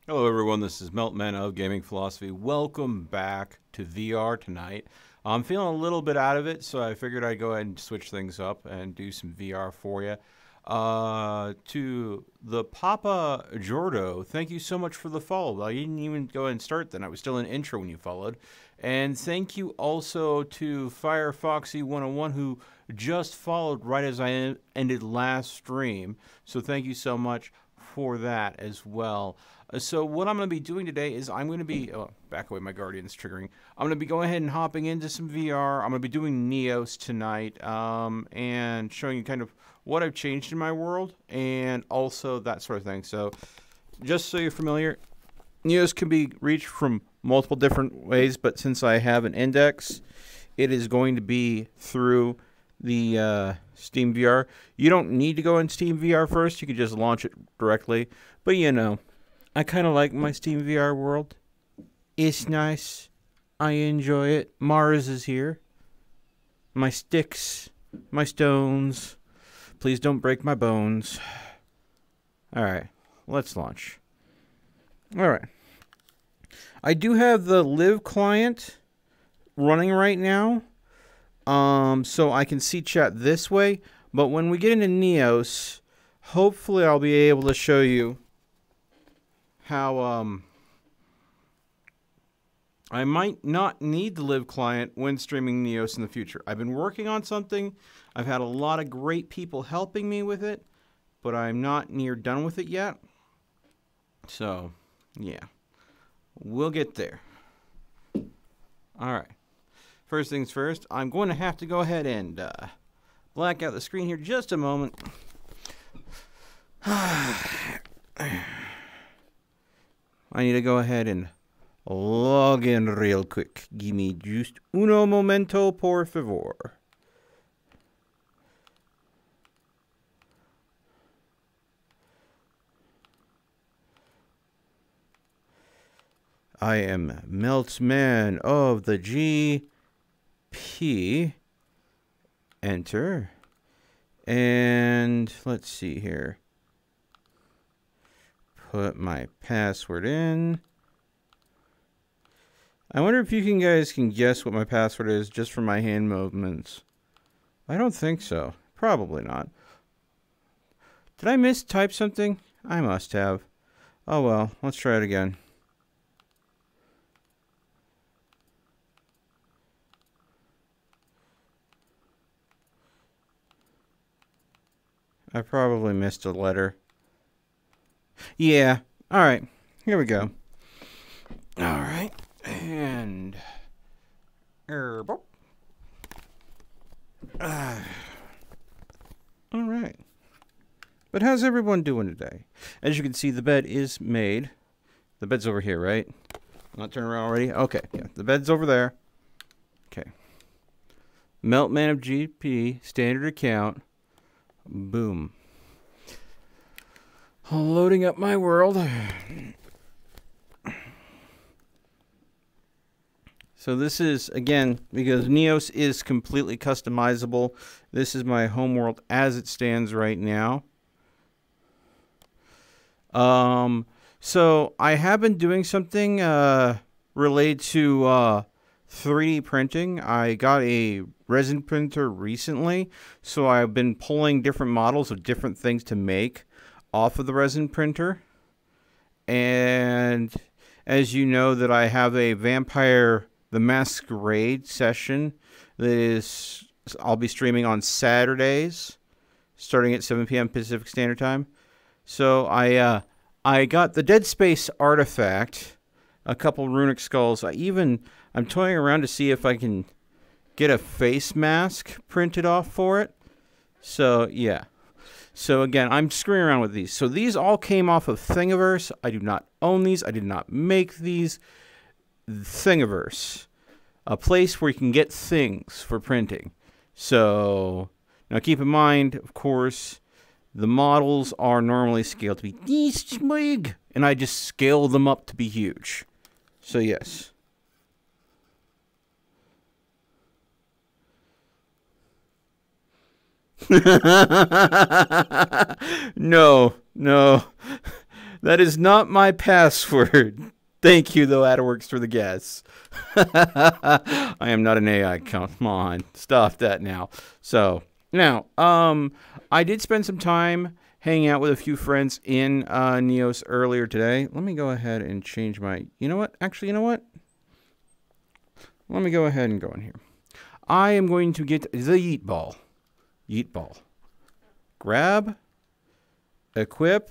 Hello everyone, this is Meltman of Gaming Philosophy. Welcome back to VR tonight. I'm feeling a little bit out of it, so I figured I'd go ahead and switch things up and do some VR for you. To the Papa Jordo, thank you so much for the follow. I didn't even go ahead and start then. I was still in intro when you followed. And thank you also to Firefoxy101 who just followed right as I ended last stream. So thank you so much for that as well. So what I'm going to be doing today is I'm going to be, back away, my Guardian's triggering. I'm going to be going ahead and hopping into some VR. I'm going to be doing Neos tonight and showing you kind of what I've changed in my world and also that sort of thing. So just so you're familiar, Neos can be reached from multiple different ways, but since I have an index, it is going to be through the Steam VR. You don't need to go in Steam VR first. You can just launch it directly. But you know, I kind of like my Steam VR world. It's nice. I enjoy it. Mars is here. My sticks. My stones. Please don't break my bones. Alright. Let's launch. Alright. I do have the Live client running right now. So I can see chat this way. But when we get into Neos, hopefully I'll be able to show you how I might not need the Live client when streaming Neos in the future. I've been working on something. I've had a lot of great people helping me with it, but I'm not near done with it yet. So, yeah. We'll get there. All right. First things first, I'm going to have to go ahead and black out the screen here just a moment. I need to go ahead and log in real quick. Give me just uno momento, por favor. I am Meltman of the GP. Enter. And let's see here. Put my password in. I wonder if you guys can guess what my password is just from my hand movements. I don't think so. Probably not. Did I mistype something? I must have. Oh well, let's try it again. I probably missed a letter. Yeah. All right. Here we go. All right. And all right. But how's everyone doing today? As you can see, the bed is made. The bed's over here, right? I'm not turning around already. Okay. Yeah. The bed's over there. Okay. Meltman of GP, standard account. Boom. Loading up my world. So this is, again, because Neos is completely customizable, this is my home world as it stands right now. So I have been doing something related to 3D printing. I got a resin printer recently, so I've been pulling different models of different things to make off of the resin printer. And as you know, that I have a Vampire the Masquerade session that is I'll be streaming on Saturdays starting at 7 p.m. Pacific Standard Time. So I got the Dead Space artifact, a couple runic skulls. I'm toying around to see if I can get a face mask printed off for it. So, yeah. So, again, I'm screwing around with these. So, these all came off of Thingiverse. I do not own these. I did not make these. Thingiverse. A place where you can get things for printing. So, now keep in mind, of course, the models are normally scaled to be this big. And I just scale them up to be huge. So, yes. No. That is not my password. Thank you, though, AdWorks, for the guess. I am not an AI. Come on. Stop that now. So, now, I did spend some time hanging out with a few friends in Neos earlier today. Let me go ahead and change my... You know what? Actually, you know what? Let me go ahead and go in here. I am going to get the yeet ball. Yeet ball. Grab. Equip.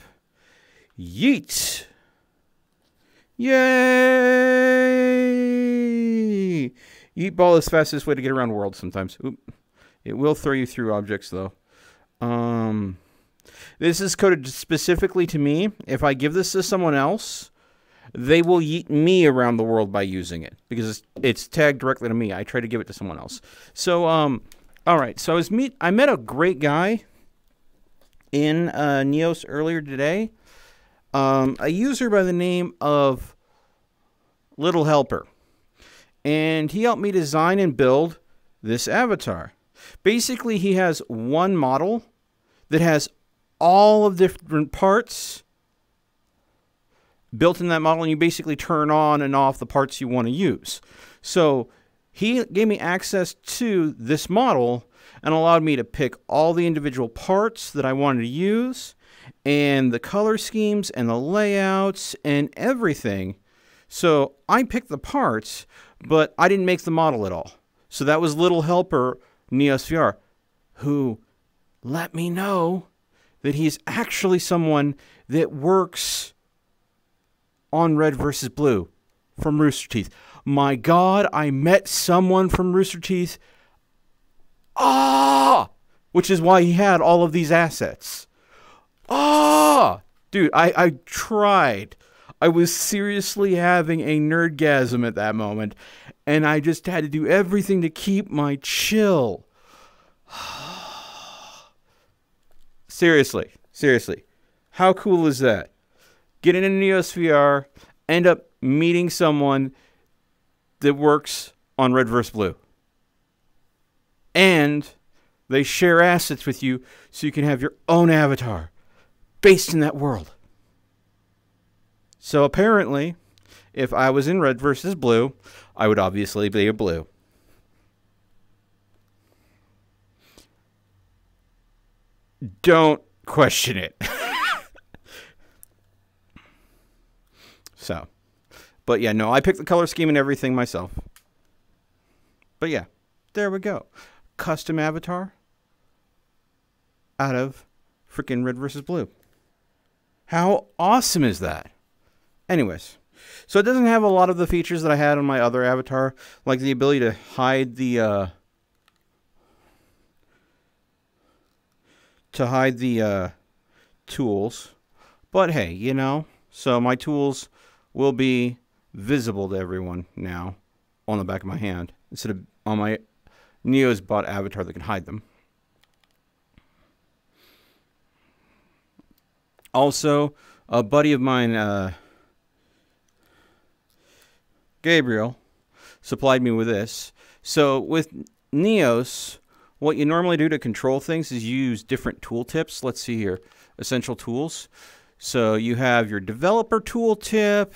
Yeet. Yay! Yeet ball is the fastest way to get around worlds sometimes. Oop. It will throw you through objects, though. This is coded specifically to me. If I give this to someone else, they will yeet me around the world by using it because it's tagged directly to me. I try to give it to someone else. So, all right. So I met a great guy in Neos earlier today. A user by the name of Little Helper. And he helped me design and build this avatar. Basically, he has one model that has all of different parts built in that model, and you basically turn on and off the parts you want to use. So he gave me access to this model and allowed me to pick all the individual parts that I wanted to use and the color schemes and the layouts and everything. So I picked the parts, but I didn't make the model at all. So that was Little Helper NeosVR, who let me know that he's actually someone that works on Red versus Blue from Rooster Teeth. My God, I met someone from Rooster Teeth. Ah! Which is why he had all of these assets. Ah! Dude, I tried. I was seriously having a nerdgasm at that moment, and I just had to do everything to keep my chill. Seriously. How cool is that? Get into NeosVR, end up meeting someone that works on Red vs. Blue. And they share assets with you so you can have your own avatar based in that world. So apparently, if I was in Red vs. Blue, I would obviously be a blue. Don't question it. So, but yeah, no, I picked the color scheme and everything myself. But yeah, there we go. Custom avatar out of freaking Red vs. Blue. How awesome is that? Anyways, so it doesn't have a lot of the features that I had on my other avatar, like the ability to hide the tools. But hey, you know, so my tools will be visible to everyone now on the back of my hand instead of on my NeosBot avatar that can hide them. Also, a buddy of mine, Gabriel, supplied me with this. So with Neos, what you normally do to control things is you use different tooltips. Let's see here. Essential tools. So you have your developer tooltip,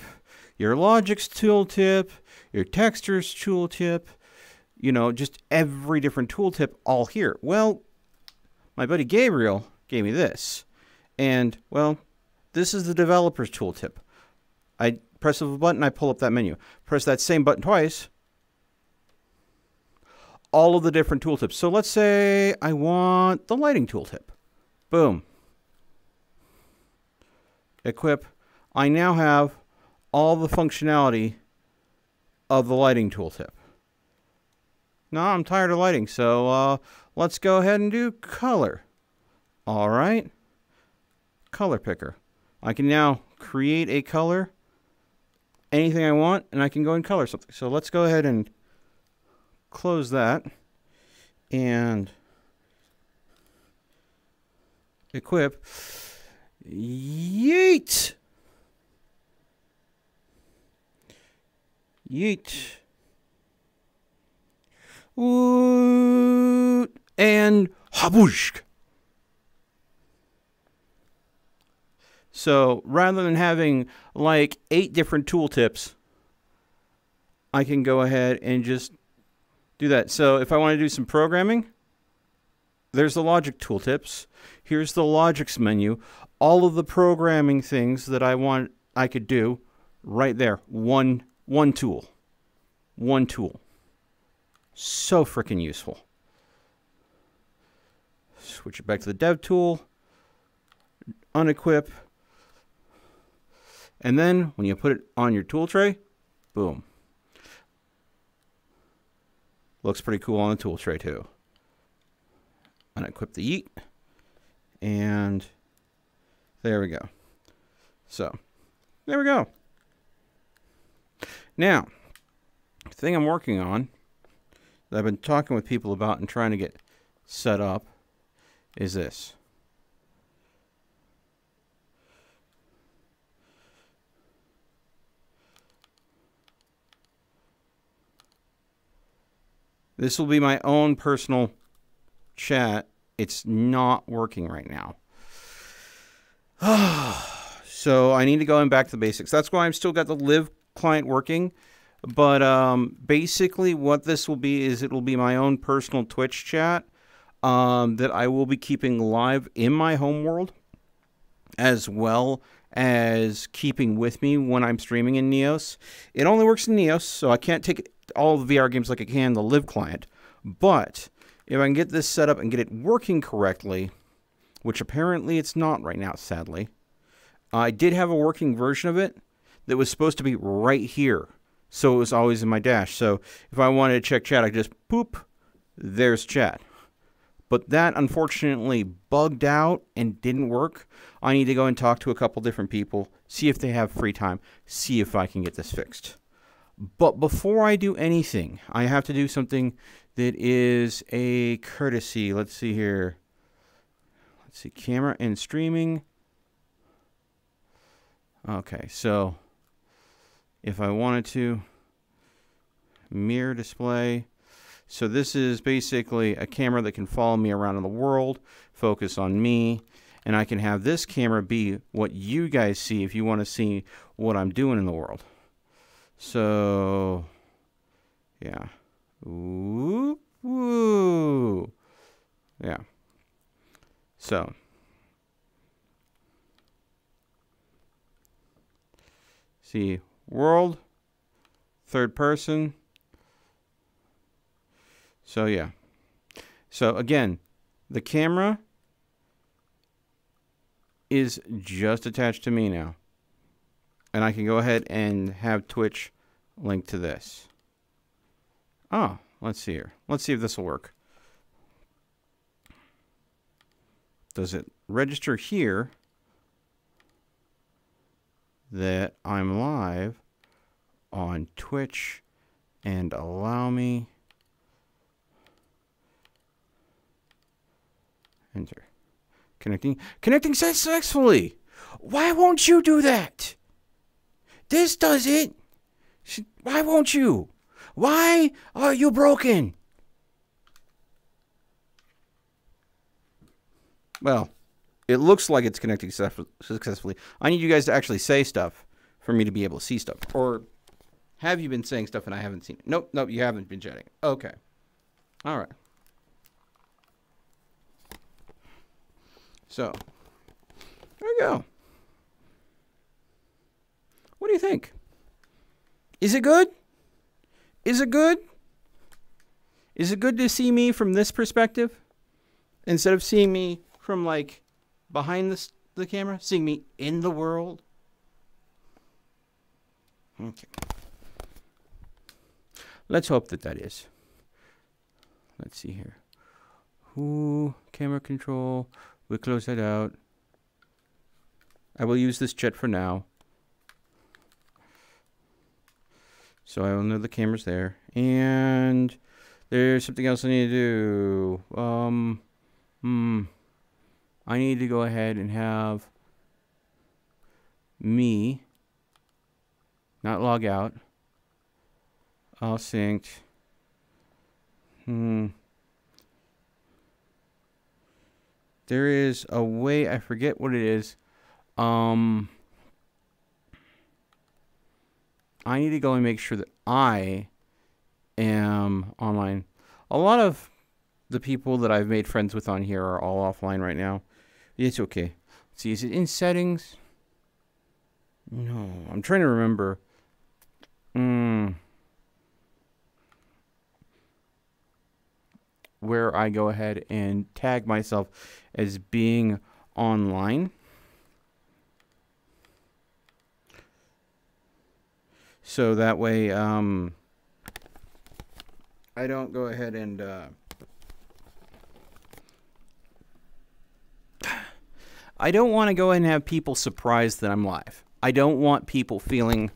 your logics tooltip, your textures tooltip, you know, just every different tooltip all here. Well, my buddy Gabriel gave me this. And, well, this is the developer's tooltip. I press a button, I pull up that menu. Press that same button twice. All of the different tooltips. So let's say I want the lighting tooltip. Boom. Equip. I now have all the functionality of the lighting tooltip. No, I'm tired of lighting, so let's go ahead and do color. All right. Color picker. I can now create a color, anything I want, and I can go and color something. So let's go ahead and close that and equip. Yeet! Yeet. Ooh, and haboosh. So rather than having like 8 different tooltips, I can go ahead and just do that. So if I want to do some programming, there's the logic tooltips. Here's the logics menu. All of the programming things that I want, I could do right there. One tool. One tool. So freaking useful. Switch it back to the dev tool. Unequip. And then when you put it on your tool tray, boom. Looks pretty cool on the tool tray too. Unequip the yeet. And there we go. So, there we go. Now, the thing I'm working on, that I've been talking with people about and trying to get set up, is this. This will be my own personal chat. It's not working right now. So I need to go back to the basics. That's why I'm still got the live client working. But basically what this will be is it will be my own personal Twitch chat that I will be keeping live in my home world, as well as keeping with me when I'm streaming in Neos. It only works in Neos, so I can't take all the VR games like I can the live client. But if I can get this set up and get it working correctly, which apparently it's not right now, sadly. I did have a working version of it that was supposed to be right here. So it was always in my dash. So if I wanted to check chat, I just poop, there's chat. But that unfortunately bugged out and didn't work. I need to go and talk to a couple different people, see if they have free time, see if I can get this fixed. But before I do anything, I have to do something that is a courtesy. Let's see here. Let's see, camera and streaming. Okay, so if I wanted to, mirror display. So this is basically a camera that can follow me around in the world, focus on me, and I can have this camera be what you guys see if you want to see what I'm doing in the world. So, yeah. Ooh, ooh. Yeah. So, see, world, third person. So, yeah. So, again, the camera is just attached to me now. And I can go ahead and have Twitch linked to this. Oh, let's see here. Let's see if this will work. Does it register here that I'm live on Twitch and allow me enter connecting successfully? Why won't you do that? This does it. Why won't you? Why are you broken? Well, it looks like it's connecting successfully. I need you guys to actually say stuff for me to be able to see stuff. Or have you been saying stuff and I haven't seen it? Nope, nope, you haven't been chatting. Okay. All right. So, there we go. What do you think? Is it good? Is it good? Is it good to see me from this perspective? Instead of seeing me from, like, behind the camera? Seeing me in the world? Okay. Let's hope that is. Let's see here. Ooh, camera control. We'll close that out. I will use this chat for now. So I will know the camera's there. And there's something else I need to do. I need to go ahead and have me not log out. All synced. There is a way, I forget what it is. I need to go and make sure that I am online. A lot of the people that I've made friends with on here are all offline right now. It's okay. Let's see, is it in settings? No, I'm trying to remember. Where I go ahead and tag myself as being online. So that way, I don't go ahead and, I don't want to go ahead and have people surprised that I'm live. I don't want people feeling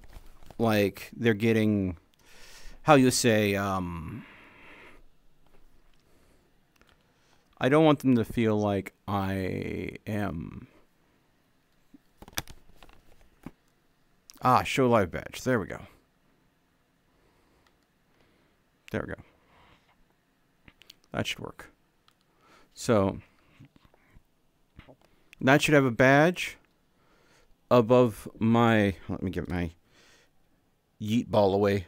like they're getting, how you say, I don't want them to feel like I am, show live badge. There we go. There we go. That should work. So, that should have a badge above my, let me get my yeet ball away.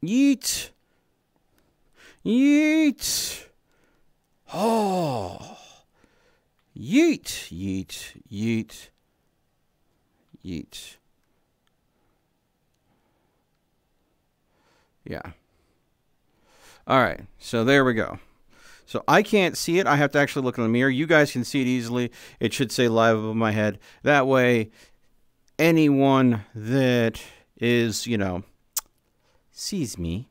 Yeet! Yeet! Oh! Yeet! Yeet! Yeet! Yeet. Yeah. All right, so there we go. So I can't see it. I have to actually look in the mirror. You guys can see it easily. It should say live above my head. That way, anyone that is, you know, sees me,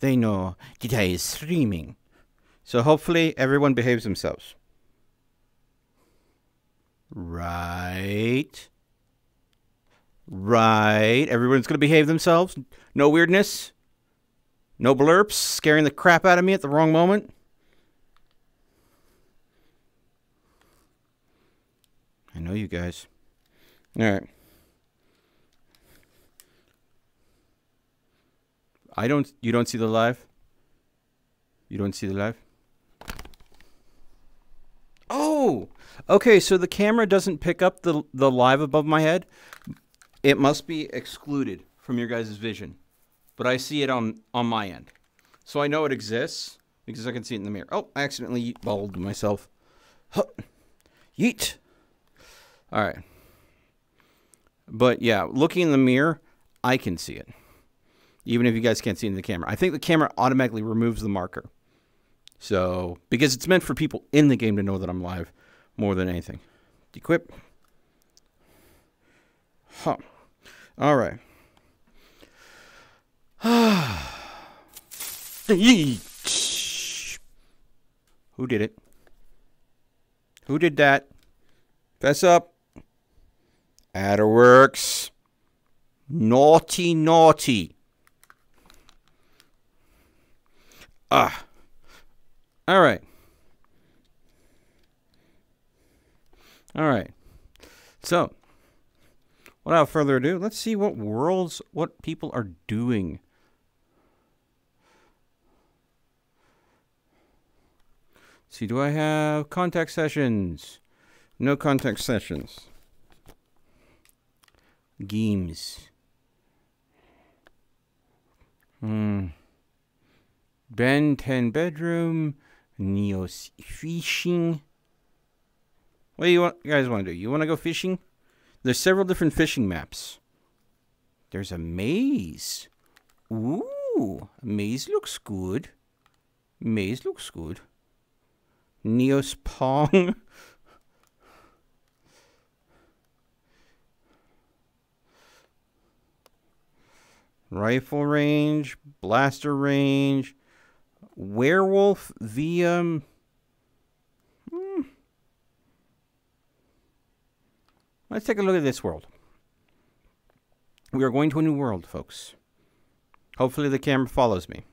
they know that I is streaming. So hopefully everyone behaves themselves. Right. Right. Everyone's going to behave themselves. No weirdness. No blurps scaring the crap out of me at the wrong moment. I know you guys. All right. You don't see the live? You don't see the live? Oh! Okay, so the camera doesn't pick up the live above my head. It must be excluded from your guys' vision. But I see it on my end. So I know it exists because I can see it in the mirror. Oh, I accidentally yeet-balled myself. Huh. Yeet! All right. But yeah, looking in the mirror, I can see it. Even if you guys can't see it in the camera. I think the camera automatically removes the marker. So, because it's meant for people in the game to know that I'm live more than anything. Equip. Huh. All right. Who did it? Who did that? Fess up. Adderworks. Naughty, naughty. All right. All right. So, without further ado, let's see what people are doing. Let's see, do I have contact sessions? No contact sessions. Games. Ben 10 bedroom. Neos fishing. What do you guys want to do? You want to go fishing? There's several different fishing maps. There's a maze. Ooh, maze looks good. Maze looks good. Neos Pong. Rifle range, blaster range, werewolf via. Let's take a look at this world. We are going to a new world, folks. Hopefully the camera follows me.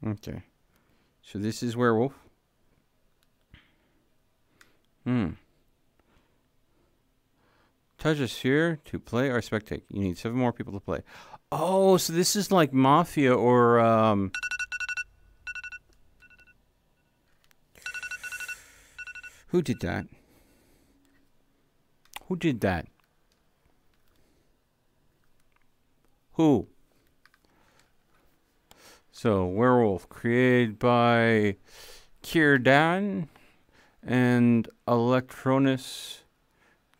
Okay. So this is werewolf. Touch a sphere to play or spectate. You need 7 more people to play. Oh, so this is like Mafia or who did that? Who did that? Who? So, Werewolf, created by Kierdan and Electronus.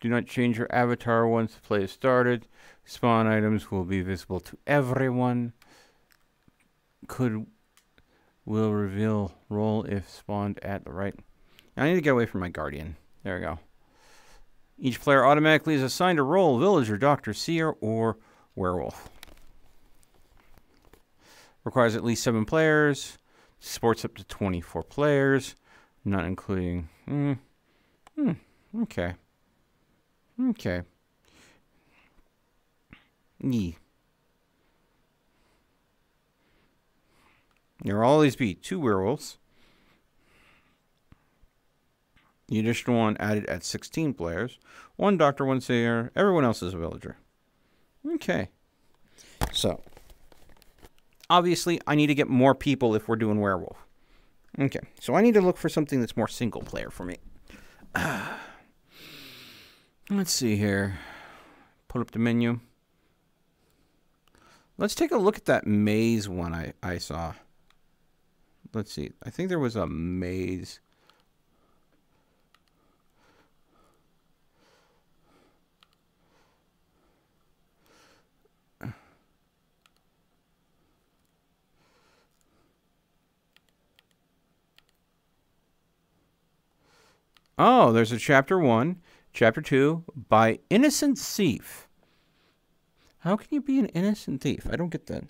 Do not change your avatar once the play is started. Spawn items will be visible to everyone. Will reveal role if spawned at the right. I need to get away from my guardian. There we go. Each player automatically is assigned a role: villager, doctor, seer, or werewolf. Requires at least 7 players. Supports up to 24 players, not including. Okay. Okay. Yee. There will always be 2 werewolves. The additional one added at 16 players. 1 doctor, 1 seer. Everyone else is a villager. Okay. So, obviously, I need to get more people if we're doing werewolf. Okay. So, I need to look for something that's more single player for me. Let's see here. Put up the menu. Let's take a look at that maze one I saw. Let's see. I think there was a maze. Oh, there's a chapter 1, chapter 2, by Innocent Thief. How can you be an innocent thief? I don't get that.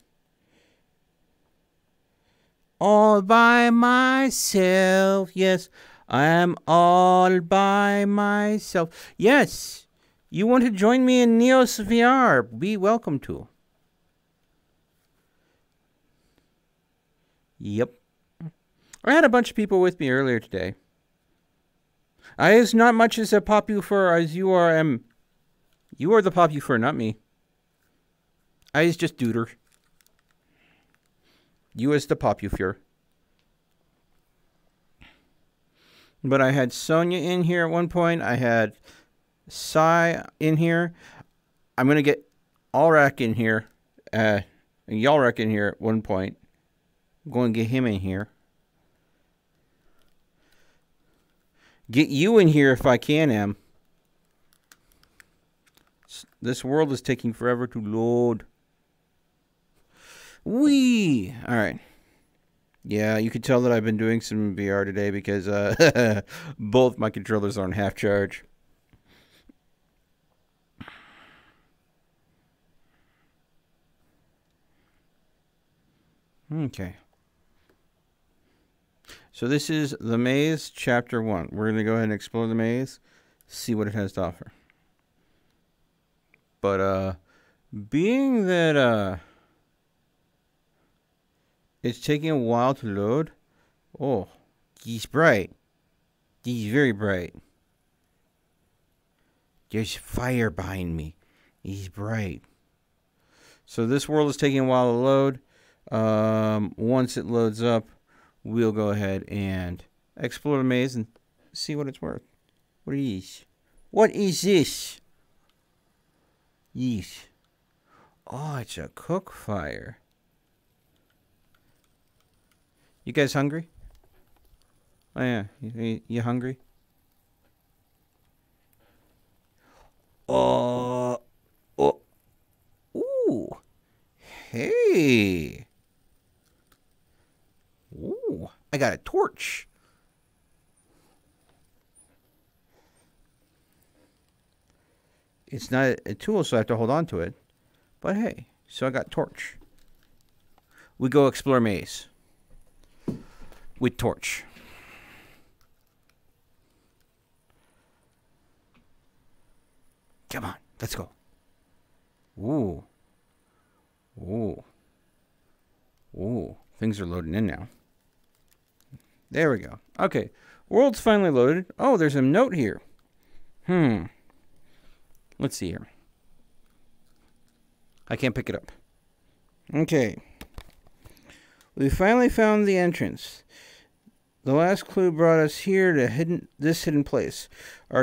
All by myself. Yes, I am all by myself. Yes, you want to join me in NeosVR? Be welcome to. Yep. I had a bunch of people with me earlier today. I is not much as a popular as you are. You are the popular, not me. I is just duder. You is the popular. But I had Sonia in here at one point. I had Sai in here. I'm going to get Ulrich in here. And Yalrich in here at one point. I'm going to get him in here. Get you in here if I can, Em. This world is taking forever to load. Whee! Alright. Yeah, you can tell that I've been doing some VR today because both my controllers are on half charge. Okay. So this is the maze, chapter 1. We're going to go ahead and explore the maze, see what it has to offer. But, being that, it's taking a while to load. Oh, he's bright. He's very bright. There's fire behind me. He's bright. So this world is taking a while to load. Once it loads up, we'll go ahead and explore the maze and see what it's worth. What is? What is this? Yeesh. Oh, it's a cook fire. You guys hungry? Oh, yeah. You hungry? Oh. Ooh. Hey. Ooh. I got a torch. It's not a tool, so I have to hold on to it. But hey, so I got torch. We go explore maze. With torch. Come on, let's go. Ooh. Ooh. Ooh. Things are loading in now. There we go. Okay. World's finally loaded. Oh, there's a note here. Let's see here. I can't pick it up. Okay. We finally found the entrance. The last clue brought us here to this hidden place. On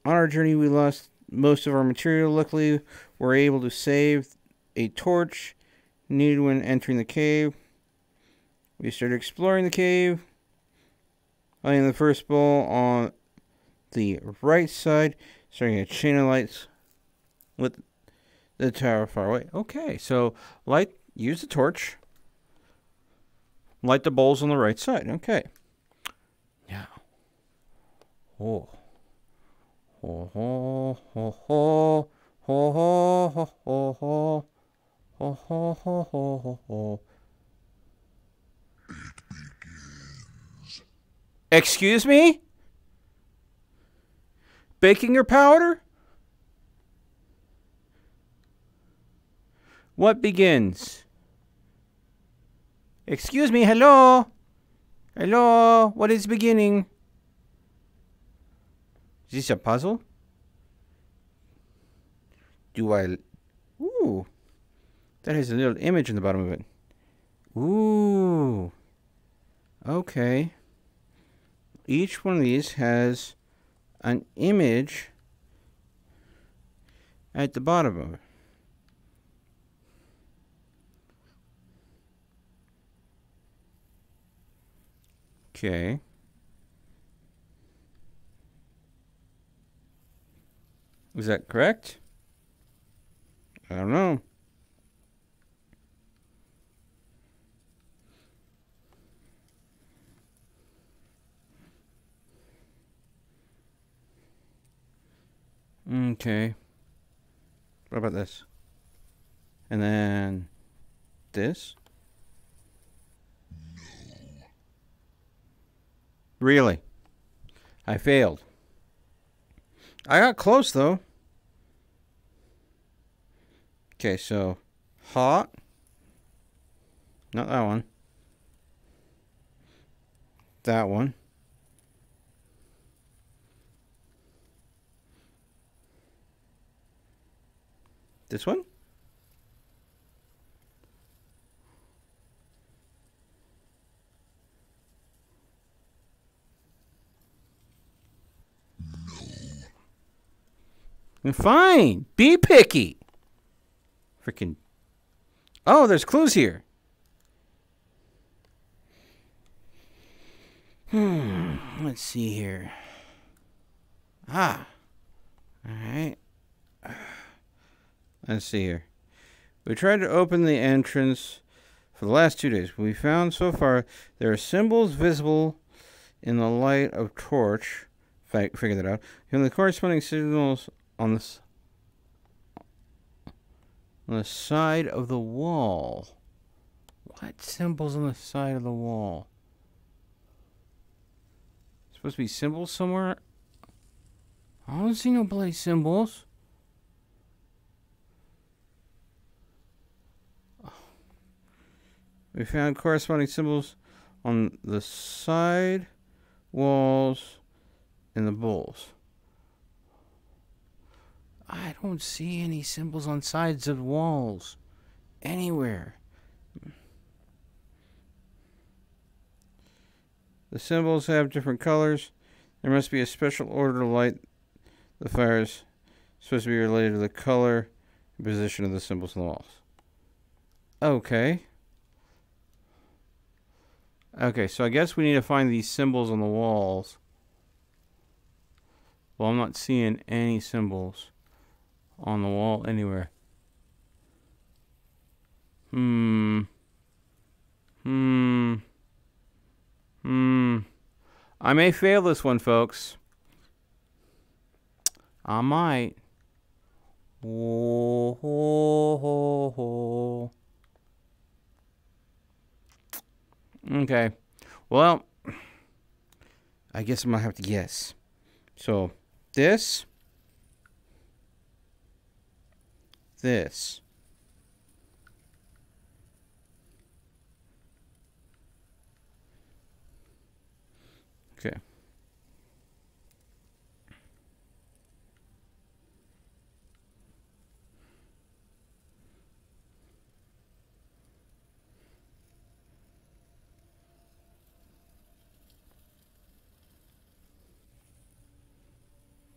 our journey, we lost most of our material. Luckily, we were able to save a torch needed when entering the cave. We started exploring the cave. Lighting the first bulb on the right side, starting a chain of lights with the tower far away. Okay, so use the torch. Light the bowls on the right side. Okay. Now. Oh. Ho ho ho ho ho ho ho ho ho ho ho ho ho ho. Excuse me? Baking your powder? What begins? Excuse me, hello? Hello? What is beginning? Is this a puzzle? Ooh. That has a little image in the bottom of it. Ooh. Okay. Each one of these has an image at the bottom of it. Okay. Is that correct? I don't know. Okay. What about this? And then this? No. Really? I failed. I got close though. Okay, so hot. Not that one. That one. This one? No. Fine. Be picky. Freaking. Oh, there's clues here. Let's see here. Ah. All right. Let's see here. We tried to open the entrance for the last 2 days. We found so far there are symbols visible in the light of torch. Figure that out. And the corresponding signals on the side of the wall. What symbols on the side of the wall? Supposed to be symbols somewhere? I don't see no bloody symbols. We found corresponding symbols on the side walls and the bowls. I don't see any symbols on sides of walls anywhere. The symbols have different colors. There must be a special order to light the fires. Supposed to be related to the color and position of the symbols on the walls. Okay. Okay, so I guess we need to find these symbols on the walls. Well, I'm not seeing any symbols on the wall anywhere. I may fail this one, folks. I might. Oh, ho, ho, ho. Okay. Well, I guess I'm going to have to guess. So, this. Okay.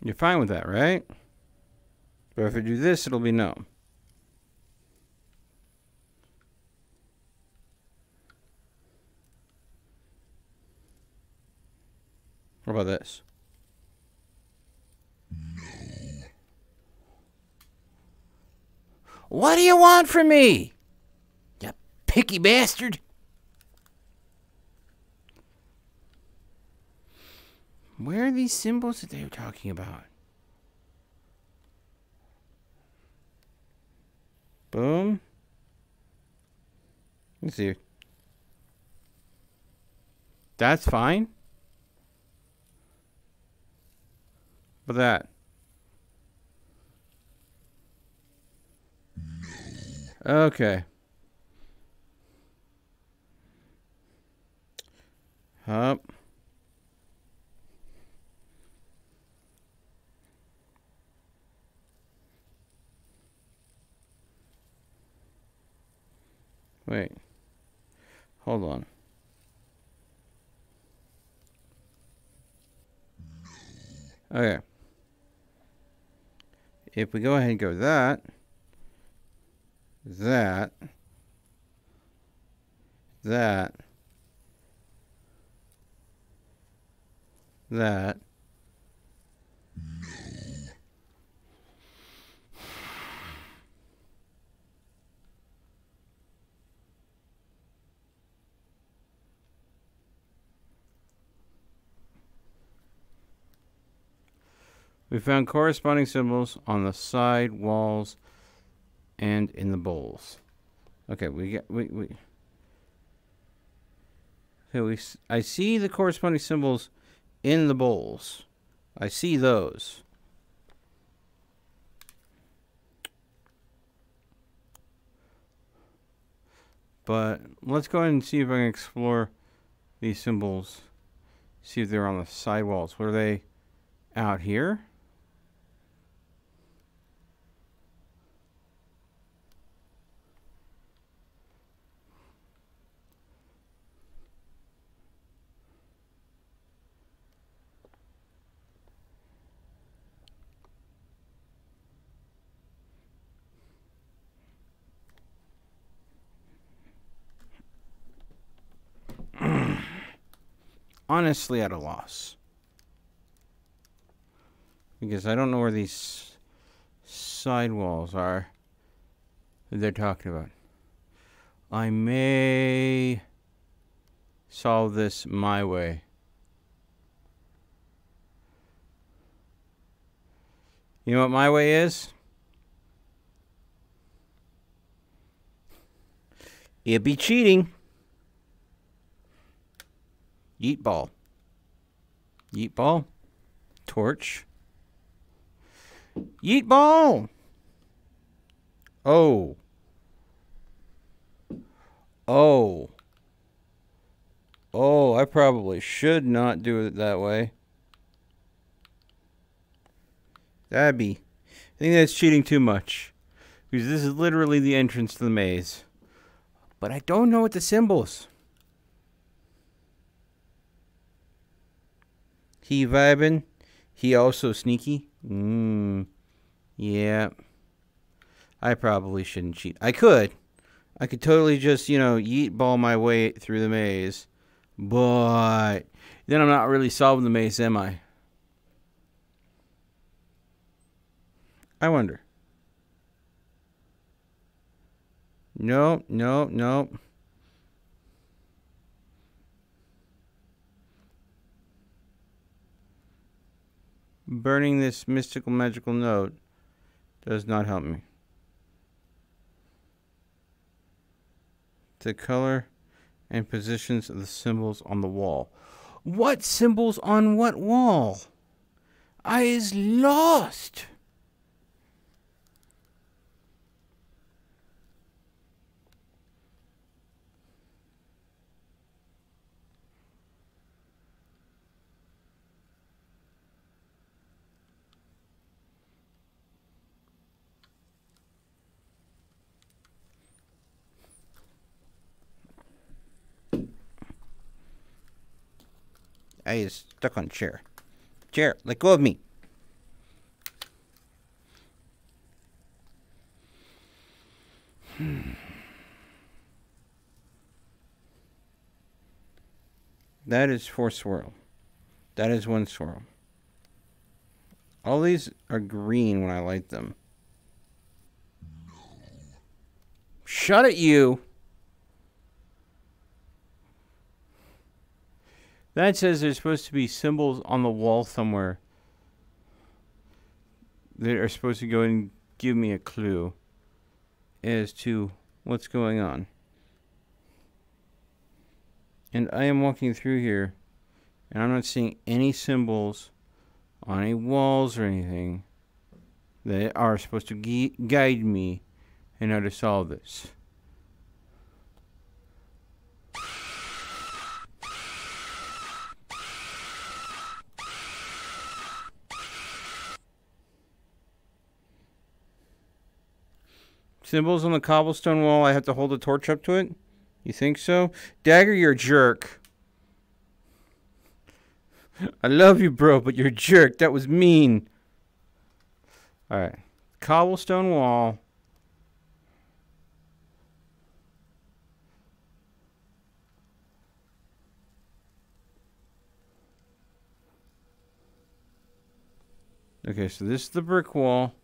You're fine with that, right? But if I do this, it'll be no. What about this? No. What do you want from me? You picky bastard. Where are these symbols that they were talking about? Boom. Let's see. That's fine. But that. No. Okay. Up. Wait. Hold on. Okay. If we go ahead and go that, that, that, that. We found corresponding symbols on the side walls and in the bowls. Okay, I see the corresponding symbols in the bowls. I see those. But let's go ahead and see if I can explore these symbols. See if they're on the side walls. Were they out here? Honestly at a loss. Because I don't know where these side walls are that they're talking about. I may solve this my way. You know what my way is? It'd be cheating. Yeet ball. Yeet ball. Torch. Yeet ball. Oh. Oh. Oh, I probably should not do it that way. I think that's cheating too much. Because this is literally the entrance to the maze. But I don't know what the symbols. He vibing. He also sneaky. Yeah. I probably shouldn't cheat. I could totally just, yeet ball my way through the maze. But then I'm not really solving the maze, am I? I wonder. No. Burning this mystical magical note does not help me. The color and positions of the symbols on the wall. What symbols on what wall? I is lost. I is stuck on chair. Chair, let go of me. That is 4 swirl. That is 1 swirl. All these are green when I light them. Shut it, you! That says there's supposed to be symbols on the wall somewhere that are supposed to go and give me a clue as to what's going on. And I am walking through here, and I'm not seeing any symbols on any walls or anything that are supposed to guide me in how to solve this. Symbols on the cobblestone wall, I have to hold a torch up to it? You think so? Dagger, you're a jerk. I love you, bro, but you're a jerk. That was mean. Alright. Cobblestone wall. Okay, so this is the brick wall.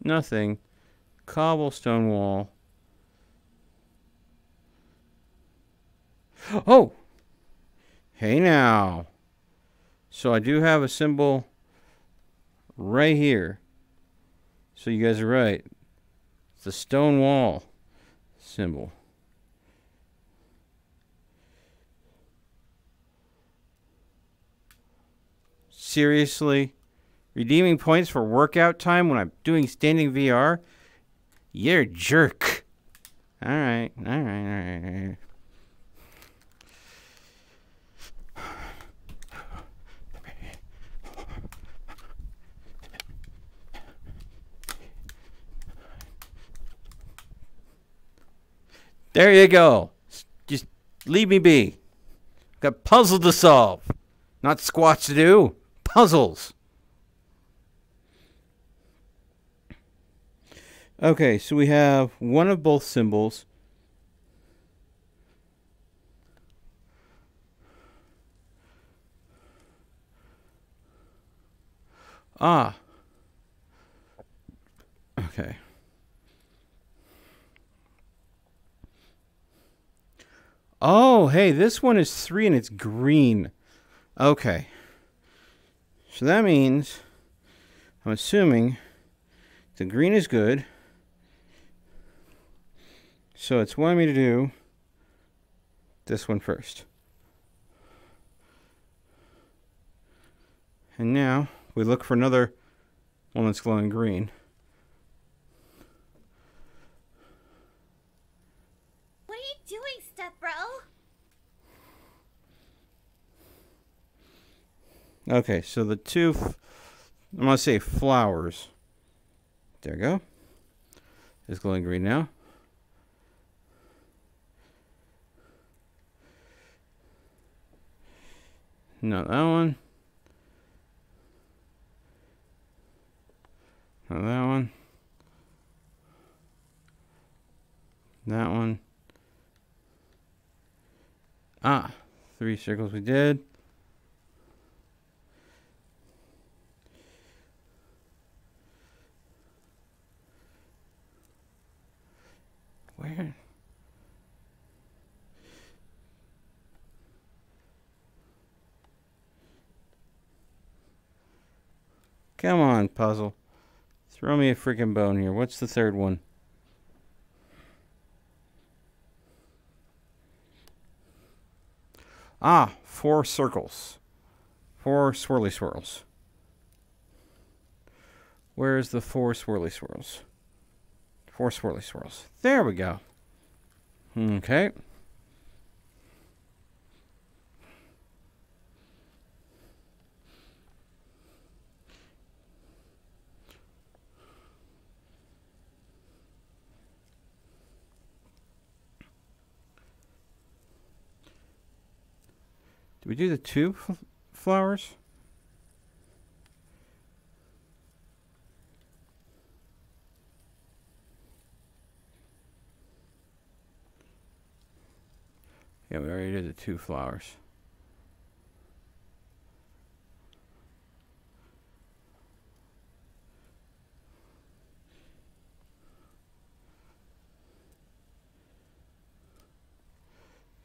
Nothing. Cobblestone wall. Oh! Hey now. So I do have a symbol right here. So you guys are right. It's the stone wall symbol. Seriously? Redeeming points for workout time when I'm doing standing VR? You're a jerk. Alright. There you go. Just leave me be. Got puzzles to solve. Not squats to do. Puzzles. Okay, so we have one of both symbols. Ah. Okay. Oh, hey, this one is 3 and it's green. Okay. So that means, I'm assuming, the green is good. So it's wanting me to do this one first. And now we look for another one that's glowing green. What are you doing, Step Bro? Okay, so the two, I'm going to say flowers. There we go. It's glowing green now. Not that one. Not that one. That one. Ah, 3 circles we did. Where? Come on, puzzle. Throw me a freaking bone here. What's the third one? Ah, 4 circles. 4 swirly swirls. Where's the 4 swirly swirls? 4 swirly swirls. There we go. Okay. Did we do the 2 flowers? Yeah, we already did the 2 flowers.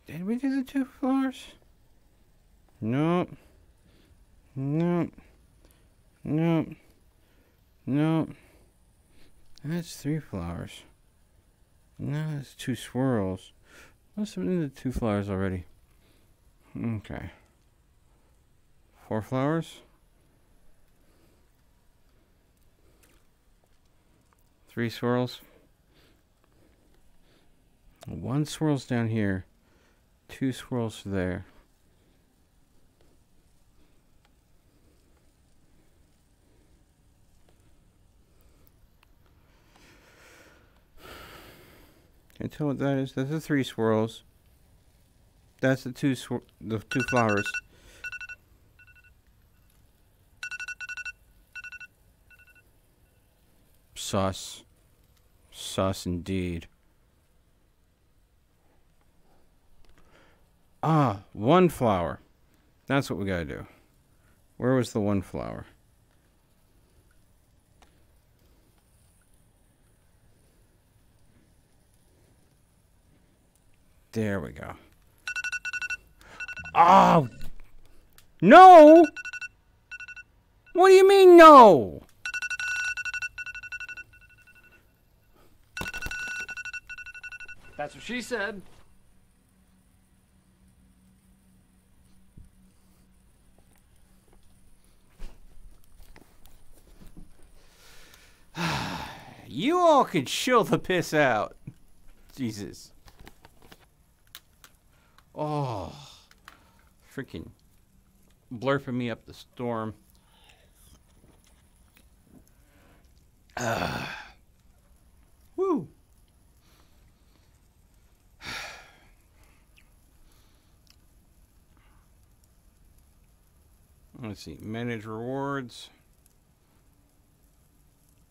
Did we do the 2 flowers? Nope. Nope. Nope. Nope. That's 3 flowers. No, that's 2 swirls. Must have been the 2 flowers already. Okay. 4 flowers. 3 swirls. 1 swirl's down here. 2 swirls there. Can you tell what that is? That's the 3 swirls. That's the 2 flowers. Sus. Sus indeed. Ah, 1 flower. That's what we gotta do. Where was the 1 flower? There we go. Oh! No! What do you mean, no? That's what she said. You all can chill the piss out. Jesus. Oh. Freaking blurping me up the storm. Woo. Let's see. Manage rewards.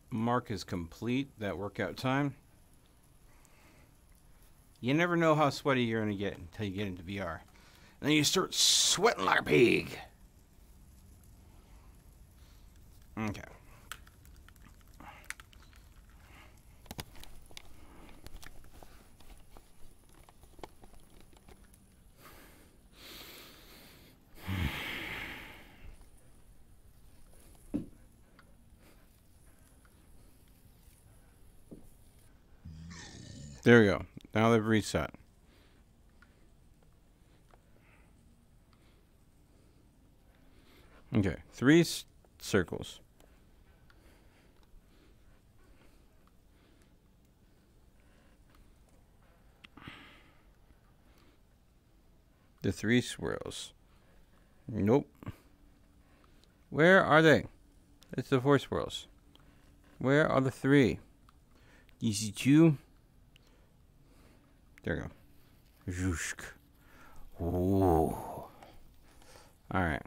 Mark is complete. That workout time. You never know how sweaty you're going to get until you get into VR. And then you start sweating like a pig. Okay. There we go. Now they've reset. Okay, 3 circles. The 3 swirls. Nope. Where are they? It's the 4 swirls. Where are the 3? You see 2? There we go. Zhushk. Ooh. Alright.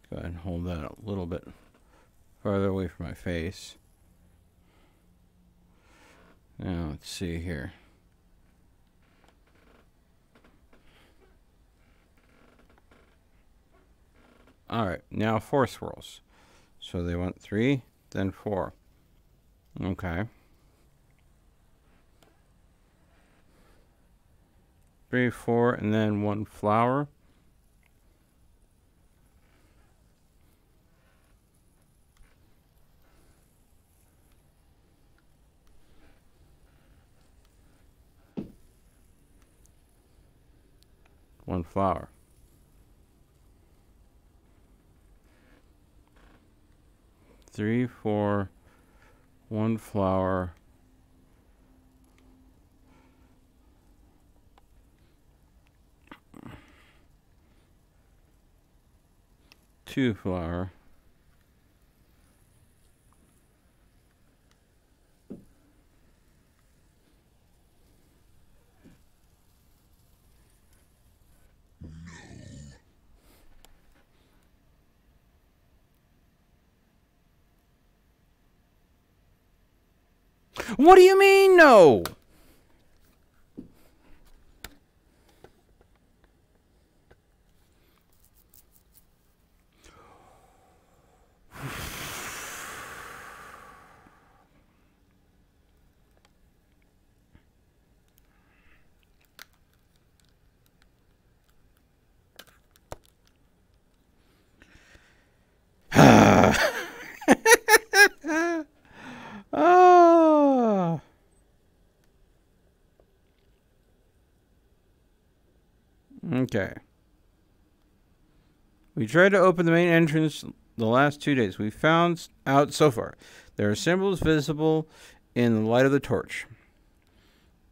Go ahead and hold that a little bit farther away from my face. Now, let's see here. Alright, now 4 swirls. So they want 3, then 4. Okay. 3, 4, and then 1 flower. One flower. Three, 4, 1 flower. Two flower. What do you mean, no? Okay. We tried to open the main entrance the last 2 days. We found out so far. There are symbols visible in the light of the torch.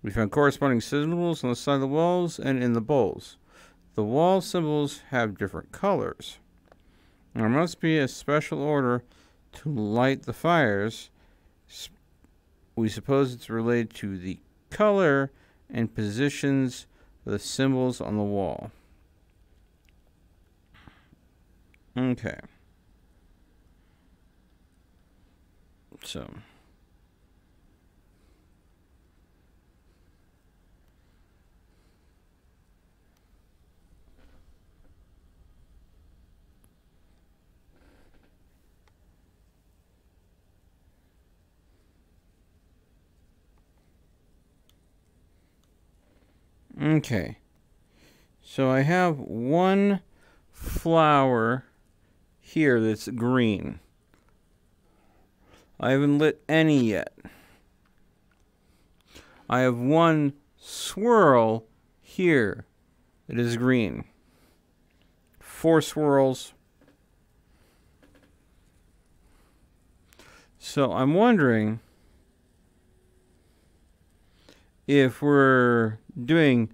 We found corresponding symbols on the side of the walls and in the bowls. The wall symbols have different colors. There must be a special order to light the fires. We suppose it's related to the color and positions of the symbols on the wall. Okay. So. Okay. So I have one flower here that's green. I haven't lit any yet. I have one swirl here that is green. 4 swirls. So I'm wondering if we're doing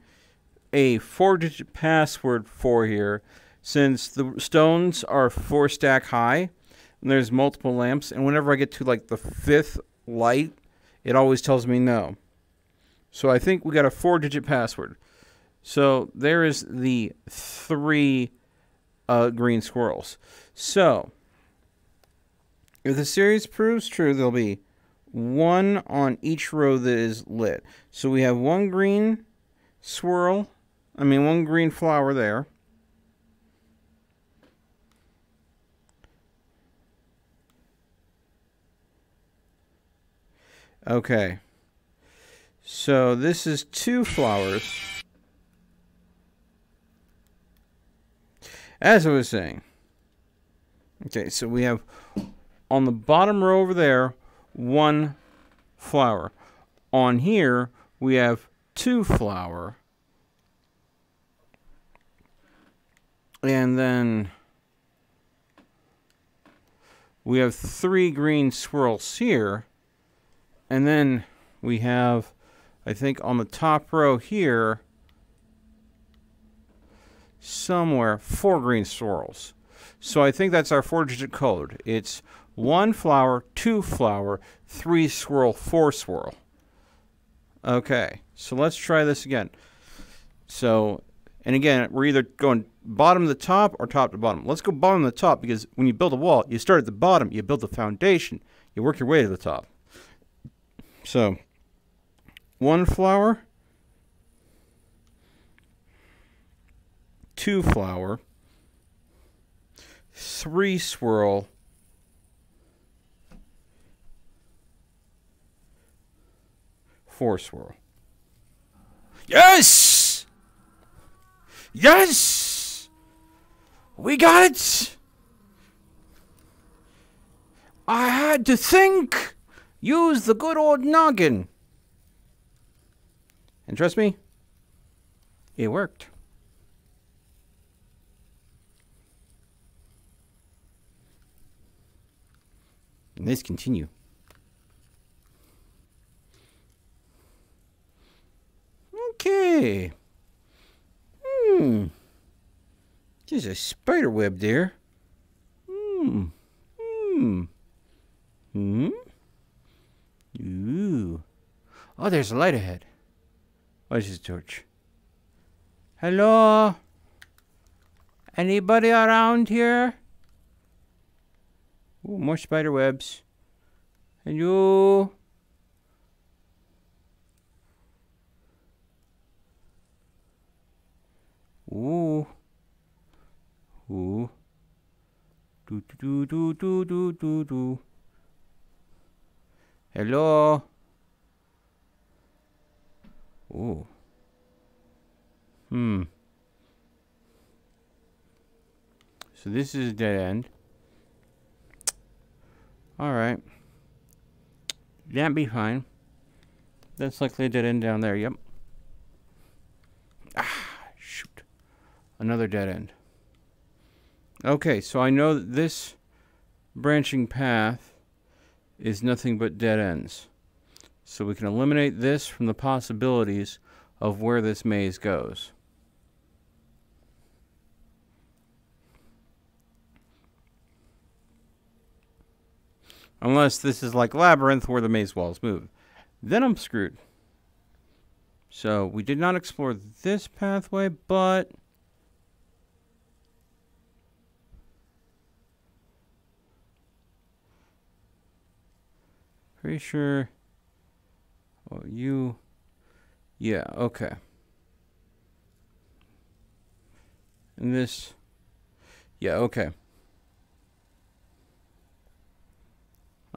a 4-digit password for here, since the stones are 4 stack high and there's multiple lamps, and whenever I get to like the 5th light, it always tells me no. So I think we got a 4-digit password. So there is the 3 green squirrels. So if the series proves true, there'll be 1 on each row that is lit. So we have 1 green swirl, 1 green flower there. Okay. So this is 2 flowers. As I was saying. Okay, so we have on the bottom row over there 1 flower. On here we have 2 flower. And then we have 3 green swirls here. And then we have, I think on the top row here, somewhere, 4 green swirls. So I think that's our 4-digit code. It's 1 flower, 2 flower, 3 swirl, 4 swirl. Okay, so let's try this again. So, and again, we're either going bottom to the top or top to bottom. Let's go bottom to the top, because when you build a wall, you start at the bottom, you build the foundation, you work your way to the top. So, 1 flower, 2 flower, 3 swirl, 4 swirl. Yes! Yes! We got it! I had to think! Use the good old noggin! And trust me, it worked. And let's continue. Okay. There's a spider web there. Ooh. Oh, there's a light ahead. What is his torch? Hello? Anybody around here? Ooh, more spider webs. Hello? Ooh. Ooh. Do do do do do do do. Hello? Ooh. So this is a dead end. Alright. That'd be fine. That's likely a dead end down there, yep. Ah, shoot. Another dead end. Okay, so I know that this branching path is nothing but dead ends. So we can eliminate this from the possibilities of where this maze goes. Unless this is like Labyrinth where the maze walls move. Then I'm screwed. So we did not explore this pathway, but pretty sure. Oh, you. Yeah, okay. And this. Yeah, okay.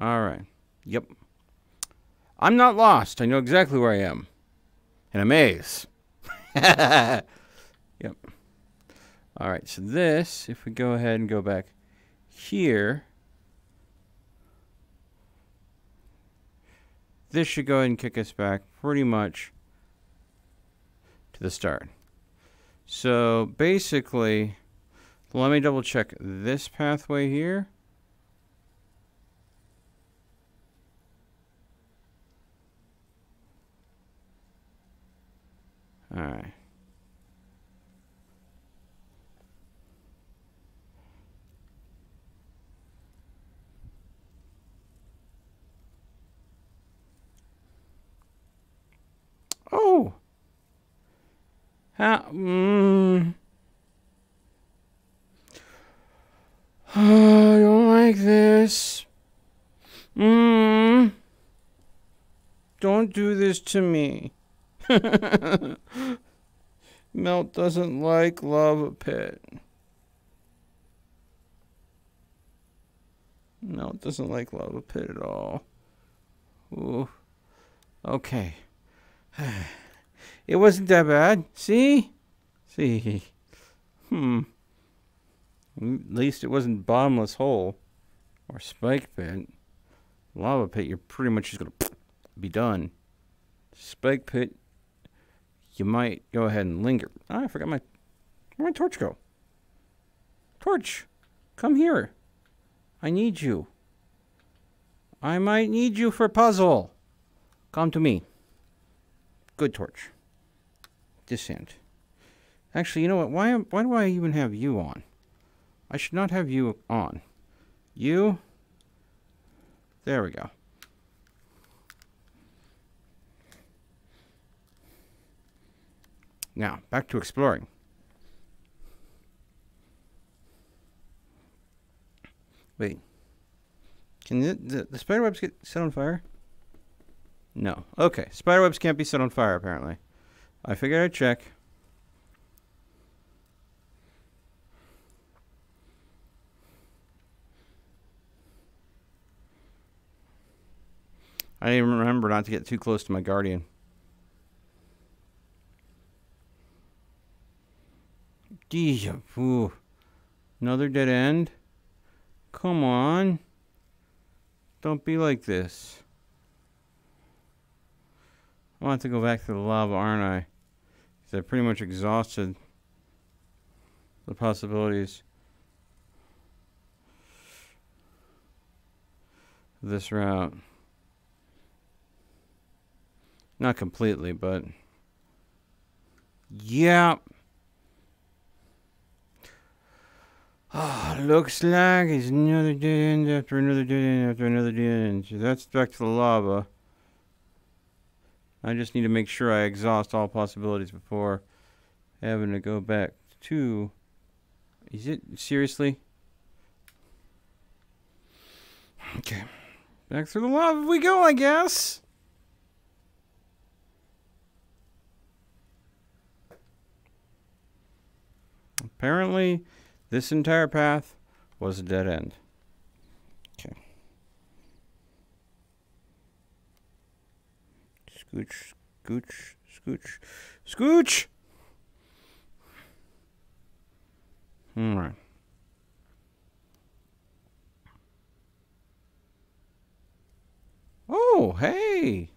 Alright. Yep. I'm not lost. I know exactly where I am. In a maze. Yep. Alright, so this, if we go ahead and go back here, this should go ahead and kick us back pretty much to the start. So basically, let me double check this pathway here. All right. Oh. How? I don't like this. Don't do this to me. Melt doesn't like lava pit. Melt doesn't like lava pit at all. Ooh. Okay. It wasn't that bad. See? See. At least it wasn't bottomless hole or spike pit. Lava pit, you're pretty much just gonna be done. Spike pit, you might go ahead and linger. Oh, I forgot where'd my torch go? Torch, come here. I need you. I might need you for a puzzle. Come to me. Good torch. This end. Actually, you know what? Why do I even have you on? I should not have you on. You. There we go. Now, back to exploring. Wait. Can the spiderwebs get set on fire? No. Okay. Spiderwebs can't be set on fire, apparently. I figured I'd check. I didn't even remember not to get too close to my guardian. Ooh. Another dead end? Come on. Don't be like this. I want to go back to the lava, aren't I? Because I pretty much exhausted the possibilities of this route. Not completely, but yeah. Looks like it's another dead end after another dead end after another dead end. So that's back to the lava. I just need to make sure I exhaust all possibilities before having to go back to... Is it? Seriously? Okay. Back through the lava we go, I guess. Apparently, this entire path was a dead end. Okay. Scooch, scooch, scooch, scooch! Alright. Oh, hey!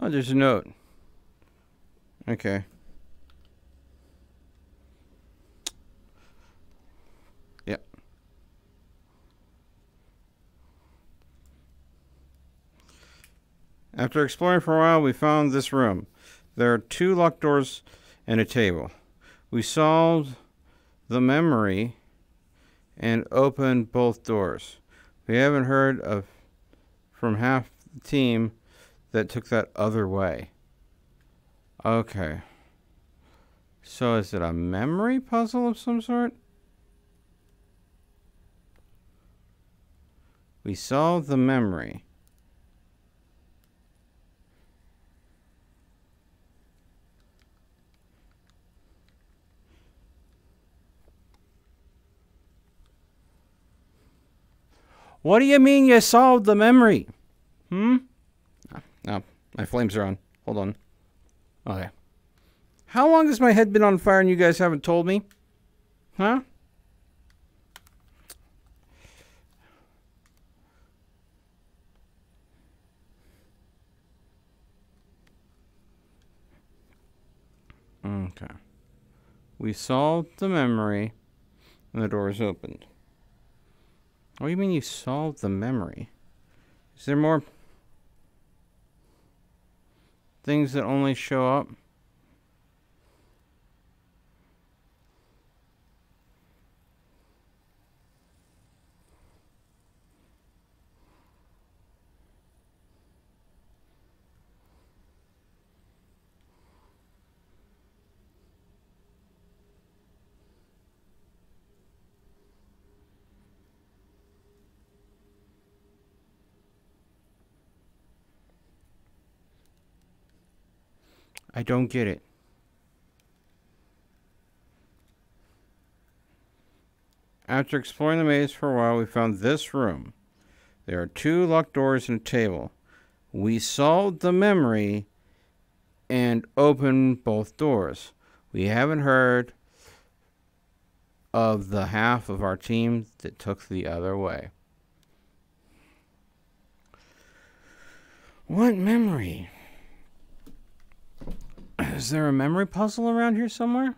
Oh, there's a note. Okay. Yep. After exploring for a while, we found this room. There are 2 locked doors and a table. We solved the memory and opened both doors. We haven't heard of from half the team that took that other way. Okay. So is it a memory puzzle of some sort? We solved the memory. What do you mean you solved the memory? No, my flames are on. Hold on. Okay. How long has my head been on fire and you guys haven't told me? Huh? Okay. We solved the memory and the doors opened. What do you mean you solved the memory? Is there more things that only show up? I don't get it. After exploring the maze for a while, we found this room. There are 2 locked doors and a table. We solved the memory and opened both doors. We haven't heard of the half of our team that took the other way. What memory? Is there a memory puzzle around here somewhere?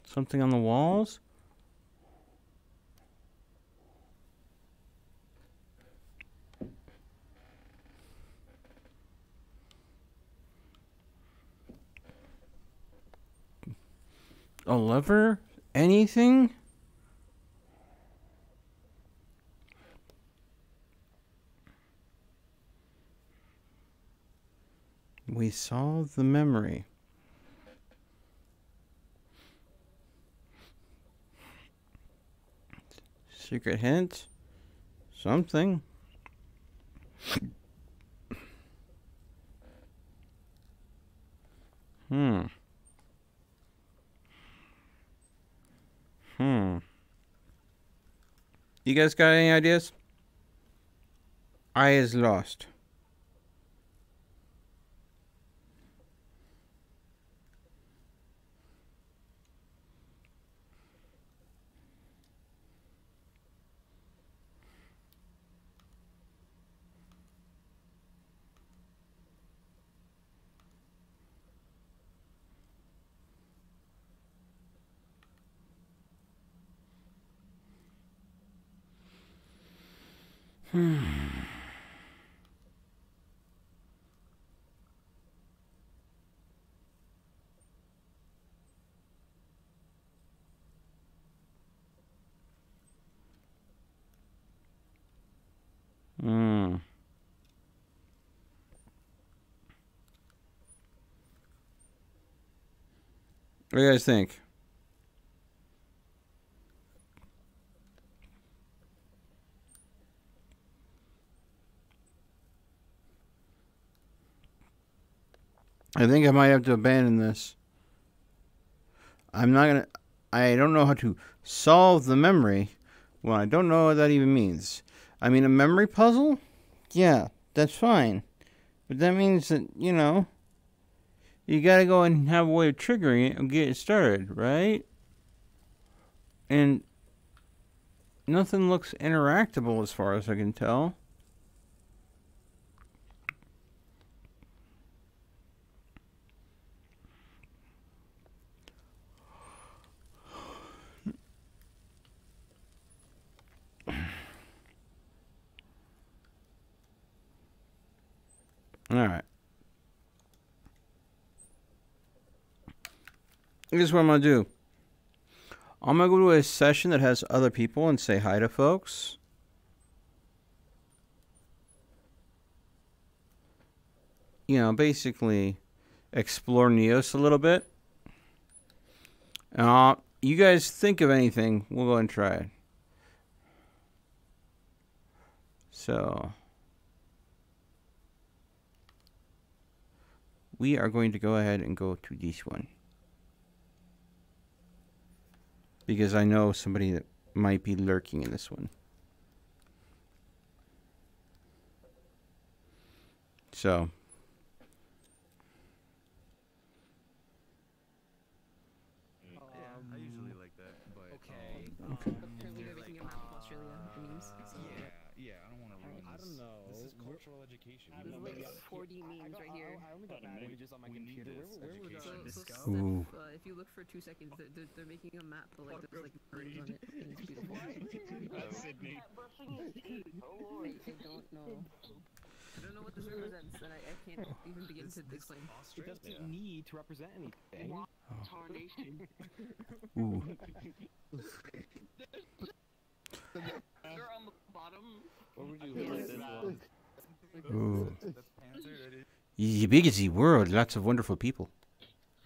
Something on the walls? A lever? Anything? We solved the memory. Secret hint? Something. You guys got any ideas? I is lost. What do you guys think? I think I might have to abandon this. I don't know how to solve the memory when I don't know what that even means. I mean, a memory puzzle? Yeah, that's fine. But that means that, you you gotta go and have a way of triggering it and get it started, right? And nothing looks interactable as far as I can tell. All right. Here's what I'm going to do. I'm going to go to a session that has other people and say hi to folks. You know, basically explore Neos a little bit. You guys think of anything, we'll go and try it. So we are going to go ahead and go to this one, because I know somebody that might be lurking in this one. So I usually like that, but okay. Apparently they're making a map of Australia memes. Yeah, I don't want to ruin this. I don't know. This is cultural education. This is like 4D memes right here. I only got images on my computer. Where would So this Steph, Ooh. if you look for 2 seconds, they're making a map, but like there's like birds on it, and it's beautiful. Sydney. I don't know. I don't know what this represents, and I can't even begin to explain. It doesn't need to represent anything. Tarnation. Ooh. They're on the bottom. What would you like this one? Ooh. That's Panther. That is. The big is the world. Lots of wonderful people.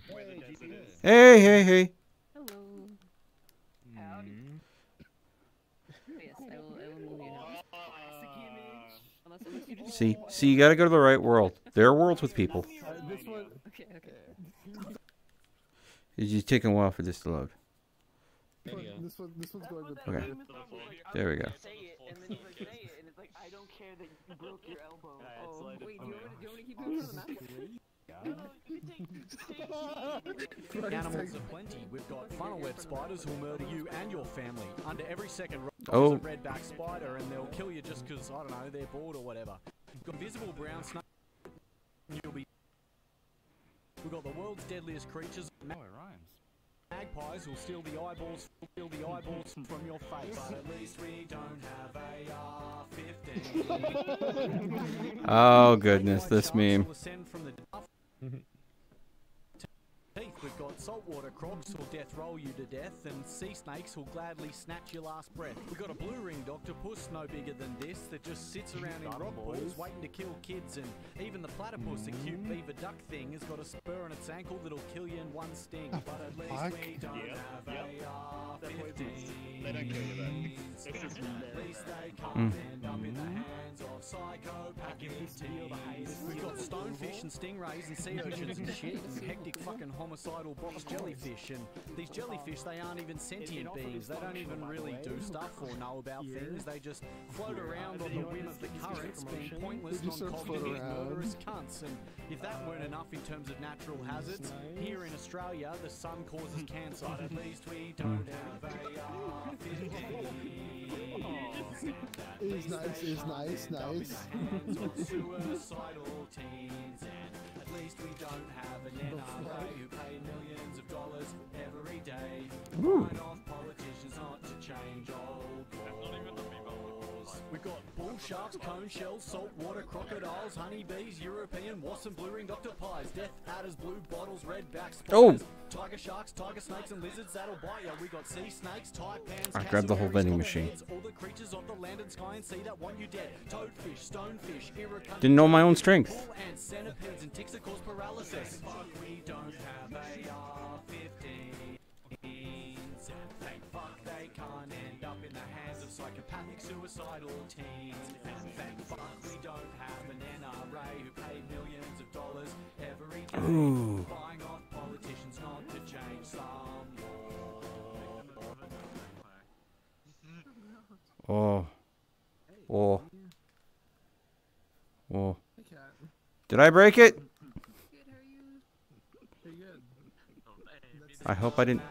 Where the desert is. Hey, hey, hey. Hello. Howdy. Yes, I will move you now. Unless you just... See, you gotta go to the right world. There are worlds with people. This one. Okay. It's just taking a while for this to load. This one's going with. Okay. There we go. Say it, and then you like say it, and it's like, I don't care that you broke your elbow. Oh, wait, do you want to keep going for the map? Animals aplenty. We've got funnel web spiders who'll murder you and your family. Under every second Oh. a redback spider, and they'll kill you just because, I don't know, they're bored or whatever. We've got invisible brown snake. You'll be. We've got the world's deadliest creatures. Oh, it rhymes. Magpies who'll steal the eyeballs from your face. But at least we don't have AR-15. Oh goodness, this meme. We've got saltwater crocs who'll death roll you to death, and sea snakes who'll gladly snatch your last breath. We've got a blue-ringed octopus, no bigger than this, that just sits around in rock pools waiting to kill kids, and even the platypus, a cute beaver duck thing, has got a spur on its ankle that'll kill you in one sting. But at least we don't have AR-15. They don't kill you though. It's just At least they can't end up in the hands of psychopathic teens. We've got stonefish and stingrays and sea urchins and shit, and hectic fucking homicidal box jellyfish. And these jellyfish, they aren't even sentient beings. They don't even really do stuff or know about things. They just float around on the whim of the currents, being pointless, non-cognitive, murderous cunts. And if that weren't enough in terms of natural hazards, here in Australia, the sun causes cancer. At least we don't have AR-15. It's nice. Suicidal teens, and at least we don't have an NRA who pay millions of dollars every day. Line off politicians not to change old laws. We've got bull sharks, cone shells, saltwater crocodiles, honeybees, European wasps, and blue-ringed octopies, death adders, blue bottles, redback spiders, tiger sharks, tiger snakes, and lizards that'll bite ya. We got sea snakes, taipans, I grabbed the whole vending machine. all the creatures of the land and sky and sea that want you dead. Toadfish, stonefish, irritating. Didn't know my own strength. Bull ants, centipedes, and ticks that cause paralysis. Fuck, we don't have AR-15s. And thank fuck they can't end up in the hands of psychopathic suicidal teens. And thank fuck we don't have an NRA who pay millions of dollars every day. Ooh. Buying off politicians not to change some law. Oh. Did I break it? Good, how are you? I hope I didn't.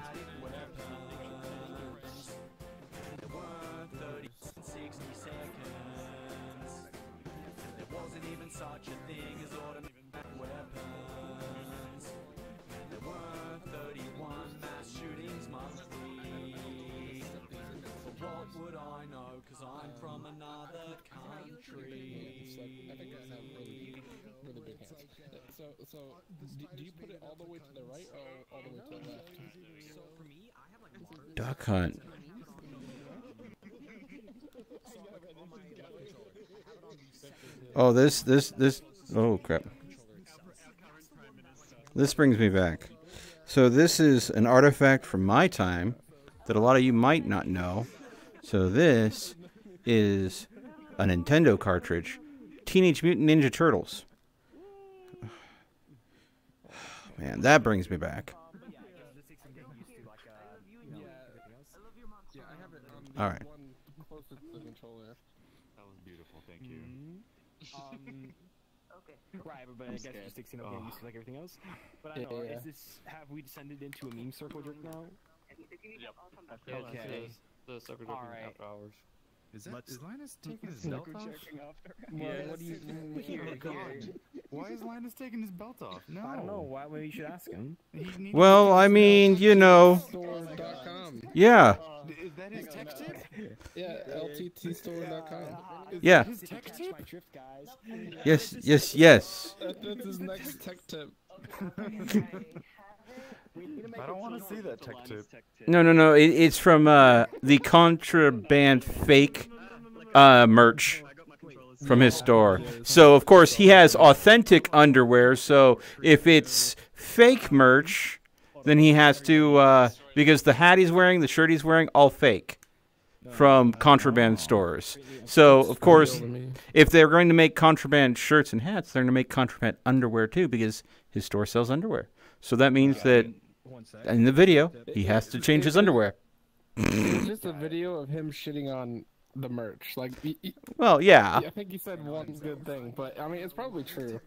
Such a thing as automatic weapons. There were 31 mass shootings monthly. But what would I know? Cause I'm from another country. I think guys have really big hands. So do you put it all the way to the right or all the way to the left? So for me, I have like Duck Hunt. Oh, this. Oh, crap. This brings me back. So this is an artifact from my time that a lot of you might not know. So this is a Nintendo cartridge. Teenage Mutant Ninja Turtles. Man, that brings me back. All right. Closer to the controller. That was beautiful. Thank you. Okay. Right, but I guess you're 16 okay, you see like everything else. But I don't know, is this, have we descended into a meme circle just now? Yep. Okay. The sucker checking after hours. Is Linus taking his belt off? Yeah, what do you Oh God! Why is Linus taking his belt off? No. I don't know, why, maybe you should ask him. Well, I mean, you know. Store.com. Yeah. Is that his tech tip? Yeah, lttstore.com. Yeah. His tech tip? My drift, guys. Yes, yes, yes. That's his next tech tip. I don't want to see that tech tip. No. It's from the contraband fake merch from his store. So, of course, he has authentic underwear. So, if it's fake merch, then he has to, because the hat he's wearing, the shirt he's wearing, all fake from contraband stores. So, of course, if they're going to make contraband shirts and hats, they're going to make contraband underwear too, because his store sells underwear. So that means that in the video, he has to change his underwear. It's just a video of him shitting on the merch. Like, Well, yeah. I think he said one good thing, but I mean, it's probably true.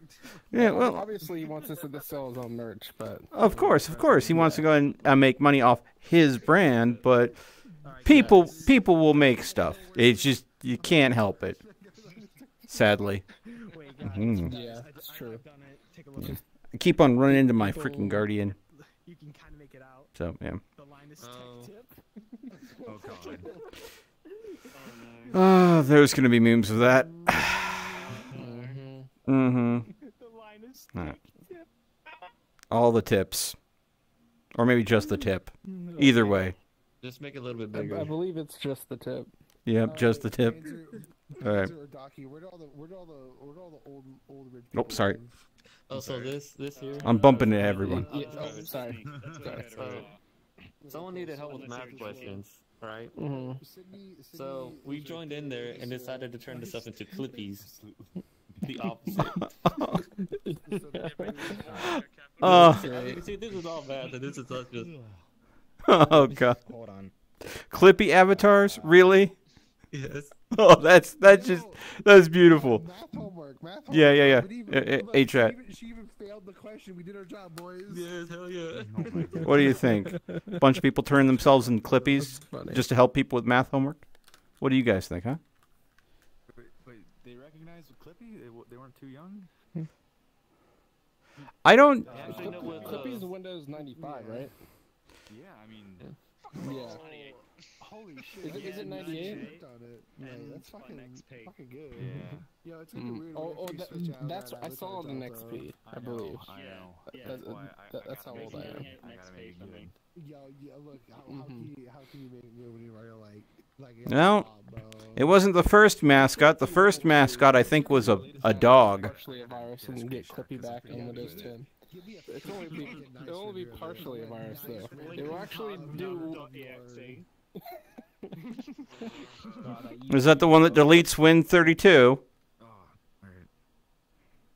Yeah, well, Obviously, he wants us to sell his own merch, but of course, he wants to go and make money off his brand, but people will make stuff. It's just you can't help it. Sadly. yeah, it's true. I keep on running into my freaking Guardian. You can kind of make it out. So, yeah. The Linus tech tip. Oh God. Oh, there's going to be memes of that. The Linus Alright. tip. All the tips. Or maybe just the tip. Either way. Just make it a little bit bigger. I believe it's just the tip. Yep, just the tip. All right. Where'd all the old rich Oh, people sorry. live? Oh, so this here? I'm bumping into everyone. Yeah, oh, sorry. So, someone needed help with math questions, right? Sydney, So we joined in there and decided to turn this up into Clippies. The opposite. See, this is all bad, and this is us just. Oh, God. Hold on. Clippy avatars? Really? Yes. Oh, that's beautiful. Math homework. Yeah. But even- look, A-chat. She even failed the question. We did our job, boys. Yes, hell yeah. What do you think? A bunch of people turn themselves into Clippies just to help people with math homework? What do you guys think, huh? Wait, they recognized Clippy? They weren't too young? I don't... Actually, no, with, Clippy's Windows 95, right? Yeah, I mean... Yeah. Holy shit. Is it 98? That's fucking good. Yeah. Yo, it's like a weird That's I saw it in XP, I believe. I know. That's how old I am. I gotta make it good. Yo, look, how can you make me when you're like No, it wasn't the first mascot. The first mascot, I think, was a dog. Partially a virus and get Clippy back on Windows 10. It'll only be partially a virus, though. It will actually do... Is that the one that deletes Win32? Oh, alright.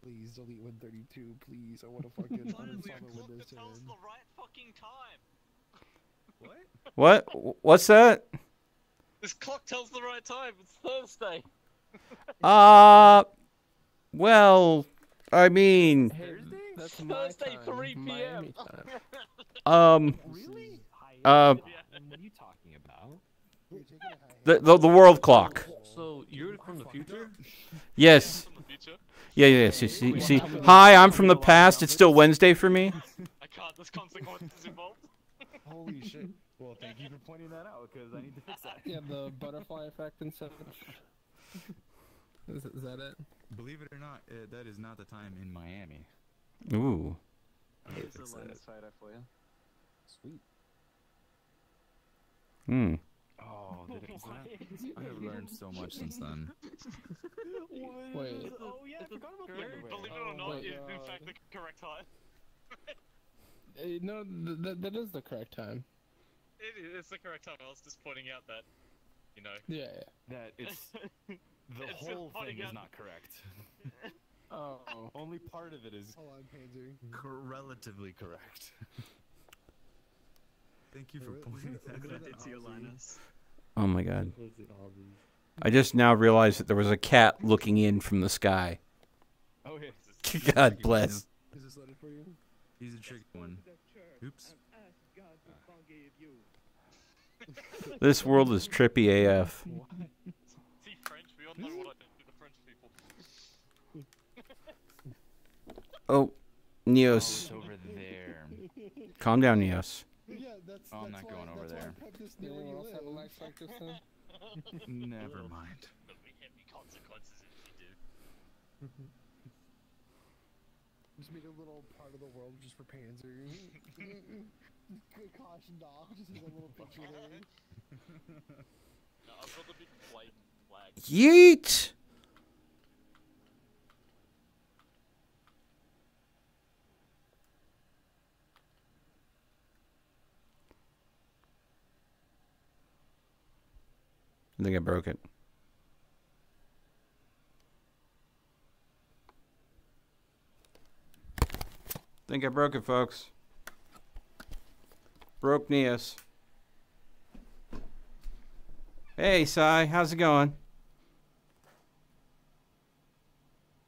Please delete Win32, please. I want to fucking uninstall Windows 10. What? What's that? This clock tells the right time. It's Thursday. Well, I mean, That's my Thursday, time. 3 p.m. Miami time. Really? What are you talking about? The world clock. So you're from the future? Yes. Yeah, yeah. See. Hi, I'm from the past. It's still Wednesday for me. I can't. There's consequences involved. Holy shit. Well, thank you for pointing that out, because I need to fix that. Yeah, the butterfly effect and such. Is that it? Believe it or not, that is not the time in Miami. Ooh. Here's the line of sight for you. Sweet. Hmm. Oh, I have learned so much since then. Wait. Oh yeah, I forgot about the underwear. Believe it or not, it is in fact the correct time. No, that is the correct time. It's the correct time. I was just pointing out that, you know. Yeah. That it's the It's whole just pointing thing is out- not correct. Oh. Only part of it is Hold on, Panzer. relatively correct. Thank you for pointing that out. It's you, Linus. Oh my God. I just now realized that there was a cat looking in from the sky. Oh, yeah. God bless. Is this loaded for you? He's a tricky one. Oops. This world is trippy AF. See, French, we all know what I do to the French people. Oh, Neos. It's over there. Calm down, Neos. Yeah, that's. Oh, I'm not going over there. Anyone else have a life like this then? Never mind. There'll be heavy consequences if you do. Just make a little part of the world just for Panzer. Good caution, dog. Just a little picture there. No, I've got the big flag. Yeet! I think I broke it. Think I broke it, folks. Broke Neos. Hey, Sai, how's it going?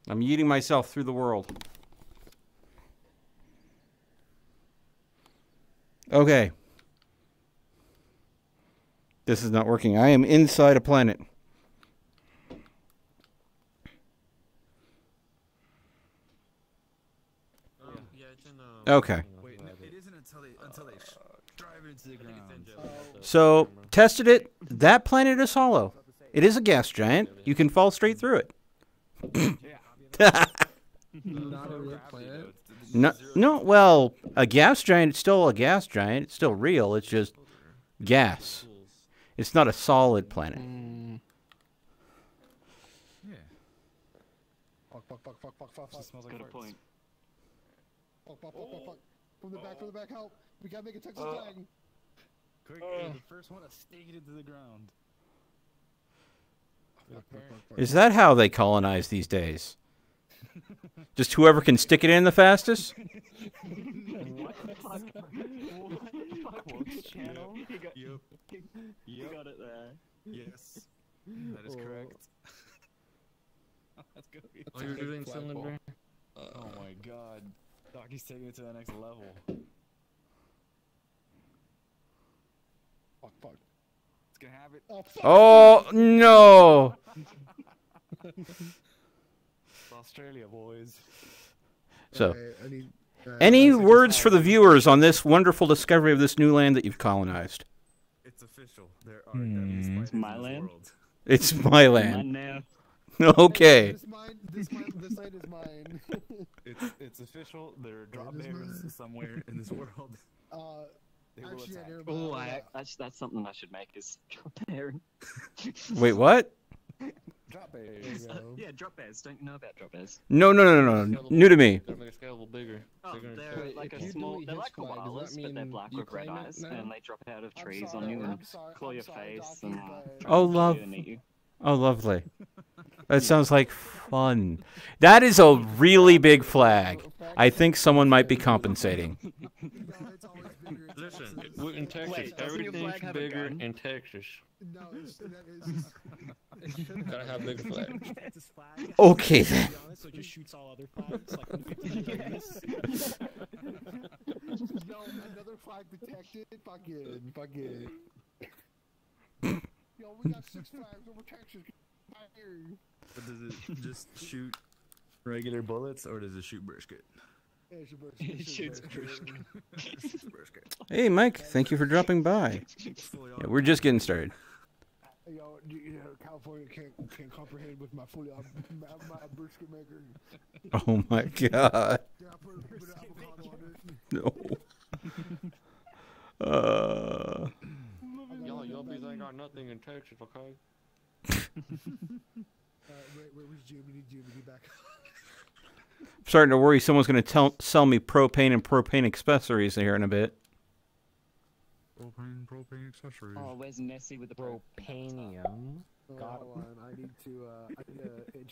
I'm yeeting myself through the world. Okay. This is not working. I am inside a planet. Okay. Wait, no, it isn't until they drive into the ground. So, tested it. That planet is hollow. It is a gas giant. You can fall straight through it. Not a real planet? No, well, a gas giant, it's still a gas giant. It's still real. It's just gas. It's not a solid planet. Yeah. Fuck. Smells like Got a farts. point. Fuck. From the back, help. We gotta make a Texas flag. Quick, the first one to stake it into the ground. Is that how they colonize these days? Just whoever can stick it in the fastest? What the fuck? Welches channel? You got it there. Yes. That is correct. That's good. Oh, you're doing cylinder? Oh my god. Doc, taking it to the next level. Fuck. It's gonna have it. Oh, no. It's Australia, boys. So, any words for the viewers on this wonderful discovery of this new land that you've colonized? It's official. There are deadly spiders It's my in this land? world. It's my Mine land. now. Okay. This side is mine. It's official. There are drop bears somewhere in this world. They will Actually, attack. Oh, that's something I should make is drop bear. Wait, what? Drop bears. Yeah, drop bears. Don't you know about drop bears? No. New to me. They're like a scalable bigger. Oh, they're Wait, like if a you small. delete They're his like flag, does that koalas, but they're mean black you with red claim it eyes, now? and they drop out of I'm trees sorry, on you I'm and sorry, claw I'm your sorry, face Doc, and but- try Oh, to love. you and eat you. Oh, lovely. That sounds like fun. That is a really big flag. I think someone might be compensating. Listen, in Texas, Wait, doesn't your everything's flag have a bigger gun? in Texas. No, that is. Gotta have big flags. Okay then. So it just shoots all other flags, like when 15 No, another flag detected. Fucking. Yo, we got 6 flags over Texas. But does it just shoot regular bullets, or does it shoot brisket? It shoots brisket. Hey, Mike. Thank you for dropping by. Yeah, we're just getting started. Yo, California can't comprehend with my fully my brisket maker. Oh my god. No. Y'all be think I nothing in Texas, okay? Where was Jimmy? Jimmy back. I'm starting to worry someone's going to sell me propane and propane accessories here in a bit. Propane accessories. Oh, where's Nessie with the propanium? Got one. I need to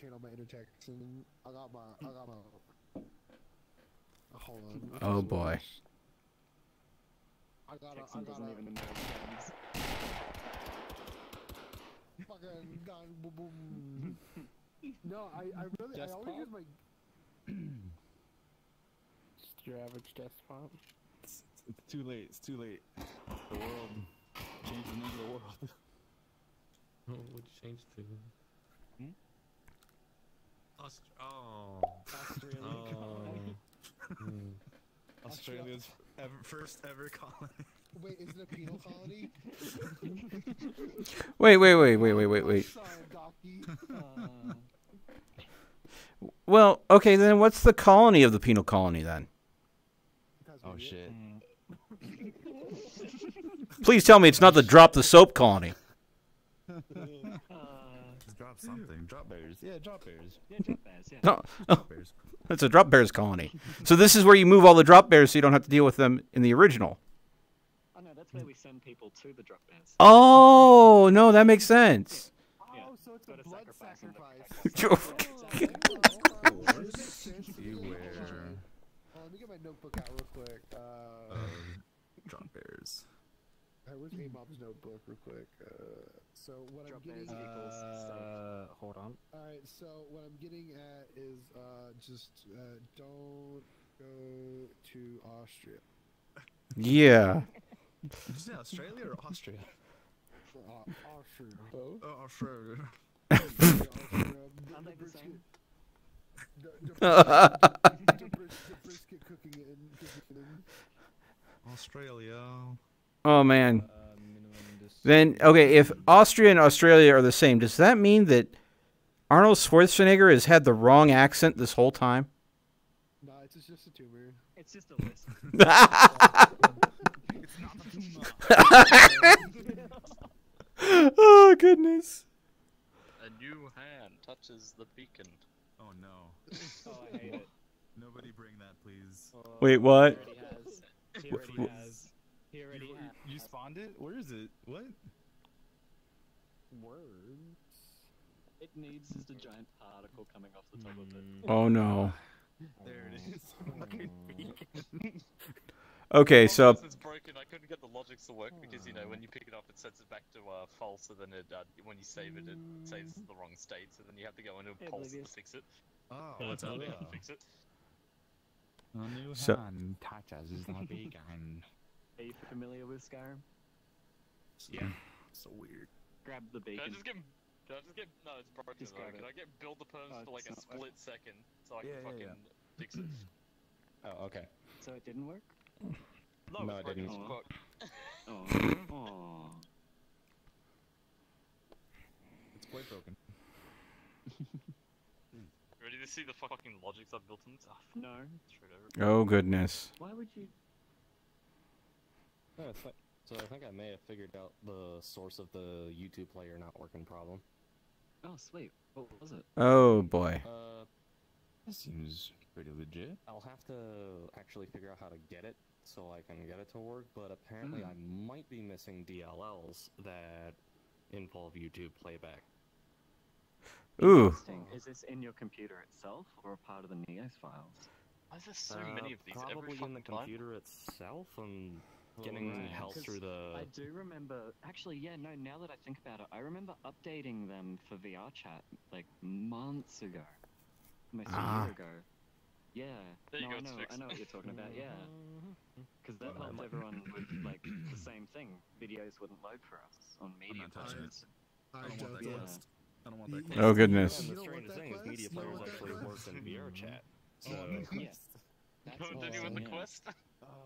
channel my intertext, and I got my. Hold on. Oh boy. I got even know fucking done. Boom, boom. No, I really, I always use my. Just your average desktop. It's too late. It's too late. The world changed the name of the world. What would you change to? Australia's first ever colony. Wait, is it a penal colony? Wait. Well, okay, then what's the colony of the penal colony then? Oh shit. Please tell me it's not the drop the soap colony. Drop something. Drop bears. Yeah, drop bears. Yeah, drop bears, yeah. No, oh, that's a drop bears colony. So this is where you move all the drop bears so you don't have to deal with them in the original. Oh no, that's where we send people to the drop bears. Oh, no, that makes sense. Yeah. Oh, so it's a blood sacrifice. Beware. Let me get my notebook out real quick. Drop bears. Where's A-Mob's notebook real quick? So what I'm getting hold on. Alright, so what I'm getting at is just don't go to Austria. Yeah. Did you say Australia or Austria? Austria. Oh, Australia. Are they the same? The brisket cooking it in. Australia. Oh man. Then okay, if Austria and Australia are the same, does that mean that Arnold Schwarzenegger has had the wrong accent this whole time? No, it's just a tumor. It's just a list. It's not a tumor. Oh goodness. A new hand touches the beacon. Oh no. Oh, I hate it. Nobody bring that, please. Wait, what? He already has. He already has. You spawned it? Where is it? What? Words. It needs just a giant particle coming off the top of it. Oh no. There it is. Okay, so It's broken. I couldn't get the logics to work because when you pick it up, it sets it back to false, and then when you save it, it saves the wrong state. So then you have to go into pulse to fix it. Oh, That's how they have to fix it. A new So- hand touches the beacon. Are you familiar with Skyrim? Yeah. So weird. Grab the Can I beacon. just get? No, it's broken. Just Though. grab Can it. I get build the perms Oh, for like it's a not split working. second so I can Yeah, fucking fix it? Oh, okay. So it didn't work? No, No, it's it broken didn't. as fuck. Oh. Oh. It's quite broken. Ready to see the fucking logics I've built in this? No. Straight over. oh goodness. Why would you? Oh, so I think I may have figured out the source of the YouTube player not working problem. Oh, sweet. What was it? Oh boy. That seems pretty legit. I'll have to actually figure out how to get it so I can get it to work, but apparently I might be missing DLLs that involve YouTube playback. Ooh. Interesting. Is this in your computer itself or a part of the Neos files? Why is there so many of these? Probably Every in the fucking time? computer itself, and getting help through the. I do remember. Actually, yeah, no. Now that I think about it, I remember updating them for VR chat like months ago, almost a year ago. Yeah. There you No, go, I know what you're talking about. Yeah. Because that helped everyone with like the same thing. Videos wouldn't load for us on media players. I don't want that quest. I don't want that quest. Oh goodness. And the strange thing is, media players actually work in VR chat. So Yes. That's Did you win the quest?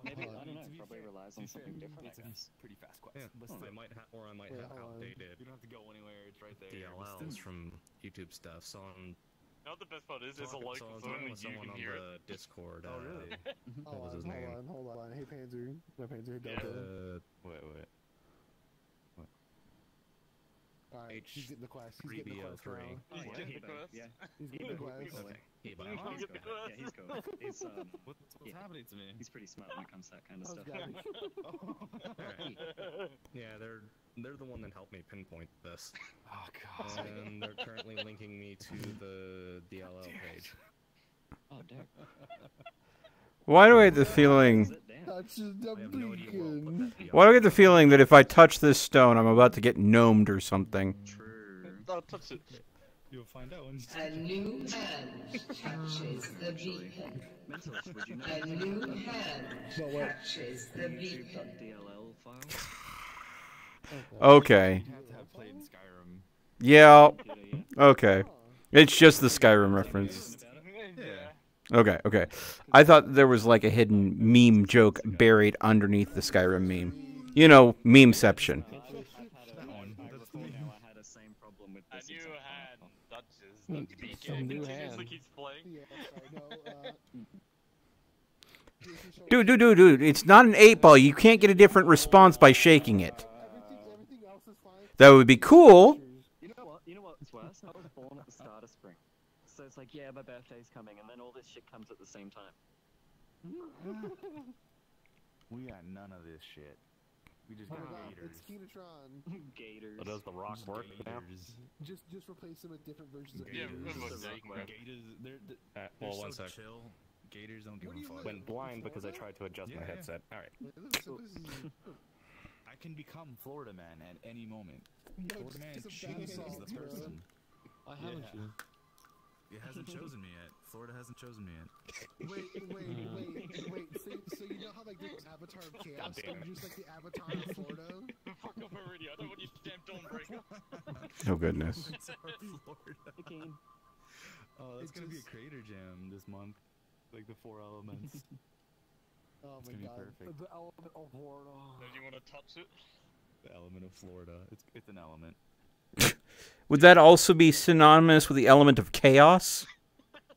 Maybe, I don't know, probably relies on something different, I guess. Pretty fast quest. yeah, I might have outdated You don't have to go anywhere, it's right there. DLLs from YouTube stuff. So I'm You know what the best part is? It's a like so I'm so talking only with you someone can on hear it. the Discord. Oh, really? What was his name? Hold on. Hey, Panzer. My Panzer, Delta. Wait. Alright, he's getting the quest. He's getting the quest now. Oh, yeah, getting he the both, quest. yeah. He's getting the quest. Okay. Hey, but He's I'm cool. Yeah, he's cool. He's, What's yeah. happening to me? He's pretty smart when it comes to that kind of How's stuff. Gabby? yeah, they're the one that helped me pinpoint this. Oh god. And they're currently linking me to the DLL page. Oh, damn. Why do I have the feeling? Touches the I have no idea where I'll put beacon. that DLL. Why do I get the feeling that if I touch this stone, I'm about to get gnomed or something? True. Don't touch it. You'll find out when. A new hand touches the beacon. Mentalist, would you know? A new hand touches the beacon. YouTube.dll file? Okay. You have to have played Skyrim. Yeah. Computer, yeah. Okay. It's just the Skyrim reference. Yeah. Okay. I thought there was like a hidden meme joke buried underneath the Skyrim meme. You know, memeception. I had a same problem with A this new exact hand file. touches the beacon. Some It new continuously hand. keeps playing. Dude. It's not an 8-ball. You can't get a different response by shaking it. Everything else is fine. That would be cool. You know what's worse? I was born at the start of spring. So it's like, yeah, my birthday's coming, and then all this shit comes at the same time. We got none of this shit. We just got gators. It's Kinatron. Gators. So does the rock work now? Just replace them with different versions of Yeah, gators. remember Gators. Gators, they're Well, so one sec. chill. Gators don't give a fuck. Went blind because I tried to adjust my Yeah. headset. All right. I can become Florida Man at any moment. No, Florida Man just a chooses bad the song, bro. person. I haven't Yeah. you. It hasn't chosen me yet. Florida hasn't chosen me yet. Wait. So you know how like there's Avatar of Chaos, damn and it. just like the Avatar of Florida? Fuck off already. I don't want you damn Dawnbreaker. Oh goodness. Florida. Okay. Oh, that's It gonna be a just- creator jam this month. Like the 4 elements. Oh It's my gonna be god. perfect. The element of Florida. Do you want to touch it? The element of Florida. It's an element. Would that also be synonymous with the element of chaos?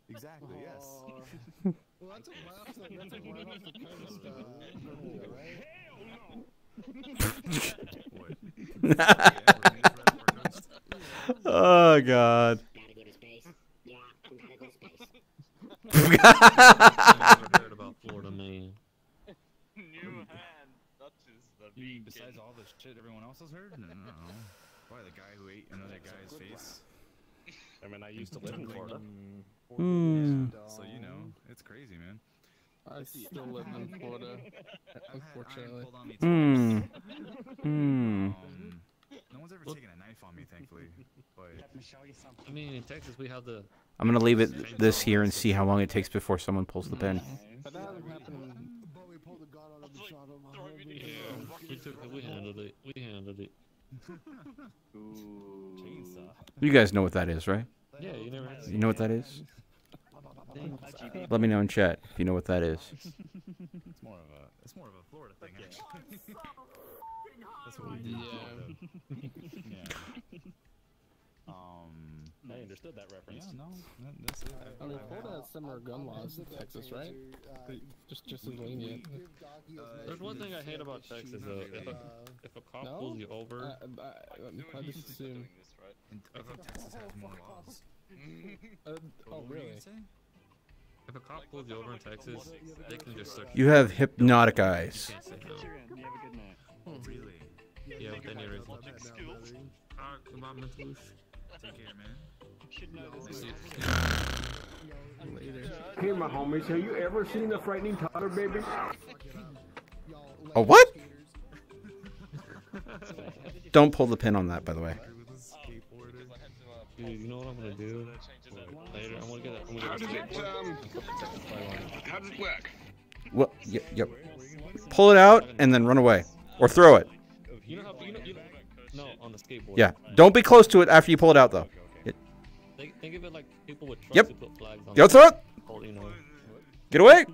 Exactly. Yes. Well, that's a right off the coast, Bermuda, right? Oh god. Never heard about Florida Man. New hand touches the beacon. Besides all the shit everyone else has heard? No. Probably the guy who ate another guy's face. I mean, I used to live in Florida. So you know, it's crazy, man. I still live in Florida, unfortunately. Pulled on me no one's ever taken a knife on me, thankfully. But I mean, in Texas we have the. I'm gonna leave this here and see how long it takes before someone pulls the pin. But that hasn't happened. But we pulled the gun on him and shot him. We handled it. We handled it. Ooh. chainsaw. You guys know what that is, right? Yeah, you never. Had You know what that is? Let me know in chat if you know what that is. It's more of a Florida thing, actually. That's what we do. Yeah. I understood that reference. Yeah, no, that's it. I mean, Florida has similar gun laws to Texas, right? Just as lenient. There's one thing I hate about Texas though. If a cop No? pulls you over, I just assume. I thought Texas has more laws. Oh, really? if a cop pulls you over in Texas, they can just search You have hypnotic eyes. You can't say no. You have a good night. Oh, really? Yeah, with any reason. Goodbye, Mentaloosh. Take care, man. Should know this. Hey, my homies, have you ever seen a frightening toddler baby? A what? Don't pull the pin on that, by the way. Dude, you know what I'm gonna do? Later, I'm gonna get a How does it work? Well, yep. Pull it out and then run away, or throw it. You know how no, on the skateboard. Yeah. Don't be close to it after you pull it out, though. Think of it like people with trucks Yep. who put flags on. Go throw it. You know. Get away.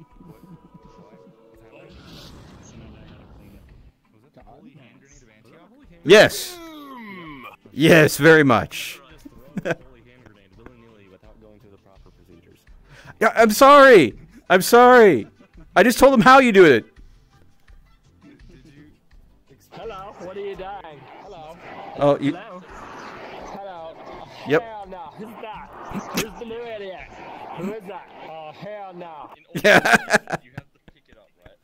Yes. Yes, very much. Yeah, I'm sorry. I'm sorry. I just told him how you do it. Hello, what are you doing? Hello. Oh, you. Hello. Hello. Yep. Hell no. Who's that? Who's the new idiot? Who is that? Oh, hell no. Yeah. You have to pick it up, right?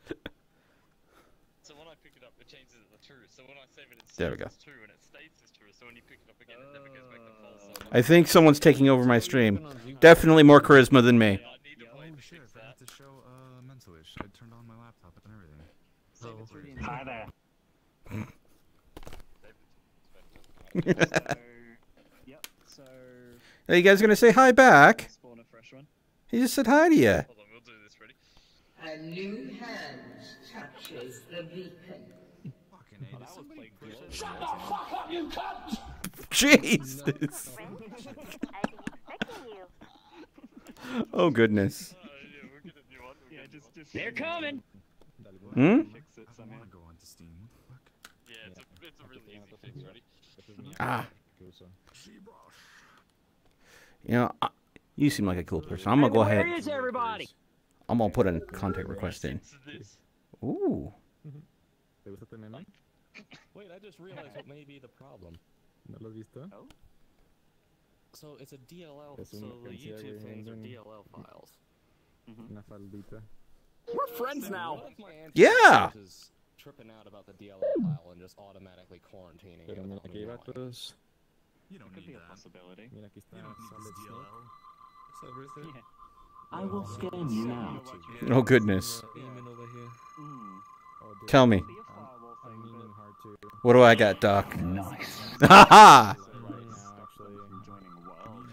So when I pick it up, it changes it to true. So when I save it, There we go. it's true, and it stays as true. So when you pick it up again, it never goes back to false. So I think someone's taking over my stream. Definitely more charisma than me. Oh shit, I forgot to show mental ish. I turned on my laptop and everything. So Hi there. Yep, so... Are you guys gonna say hi back? Spawn a fresh one. He just said hi to you. hold on, we'll do this. Ready? A new hand touches the beacon. Shut the fuck up, you cunt! Jesus. Oh goodness. They're coming! Hmm? Fix it somehow. go on to Steam. Yeah, it's a really easy fix. Ready? Ah. You know, you seem like a cool person. I'm gonna go ahead. Where is everybody? I'm gonna put a contact request in. Ooh. Wait, I just realized what may be the problem. Oh? So it's a DLL, so the YouTube things are DLL files. We're friends now. What if my Yeah. antivirus is tripping out about the DLL file and just automatically quarantining it? You don't Could need be a that. possibility. You don't need this DLL. I will scan you now. Oh goodness. Mm. Tell me. Be a firewall thing, but What do I got, Doc? Nice. Haha. from joining World.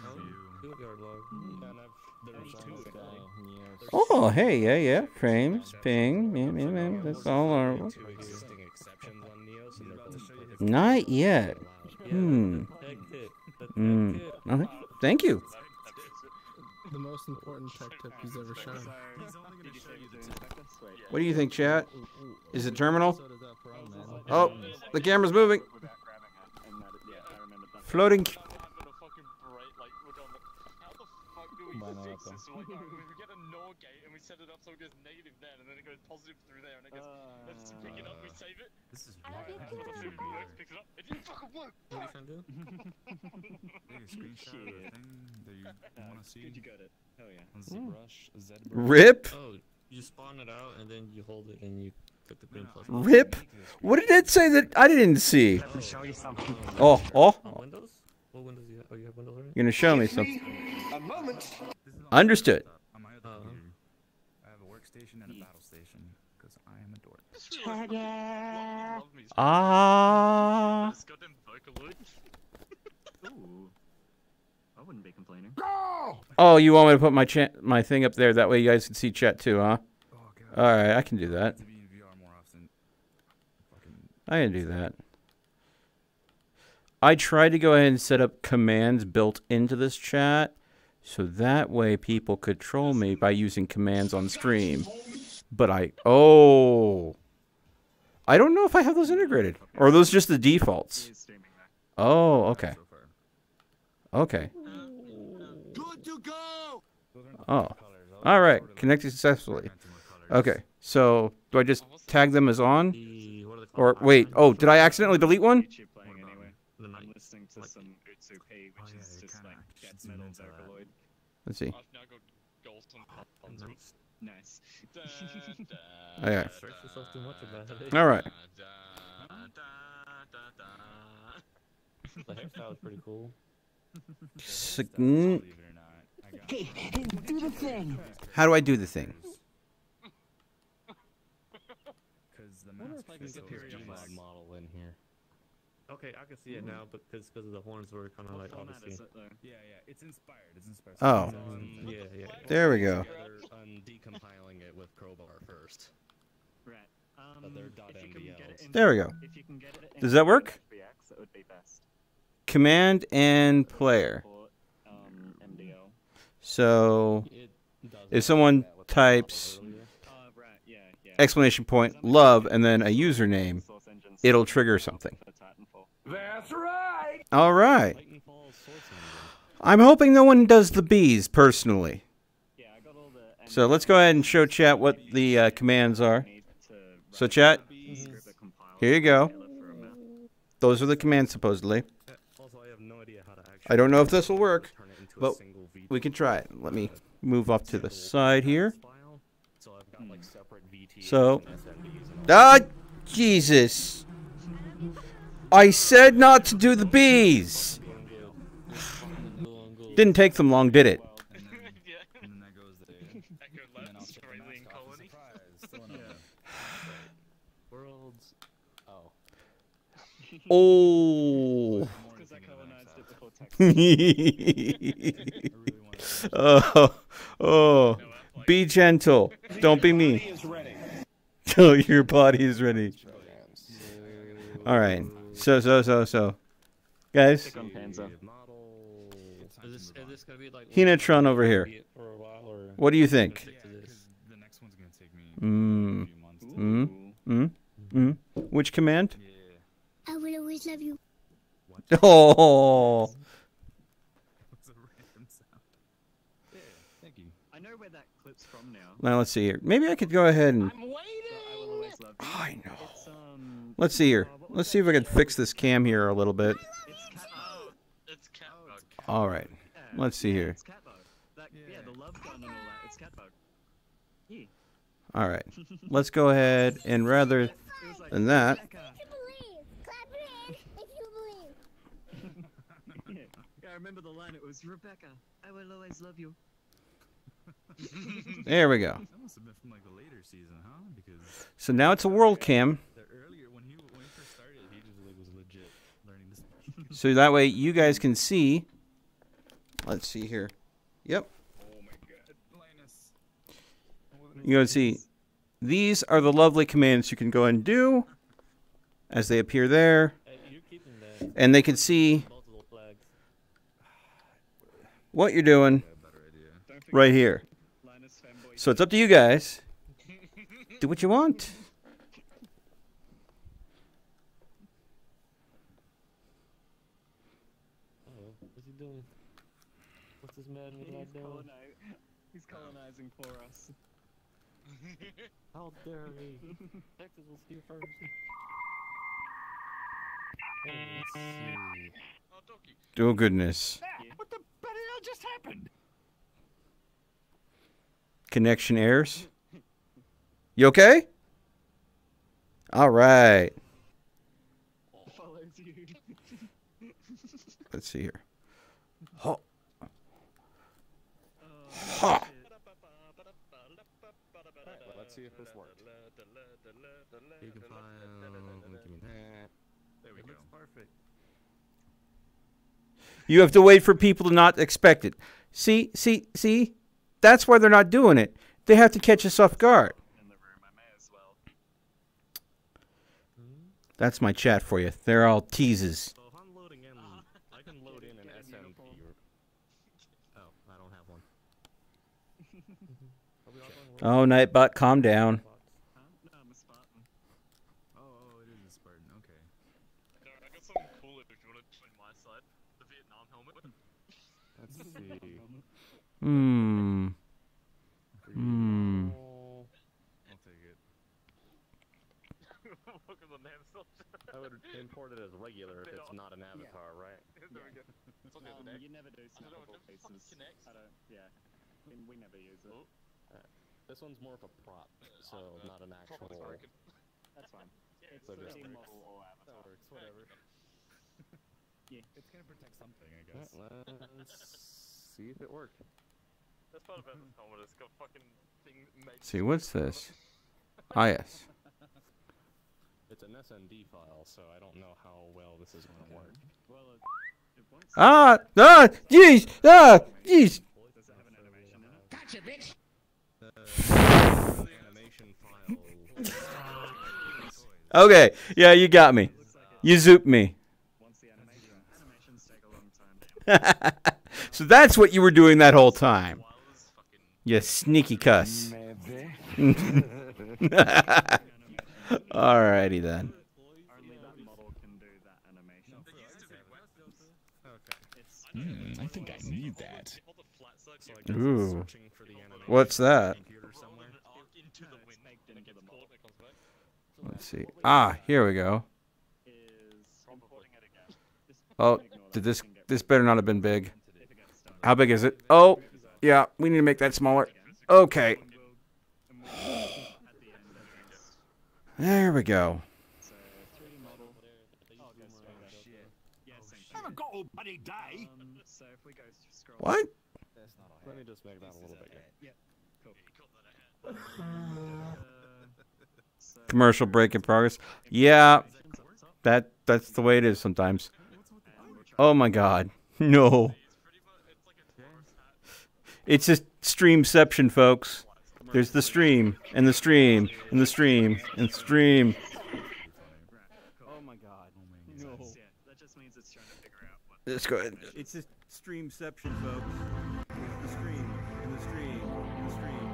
Oh, hey, yeah. Frames, ping, yeah. That's all our. Existing exceptions on Neos, and they're both perfectly Not yet. allowed. Okay. Thank you. The most important tech tip he's ever shown. Did you say you're doing like this? Wait. What do you think, chat? Is it terminal? Oh, the camera's moving. Without grabbing it, and that, yeah, I remembered that. Floating. How the fuck do we fix this? So, like, we get a NOR gate and we set it up so it goes negative then, and then it goes positive through there, and it goes, let's pick it up, we save it. This is Picks it up. It didn't fucking work. What are you trying to do? Hey, screenshot of the thing that you want to see. Dude, you got it. Hell yeah. ZBrush, ZBrush. Rip. Oh, you spawn it out and then you hold it and you click the green plus. Rip. What did it say that I didn't see? Let me show you something. Oh. On Windows? What Windows do you have? Oh, you have Windows already? You're gonna show me something. A moment. Understood. On my other computer, I have a workstation and a battle station because I am a dork. Ah. This goddamn Vocaloid. Ooh. I wouldn't be complaining. Oh, you want me to put my thing up there? That way you guys can see chat too, huh? All right, I can do that. To be in VR more often. I can do that. I tried to go ahead and set up commands built into this chat, so that way people could troll me by using commands on stream. But I don't know if I have those integrated, or are those just the defaults? Oh, okay. Okay. Good to go. Oh, all right. Connected successfully. Okay, so do I just tag them as on? Or wait, oh, did I accidentally delete one? I'm listening to some Utsup, which is just like death metal Vocaloid. Let's see. I've now got goals on Nice. Okay. Stress yourself too much about it. All right. The hairstyle is pretty cool. Okay, do the thing. How do I do the thing? Because the I wonder mask if I can is get so this easy. G-Mod model in here. Okay, I can see it now, but because of the horns were kind of like obviously. Yeah, it's inspired. It's inspired. Oh. Yeah. There we go. I'm decompiling it with Crowbar first. Right. But they're .mdls. There we go. If you can get it in Does that work? NeosVR, that would be best. Command and player. MDL. So, if someone types exclamation point love and then a username, it'll trigger something. That's right. All right. I'm hoping no one does the bees personally. So let's go ahead and show chat what the commands are. So chat, here you go. Those are the commands supposedly. I don't know if this will work, but we can try it. Let me move off to the side here. So, Jesus. I said not to do the bees. Didn't take them long, did it? Oh. Oh. Be gentle. Don't be mean. Oh, your body is ready. All right. So. Guys. Hinatron over here. What do you think? The next one's gonna take me. Which command? I will always love you. Oh. Thank you. I know where that clip's from now. Now let's see here. Maybe I could go ahead and. I know. Let's see here. Let's see if I can fix this cam here a little bit. All right. Let's see here. All right. Let's go ahead and rather than that. I remember the line. It was Rebecca. I will always love you. There we go. That must have been from like a later season, huh? Because So now it's a world cam. the earlier when he first started, he just like was legit learning this. So that way you guys can see. Let's see here. Yep. Oh my God, Linus. You go and see. These are the lovely commands you can go and do as they appear there. And they can see what you're doing right here. So it's up to you guys. Do what you want. What's he doing? What's this man doing? He's colonizing for us. How dare he? Texas will see you first. Let's see. Oh, goodness. What the hell just happened? Connection errors. You okay? All right. Follows you. Let's see here. Ho. Ha. Let's see if this works. You can find. Give me that. There we go. Perfect. You have to wait for people to not expect it. See? That's why they're not doing it. They have to catch us off guard. That's my chat for you. They're all teases. So if I'm loading in, I can load in an SMP. Oh, I don't have one. Oh, NightBot, calm down. No, I'm a Spartan. Oh, it is a Spartan. Okay. No, I got something cooler if you want to join my side. The Vietnam helmet. Let's see. I'll take it. Look at the name still. I would import it as regular if it's not an avatar, right? There we go. It's on the other deck. You never do snappable faces. I don't. Yeah. We never use it. This one's more of a prop, so not an actual. That's fine. It's So a just- team model or That avatar. works, whatever. Yeah. It's gonna protect something, I guess. Let's see if it worked. That's part about this helmet. It's got fucking thing made. See, what's this? Ah, yes. It's an SND file, so I don't know how well this is going to work. Well, Jeez! Jeez! Gotcha, bitch! Animation file. Okay, yeah, you got me. You zooped me. So that's what you were doing that whole time. You sneaky cuss. Alrighty then. I think I need that. Ooh. What's that? Let's see. Ah, here we go. Oh, did this better not have been big. How big is it? Oh, yeah, we need to make that smaller. Okay. There we go. What? Let me just make that a little bigger. Commercial break in progress. Yeah, that's the way it is sometimes. Oh my God, no! It's just streamception, folks. There's the stream and the stream and the stream and the stream. Oh my God. No. That just means it's trying to figure out what. Let's go ahead. It's just streamception, folks. The stream and the stream and the stream and the stream.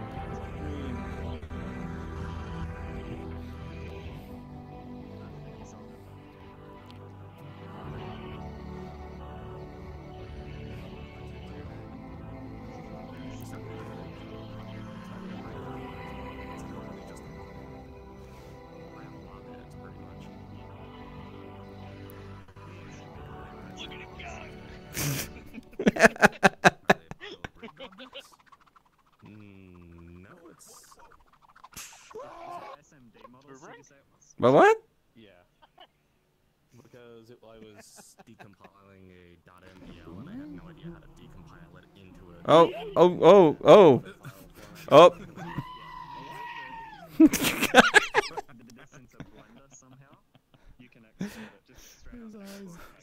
No, it's... What? Yeah. Because I was decompiling a .mdl and I had no idea how to decompile it into a... Oh.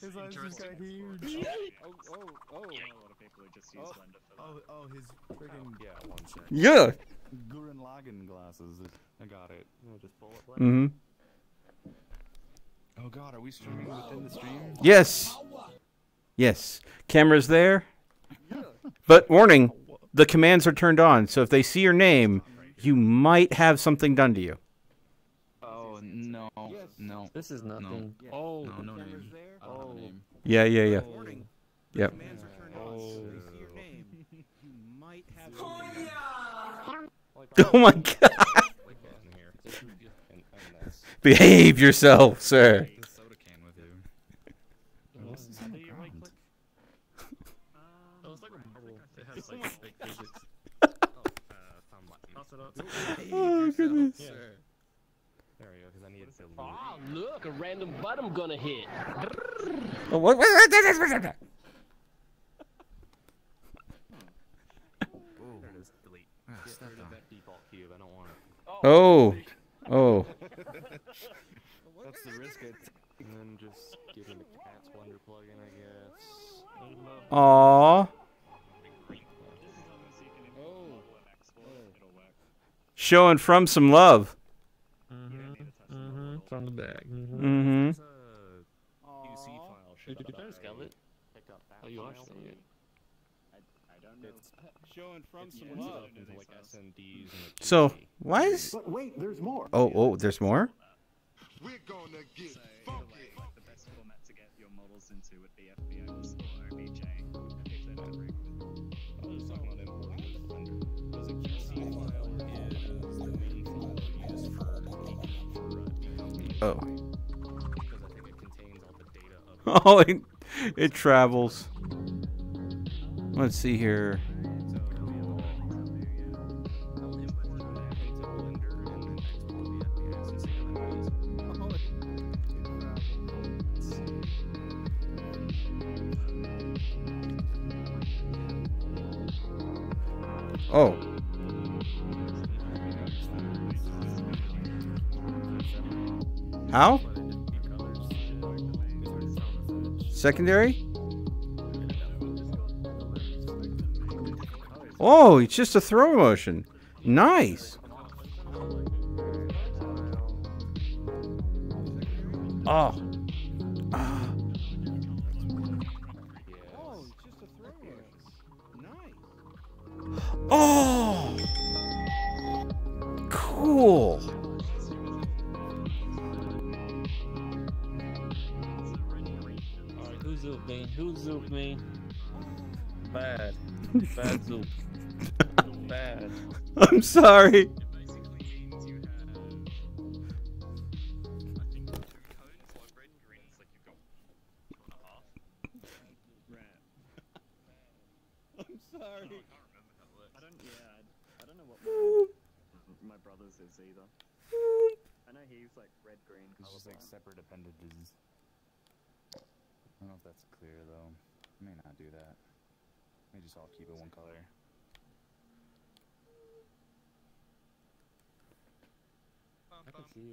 His eyes just got huge. Oh, his friggin' one sec. Yeah. Gurren Lagann glasses. I got it. We'll just pull it. Mm-hmm. Oh God, are we streaming within the stream? Yes. Yes. Camera's there. But warning, the commands are turned on, so if they see your name, you might have something done to you. Oh no, no. This is nothing. No. Oh, no name. I don't have a name. Yeah. Yep. Oh my God. Behave yourself, sir. Oh goodness. There we go, because I need to... Oh, look, a random button gonna hit. Oh, what? There it is. Delete. Get rid of that default cube. I don't want it. Oh. That's the risk it. And then just give him a cat splendor plugin, I guess. Aww. Showing from some love. From the back. Mm-hmm. Did you try to scale it? Oh, you are seeing it. I don't know. It's showing from some love. Into like SNDs and So why is? But wait, there's more. Oh, there's more. We're gonna get funky. The best format to get your models into would be FBX or OBJ if they don't agree. I was talking about importing the Blender. Because a QC file is the main file used for Oh. because I think it contains all the data of Oh, it travels. Let's see here. Oh. How? Secondary? Oh, it's just a throw motion. Nice. Oh. Oh. Cool. Alright, who zooped me? Who zooped me? Bad. Bad zoop. Bad. I'm sorry. I'm sorry. I don't know what my brother's is either. I know he's like red, green. It's just like separate appendages. I don't know if that's clear though. I may not do that. May just all keep it one color.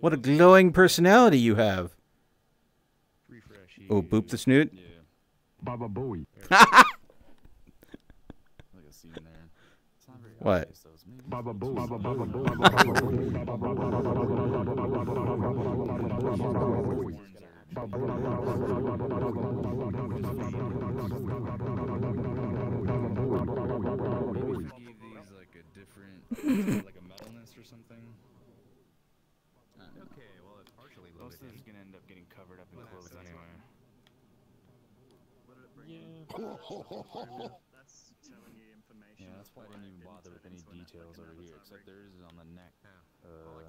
What a glowing personality you have. Oh, boop the snoot. Yeah. Baba Booey. What? Baba Boo. Maybe if you gave these like a different, like a metalness or something. Okay, well it's partially loaded. Most of it's gonna end up getting covered up in clothes anyway. That's telling you information. Yeah, that's why I didn't even bother with any details over here, except theirs is on the neck.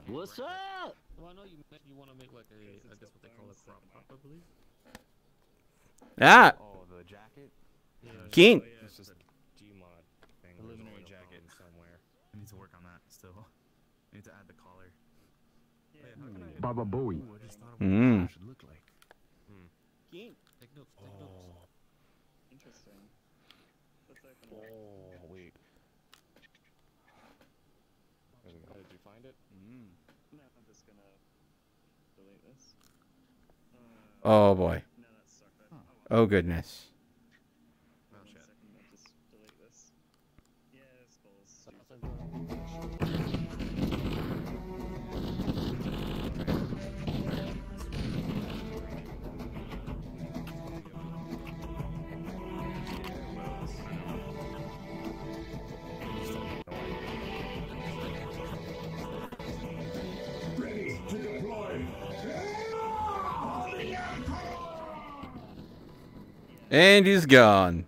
What's up? Well, I know you mentioned you want to make like a, I guess what they call a crop top, I believe. Ah. Oh, the jacket? Yeah. Keen. It's just a Gmod thing. Preliminary jacket somewhere. I need to work on that still. I need to add the collar. Baba Booey. I just thought of what it should look like. Keen. Take notes. Take notes. Interesting. Let's open it. Oh, wait. There we go. Did you find it? No, I'm just gonna delete this. Oh boy. No, that's sucker. Oh goodness. One second, I'll just delete this. Yes, balls. Ready to deploy. And he's gone.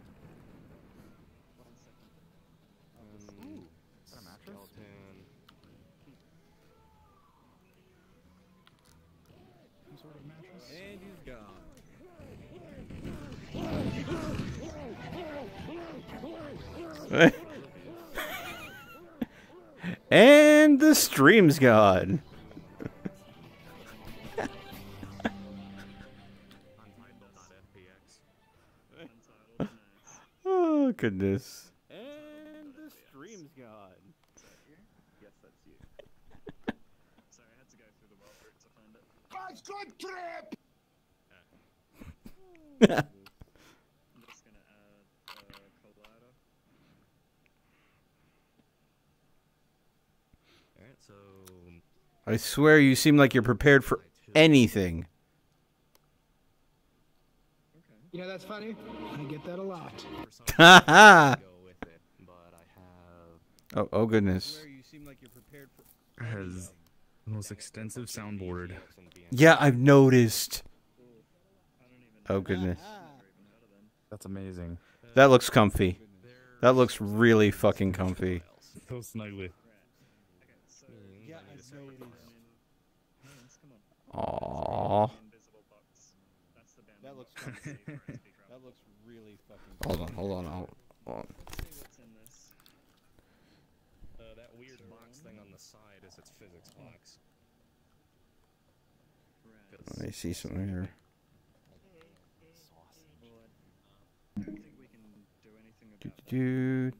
And he's gone. And the stream's gone. Oh goodness. And the stream's gone. Yes, that's you. Sorry, I had to go through the world route to find it. God's good trip! I'm just gonna add collider. Alright, so I swear you seem like you're prepared for anything. You know, that's funny. I get that a lot. Ha Oh goodness. It has the most extensive soundboard. Yeah, I've noticed. Oh goodness. That's amazing. That looks comfy. That looks really fucking comfy. So snuggly. Yeah, Aww. That looks comfy. That looks really fucking Hold on, hold on, hold on. Let's see what's in this. that weird box thing on the side is its physics box. Let me see something here. I don't think we can do anything about that. Do. There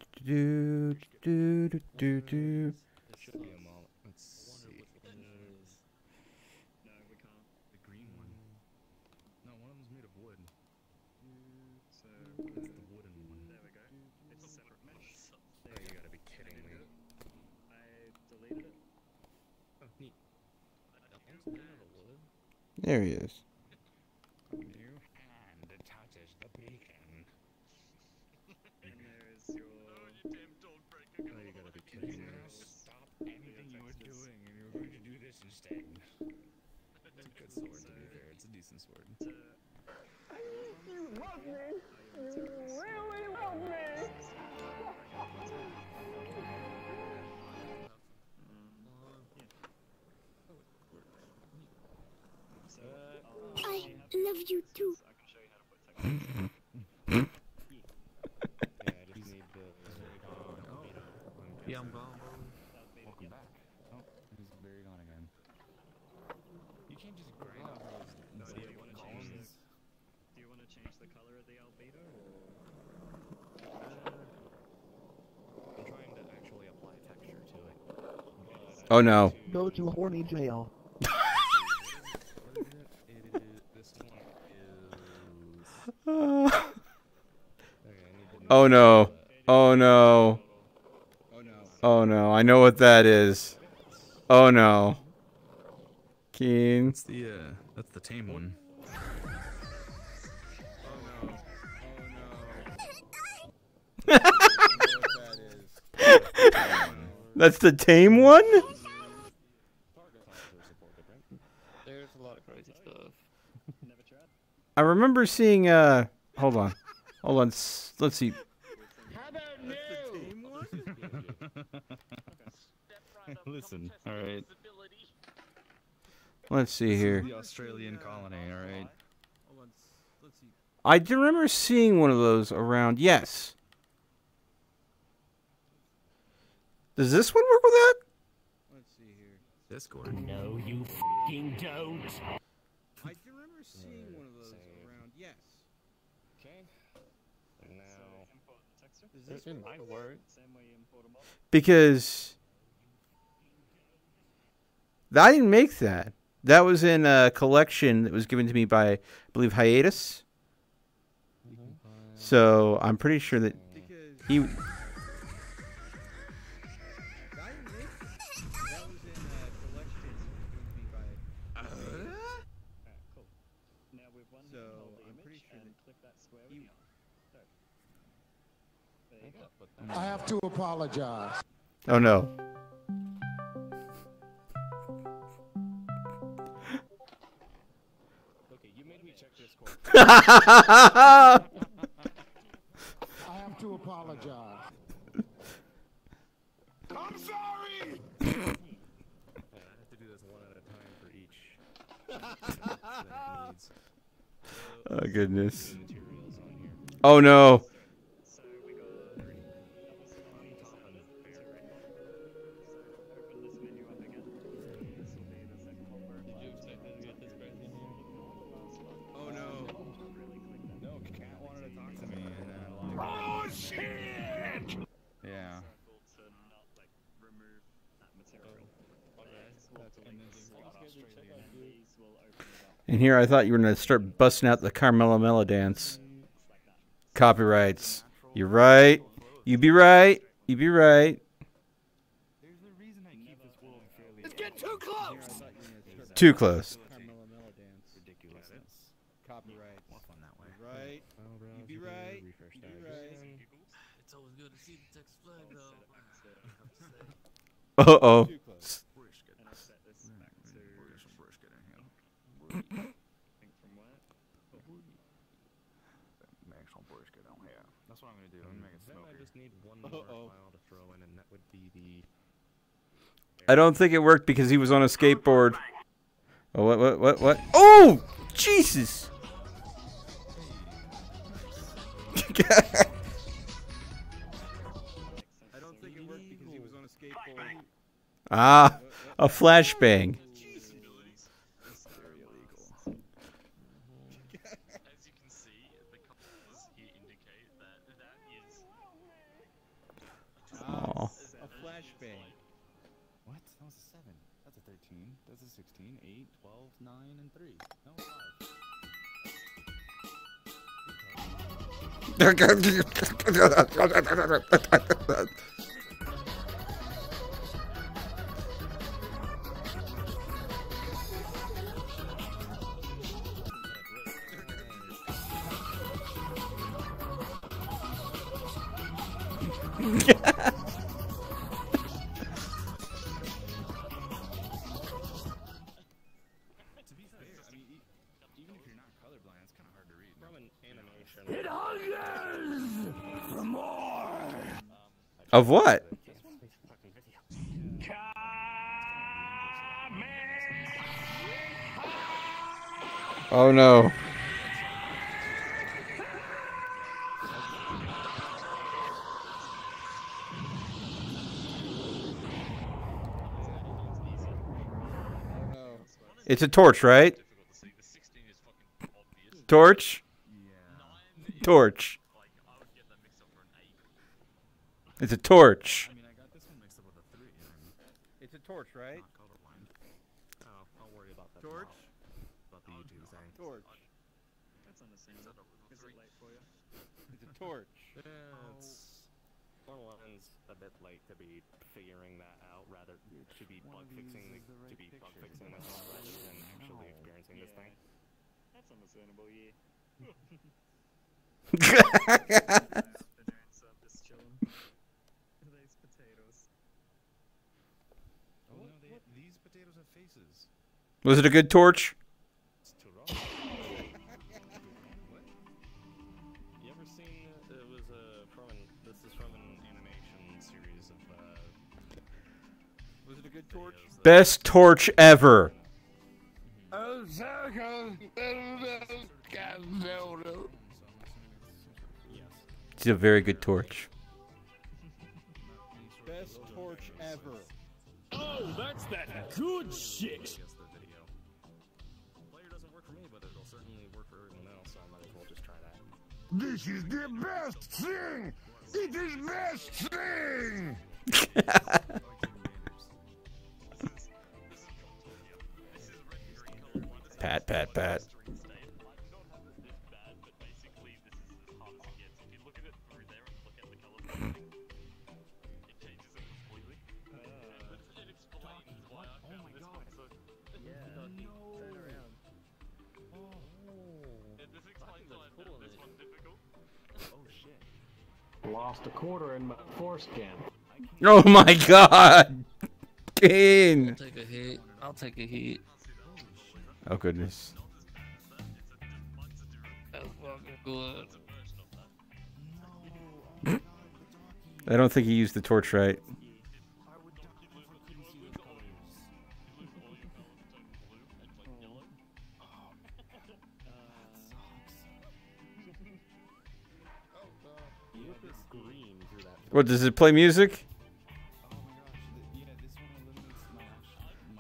should be a moment. Let's see. No, we can't. There he is. New hand that touches the beacon. And there's your. Oh, you damn dog breaker. Oh, you gotta be kidding me. Stop anything you were doing and you were going to do this instead. It's a good sword, to be fair. It's a decent sword. You love me. You really love me. I love you too. Yeah, I'm gone. Welcome back. Oh, he's very gone again. You can't just grind on those columns. Do you want to change the color of the albedo? I'm trying to actually apply texture to it. Oh no. Go to horny jail. Oh no. Oh no. Oh no. I know what that is. Oh no. Keen. That's the tame one. That's the tame one? There's a lot of crazy stuff. Never tried. I remember seeing hold on. Hold on. Let's see. How about new? Listen, alright. Let's see here. The Australian colony, alright? I do remember seeing one of those around. Yes. Does this one work with that? Let's see here. Discord. No, you fucking don't. I do remember seeing one of those around. Yes. Okay. Now, This might work. Because I didn't make that. That was in a collection that was given to me by, I believe, Hiatus. So I'm pretty sure that he. I have to apologize. Oh no. okay, you made me check Discord. I have to apologize. I'm sorry! I have to do this one at a time for each. that needs. Oh goodness. Oh no. Oh no. No, Cat wanted to talk to me and then I like. Oh shit! Yeah. And here I thought you were going to start busting out the Carmela Mela dance. Copyrights. You're right. You be right. You be right. It's getting too close. Too close. Ridiculousness. Copyright. More fun that way. Right. You be right. You be right. It's always good to see the Texas flag, though. Uh-oh. Brisket. And I set this back to. We'll get some brisket in here. Think from where? Make some brisket on here. That's what I'm gonna do. I'm gonna make it Then smoky. I just need one more file to throw in, and that would be the. I don't think it worked because he was on a skateboard. Oh, what? Oh! Jesus! I don't think it worked because he was on a skateboard. Ah, a flashbang. As you can see, the colors here indicate that is Aw. A flashbang. What? That was a 7. That's a 13. That's a 16, 8, 12, 9, and 3. No, 5. Of what? Oh no. It's a torch, right? Torch? Torch. It's a torch. I mean, I got this one mixed up with a 3. It's a torch, right? Oh, I'll worry about that. Torch? About the YouTube thing. Torch. That's understandable. Is it late for you? It's a torch. Yeah, it's one one's a bit late to be figuring that out, rather to be bug fixing this rather than actually experiencing this thing. That's understandable, yeah. Just chilling. These potatoes. Oh no, these potatoes have faces. Was it a good torch? What? You ever seen? It was this is from an animation series of. Was it a good torch? Best torch ever. Oh, sorry. It's a very good torch. Best torch ever. Oh, that's that good shit. Player doesn't work for me, but it'll certainly work for everyone else, so I might as well just try that. This is the best thing. It is best thing. Pat, pat, pat. Lost a quarter in my foreskin. Oh my god! Kane! I'll take a hit. I'll take a hit. Oh goodness. That's fucking good. I don't think he used the torch right. What, does it play music?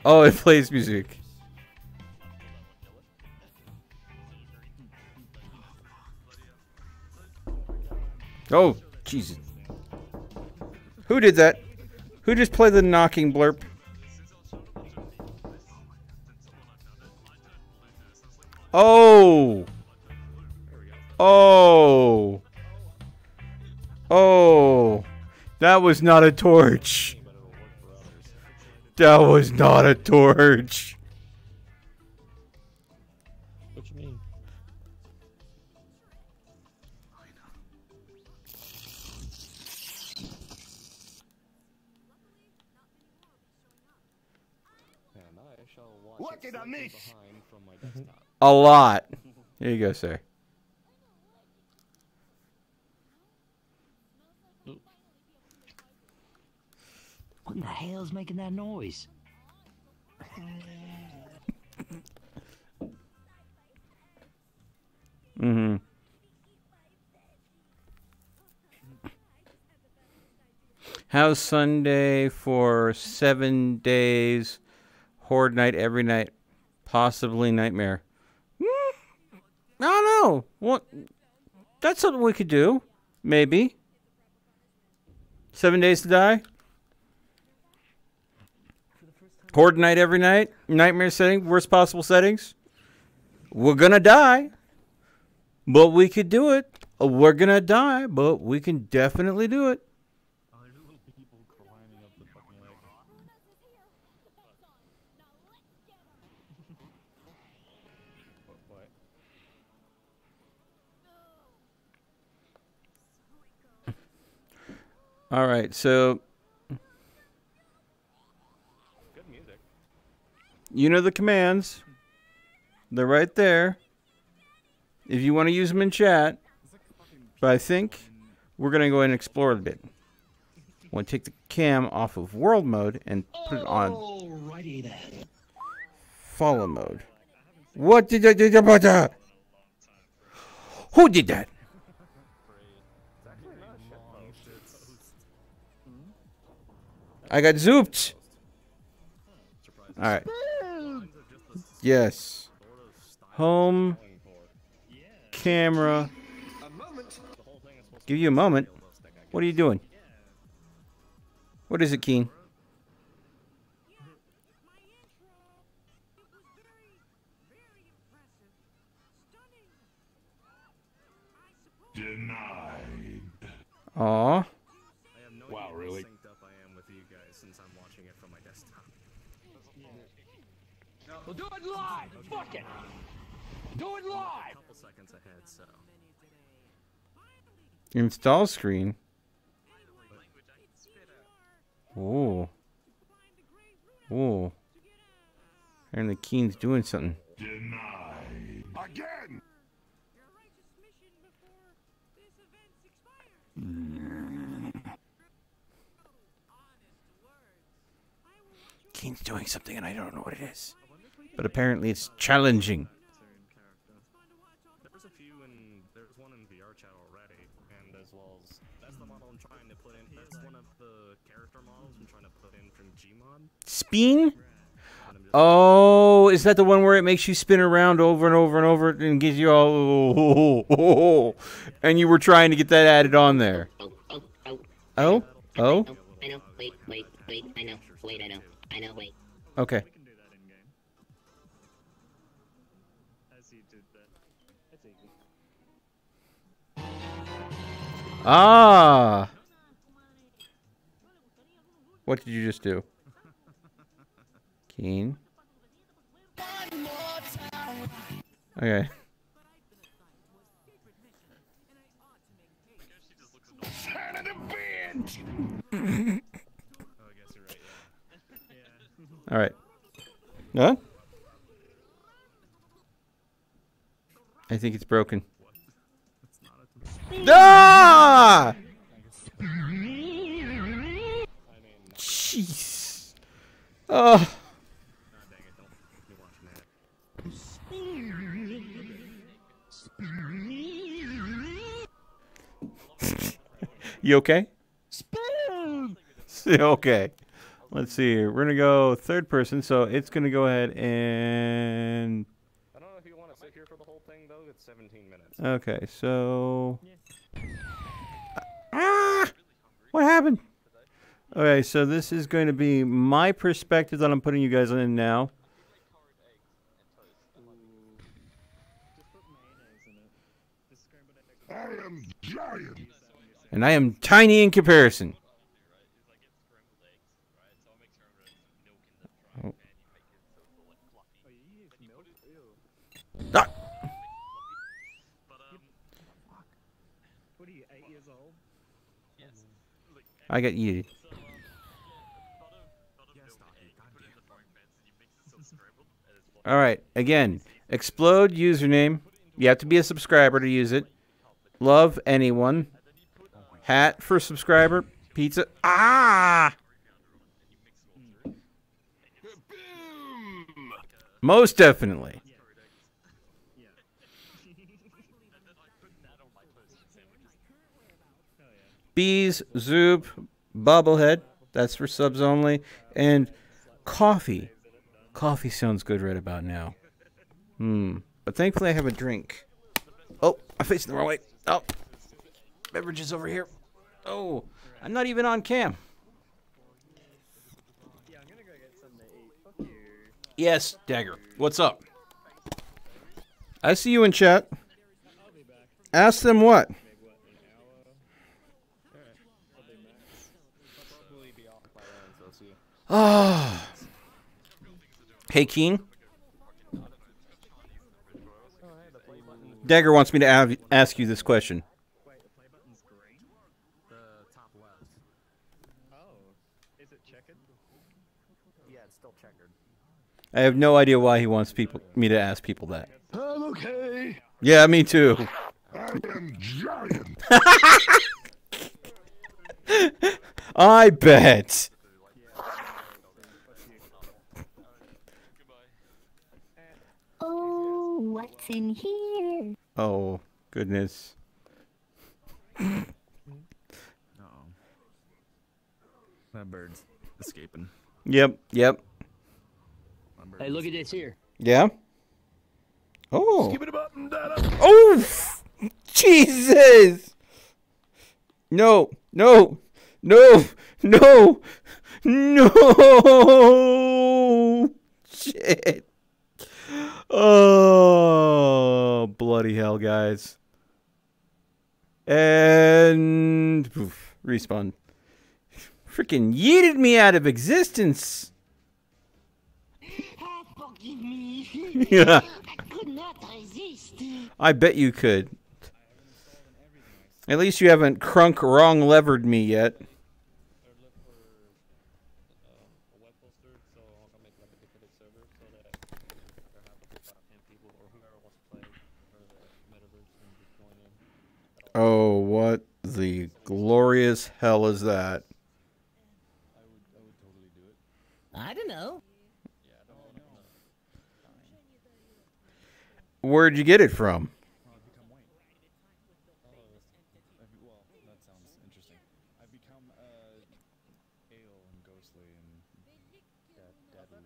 Oh, it plays music. Oh, Jesus. Who did that? Who just played the knocking blurp? Oh! Oh! Oh! That was not a torch. That was not a torch. What you mean? And I shall watch What it did I slightly miss? behind from my desktop. A lot. Here you go, sir. What in the hell's making that noise? Mm-hmm. How's Sunday for 7 days? Horde night every night. Possibly nightmare. I don't know. What? That's something we could do. Maybe. 7 days to die? Horde night every night? Nightmare setting? Worst possible settings? We're gonna die. But we could do it. We're gonna die, but we can definitely do it. All right, so Good music. you know the commands. They're right there. If you want to use them in chat. But I think we're going to go ahead and explore a bit. want to take the cam off of world mode and put it on Alrighty then. follow mode. What did I do about that? Who did that? I got zooped. Alright. Yes. Home. Camera. Give you a moment. What are you doing? What is it, Keen? Denied. Aw. Wow, really? Synced up I am with you guys since I'm watching it from my desktop. We'll do it live! Fuck it! Do it A live! couple seconds ahead, so. Install screen. Ooh. Ooh. Apparently Keen's doing something. Denied. Again! Keen's doing something and I don't know what it is. But apparently it's challenging. There's a few in, there's one in VR chat already, and as well as, that's the model I'm trying to put in, that's one of the character models I'm trying to put in from Gmod. Spin? Oh, is that the one where it makes you spin around over and over and over and gives you all... And you were trying to get that added on there. Oh? Oh? I know, wait, I know, wait. Okay. Ah! What did you just do? Keen. Okay. Son of a bitch! All right. Huh? I think it's broken. Ah! Jeez. Oh. You okay? Okay. Let's see here. We're gonna go third person, so it's gonna go ahead and. I don't know if you want to sit here for the whole thing though. It's 17 minutes. Okay, so. Ah! What happened? Okay, so this is going to be my perspective that I'm putting you guys in now. I am giant. And I am tiny in comparison. Oh. Ah! What are you, 8 years old? Yes. I got yeeted. All right, again, explode username. You have to be a subscriber to use it. Love anyone. Hat for subscriber. Pizza. Ah! Most definitely. Bees, Zoop, Bobblehead. That's for subs only. And coffee. Coffee sounds good right about now. But thankfully I have a drink. Oh, I'm facing the wrong way. Oh. Beverages over here. Oh, I'm not even on cam. Yeah, I'm gonna go get something to eat. Fuck you. Yes, Dagger. What's up? I see you in chat. Ask them what? Ah. Hey, Keen. Dagger wants me to ask you this question. The top left. Oh, is it checkered? Yeah, it's still checkered. I have no idea why he wants me to ask people that. I'm okay. Yeah, me too. I am giant. I bet. Oh, what's in here? Oh, goodness. That bird's escaping. Yep, yep. Hey, look at this here. Yeah? Oh. Skip it up and down. Oh! Jesus! No, no, no, no, no! Shit. Oh, bloody hell, guys. And oof, respawn. Freaking yeeted me out of existence. Forgive me. Yeah. I could not resist. I bet you could. At least you haven't crunk wrong levered me yet. Oh, what the glorious hell is that? I don't know. Where'd you get it from? Well, that sounds interesting. I've become pale and ghostly and deadly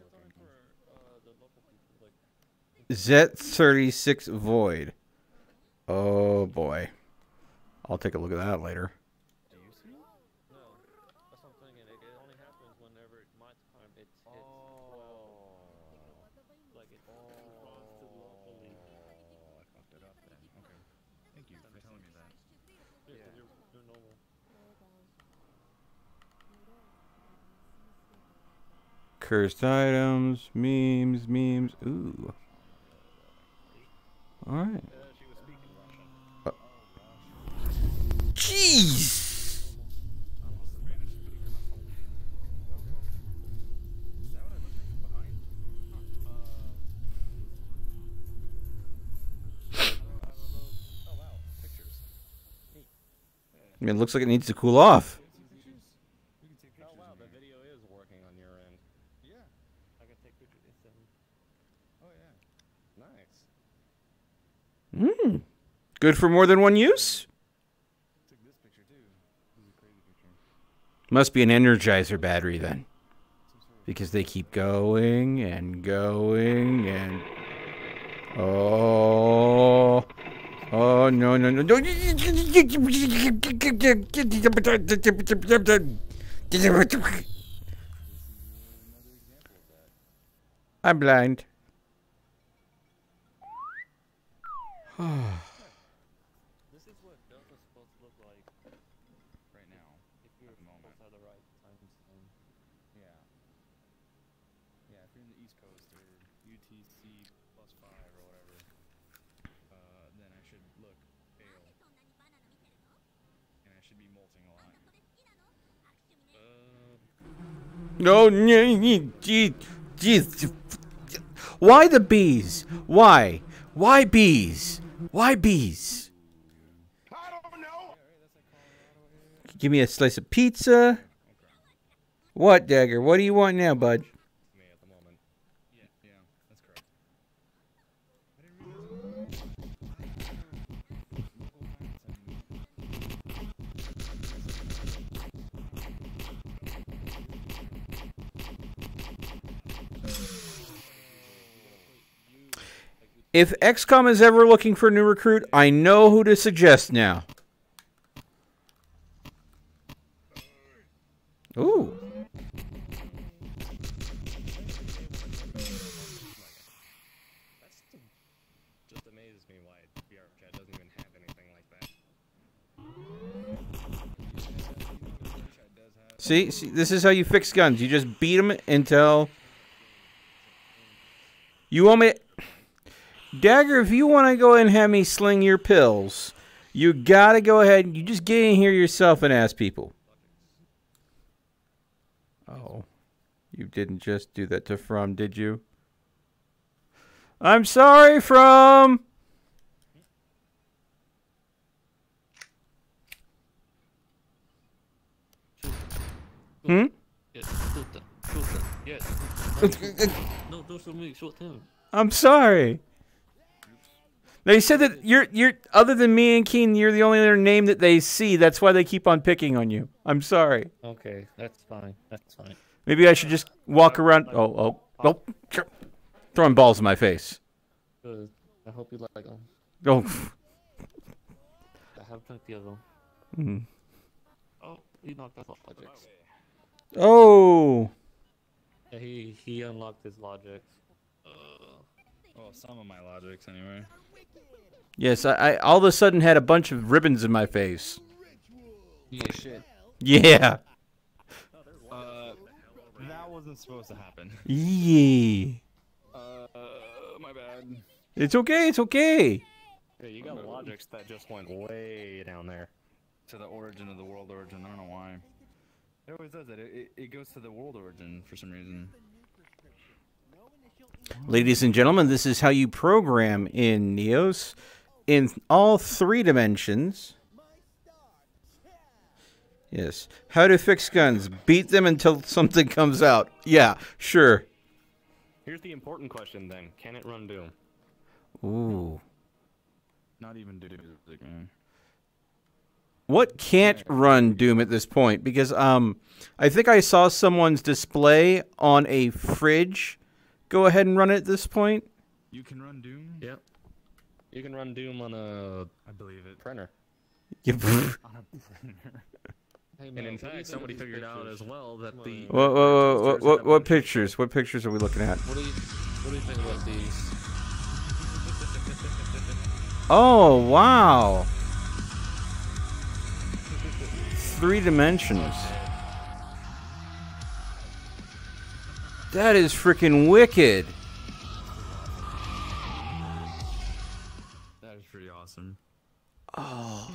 looking. Z36 Void. Oh boy. I'll take a look at that later. Do you see? No, that's what I'm thinking. It only happens whenever my time it hits 12. Like it responds to locally. I fucked it up then. Okay. Thank you for telling me that. Yeah, you're normal. Cursed items, memes. Ooh. Alright. Jeez! I mean, it looks like it needs to cool off. Oh wow, the video is working on your end. Yeah. I can take pictures instantly. Oh yeah. Nice. Good for more than one use? Took this picture too. This is a crazy picture. Must be an Energizer battery then. Because they keep going and going and... Oh... Oh, no. I'm blind. This is what Delta's supposed to look like right now. if you're supposed to have the right time zone. Yeah. Yeah, if you're in the East Coast or UTC +5 or whatever, then I should look pale. And I should be molting a lot. No, jeez. Why the bees? Why? Why bees? Why bees? I don't know. Give me a slice of pizza. What, Dagger? What do you want now, bud? Me at the moment. Yeah, that's correct. If XCOM is ever looking for a new recruit, I know who to suggest now. Ooh. Just amazes me why VR chat doesn't even have anything like that. See, this is how you fix guns. You just beat them until... You want me... Dagger, if you want to go ahead and have me sling your pills, you gotta go ahead. You just get in here yourself and ask people. Oh. You didn't just do that to From, did you? I'm sorry, From! Yes, short term. Yes. No, don't show me short term. I'm sorry. They said that you're other than me and Keen, you're the only other name that they see. That's why they keep on picking on you. I'm sorry. Okay, that's fine. That's fine. Maybe I should just walk around. Oh, throwing balls in my face. Good. I hope you like them. Oh. I have plenty of them. Mm. Oh, he knocked off logics. Oh. Yeah, he unlocked his logics. Well, some of my logics anyway. Yes, I all of a sudden had a bunch of ribbons in my face. Yeah, shit. Yeah. That wasn't supposed to happen. Yeah. My bad. It's okay. It's okay. Yeah, you got logics that just went way down there. To the origin of the world origin. I don't know why. It always does that. It goes to the world origin for some reason. Ladies and gentlemen, this is how you program in Neos in all 3 dimensions. Yes. How to fix guns. Beat them until something comes out. Yeah, sure. Here's the important question then. Can it run Doom? Ooh. Not even Doom, man. What can't run Doom at this point? Because I think I saw someone's display on a fridge. Go ahead and run it at this point. You can run Doom? Yep. You can run Doom on a I believe it. printer. On a printer. Hey, and in fact, somebody figured out as well that the What pictures? What pictures are we looking at? What do you think about these? Oh, wow. 3 dimensions. That is freaking wicked. That is pretty awesome. Oh.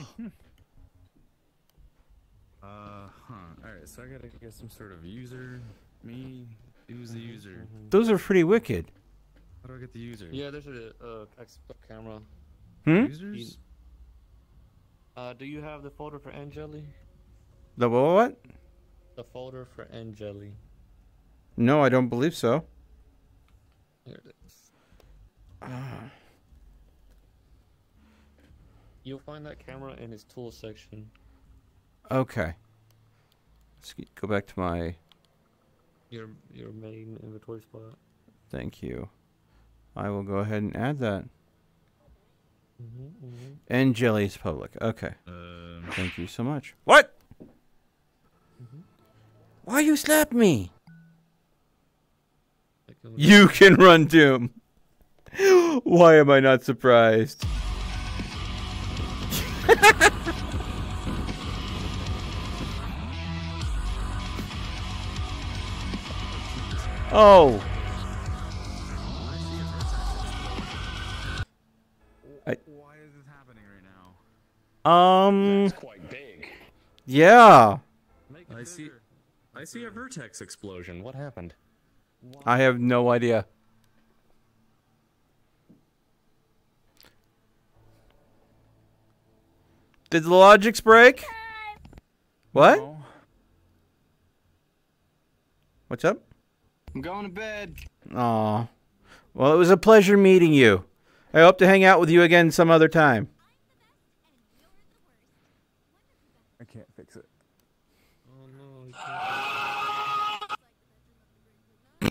Alright, so I gotta get some sort of user. Me. Who's the user? Those are pretty wicked. How do I get the user? Yeah, there's a camera. Users? Do you have the folder for Angeli? The what? The folder for Angeli. No, I don't believe so. Here it is. You'll find that camera in his tools section. Okay. Let's go back to my... Your main inventory spot. Thank you. I will go ahead and add that. And Jelly's public. Okay. Thank you so much. What? Why you slap me? You can run Doom. Why am I not surprised? Oh. Why is this happening right now? That's quite big. Yeah. I see a vertex explosion. What happened? I have no idea. Did the logics break? What? No. What's up? I'm going to bed. Aw. Well, it was a pleasure meeting you. I hope to hang out with you again some other time. I can't fix it. Oh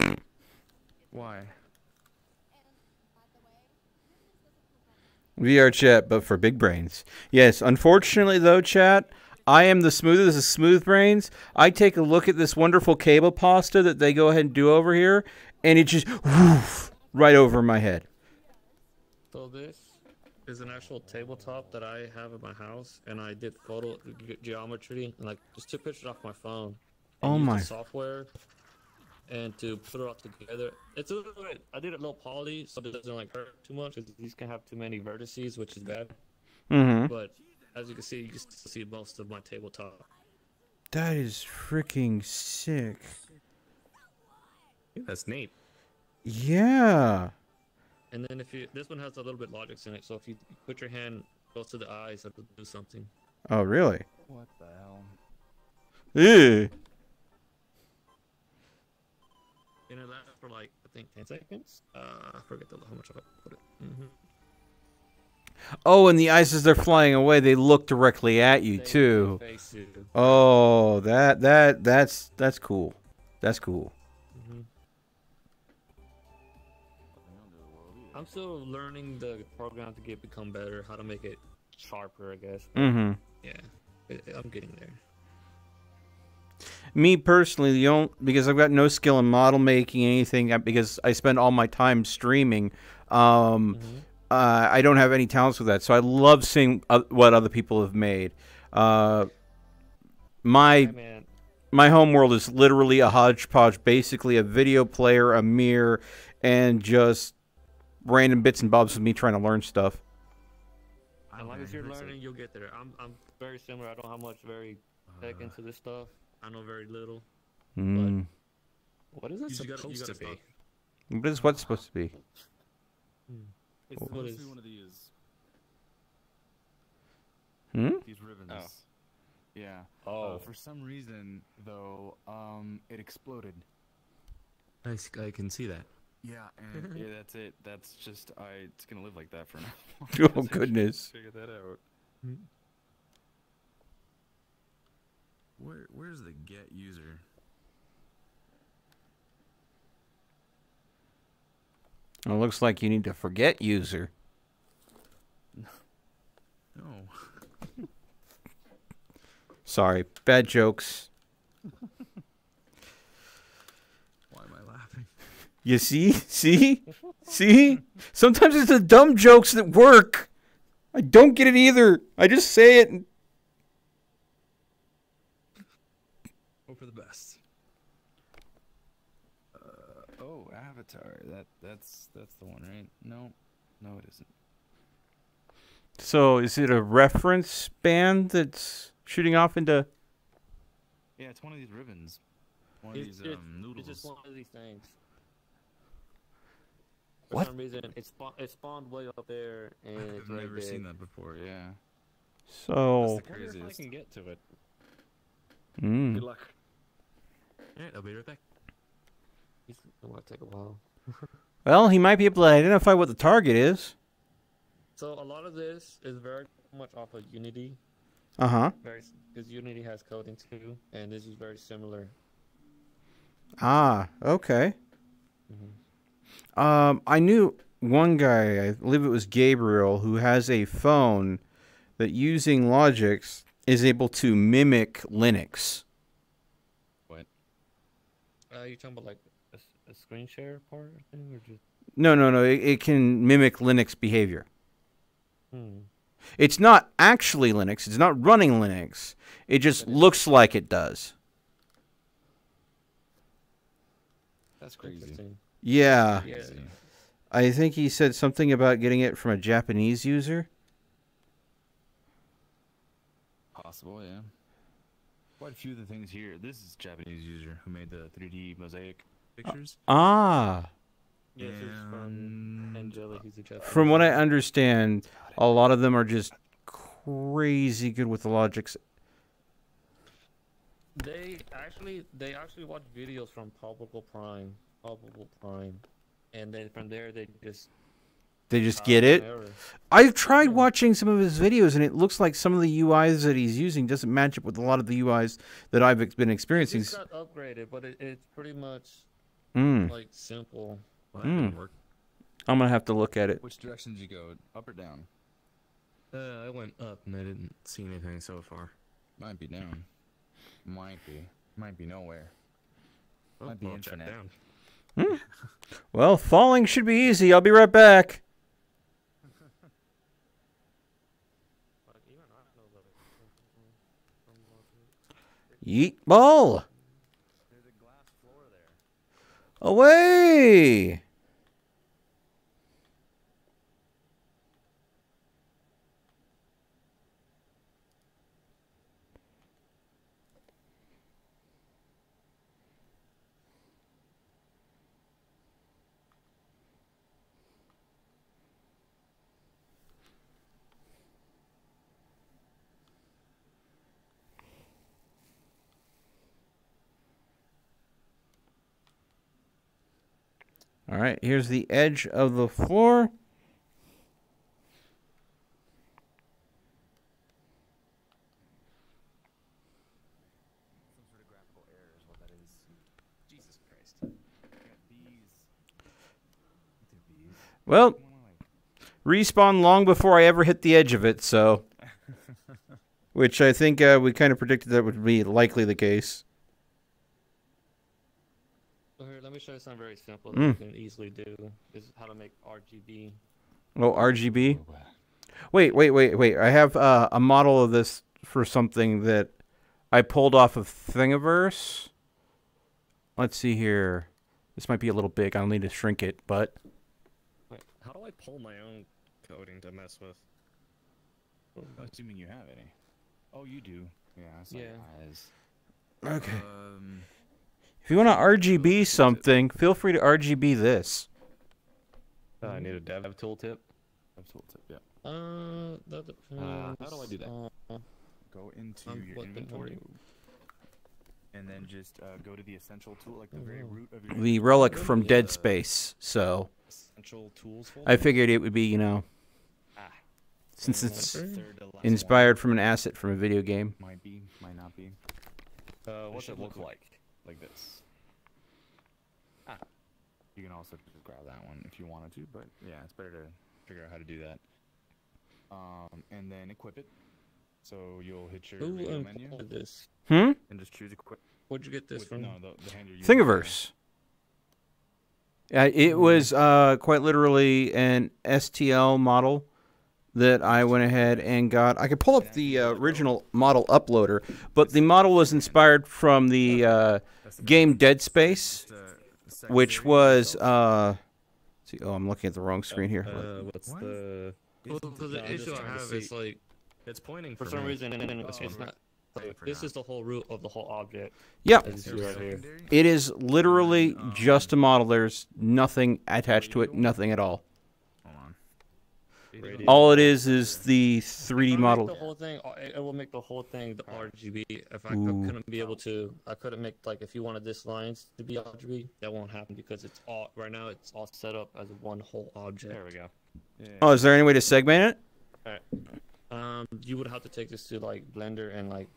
no. Why? VR chat, but for big brains. Yes, unfortunately though, chat, I am the smoothest of smooth brains. I take a look at this wonderful cable pasta that they go ahead and do over here, and it just woof, right over my head. So this is an actual tabletop that I have in my house, and I did photo geometry and like just took pictures off my phone. And Oh used my. the software and to put it all together. It's a little bit, I did it low poly so it doesn't like hurt too much because these can have too many vertices, which is bad. Mm-hmm. But as you can see most of my tabletop. That is freaking sick. Yeah, that's neat. Yeah. And then if you, this one has a little bit logics in it, so if you put your hand close to the eyes, it'll do something. Oh, really? What the hell? Ew. And it lasts for like, I think 10 seconds. I forget how much I put it. Oh, and the eyes as they're flying away, they look directly at you too. They face you. Oh, that's cool. That's cool. I'm still learning the program to become better, how to make it sharper, I guess. Mm-hmm. Yeah, I'm getting there. Me personally, because I've got no skill in model making anything, because I spend all my time streaming. I don't have any talents with that, so I love seeing what other people have made. My home world is literally a hodgepodge, basically a video player, a mirror, and just random bits and bobs of me trying to learn stuff. As long as you're learning, you'll get there. I'm very similar. I don't have much tech into this stuff. I know very little. But what is it supposed to be? What is what's supposed to be? It's What mostly one of these. These ribbons. Oh. Yeah. Oh. For some reason, though, it exploded. I can see that. Yeah, and yeah, that's it. That's just it's gonna live like that for now. Oh, goodness. Figure that out. Where's the get user? It looks like you need to forget user. No. Sorry, bad jokes. Why am I laughing? You see? See? Sometimes it's the dumb jokes that work. I don't get it either. I just say it. Hope for the best. Oh, Avatar. That's the one, right? No, it isn't. So, is it a reference band that's shooting off into... Yeah, it's one of these ribbons. One of these noodles. It's just one of these things. What? For some reason, it spawned way up there, and it's I've right never there. seen that before. Yeah. So... That's the craziest. I wonder if I can get to it. Good luck. Alright, I'll be right back. It's gonna take a while. Well, he might be able to identify what the target is. So a lot of this is very much off of Unity. Uh-huh. Because Unity has coding too, and this is very similar. Ah, okay. I knew one guy, I believe it was Gabriel, who has a phone that using Logix is able to mimic Linux. What? You talking about like a screen share part thing, or just? No. It can mimic Linux behavior. It's not actually Linux. It's not running Linux. It just looks like it does. That's crazy. Yeah. I think he said something about getting it from a Japanese user. Possible, yeah. Quite a few of the things here. This is a Japanese user who made the 3D mosaic pictures. Ah. Yes, it's from Angela. He's a Japanese. From what I understand, a lot of them are just crazy good with the Logix. They actually watch videos from Palpable Prime, and then from there they just get it. I've tried watching some of his videos, and it looks like some of the UIs that he's using doesn't match up with a lot of the UIs that I've been experiencing. It's not upgraded, but it's pretty much like simple. Well, that didn't work. I'm gonna have to look at it. Which direction did you go? Up or down? I went up and I didn't see anything so far. Might be down. Might be nowhere. Oh, Might be well, check infinite. down. Well, falling should be easy. I'll be right back. Yeet ball. There's a glass floor there. Away. All right, here's the edge of the floor. Some sort of graphical error is what that is. Jesus Christ. I got bees. Bees. Well, respawn long before I ever hit the edge of it, so... Which I think we kind of predicted that would be likely the case. So here, let me show you something very simple that you can easily do. This is how to make RGB. Oh, RGB? Wait. I have a model of this for something that I pulled off of Thingiverse. Let's see here. This might be a little big. I'll need to shrink it, but... Wait, how do I pull my own coding to mess with? Assuming you have any. Oh, you do. Yeah, I saw your eyes. Okay. If you want to RGB something, feel free to RGB this. I need a dev tooltip. Dev tooltip, yeah. That depends. How do I do that? Go into your inventory. And then just go to the essential tool, like the very root of your... The relic from Dead Space, so... Essential tools folder? I figured it would be, you know... Since it's inspired from an asset from a video game. Might be, might not be. What's it look like? Like this. You can also just grab that one if you wanted to, but yeah, it's better to figure out how to do that. And then equip it. So you'll hit your radio menu. This? And just choose equip. Where'd you get this from? No, the hand you're using. Thingiverse. It was quite literally an STL model that I went ahead and got. I could pull up the original model uploader, but the model was inspired from the game Dead Space, which was... see, oh, I'm looking at the wrong screen here. What's the... Well, the issue I have is, like... It's pointing for some reason, it's not... Like, this is the whole root of the whole object. Yep. As you see right here. It is literally just a model. There's nothing attached to it, nothing at all. All it is the 3D model. The whole thing, it will make the whole thing the RGB. If I couldn't be able to, I couldn't make, like, if you wanted this lines to be RGB, that won't happen because it's all, right now it's all set up as one whole object. There we go. Yeah. Oh, is there any way to segment it? Alright. You would have to take this to, like, Blender and, like,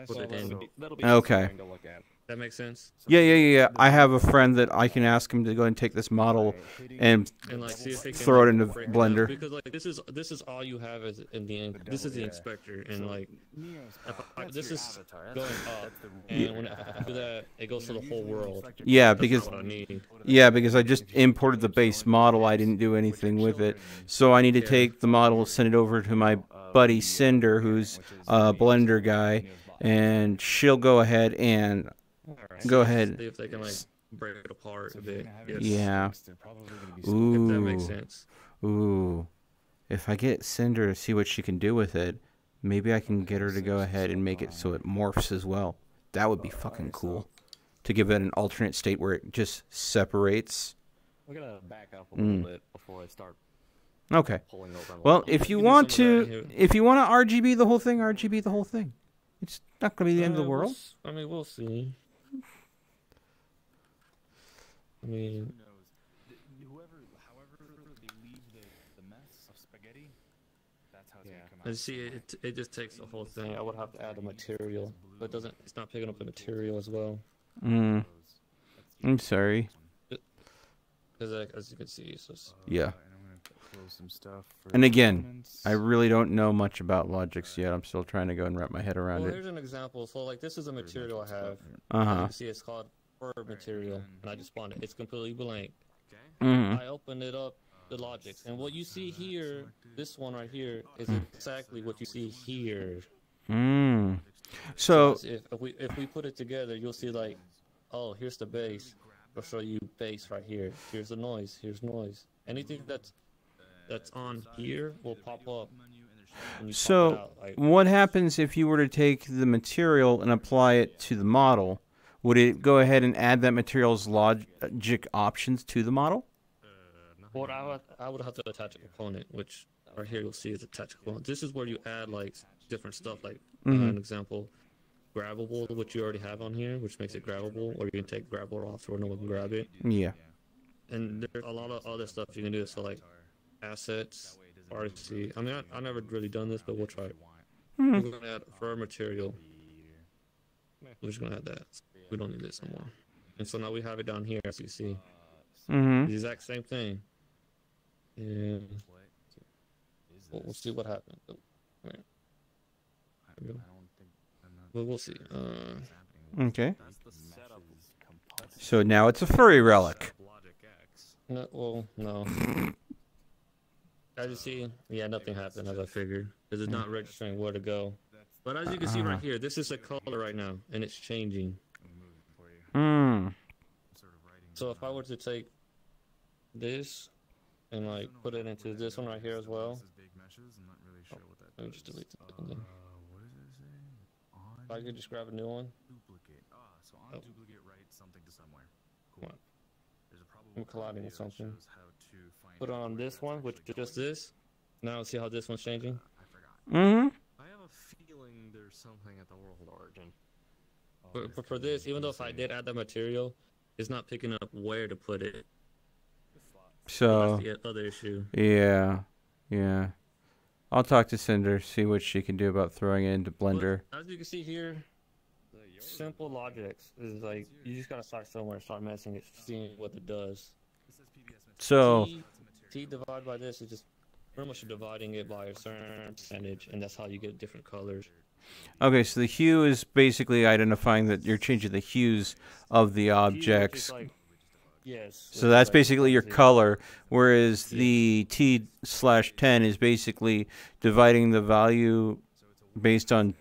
put it in. That'll be Okay. to look at. That makes sense? Yeah. I have a friend that I can ask him to go and take this model and like, see if they can, throw it like, into break it Blender. up. Because, like, this is all you have as in the this is the inspector, and like this is going up, and when I do that, it goes to the whole world. Yeah, That's because what I need. because I just imported the base model. I didn't do anything with it, so I need to take the model, send it over to my buddy Cinder, who's a Blender guy, and she'll go ahead and See if they can, like, break it apart a bit. Yes. Yeah. Ooh. If that makes sense. Ooh. If I get Cinder to see what she can do with it, maybe I can get her to go ahead and make it so it morphs as well. That would be fucking cool. To give it an alternate state where it just separates. We're gonna back up a little bit before I start. Okay. Pulling over. Well, if you want to RGB the whole thing, RGB the whole thing. It's not going to be the end of the world. I mean, we'll see. I mean, however they leave the mess of spaghetti, that's how it's gonna come out. and see, it just takes the whole thing. I would have to add the material, but it doesn't. It's not picking up the material as well. I'm sorry. Because as you can see, it's just Yeah. Close some stuff for And again, comments. I really don't know much about Logix yet. I'm still trying to go and wrap my head around well, it. here's an example. So, like, this is a material I have. Uh-huh. You can see it's called Fur material, and I just spawned it. It's completely blank. Mhm. I opened it up, the Logix, and what you see here, this one right here, is exactly what you see here. So if we put it together, you'll see, like, oh, here's the bass. I'll show you bass right here. Here's the noise. Here's noise. Anything that's on here will pop up. when you pop it So out, like, what happens if you were to take the material and apply it to the model? Would it go ahead and add that material's logic options to the model? Well, I would have to attach a component, which right here you'll see is attached component. This is where you add, like, different stuff, like an example, grabbable, which you already have on here, which makes it grabbable, or you can take grabbable off so no one can grab it. Yeah. And there's a lot of other stuff you can do. So like assets, RC. I mean, I've never really done this, but we'll try it. We're gonna add fur material. We're just gonna add that. We don't need this anymore. And so now we have it down here, as you see. The exact same thing. And we'll see what happens. Oh, right. Well, we'll see. Okay. So now it's a furry relic. No, well, no. As you see, yeah, nothing happened as I figured. Because it's not registering where to go. But as you can see right here, this is a color right now, and it's changing. So if I were to take this and like put it into this one right here as well. Let me just delete that. If I could just grab a new one. So on duplicate, write something to somewhere. Cool. There's a probable I'm colliding with something. Put on this one, which is just this. Now see how this one's changing? I have a feeling there's something at the world origin. But for this, even though if I did add that material, it's not picking up where to put it. So that's the other issue. Yeah. I'll talk to Cinder, see what she can do about throwing it into Blender. But as you can see here, simple logics is like you just gotta start somewhere, start messing it, seeing what it does. So T divided by this is just pretty much dividing it by a certain percentage, and that's how you get different colors. Okay, so the hue is basically identifying that you're changing the hues of the objects. Yes. So that's basically your color, whereas the T/10 is basically dividing the value based on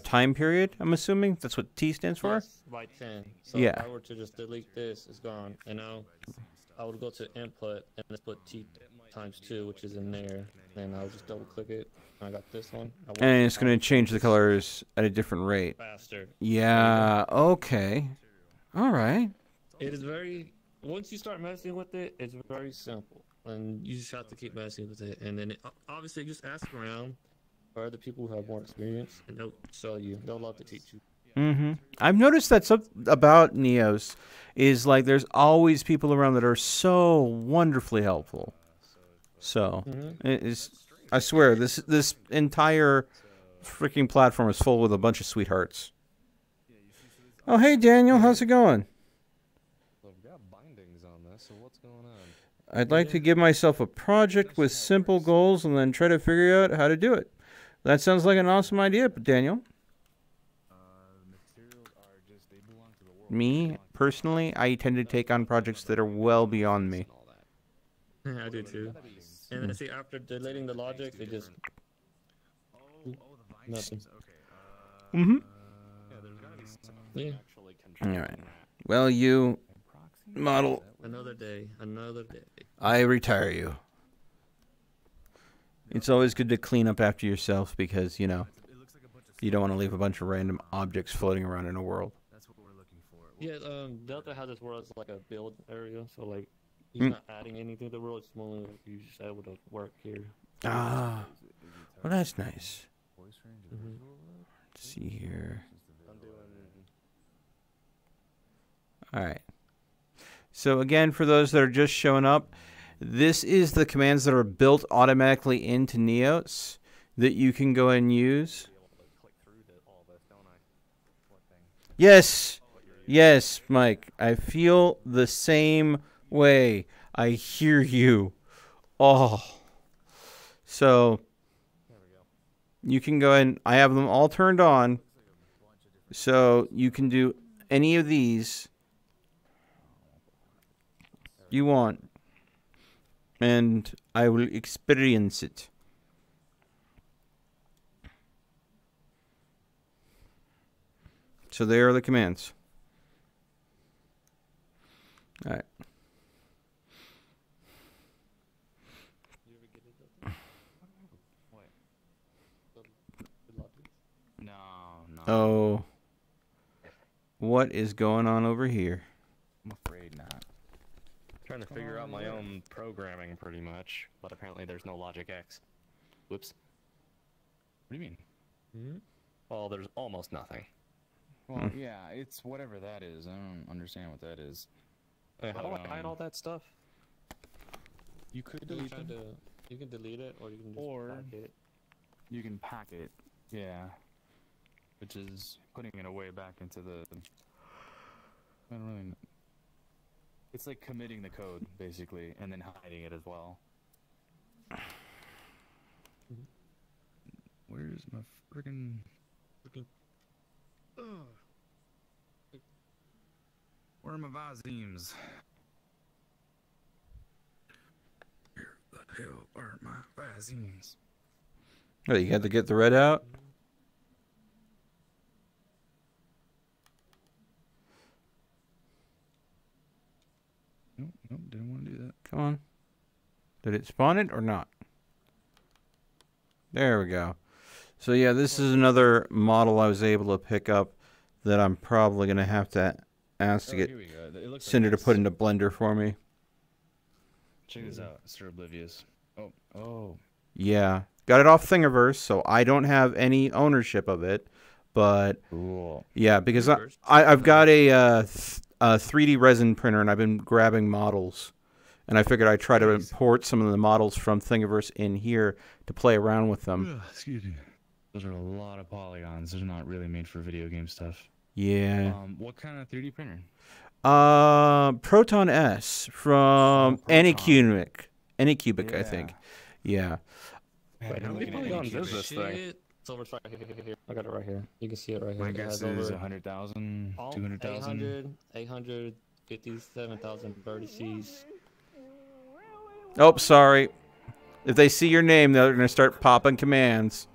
time period, I'm assuming? That's what T stands for? Yes, by 10. So yeah. if I were to just delete this, it's gone. And now I would go to input and just put T times 2, which is in there. And I'll just double click it. I got this one. And it's going to change the colors at a different rate. Faster. Yeah, okay. All right. It is very... Once you start messing with it, it's very simple. And you just have to keep messing with it. And then obviously just ask around for other people who have more experience, and they'll show you. They'll love to teach you. I've noticed that about Neos is like there's always people around that are so wonderfully helpful. So I swear this entire freaking platform is full with a bunch of sweethearts. Oh hey Daniel, how's it going? I've got bindings on this, so what's going on? I'd like to give myself a project with simple goals and then try to figure out how to do it. That sounds like an awesome idea, Daniel. Me, personally, I tend to take on projects that are well beyond me. I do too. And then see, after deleting the logic, it just... nothing. Yeah. Alright. Well, you... model... Another day. I retire you. It's always good to clean up after yourself because, you know, you don't want to leave a bunch of random objects floating around in a world. Yeah, Delta has this world as like a build area, so like he's not adding anything to the world, it's more like you just able to work here. Ah, well that's nice. Let's see here. Alright. So again, for those that are just showing up, this is the commands that are built automatically into Neos that you can go and use. Yes! Yes, Mike. I feel the same way. I hear you. Oh. So, you can go and I have them all turned on. So, you can do any of these you want. And I will experience it. So there are the commands. All right. No. Oh. What is going on over here? I'm afraid not. Trying to figure out my own programming pretty much, but apparently there's no logic X. Whoops. What do you mean? Well, there's almost nothing. Well, yeah, it's whatever that is. I don't understand what that is. Hey, how do I hide all that stuff? You could delete them. You can delete it, or you can just pack it. You can pack it, yeah. Which is putting it away back into the... I don't really know. It's like committing the code, basically, and then hiding it as well. Where's my friggin'... Where are my Vazims? Where the hell are my Vazims? Oh, you had to get the red out? Nope, nope, didn't want to do that. Come on. Did it spawn it or not? There we go. So yeah, this is another model I was able to pick up that I'm probably going to have to ask to get Cinder to put into Blender for me. Check this out, Sir Oblivious. Oh. Yeah. Got it off Thingiverse, so I don't have any ownership of it. But, yeah, because I've got a 3D resin printer, and I've been grabbing models. And I figured I'd try to import some of the models from Thingiverse in here to play around with them. Excuse me. Those are a lot of polygons. They're not really made for video game stuff. Yeah. What kind of 3D printer? Proton S from Anycubic. Anycubic, I think. Yeah. Wait, how many polygons is this thing? It's over right here. I got it right here. You can see it right here. My guess is 100,000, 200,000. 857,000 vertices. Oh, sorry. If they see your name, they're going to start popping commands.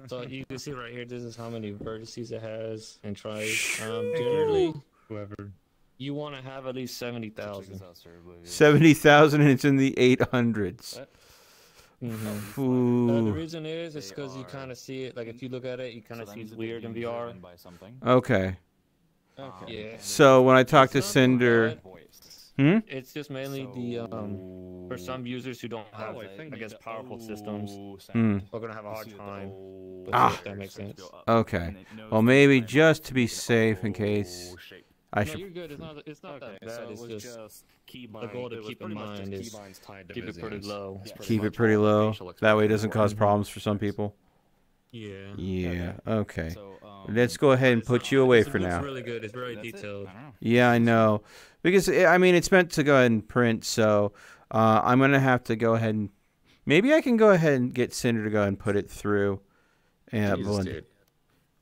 So you can see right here, this is how many vertices it has and tries. Generally, you want to have at least 70,000. 70,000 and it's in the 800s. The reason is because you kind of see it, like if you look at it, you kind of see it's weird in VR. Okay. Yeah. So when I talk to Cinder... It's just mainly the for some users who don't have, I guess, powerful systems, are gonna have a hard time. If that makes sense. Okay. Well, maybe just to be safe, in case I should. No, you're good. It's not that bad. It's just the goal to keep in mind is keep it pretty low. Keep it pretty low. That way, it doesn't cause problems for some people. Yeah. Yeah. Okay. Let's go ahead and put you away for now. It's really good. It's very detailed. Yeah, I know. Because, I mean, it's meant to go ahead and print, so I'm going to have to go ahead and... Maybe I can go ahead and get Cinder to go ahead and put it through. Dude.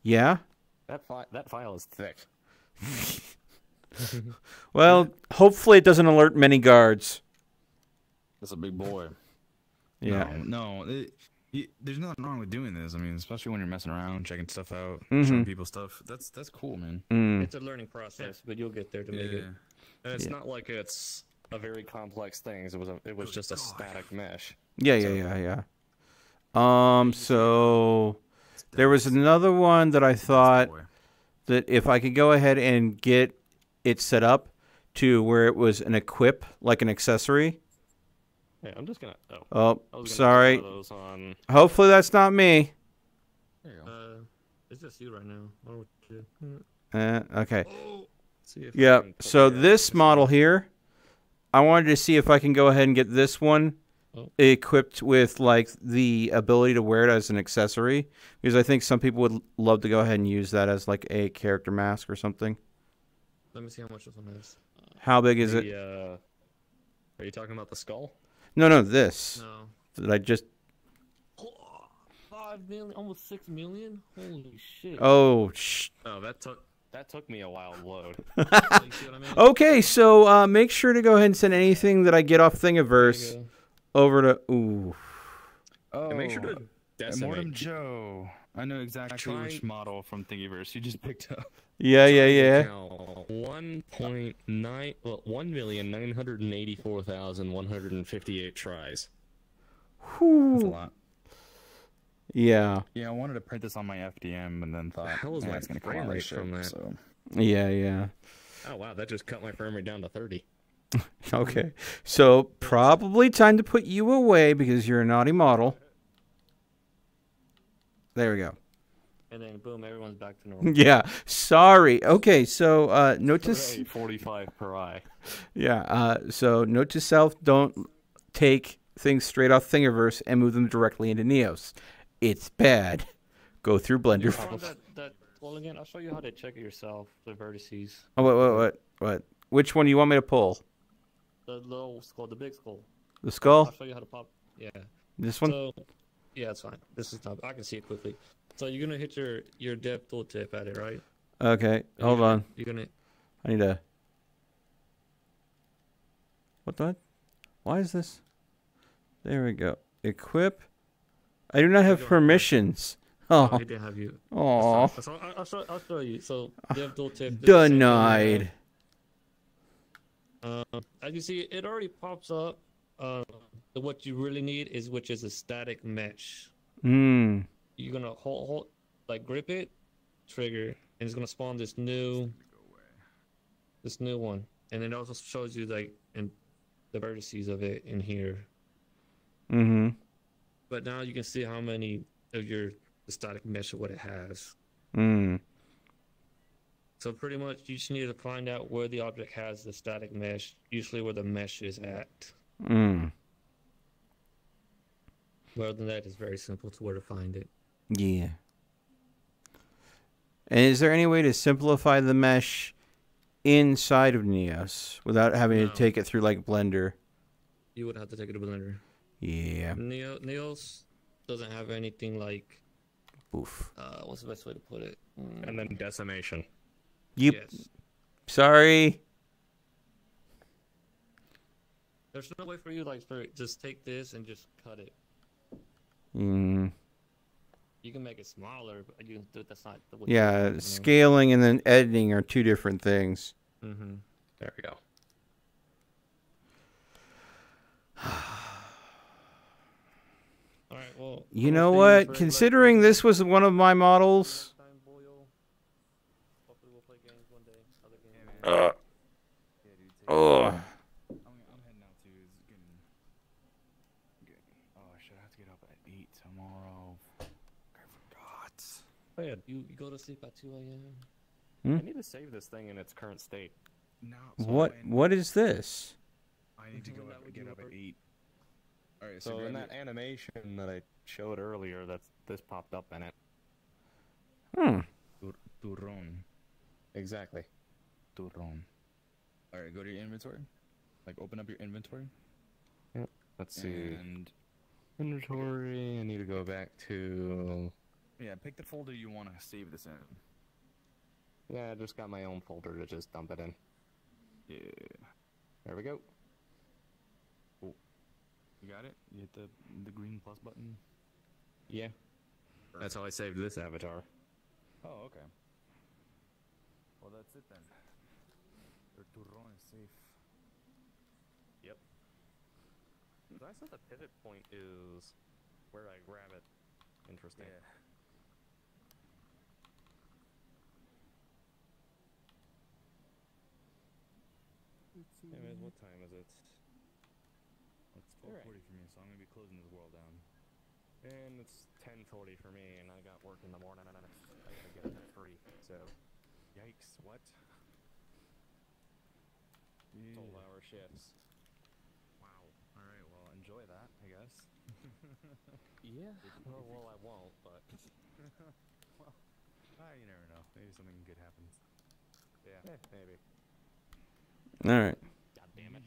Yeah? That file is thick. Well, hopefully it doesn't alert many guards. That's a big boy. Yeah. No, there's nothing wrong with doing this. I mean, especially when you're messing around, checking stuff out, Mm-hmm. showing people stuff. That's cool, man. It's a learning process, but you'll get there to make it. And it's not like it's a very complex thing. It was just a static mesh. Yeah. So there was another one that I thought that if I could go ahead and get it set up to where it was an equip, like an accessory. Yeah, I'm just gonna. Oh, sorry. Hopefully that's not me. There you go. It's just you right now. Okay. Yeah. So this model here, I wanted to see if I can go ahead and get this one equipped with like the ability to wear it as an accessory, because I think some people would love to go ahead and use that as like a character mask or something. Let me see how much this one is. How big is it? Are you talking about the skull? No, this. No. That I just... 5 million, almost 6 million? Holy shit. Oh, that took me a while to load. Okay, so make sure to go ahead and send anything that I get off Thingiverse over to... Ooh. Oh, and make sure to decimate. Mortem Joe. I know exactly which model from Thingiverse you just picked up. Yeah. 1,984,158 tries. Whew. That's a lot. Yeah. Yeah, I wanted to print this on my FDM, and then thought, how was my it's going to frame come rate shit, from that? So. Yeah. Oh wow, that just cut my frame rate down to 30. Okay, so probably time to put you away because you're a naughty model. There we go. and then boom, everyone's back to normal. Yeah, sorry. Okay, so note to 45 per eye. yeah, so note to self: don't take things straight off Thingiverse and move them directly into Neos. It's bad. Go through Blender. Well, again, I'll show you how to check it yourself. The vertices. Oh, what? Which one do you want me to pull? The little skull, the big skull. The skull? I'll show you how to pop. Yeah. This one? So, yeah, it's fine. This is not. I can see it quickly. So you're gonna hit your depth tooltip at it, right? Okay, hold on. You're gonna. I need a. What the? Why is this? There we go. Equip. I do not have permissions. Oh. I didn't have you. Oh. I'll show you. So depth tooltip. Denied. As you see, it already pops up. What you really need is which is a static mesh. Hmm. You're gonna hold, like grip it, trigger, and it's gonna spawn this new one, and it also shows you like in the vertices of it in here. Mm-hmm. But now you can see how many of the static mesh of what it has. Hmm. So pretty much you just need to find out where the object has the static mesh, usually where the mesh is at. Hmm. Other than that, it's very simple to where to find it. Yeah. And is there any way to simplify the mesh inside of Neos without having to take it through like Blender? You would have to take it to Blender. Yeah. Neos doesn't have anything like. Oof. What's the best way to put it? And then decimation. Yep. Yes. Sorry. There's no way for you like just take this and just cut it. Mm. You can make it smaller, but you can do it. That's not the way. Yeah, scaling and then editing are two different things. Mm-hmm. There we go. All right. Well. You know what? Considering this was one of my models. Oh. I'm heading out too. It's getting. Oh, I should have to get up at 8 tomorrow. I forgot. Oh yeah, you go to sleep at 2 a.m. Hmm? I need to save this thing in its current state. No. What is this? I need to get up at 8. All right. So in that animation that I showed earlier, this popped up in it. Hmm. Turron. Exactly. Turron. All right. Go to your inventory. Like open up your inventory. Yep. Let's see. And inventory. I need to go back to. Yeah. Pick the folder you want to save this in. Yeah, I just got my own folder to just dump it in. Yeah. There we go. Oh. You got it? You hit the green plus button? Yeah. That's how I saved this avatar. Oh, okay. Well, that's it then. Your Turron is safe. Yep. So I said the pivot point is where I grab it. Interesting. Yeah. Anyways, what time is it? It's 12:40 for me, so I'm gonna be closing this world down. And it's 10:40 for me, and I got work in the morning, and I gotta get up at 3. So, yikes! What? 12-hour shifts. Wow. All right. Well, enjoy that, I guess. Yeah. Well, I won't, but. Well, you never know. Maybe something good happens. Yeah. Maybe. All right. God damn it.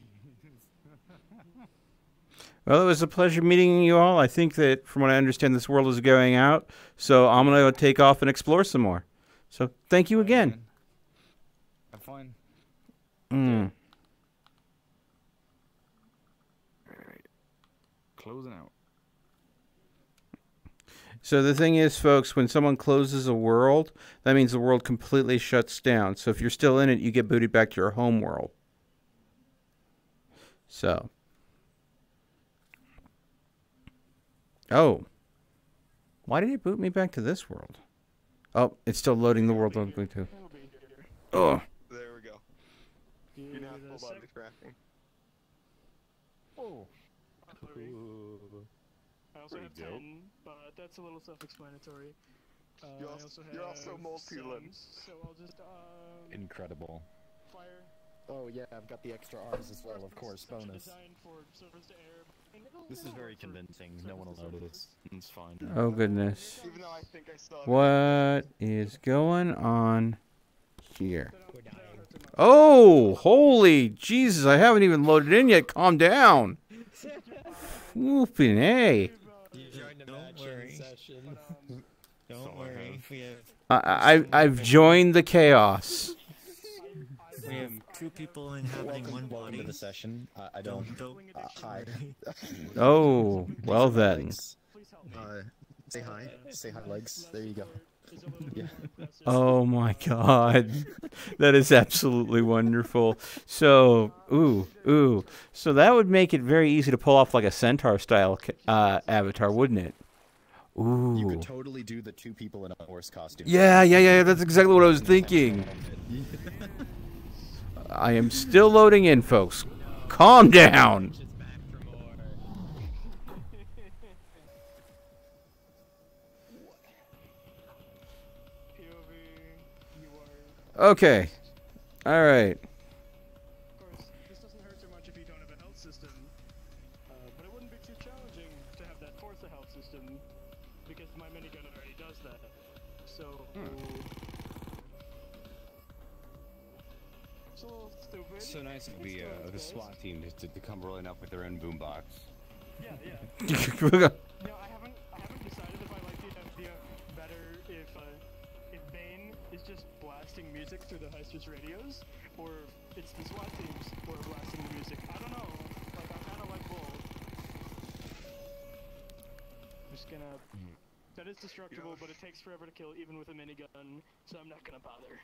Well, it was a pleasure meeting you all. I think that, from what I understand, this world is going out. So I'm going to take off and explore some more. So thank you again. Have fun. Mm. Alright. Closing out. So the thing is, folks, when someone closes a world, that means the world completely shuts down. So if you're still in it, you get booted back to your home world. So. Oh. Why did it boot me back to this world? Oh, it's still loading the world I'm going to. Oh. There we go. You're not full body crafting. Oh. I also have 10, but that's a little self-explanatory. You're also multi-limbed. So I'll just Incredible. fire. Oh yeah, I've got the extra R's as well, of course, bonus. Designed for service to air. This is very convincing. No one will notice. It's fine. Oh goodness. Even though I think I still have What is going on here? Oh, holy Jesus, I haven't even loaded in yet. Calm down. Whooping A. Don't worry. Don't worry. I've joined the chaos. We have two people inhabiting one body. Welcome to the session. I don't. Hi. Oh, well then. Say hi. Say hi, legs. There you go. Yeah. Oh my God, that is absolutely wonderful. So, ooh. So that would make it very easy to pull off like a centaur style avatar, wouldn't it? Ooh. You could totally do the two people in a horse costume. Yeah. That's exactly what I was thinking. I am still loading in, folks. Calm down. Okay. All right. Of course, this doesn't hurt too much if you don't have a health system, but it wouldn't be too challenging to have that force a health system, because my minigun already does that. So, it's a little stupid. So nice of the SWAT team to come rolling up with their own boombox. Yeah. I haven't decided if I like the idea better if Bane is just blasting music through the Heisters radios, or it's the SWAT teams who are blasting the music. I don't know. Like, I kind of like both. I'm just gonna. That is destructible, but it takes forever to kill even with a minigun, so I'm not gonna bother.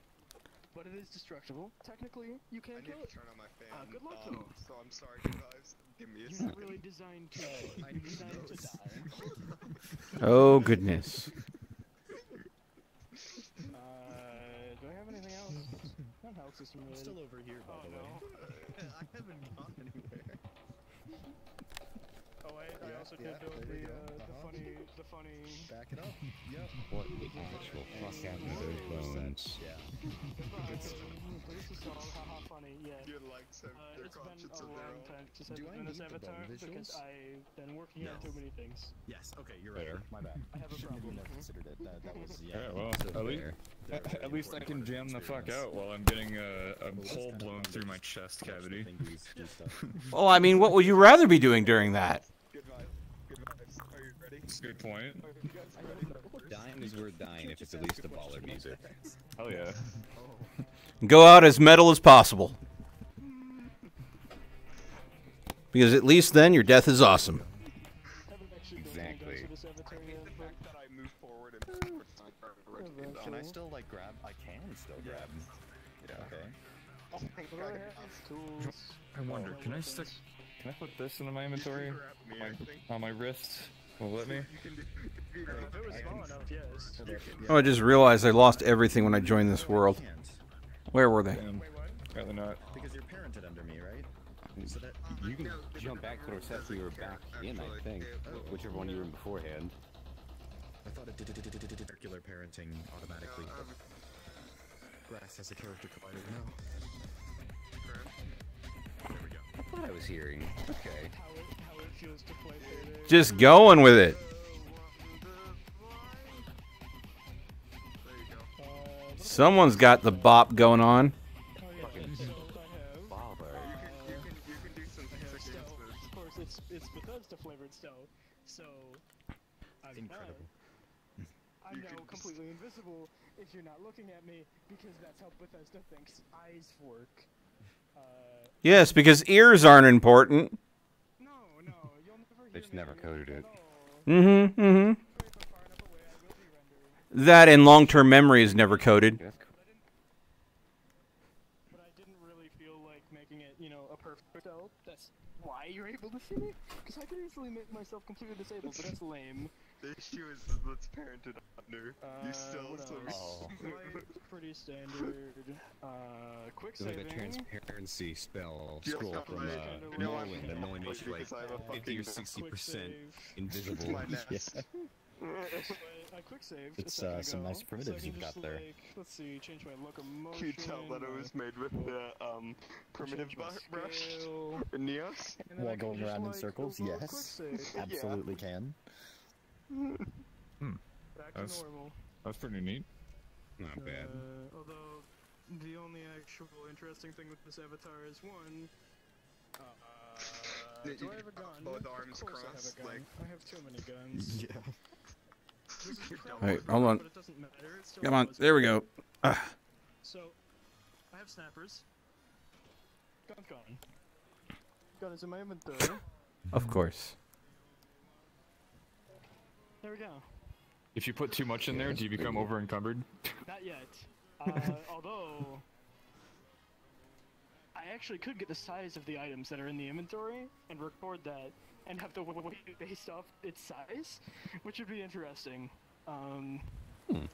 But it is destructible. Technically, you can kill it. turn on my fan. Good luck, though. So I'm sorry, guys. Give me a You're second. not really designed to. I'm designed to die. Oh goodness. Do I have anything else? Not health system related. Still over here, by the way. I haven't gone anywhere. Oh wait, I also did the funny. Back it up. Yep. What the actual fuck happened to those bones? Yeah. Please install, haha, funny, yeah. Your legs have their It's been conscience a of their long own. time since Do I've I been this need the avatar, bone because visuals? I've been working on too many things. Yes. Okay, you're right. My bad. I have a Shouldn't problem. even have considered it. That was Yeah, well, so at least, fair. at least I can jam the fuck out while I'm getting a hole blown through my chest cavity. Well, I mean, what would you rather be doing during that? Good vibes. Are you ready? That's a good point. Dying is worth dying if it's at least a baller music. Hell yeah. Go out as metal as possible. Because at least then your death is awesome. Exactly. Can I still like grab? I can still grab. Yeah. Okay. I wonder, can I put this into my inventory? On my wrist? Will it let me? If it was small enough, yes. Oh, I just realized I lost everything when I joined this world. Where were they? Apparently not. Because you're parented under me, right? So that You can jump back to the reception you were back in, I think. Whichever one you were in beforehand. I thought it did circular parenting automatically. Grass has a character card now. There we go. I thought I was hearing. Okay. How it feels to play Payday. Just going with it. Someone's got the bop going on. Of course, it's Bethesda flavored stealth, so I'm now completely invisible if you're not looking at me, because that's how Bethesda thinks eyes work. Yes, because ears aren't important. They just never coded it. That and long-term memory is never coded. But I didn't really feel like making it, a perfect stealth. That's why you're able to see me? Because I could easily make myself completely disabled, but that's lame. The issue is that's parented under. You still Pretty standard. Quick It's like saving. a transparency spell scroll from Nolan that only makes you like 50 or 60% invisible. My nest. I quick saved. It's a second some ago, nice primitives so I can you've got just, there. Like, let's see, change my locomotion. Can you tell that it was made with the primitive brush in Neos? While going around in circles, yes, absolutely can. Back to normal. That's pretty neat. Not bad. Although the only actual interesting thing with this avatar is one. Do I have a gun? Both arms of course crossed, I have a gun. like- I have too many guns. Yeah. This is Alright, hold on. but it doesn't matter. It still Come on, goes. there we go. So, I have snappers. Gun. Gun is in my inventory. Of course. There we go. If you put too much in there, do you become over encumbered? Not yet. Although, I actually could get the size of the items that are in the inventory and record that and have the weight based off its size, which would be interesting.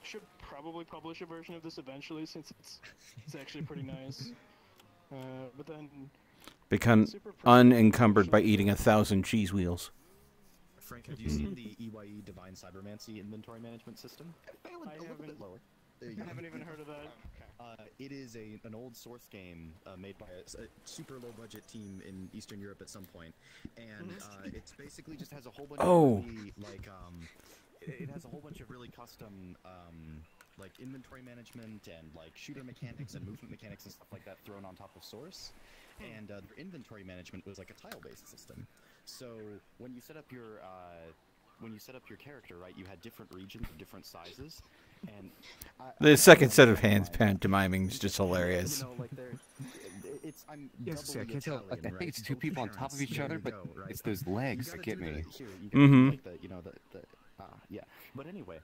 Should probably publish a version of this eventually since it's actually pretty nice. But then Become unencumbered by eating 1,000 cheese wheels. Frank, have you seen the EYE Divine Cybermancy inventory management system? I haven't, lower. I haven't even heard of that. It is an old source game made by a super low budget team in Eastern Europe at some point, and it's basically just has a whole bunch of really, like it has a whole bunch of really custom like inventory management and like shooter mechanics and movement mechanics and stuff like that thrown on top of source. And their inventory management was like a tile-based system. So when you set up your character, right, you had different regions of different sizes, and The second set of hands pantomiming is just hilarious. You know, like I'm Yes, I can't tell. Italian, Like, I think right? it's two Both people on top of parents, each there other, you but go, right? it's those legs You that gotta get do me. Here, you gotta do like the, you know, yeah. But anyway,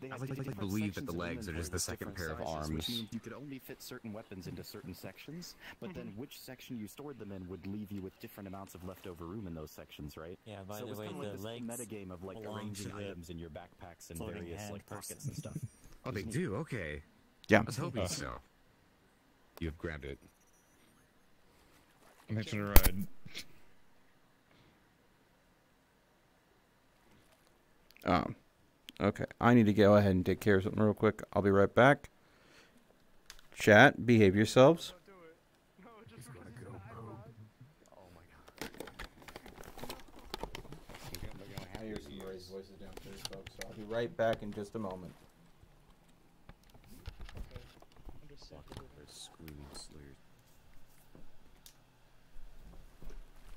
they I have like to different believe that sections the of legs are just the inventory second with pair of different sizes, which arms. means you could only fit certain weapons into certain sections, but then which section you stored them in would leave you with different amounts of leftover room in those sections, right? Yeah, by so the it's way, kind of like the this legs metagame of like belong arranging to the items in your backpacks and floating various hand like pockets person. and stuff. Oh, they do? Okay. Yeah. I was hoping so. You have grabbed it. I'm hitching a ride. Okay. I need to go ahead and take care of something real quick. I'll be right back. Chat, behave yourselves. I hear somebody's voices downstairs, folks, so I'll be right back in just a moment. Screaming slurs.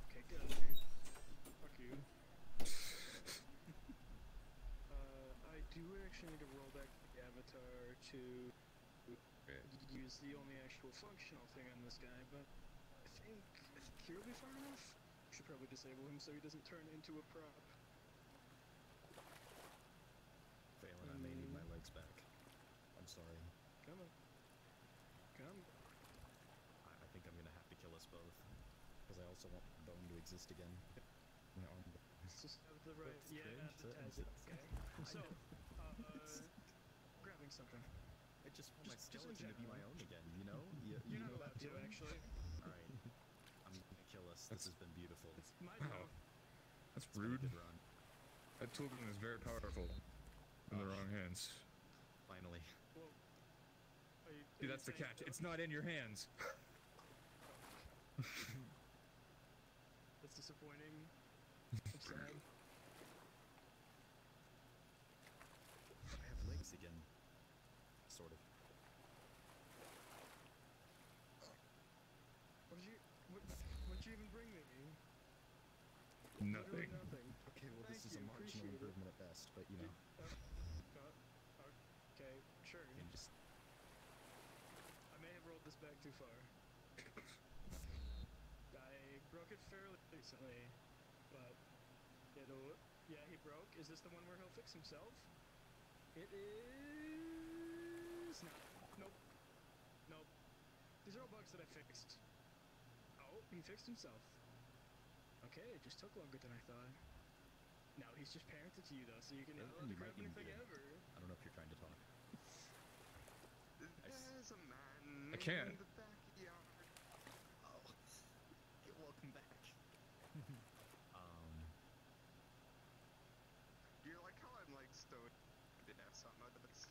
Okay, get out of here. Fuck you. I do actually need to roll back the avatar to use the only actual functional thing on this guy, but I think here will be far enough. Should probably disable him so he doesn't turn into a prop. Phelan, I may need my legs back. I'm sorry. Come on. I think I'm gonna have to kill us both. Because I also want Bone to exist again. My arm. Just have the right. Yeah, advertise it. Okay. So, grabbing something. I just want my Just in skeleton to be my own again, you know? You're not allowed to, actually. Alright. I'm gonna kill us. This has been beautiful. My Wow. That's rude. Good run. That toolgun is very powerful. In the wrong hands. Finally. See, that's the catch. It's not in your hands. That's disappointing. I'm sad. I have legs again. Sort of. What'd you even bring me? Nothing. Literally nothing. Okay, well this is a marginal improvement at best, but you know. Okay, sure. And just I may have rolled this back too far. I broke it fairly recently, but it'll... Yeah, he broke. Is this the one where he'll fix himself? It is... not. Nope. Nope. These are all bugs that I fixed. Oh, he fixed himself. Okay, it just took longer than I thought. Now he's just parented to you though, so you can you grab might even anything be. ever. I don't know if you're trying to talk. There's a man I can't. in the backyard. Oh. Welcome back. You like how I'm like stoned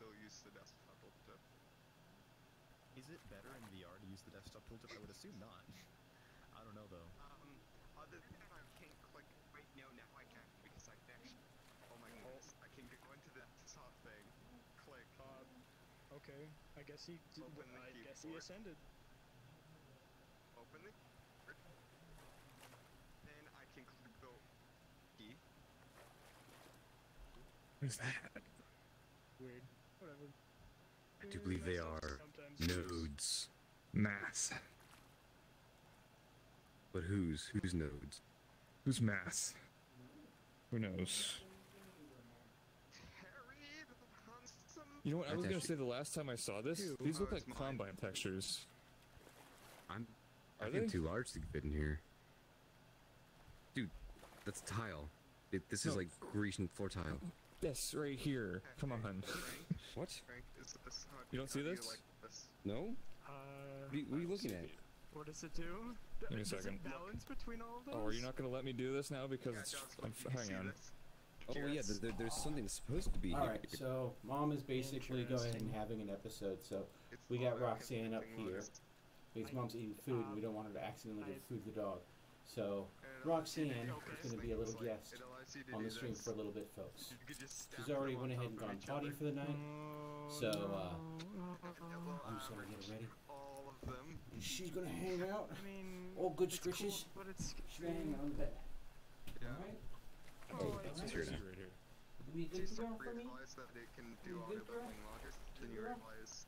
still use the desktop tooltip. Is it better in VR to use the desktop tooltip? I would assume not. I don't know though. Other than I can't click. Wait, no, now I can because I actually. Oh my goodness! I can go into the top thing, click. Okay. I guess he. I guess he ascended. Open the keyboard. Then I can click the key. What's that? Weird. Whatever. I do believe they are nodes. Mass. But whose nodes? Who's mass? Who knows? You know what? I was gonna say the last time I saw this, these look like Combine textures. I think too large to fit in here. Dude, that's tile. This is like Grecian floor tile. Yes, right here. Come on. What? You don't see this? No? What are you looking at? What does it do? Give me a Does second. it balance between all of those? Oh, are you not gonna let me do this now because hang on. Oh yeah, there's something supposed to be All here. right, so Mom is basically going ahead and having an episode. So we got Roxanne up here because Mom's eating food and we don't want her to accidentally give food to the dog. So Roxanne is going to be a little guest on the stream for a little bit, folks. She's already went ahead and gone potty for the night. So I'm just going to get her ready. She's going to hang out. All good squishes. She's going to hang out on the bed. Alright? She's here now. You be a good girl for me? That it can do all the building logic, then you realize.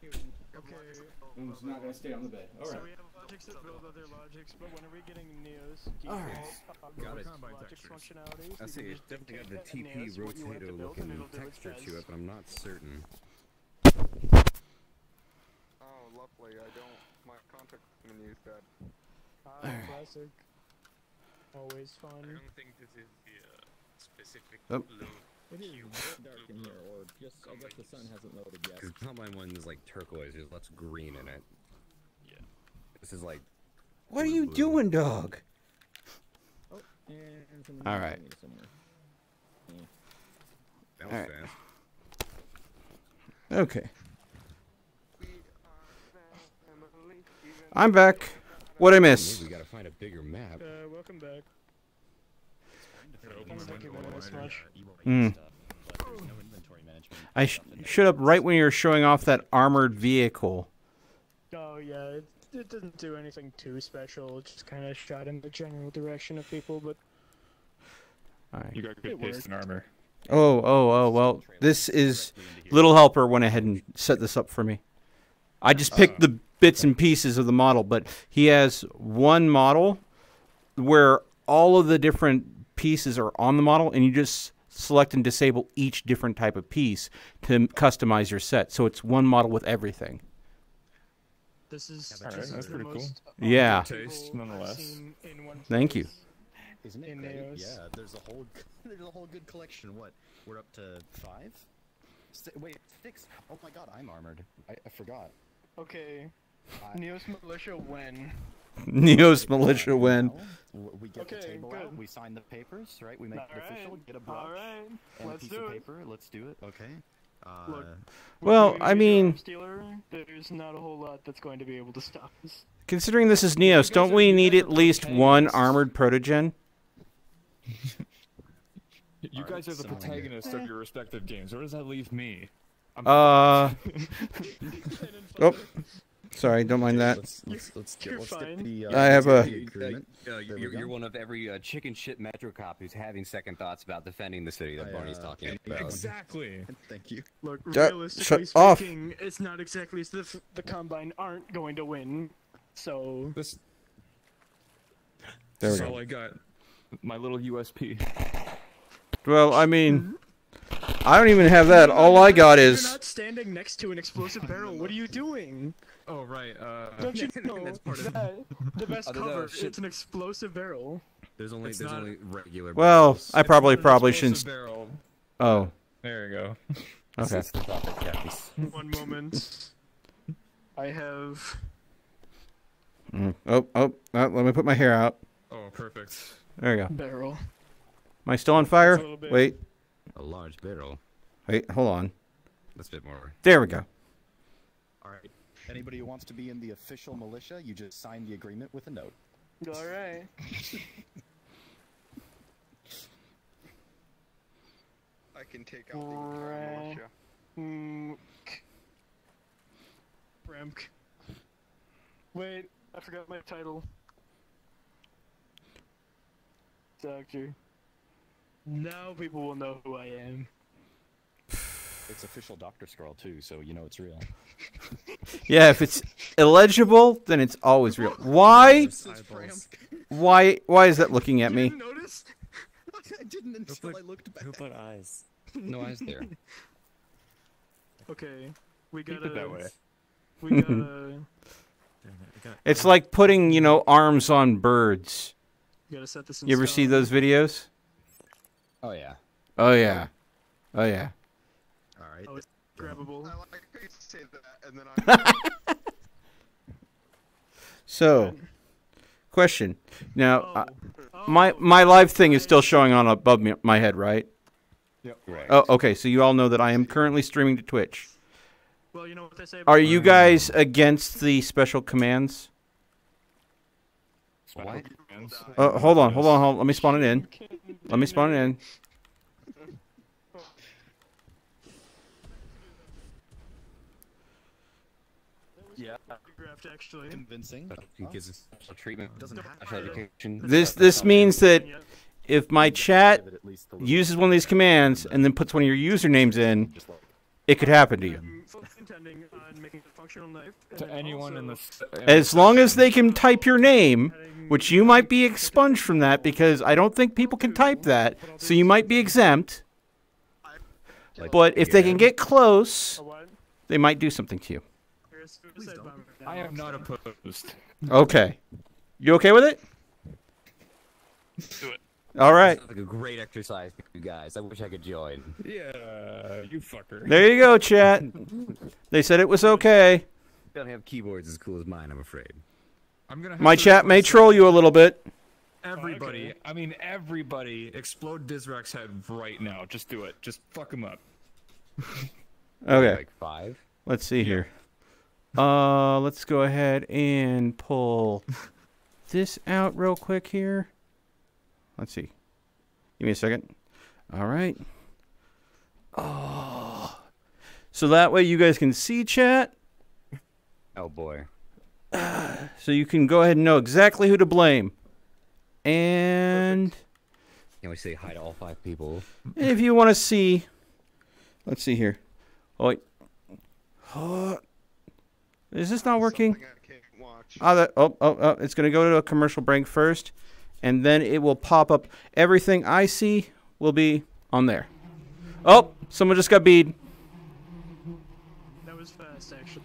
Okay. Mom's not going to stay on the bed. So Alright. we have logics that build other logics, but when are we getting Neos? Got it. Logics functionalities. I see it's definitely got the TP rotato looking texture to it, but I'm not certain. Oh, lovely. I don't. My contact menu is bad. Classic. Always fun. I don't think this is the specific Oh. blue. It is dark in here, or just I guess the sun hasn't loaded yet. Because Combine one is like turquoise, there's lots of green in it. Yeah. This is like. What are you doing, dog? Oh, and some All right. somewhere. That was All right. fast. Okay. I'm back. What'd I miss? Maybe we gotta find a bigger map. Welcome back. I showed up right when you were showing off that armored vehicle. Oh yeah, it didn't do anything too special. It just kind of shot in the general direction of people, but. You got good taste in armor. Oh, well, this is Little Helper went ahead and set this up for me. I just picked the bits and pieces of the model, but he has one model where all of the different pieces are on the model, and you just select and disable each different type of piece to customize your set. So it's one model with everything. This is that's pretty cool. Yeah. Taste, nonetheless. Thank you. Isn't it In great? Neos. Yeah, there's a whole good collection. What? We're up to 5? Wait, 6. Oh my god, I'm armored. I forgot. Okay. Neos Militia when? Neos Militia when? We get the table out, we sign the papers, right? We make it official, get a brush, Alright, and a let's piece do of it. paper. Let's do it. Okay. Look, Well, I mean, there's not a whole lot that's going to be able to stop us. considering this is Neos, don't we need at least one armored protogen? You guys are the protagonists of your respective games. Where does that leave me? Oh, sorry, don't mind that. Let's get the. I have a. You're one of every chicken shit Metro cop who's having second thoughts about defending the city that Barney's talking about. Exactly. Thank you. Look, Shut realistically off. speaking, it's not exactly as if the Combine aren't going to win. So. This. There we That's go. all I got. My little USP. Well, I mean, I don't even have that. All I got You're is. not standing next to an explosive barrel. What are you doing? Oh right. Don't you know That's part of that the best Other cover? than shit. It's an explosive barrel. There's only regular. Well, barrels. I probably It's not an shouldn't. explosive barrel. Oh. There you go. Okay. It's the proper case. One moment. I have. Let me put my hair out. Oh, perfect. There you go. Barrel. Am I still on fire? A little bit. Wait. A large barrel. Wait, hold on. That's a bit more. There we go. All right. Anybody who wants to be in the official militia, you just sign the agreement with a note. All right. I can take out the entire militia. Remk. Wait, I forgot my title. Doctor. Now people will know who I am. It's official doctor scroll too, so you know it's real. Yeah, if it's illegible, then it's always real. Why? Why is that looking at me? Notice? I didn't until I looked back. Who put eyes? No eyes there. Okay, we Keep gotta. it that way. We gotta. It's like putting, you know, arms on birds. You gotta set this in You ever stone. see those videos? Oh yeah. Oh yeah. Oh yeah. All right. Oh, it's grabbable. I like how you say that, and then I'm. So, question. Now, my live thing is still showing on above my head, right? Yep. Right. Oh, okay. So you all know that I am currently streaming to Twitch. Well, you know what they say. Are you guys against the special commands? What? Hold on. Let me spawn it in. Let me spawn it in. Yeah. Actually. Convincing. Gives us special treatment. Doesn't have Special education. This means that if my chat uses one of these commands and then puts one of your usernames in, it could happen to you. Intending on making a functional knife. To anyone in the. As long as they can type your name, which you might be expunged from that because I don't think people can type that, so you might be exempt. But if they can get close, they might do something to you. I am not opposed. Okay. You okay with it? Do it. All right. Sounds like a great exercise for you guys. I wish I could join. Yeah, you fucker. There you go, chat. They said it was okay. Don't have keyboards as cool as mine, I'm afraid. I'm gonna. My chat may troll you a little bit. Everybody, I mean everybody, explode Dizrak's head right now. Just do it. Just fuck him up. Okay. Like 5? Let's see here. Let's go ahead and pull this out real quick here. Let's see. Give me a second. All right. Oh. So that way you guys can see chat. Oh boy. So you can go ahead and know exactly who to blame. And Can we say hi to all 5 people? if you want to see, let's see here. Oh, wait. Oh. Is this not working? It's going to go to a commercial break first, and then it will pop up. Everything I see will be on there. Oh, someone just got bead. That was fast, actually.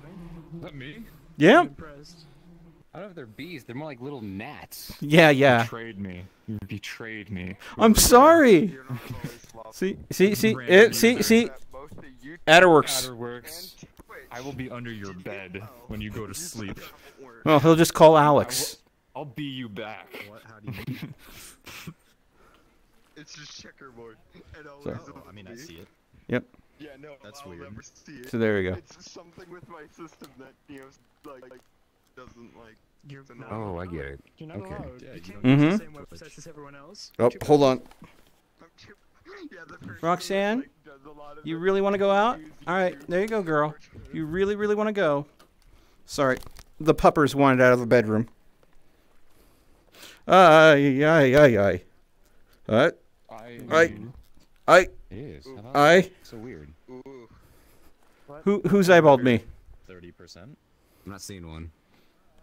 Is that me? Yeah. I'm impressed. I don't know if they're bees. They're more like little gnats. Yeah. You betrayed me. You betrayed me. I'm sorry. See. Adderworks. I will be under your bed when you go to sleep. Well, he'll just call Alex. I'll be you back. What? How do you? It's just checkerboard. And always So- I mean, I see it. Yep. Yeah, no, That's I'll weird. never see it. So there we go. It's something with my system that like doesn't like. You're Oh, I get it. You're not Okay. allowed. Yeah, You you can't don't use Mhm. the same websites as everyone else. Oh, hold on. Yeah, the person Roxanne, who, like, does a lot of you the really want to go out? reviews All right, YouTube. there you go, girl. You really, really want to go. Sorry, the puppers wanted out of the bedroom. Aye. What? It is. How about I. that? So weird. Ooh. Who's eyeballed me? 30%. I'm not seeing one.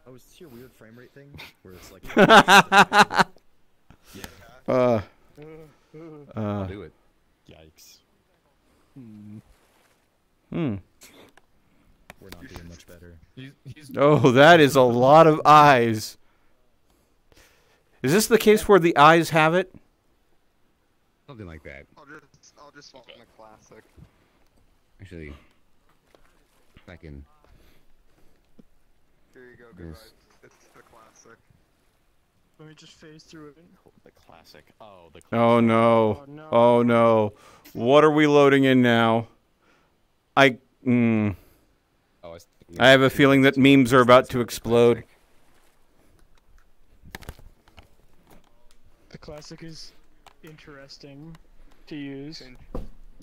Oh, is this your weird frame rate thing? Where it's like. I'll do it. Yikes. We're not doing much better. Oh, that is a lot of eyes. Is this the case where the eyes have it? Something like that. I'll just swap in a classic. Actually, if I can. Here you go, good Yes. vibes. It's the classic. Let me just phase through it. The classic. Oh, the classic. Oh no. Oh no. What are we loading in now? I have a feeling that memes are about to explode. The classic is interesting to use.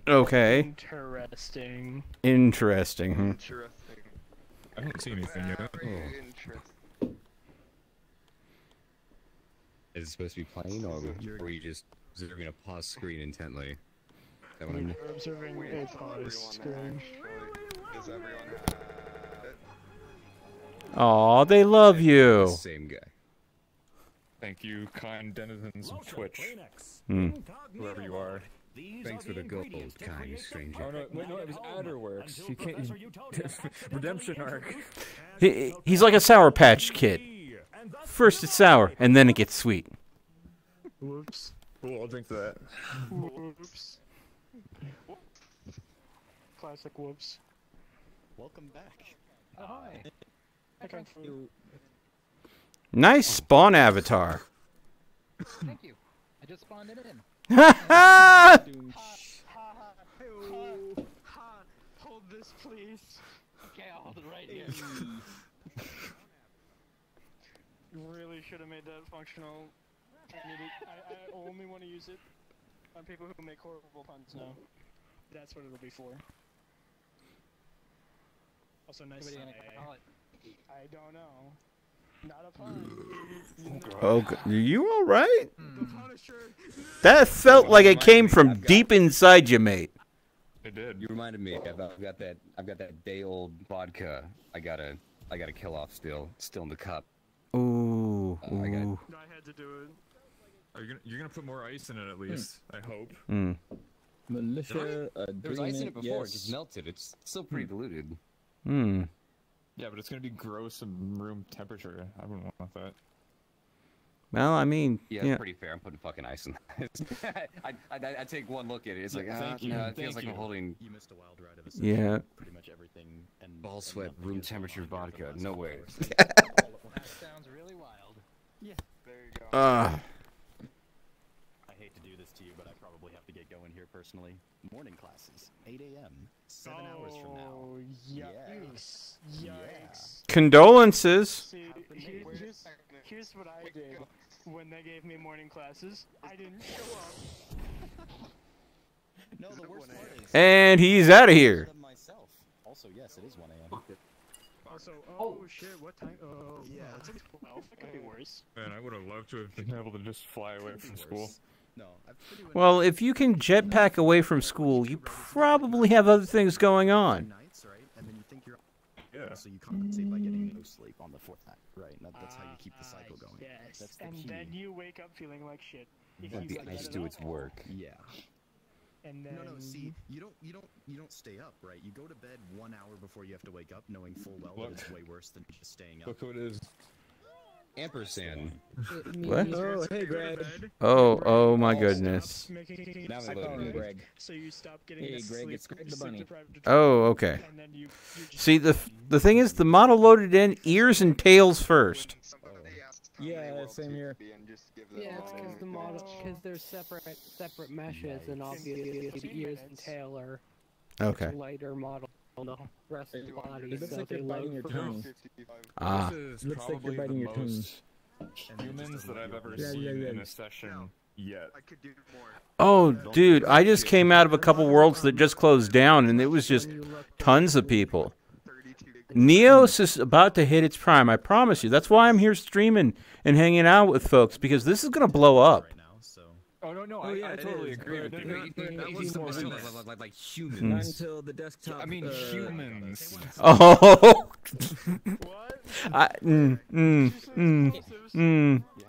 Okay. Interesting. Interesting. Interesting. I don't see anything yet. Is it supposed to be playing, or were you just observing a pause screen intently? Is that what I'm... We're observing a pause screen. Does everyone have it? Aw, they love you. Same guy. Thank you, kind denizens of Twitch. Whoever you are. Thanks for the gold, kind stranger. Oh no, wait, no, it was Outerworks. You can't. Redemption arc. He's like a Sour Patch Kid. First it's sour, and then it gets sweet. Whoops. Cool, I'll drink to that. Whoops. Classic whoops. Welcome back. Oh, hi. Okay. Nice spawn avatar. Thank you. I just spawned it in. Hold this, please. Okay, I'll hold it right here. You really should have made that functional. I only want to use it on people who make horrible puns now. That's what it'll be for. Also, nice. I don't know. Not a pun. Oh, are you all right? That felt like it came from deep inside you, mate. It did. You reminded me. I've got that day-old vodka. I gotta kill off still. It's still in the cup. Ooh. I had to do it. You're gonna put more ice in it at least. I hope. Militia. There was ice in it before. It just melted. It's still pretty diluted. Yeah, but it's gonna be gross and room temperature. I wouldn't want that. Well, I mean, yeah, it's pretty fair. I'm putting fucking ice in this. I take one look at it. It's like, no, it feels like I'm holding. You missed a wild ride of a yeah. Pretty much everything and ball sweat, room temperature vodka. No way. That sounds really wild. Yeah. There you go. I hate to do this to you, but I probably have to get going here personally. Morning classes, 8 a.m. 7 hours from now. Yikes. Yikes. Condolences. See, here's what I did when they gave me morning classes. I didn't show up. No, the worst part is... And he's out of here. Myself. Also, yes, it is 1 a.m. Also, oh shit, what time? Oh, yeah, it's like 12. It could be worse. Man, I would have loved to have been able to just fly away from school. No, Well, if you can jetpack away from school, you probably have other things going on. Nights, right? And then you think you're... Yeah. So you compensate by getting no sleep on the fourth night, right? That's how you keep the cycle going. Yes, That's the and key. then you wake up feeling like shit. Let the ice do its work. Yeah. And then... No, see, you don't stay up, right? You go to bed 1 hour before you have to wake up, knowing full well that it's way worse than just staying up. Look who it is. Ampersand. What? Oh, hey, Greg. Oh my goodness. Now I call him Greg. So you stop getting Hey, Greg, it's Greg the Bunny. Oh, okay. See, the thing is, the model loaded in ears and tails first. Yeah, same here. Yeah, it's because the model, because there's separate meshes, and obviously ears and tail are Okay. lighter model on the rest of the body. It looks so like they you're biting your load tongue. Ah. This is Looks like you're probably biting the your tongue. most humans that I've ever seen in a session yet. Oh, dude, I just came out of a couple worlds that just closed down, and it was just tons of people. Neos is about to hit its prime, I promise you. That's why I'm here streaming and hanging out with folks, because this is going to blow up. Oh no, I totally agree with you. That was like humans. Not until the desktop. I mean humans. Oh.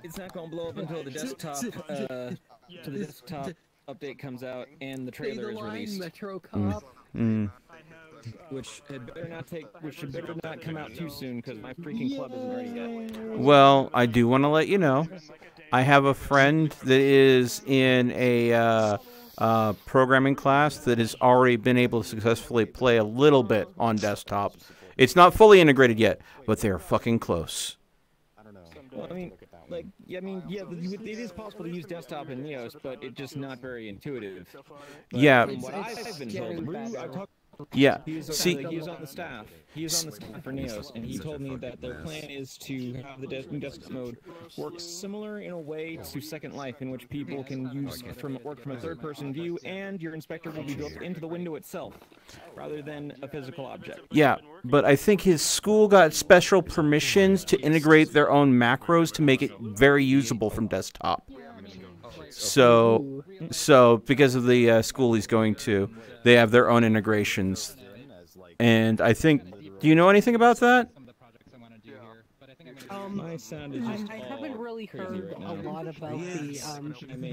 It's not gonna blow up until the desktop. To the desktop update comes out and the trailer is released. Metro Cop. Which had better not come out too soon because my freaking club isn't ready yet. Well, I do want to let you know, I have a friend that is in a programming class that has already been able to successfully play a little bit on desktop. It's not fully integrated yet, but they're fucking close. Well, I mean, like, yeah, I mean, yeah, it is possible to use desktop in Neos, but it's just not very intuitive. But Yeah. From what I've been told, I've talked. Yeah. He was on the staff. He was on the staff for Neos, and he told me that their plan is to have the desktop mode work similar in a way to Second Life, in which people can work from a third-person view, and your inspector will be built into the window itself, rather than a physical object. Yeah, but I think his school got special permissions to integrate their own macros to make it very usable from desktop. So because of the school he's going to, they have their own integrations. And I think, do you know anything about that? My sound is just I haven't really heard a lot about the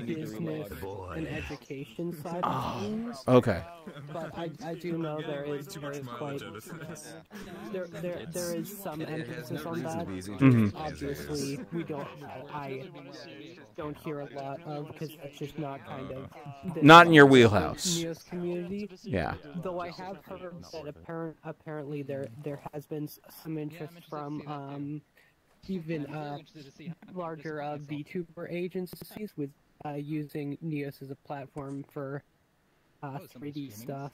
business and education side of things. Okay. But I do know there is quite there is some emphasis on that. Mhm. Obviously, I don't hear a lot of, because that's just not kind of Not in your wheelhouse. Neos community. Yeah. Though I have heard that apparently there has been some interest from even larger VTuber agencies with using Neos as a platform for 3D stuff.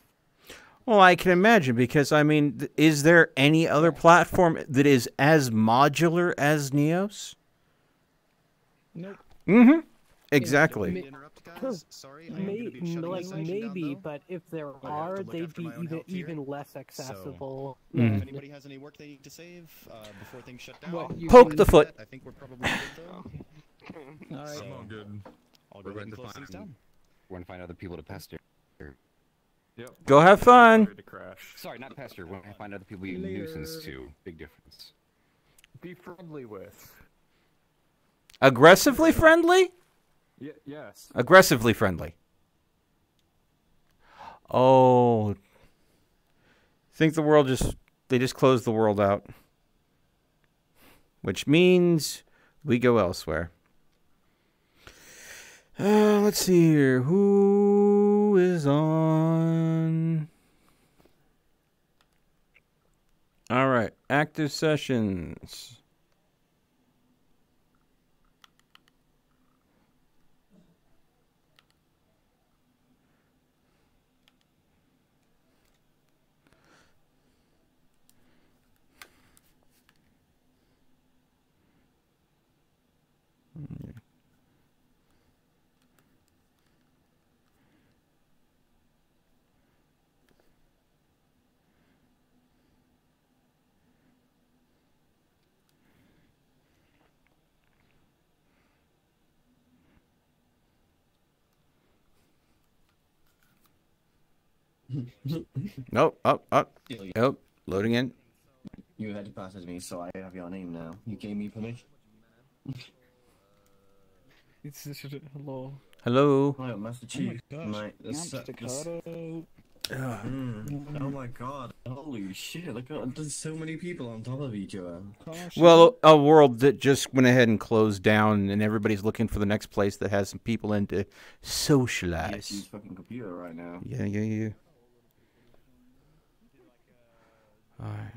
Well, I can imagine, because, I mean, is there any other platform that is as modular as Neos? Nope. Mm-hmm. Exactly. Maybe, but if there are, they'd be even less accessible. So, if anybody has any work they need to save before things shut down, Poke the foot. I think we're probably good though. All right. Good. I'll go ahead and close things down. We're going to find other people to pester. Yep. Go have fun. Sorry, not pester. We're going to find other people you nuisance to. Big difference. Be friendly with. Aggressively friendly? Yes. Aggressively friendly. Oh. Think the world they just closed the world out. Which means we go elsewhere. Let's see here. Who is on? All right. Active sessions. Nope, up. Nope, loading in. You had to pass it to me, so I have your name now. You gave me permission. Hello. Hello. Hi, Master Chief. Oh my gosh. Oh my god. Holy shit, look at there's so many people on top of each other. Well, a world that just went ahead and closed down, and everybody's looking for the next place that has some people in to socialize. Yes, use fucking computer right now. Yeah. Alright.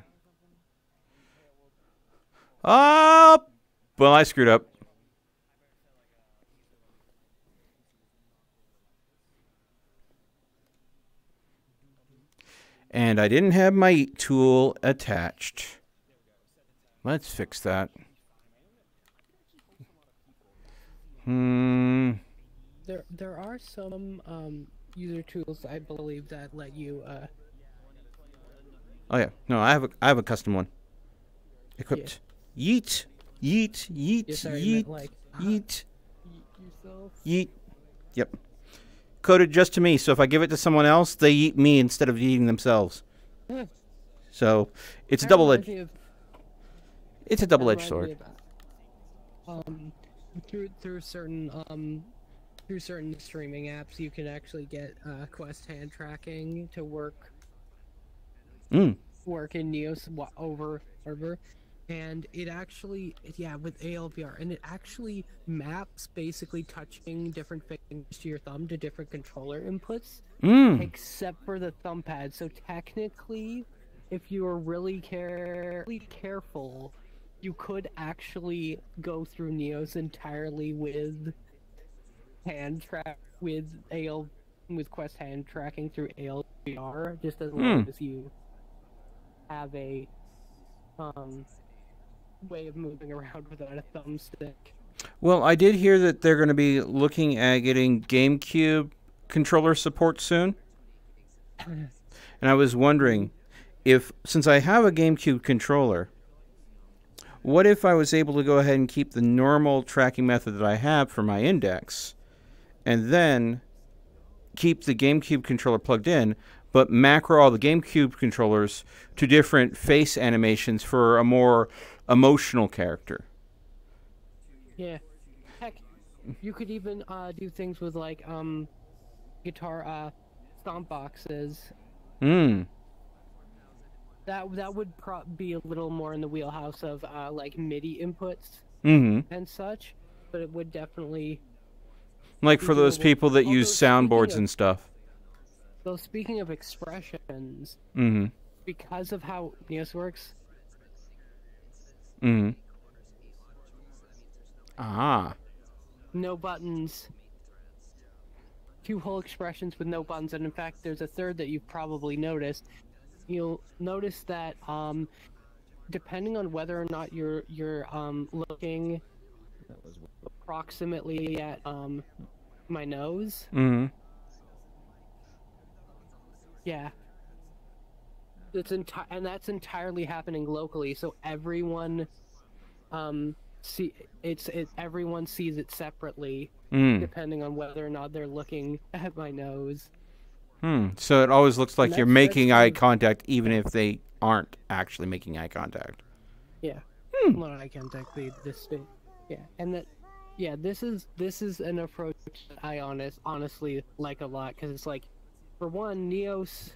Well, I screwed up. And I didn't have my eat tool attached. Let's fix that. There are some user tools, I believe, that let you Oh yeah, no, I have a custom one. Equipped. Yeah. Yeet, yeet. yourself. Yeet. Yep. Coded just to me, so if I give it to someone else, they eat me instead of eating themselves. So it's a double-edged. It's a double-edged sword. Through certain streaming apps, you can actually get Quest hand tracking to work in Neos over, and it actually, with ALVR, and it actually maps basically touching different fingers to your thumb to different controller inputs, except for the thumb pad. So technically, if you are really careful, you could actually go through Neos entirely with with Quest hand tracking through ALVR, just as long as you have a way of moving around without a thumbstick. Well, I did hear that they're going to be looking at getting GameCube controller support soon. And I was wondering if, since I have a GameCube controller, what if I was able to go ahead and keep the normal tracking method that I have for my index, and then keep the GameCube controller plugged in, but macro all the GameCube controllers to different face animations for a more emotional character. Yeah. Heck, you could even do things with like guitar stomp boxes. That would be a little more in the wheelhouse of like MIDI inputs and such, but it would definitely like for those people that use soundboards and stuff. So speaking of expressions, because of how Neos works. No buttons. 2 whole expressions with no buttons, and in fact, there's a third that you've probably noticed. You'll notice that depending on whether or not you're looking approximately at my nose. Yeah. And that's entirely happening locally, so everyone everyone sees it separately, depending on whether or not they're looking at my nose. So it always looks like you're making eye contact, even if they aren't actually making eye contact. Yeah. Not eye contact, yeah, and that, yeah, this is an approach that I honestly like a lot, because it's like, for one, Neos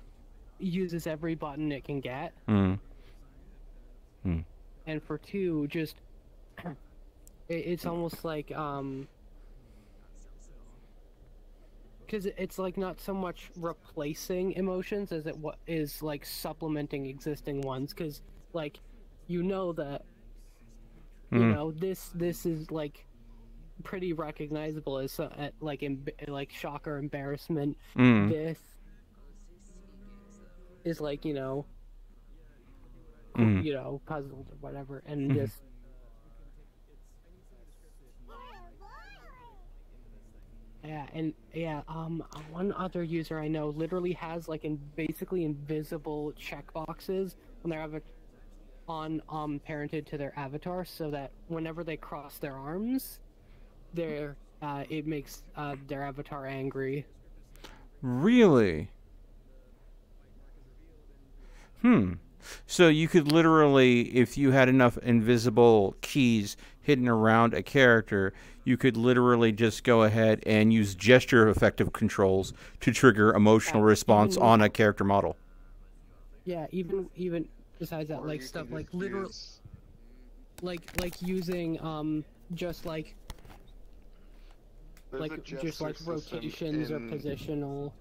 uses every button it can get, and for 2, just it's almost like because it's like not so much replacing emotions as it is like supplementing existing ones, because like that this is like pretty recognizable as like shock or embarrassment. This is like puzzled or whatever, and just one other user I know literally has like basically invisible checkboxes when they're parented to their avatar, so that whenever they cross their arms, it makes their avatar angry. Really? So you could literally, if you had enough invisible keys hidden around a character, you could literally just go ahead and use gesture effective controls to trigger emotional response on a character model. Yeah, even besides that, like stuff like literal, like using just like rotations or positional.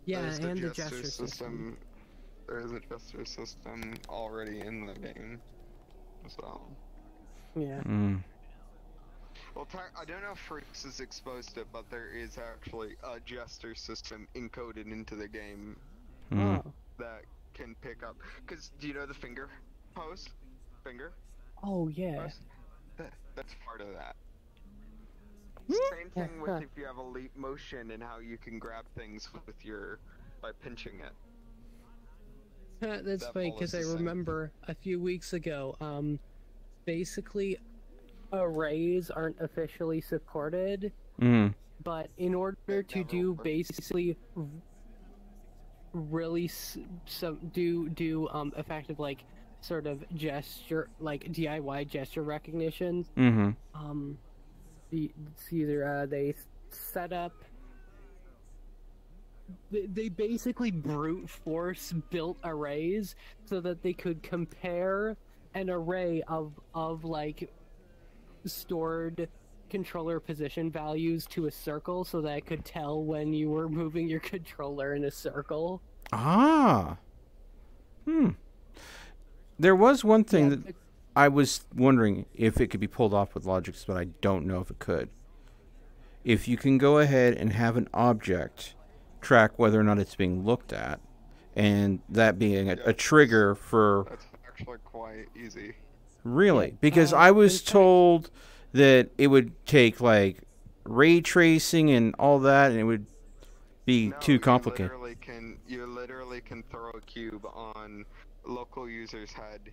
Yeah, and the gesture system. There is a gesture system already in the game, so. Yeah. Well, I don't know if Freaks has exposed it, but there is actually a gesture system encoded into the game that can pick up. Because do you know the finger pose? Finger? Oh yeah. That's part of that. Same thing with if you have a leap motion and how you can grab things with by pinching it. That's funny, because I remember a few weeks ago, basically, arrays aren't officially supported, but in order to do basically really effective, like, sort of gesture, like DIY gesture recognition, it's either they set up. They basically brute force built arrays so that they could compare an array of like stored controller position values to a circle, so that I could tell when you were moving your controller in a circle. There was one thing I was wondering if it could be pulled off with Logix, but I don't know if it could. If you can go ahead and have an object track whether or not it's being looked at, and that being a trigger for... That's actually quite easy. Really? Because I was told that it would take, like, ray tracing and all that, and it would be too complicated. You literally can throw a cube on local user's head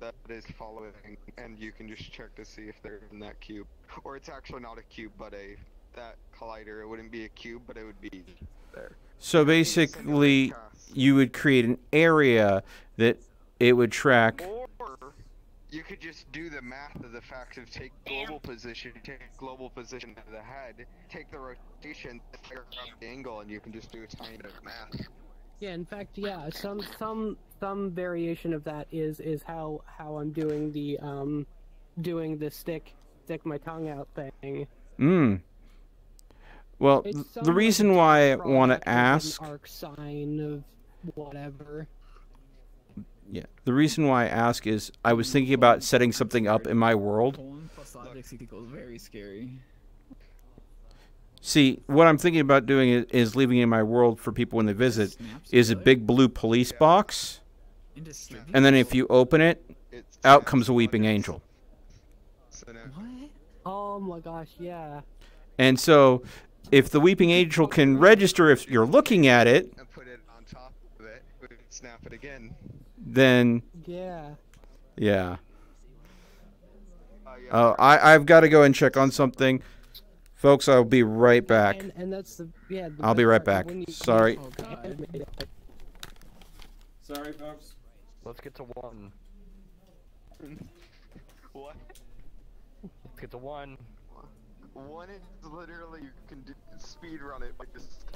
that is following, and you can just check to see if they're in that cube. Or it's actually not a cube, but that collider. It wouldn't be a cube, but it would be there. So basically, you would create an area that it would track. Or you could just do the math of the fact of take global position of the head, take the rotation, figure out the angle, and you can just do a tiny bit of math. Yeah, in fact, yeah, some variation of that is how I'm doing the stick my tongue out thing. Well, the reason why I want to ask... Arc sine of whatever. Yeah, the reason why I ask is I was thinking about setting something up in my world. Very scary. See, what I'm thinking about doing is leaving in my world for people when they visit is a big blue police box. And then if you open it, out comes a weeping angel. What? Oh my gosh, yeah. And so, if the weeping angel can register if you're looking at it, And put it on top of it, snap it again. then... Yeah. Yeah. I've got to go and check on something. Folks, I'll be right back. And that's the I'll be right back. when you- Sorry. Sorry, folks. Let's get to 1. What? Let's get to 1. 1 is literally, you can speed run it by just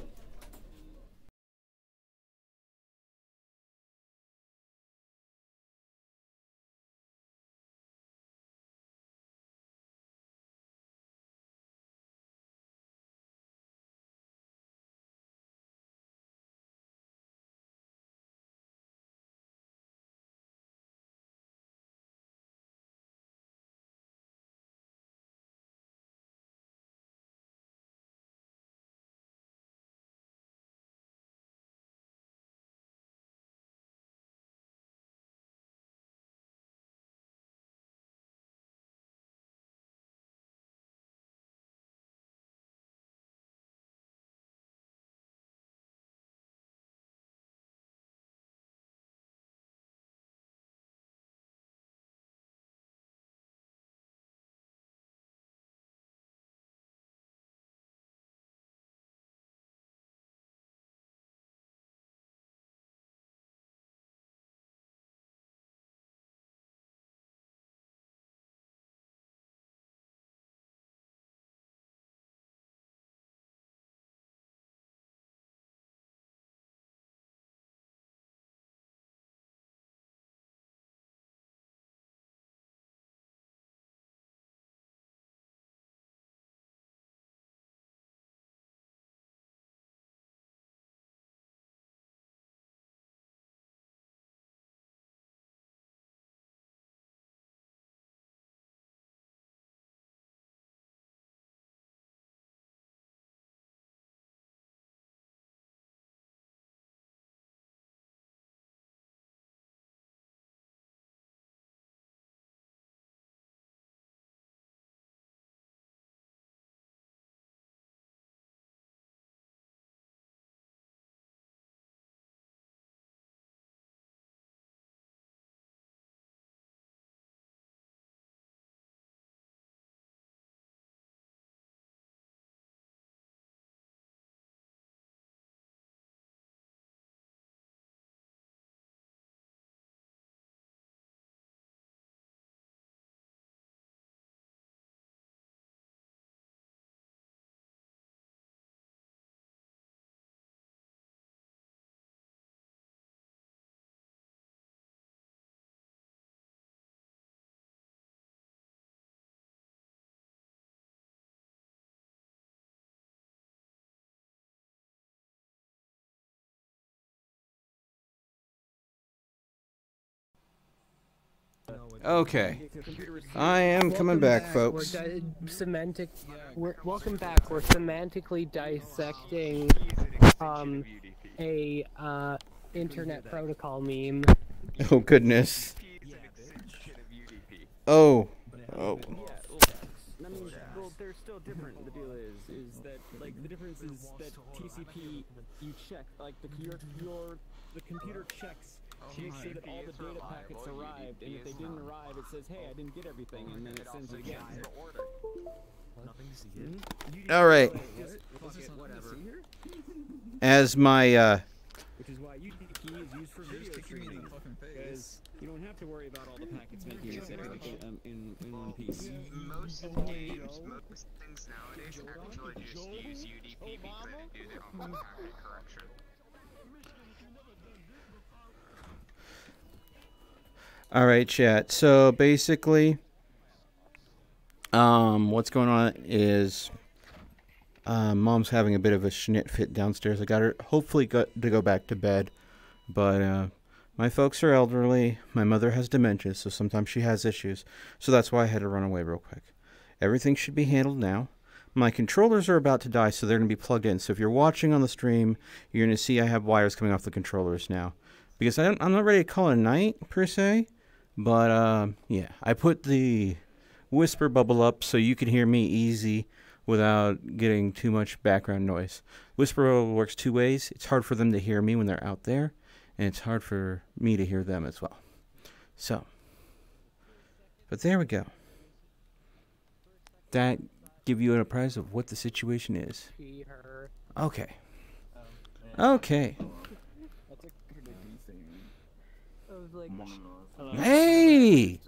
Okay. I am coming back, folks. Welcome back. We're semantically dissecting a internet protocol meme. Oh goodness. Oh. Oh. I mean, well, they're still different. The deal is that like the difference is that TCP you check like the computer checks to make sure that all the data packets arrived, and if they didn't arrive, it says, "Hey, I didn't get everything," and then it sends it again. All right. As my Which is why UDP is used for video streaming, because you don't have to worry about all the packets making it in one piece. Most games, most things nowadays actually just use UDP because they do their own packet correction. All right, chat. So basically, what's going on is Mom's having a bit of a schnit fit downstairs. I got her hopefully to go back to bed, but my folks are elderly. My mother has dementia, so sometimes she has issues. So that's why I had to run away real quick. Everything should be handled now. My controllers are about to die, so they're going to be plugged in. So if you're watching on the stream, you're going to see I have wires coming off the controllers now. Because I'm not ready to call it a night, per se. But, yeah, I put the whisper bubble up so you can hear me easy without getting too much background noise. Whisper bubble works two ways. It's hard for them to hear me when they're out there, and it's hard for me to hear them as well. So, but there we go. That give you an apprise of what the situation is. Okay. Okay. Hey!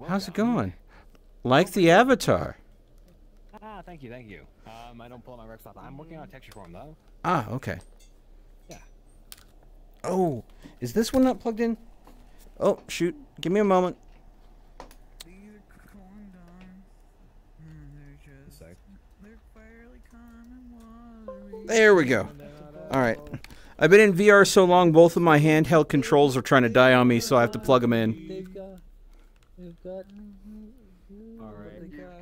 How's it going? Like the avatar. Ah, thank you. I don't pull my rec stuff. I'm working on a texture form though. Ah, okay. Yeah. Oh, is this one not plugged in? Oh, shoot. Give me a moment. There we go. All right. I've been in VR so long, both of my handheld controls are trying to die on me, so I have to plug them in. They've got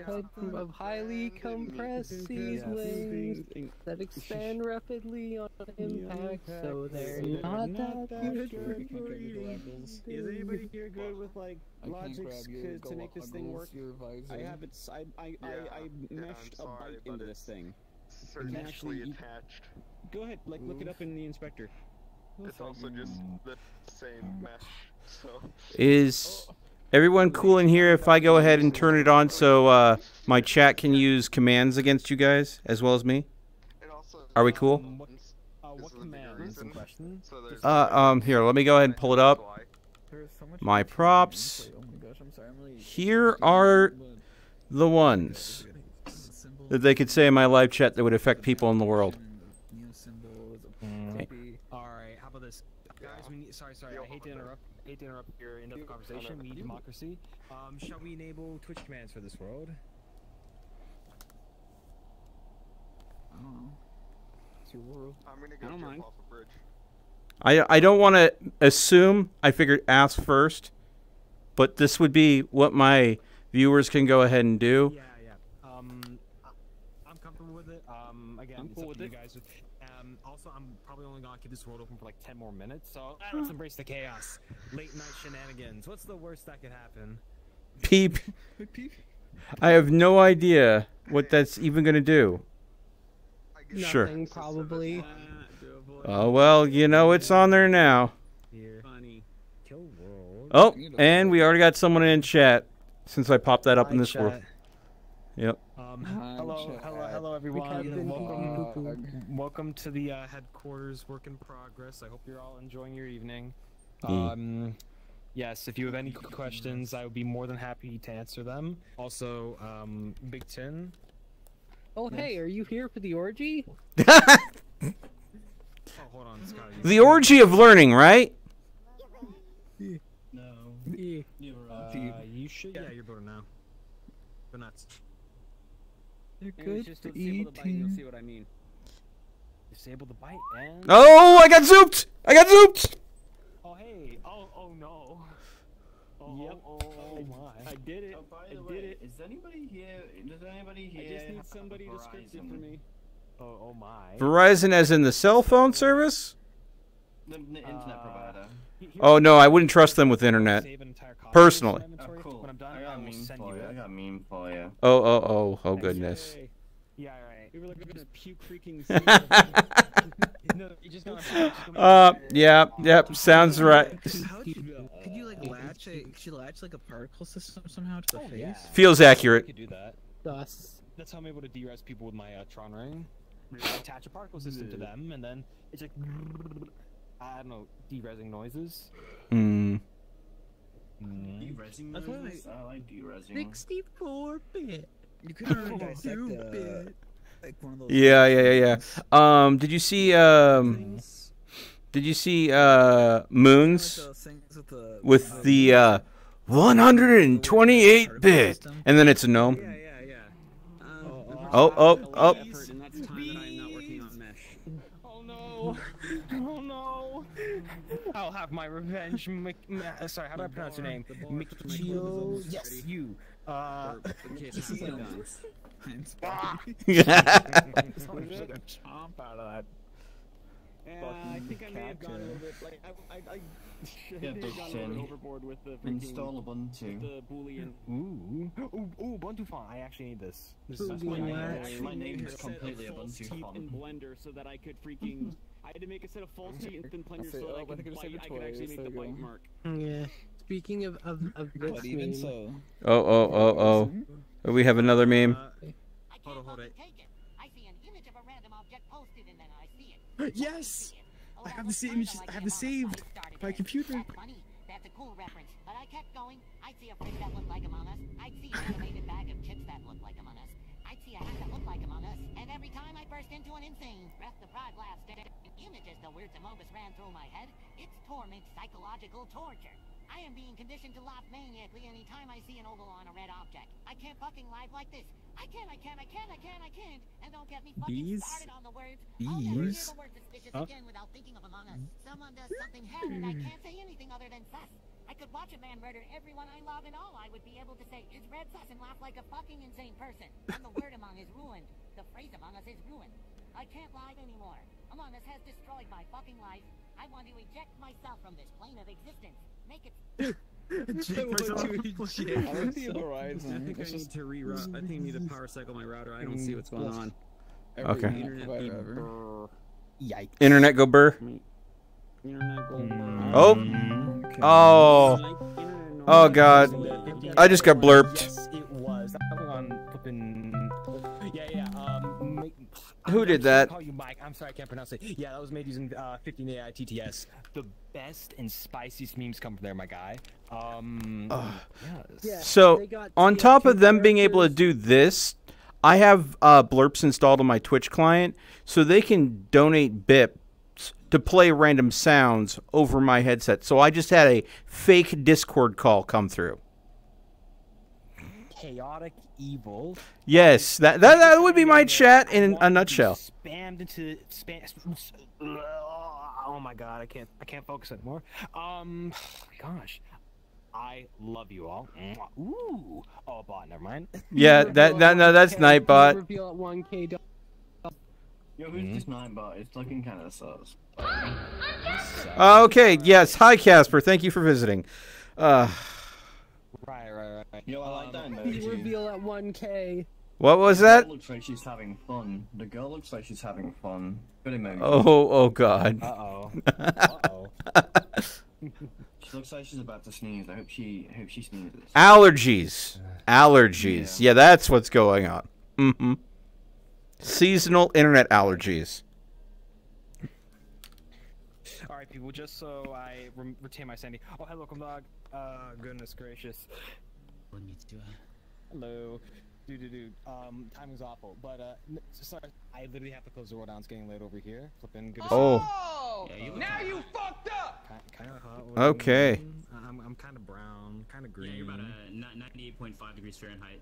type of highly compressed seasonings that expand rapidly on impact, so they're not that good for eating. Is anybody here good with like logics to make this thing work? I have it. I meshed a byte into this thing. Surgically attached. Go ahead, like look it up in the inspector. It's also just the same mesh, so. Is everyone cool in here if I go ahead and turn it on so my chat can use commands against you guys as well as me? Are we cool? What commands in question? Here, let me go ahead and pull it up. My props. Here are the ones that they could say in my live chat that would affect people in the world. Alright, how about this? Guys, we need, sorry, I hate to interrupt your in-depth conversation. We need democracy. Shall we enable Twitch commands for this world? I don't know. It's your world. I'm gonna go jump off a bridge. I don't want to assume. I figured ask first, but this would be what my viewers can go ahead and do. Yeah. I'm comfortable with it. Again, I'm cool with you guys. Also, I'm probably only gonna keep this world open for like 10 more minutes, so let's embrace the chaos. Late night shenanigans. What's the worst that could happen? Peep. I have no idea what that's even gonna do. Sure. Nothing, probably. Oh well, you know it's on there now. Oh, and we already got someone in chat since I popped that up in this world. Yep. Hello everyone. Welcome to the headquarters work in progress. I hope you're all enjoying your evening. Yes, if you have any questions, I would be more than happy to answer them. Also, Big Tin. Oh, hey, are you here for the orgy? Oh, hold on, Scotty. The orgy of learning, right? No. You should. Yeah, you're bored now. Go nuts. They're good just for disable the bite, eating. you'll see what I mean. Disable the bite and. Oh, I got zooped! I got zooped! Oh hey! Oh no! Yep. Oh my. I did it. Oh, by I the did way, it. is anybody here? Does anybody here? I just need have somebody to script it for Verizon? me. Oh my. Verizon as in the cell phone service? The internet provider. Oh no, I wouldn't trust them with internet. Personally. Oh, cool. When I'm done, I got a I will meme send for you you. it. I got a meme for you. Oh goodness. Yeah, right. We were like gonna puke freaking. No, you just gonna. Yep, sounds right. How could you like latch could you latch like a particle system somehow to the face? Yeah. Feels accurate. I could do that. Thus. That's how I'm able to de-res people with my Tron ring. I attach a particle system to them, and then it's like I don't know, de-resing noises. De-resing noises? I like de-resing. 64-bit. You could really dissect like one of those. Yeah. Did you see Moons with the 128-bit, and then it's a gnome? Yeah. Oh. And that's time that I'm not working on mesh. Oh no! Oh no! I'll have my revenge. Sorry, how do I pronounce your name? Michio. Yes, you. Chomp out of that. I think I may have gone over it. Like I Yeah, may have gone a little overboard with the freaking, install Ubuntu. the Boolean. Ooh, Ubuntu font. I actually need this. That's my name. My name is Set completely of false Ubuntu teeth font. in Blender so that I could freaking. I had to make a set of false teeth in Blender so that I could bite. I could actually make the bite mark. Yeah. Speaking of this But even meme, so. Oh. We have another meme. Hold it. Yes! I have the same image. I have it saved. My computer. That's a cool reference. But I kept going. I'd see a fridge that looked like Among Us. I'd see an animated bag of chips that looked like Among Us. I'd see a hat that looked like Among Us. And every time I burst into an insane breath deprived laugh stare images the weird Amogus ran through my head. It's torment, psychological torture. I am being conditioned to laugh maniacally anytime I see an oval on a red object. I can't fucking live like this. I can't. And don't get me fucking started on the words. I'll never hear the word suspicious again without thinking of Among Us. Someone does something hell and I can't say anything other than sus. I could watch a man murder everyone I love and all I would be able to say is red sus and laugh like a fucking insane person. And the word Among is ruined. The phrase Among Us is ruined. I can't live anymore. Among Us has destroyed my fucking life. I want to eject myself from this plane of existence. Make it. I think I need to reroute. I think I need to power cycle my router. I don't see what's going on. Okay. Yikes. Internet go burr. Internet go burr. Oh God. I just got blurped. Yes, it was. That was on flipping. Yeah. Who did that? Call you Mike. I'm sorry, I can't pronounce it. Yeah, that was made using 15 AI TTS. The best and spiciest memes come from there, my guy. Yes. So, on top of them being able to do this, I have blurps installed on my Twitch client, so they can donate bits to play random sounds over my headset. So I just had a fake Discord call come through. Chaotic evil. Yes, that would be my chat in a nutshell. Spammed into spam. Oh my god, I can't focus anymore. Gosh, I love you all. Ooh, oh, bot, never mind. Yeah, that's NightBot. Reveal at 1K. Yo, who's this NightBot? It's looking kind of sus. Okay, yes. Hi, Casper. Thank you for visiting. Right. Yo, I like that emoji. Reveal at 1K. What was that? The girl looks like she's having fun. The girl looks like she's having fun. Good emoji. Oh God. Uh-oh. She looks like she's about to sneeze. I hope she sneezes. Allergies. Yeah, that's what's going on. Seasonal internet allergies. Alright, people, just so I retain my sanity. Oh, hello, dog. Goodness gracious. Hello. Dude. Timing's awful. But, sorry, I literally have to close the door down. It's getting late over here. Flipping good. Oh. Yeah, now you fucked up! Kind of hot. Okay. I'm kind of brown, kind of green. Yeah, you're about 98.5 degrees Fahrenheit.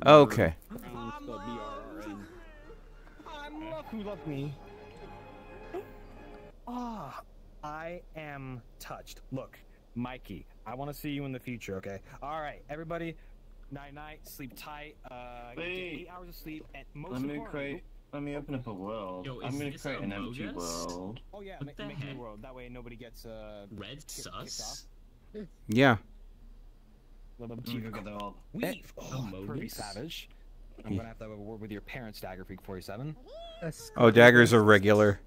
Okay. Who loved me? I am touched. Look, Mikey, I want to see you in the future, okay? All right, everybody, night-night, sleep tight, get 8 hours of sleep, and most importantly... Let me open up a world. Yo, I'm is gonna this create a an empty bogus? world. Oh yeah, What the make a heck? new world. That way nobody gets Red kicked sus? off. Yeah. Chief, Look at that. weave. Oh, Bogus? pretty savage. I'm gonna have to have a word with your parents, Dagger Freak 47. Oh, Dagger's a regular.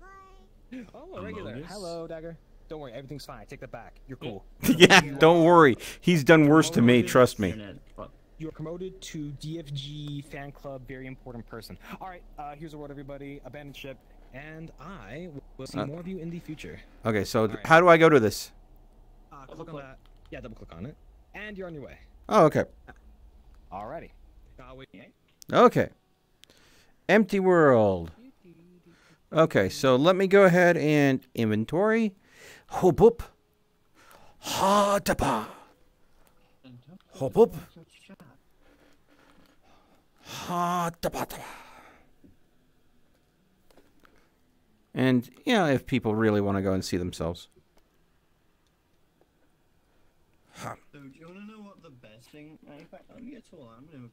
Oh, a regular. Bogus? Hello, Dagger. Don't worry, everything's fine. I take that back. You're cool. Yeah, don't worry. He's done worse to me, trust me. You are promoted to DFG fan club. Very important person. All right, here's a word, everybody. Abandoned ship, and I will see more of you in the future. Okay, so right. how do I go to this? Click on that. Yeah, double click on it, and you're on your way. Oh, okay. Alrighty. Okay. Empty world. Okay, so let me go ahead and inventory. Hop up. Ha da pa. Hop up. Ha da pa da. And yeah, if people really want to go and see themselves. So, do you want to know what the best thing? In fact, let me get to all. I'm gonna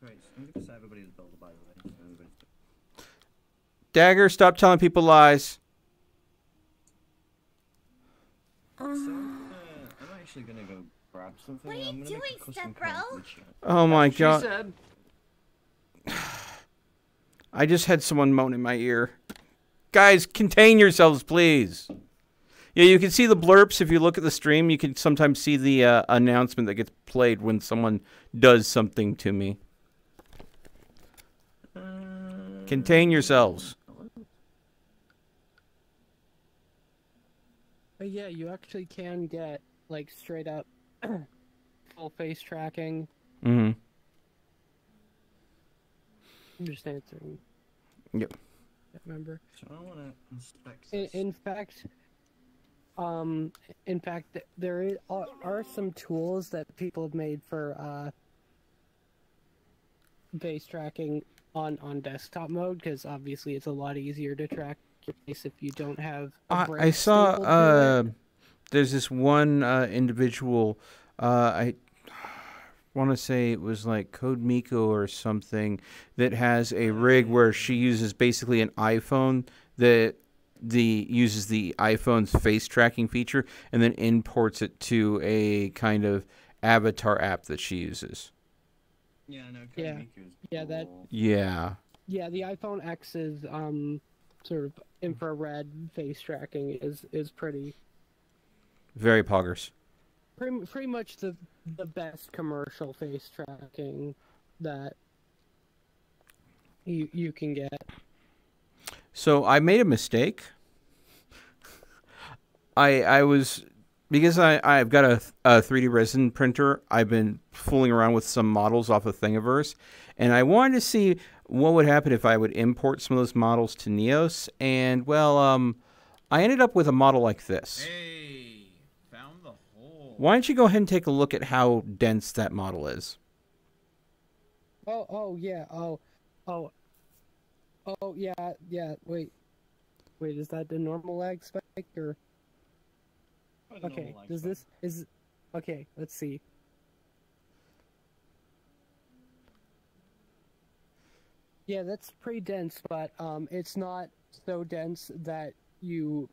say everybody's builder, by the way. Dagger, stop telling people lies. So, I'm actually gonna go grab something. What are you doing, step bro? Oh my She god. said. I just had someone moan in my ear. Guys, contain yourselves, please. Yeah, you can see the blurps if you look at the stream. You can sometimes see the announcement that gets played when someone does something to me. Contain yourselves. But yeah, you actually can get, like, straight up full face tracking. Mm-hmm. I'm just answering. Yep. Can't remember. So I want to inspect in fact, there are some tools that people have made for face tracking on desktop mode, because obviously it's a lot easier to track your face if you don't have. I saw there's this one individual. I want to say it was like Code Miko or something that has a rig where she uses basically an iPhone that uses the iPhone's face tracking feature and then imports it to a kind of avatar app that she uses. Yeah, no, Yeah, yeah, that. Yeah. Yeah, the iPhone X's sort of infrared face tracking is pretty Very poggers. pretty much the best commercial face tracking that you can get. So I made a mistake. I was, because I've got a 3D resin printer, I've been fooling around with some models off of Thingiverse, and I wanted to see what would happen if I would import some of those models to Neos, and well, I ended up with a model like this. Hey, found the hole. Why don't you go ahead and take a look at how dense that model is? Oh yeah, oh yeah, wait, is that the normal lag spike or? Okay, does this okay, let's see. Yeah, that's pretty dense, but it's not so dense that you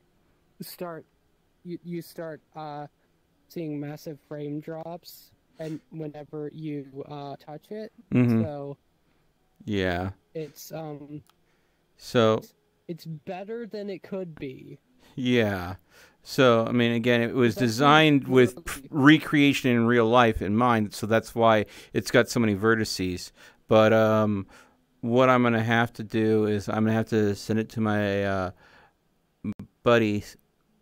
start seeing massive frame drops and whenever you touch it. Mhm. So Yeah. it's So it's better than it could be. yeah. So, I mean, again, it was designed with recreation in real life in mind, so that's why it's got so many vertices. But what I'm going to have to do is I'm going to have to send it to my buddy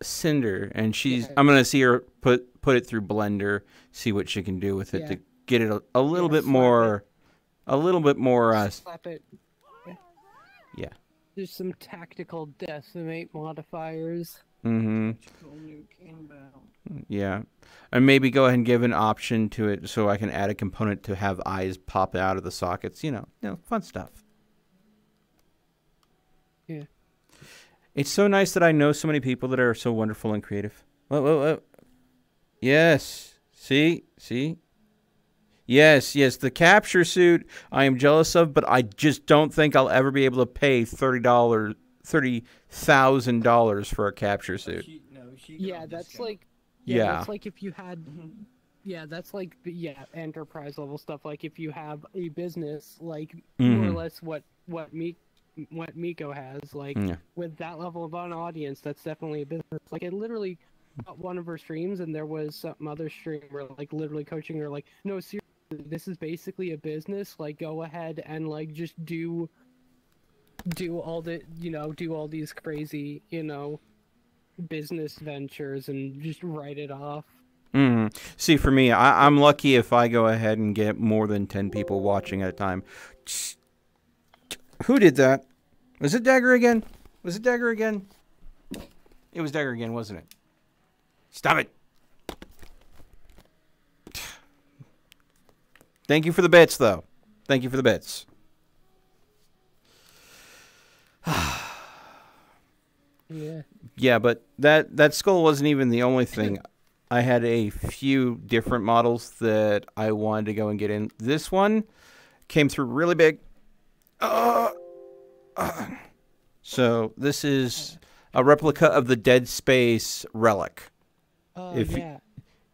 Cinder, and I'm going to see her put it through Blender, see what she can do with it to get it a little bit more Slap it. Yeah. There's some tactical decimate modifiers. Mm-hmm. Yeah. And maybe go ahead and give an option to it so I can add a component to have eyes pop out of the sockets. You know, fun stuff. Yeah. It's so nice that I know so many people that are so wonderful and creative. Whoa. Yes. See? Yes, the capture suit I am jealous of, but I just don't think I'll ever be able to pay $30,000 for a capture suit. Yeah, that's like. Yeah. That's like if you had. Yeah, that's like enterprise level stuff. Like if you have a business, like more or less what Miko has, like with that level of an audience, that's definitely a business. Like I literally got one of her streams, and there was some other streamer like literally coaching her, like, no, seriously, this is basically a business. Like, go ahead and like just do all the do all these crazy business ventures and just write it off. See, for me, I'm lucky if I go ahead and get more than 10 people watching at a time. Who did that? Was it Dagger again? It was Dagger again, wasn't it? Stop it. Thank you for the bits, though. Thank you for the bits. Yeah, but that skull wasn't even the only thing. I had a few different models that I wanted to go and get in. This one came through really big. So this is a replica of the Dead Space relic. Yeah.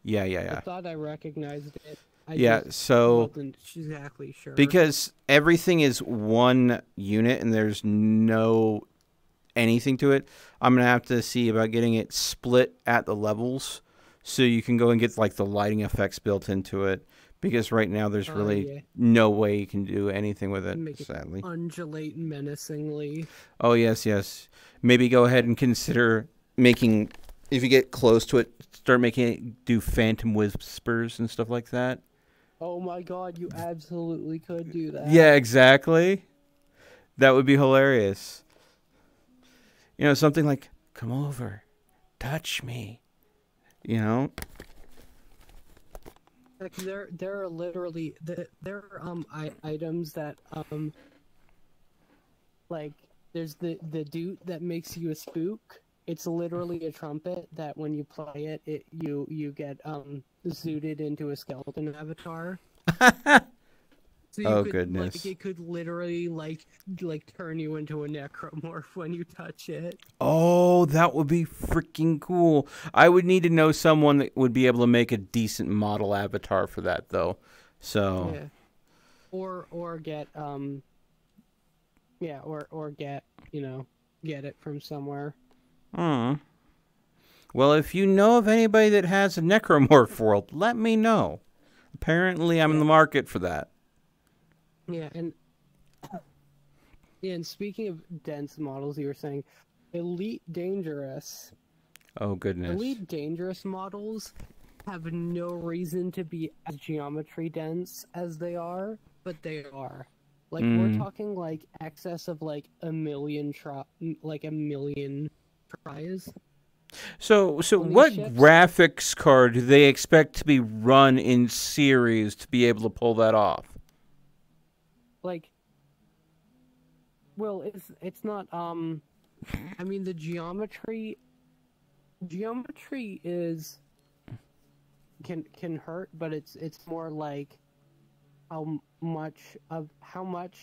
Yeah. I thought I recognized it. I so wasn't exactly sure. Because everything is one unit and there's no anything to it, I'm going to have to see about getting it split at the levels so you can go and get like the lighting effects built into it. Because right now there's really no way you can do anything with it, sadly. Undulate menacingly. Oh, yes. Maybe go ahead and consider making, if you get close to it, start making it do phantom whispers and stuff like that. Oh my god, you absolutely could do that. Yeah, exactly. That would be hilarious. Something like, come over, touch me, Like there are literally there are items that like there's the dude that makes you a spook. It's literally a trumpet that when you play it, you get zooted into a skeleton avatar. So you could, goodness! Like, it could literally like turn you into a necromorph when you touch it. Oh, that would be freaking cool. I would need to know someone that would be able to make a decent model avatar for that, though. So. Yeah. Or get or get get it from somewhere. Well, if you know of anybody that has a necromorph world, let me know. Apparently, I'm in the market for that. Yeah, and speaking of dense models, you were saying Elite Dangerous. Oh, goodness. Elite Dangerous models have no reason to be as geometry dense as they are, but they are. Like, we're talking, like, excess of, like, a million tries. So what graphics card do they expect to be run in series to be able to pull that off? Like, well, it's not, I mean, the geometry is, can hurt, but it's more like how much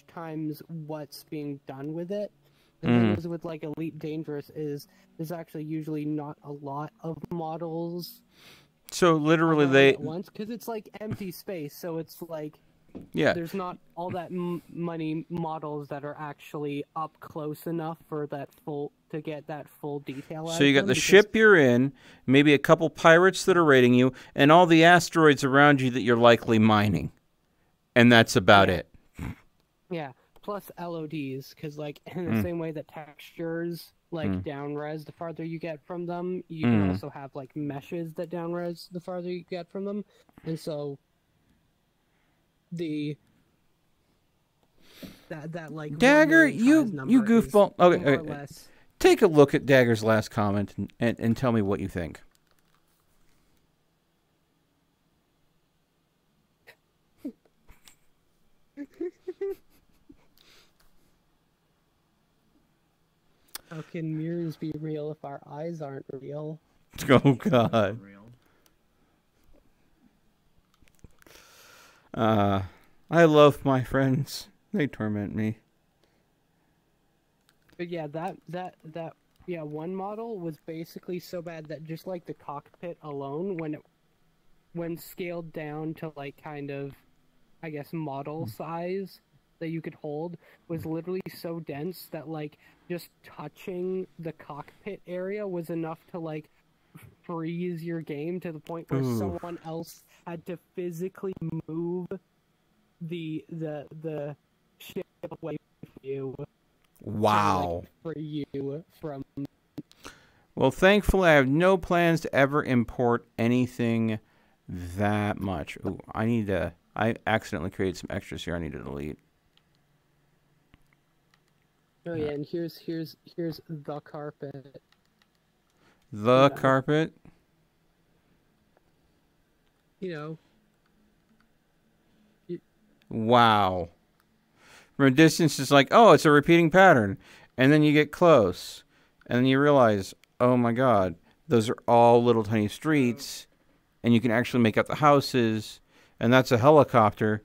times what's being done with it. The thing is with like Elite Dangerous is there's actually usually not a lot of models. So literally they at once, because it's like empty space, so it's like there's not all that many models that are actually up close enough for that to get that full detail. So you got the ship you're in, maybe a couple pirates that are raiding you, and all the asteroids around you that you're likely mining, and that's about it. Yeah. Plus LODs, because like in the same way that textures like down-res the farther you get from them, you can also have like meshes that down-res the farther you get from them, and so that like Dagger, you goofball. Okay, take a look at Dagger's last comment and tell me what you think. How can mirrors be real if our eyes aren't real? Oh, God. I love my friends. They torment me. But yeah, yeah, one model was basically so bad that just like the cockpit alone, when scaled down to like kind of, I guess, model size that you could hold, was literally so dense that like just touching the cockpit area was enough to like freeze your game to the point where Ooh. someone else had to physically move the ship away from you. Wow. For you from. Well, thankfully, I have no plans to ever import anything that much. Ooh, I accidentally created some extras here I need to delete. Oh yeah, and here's the carpet. The carpet? You know. Wow. From a distance, it's like, oh, it's a repeating pattern. And then you get close. And then you realize, oh my god, those are all little tiny streets. And you can actually make out the houses. And that's a helicopter.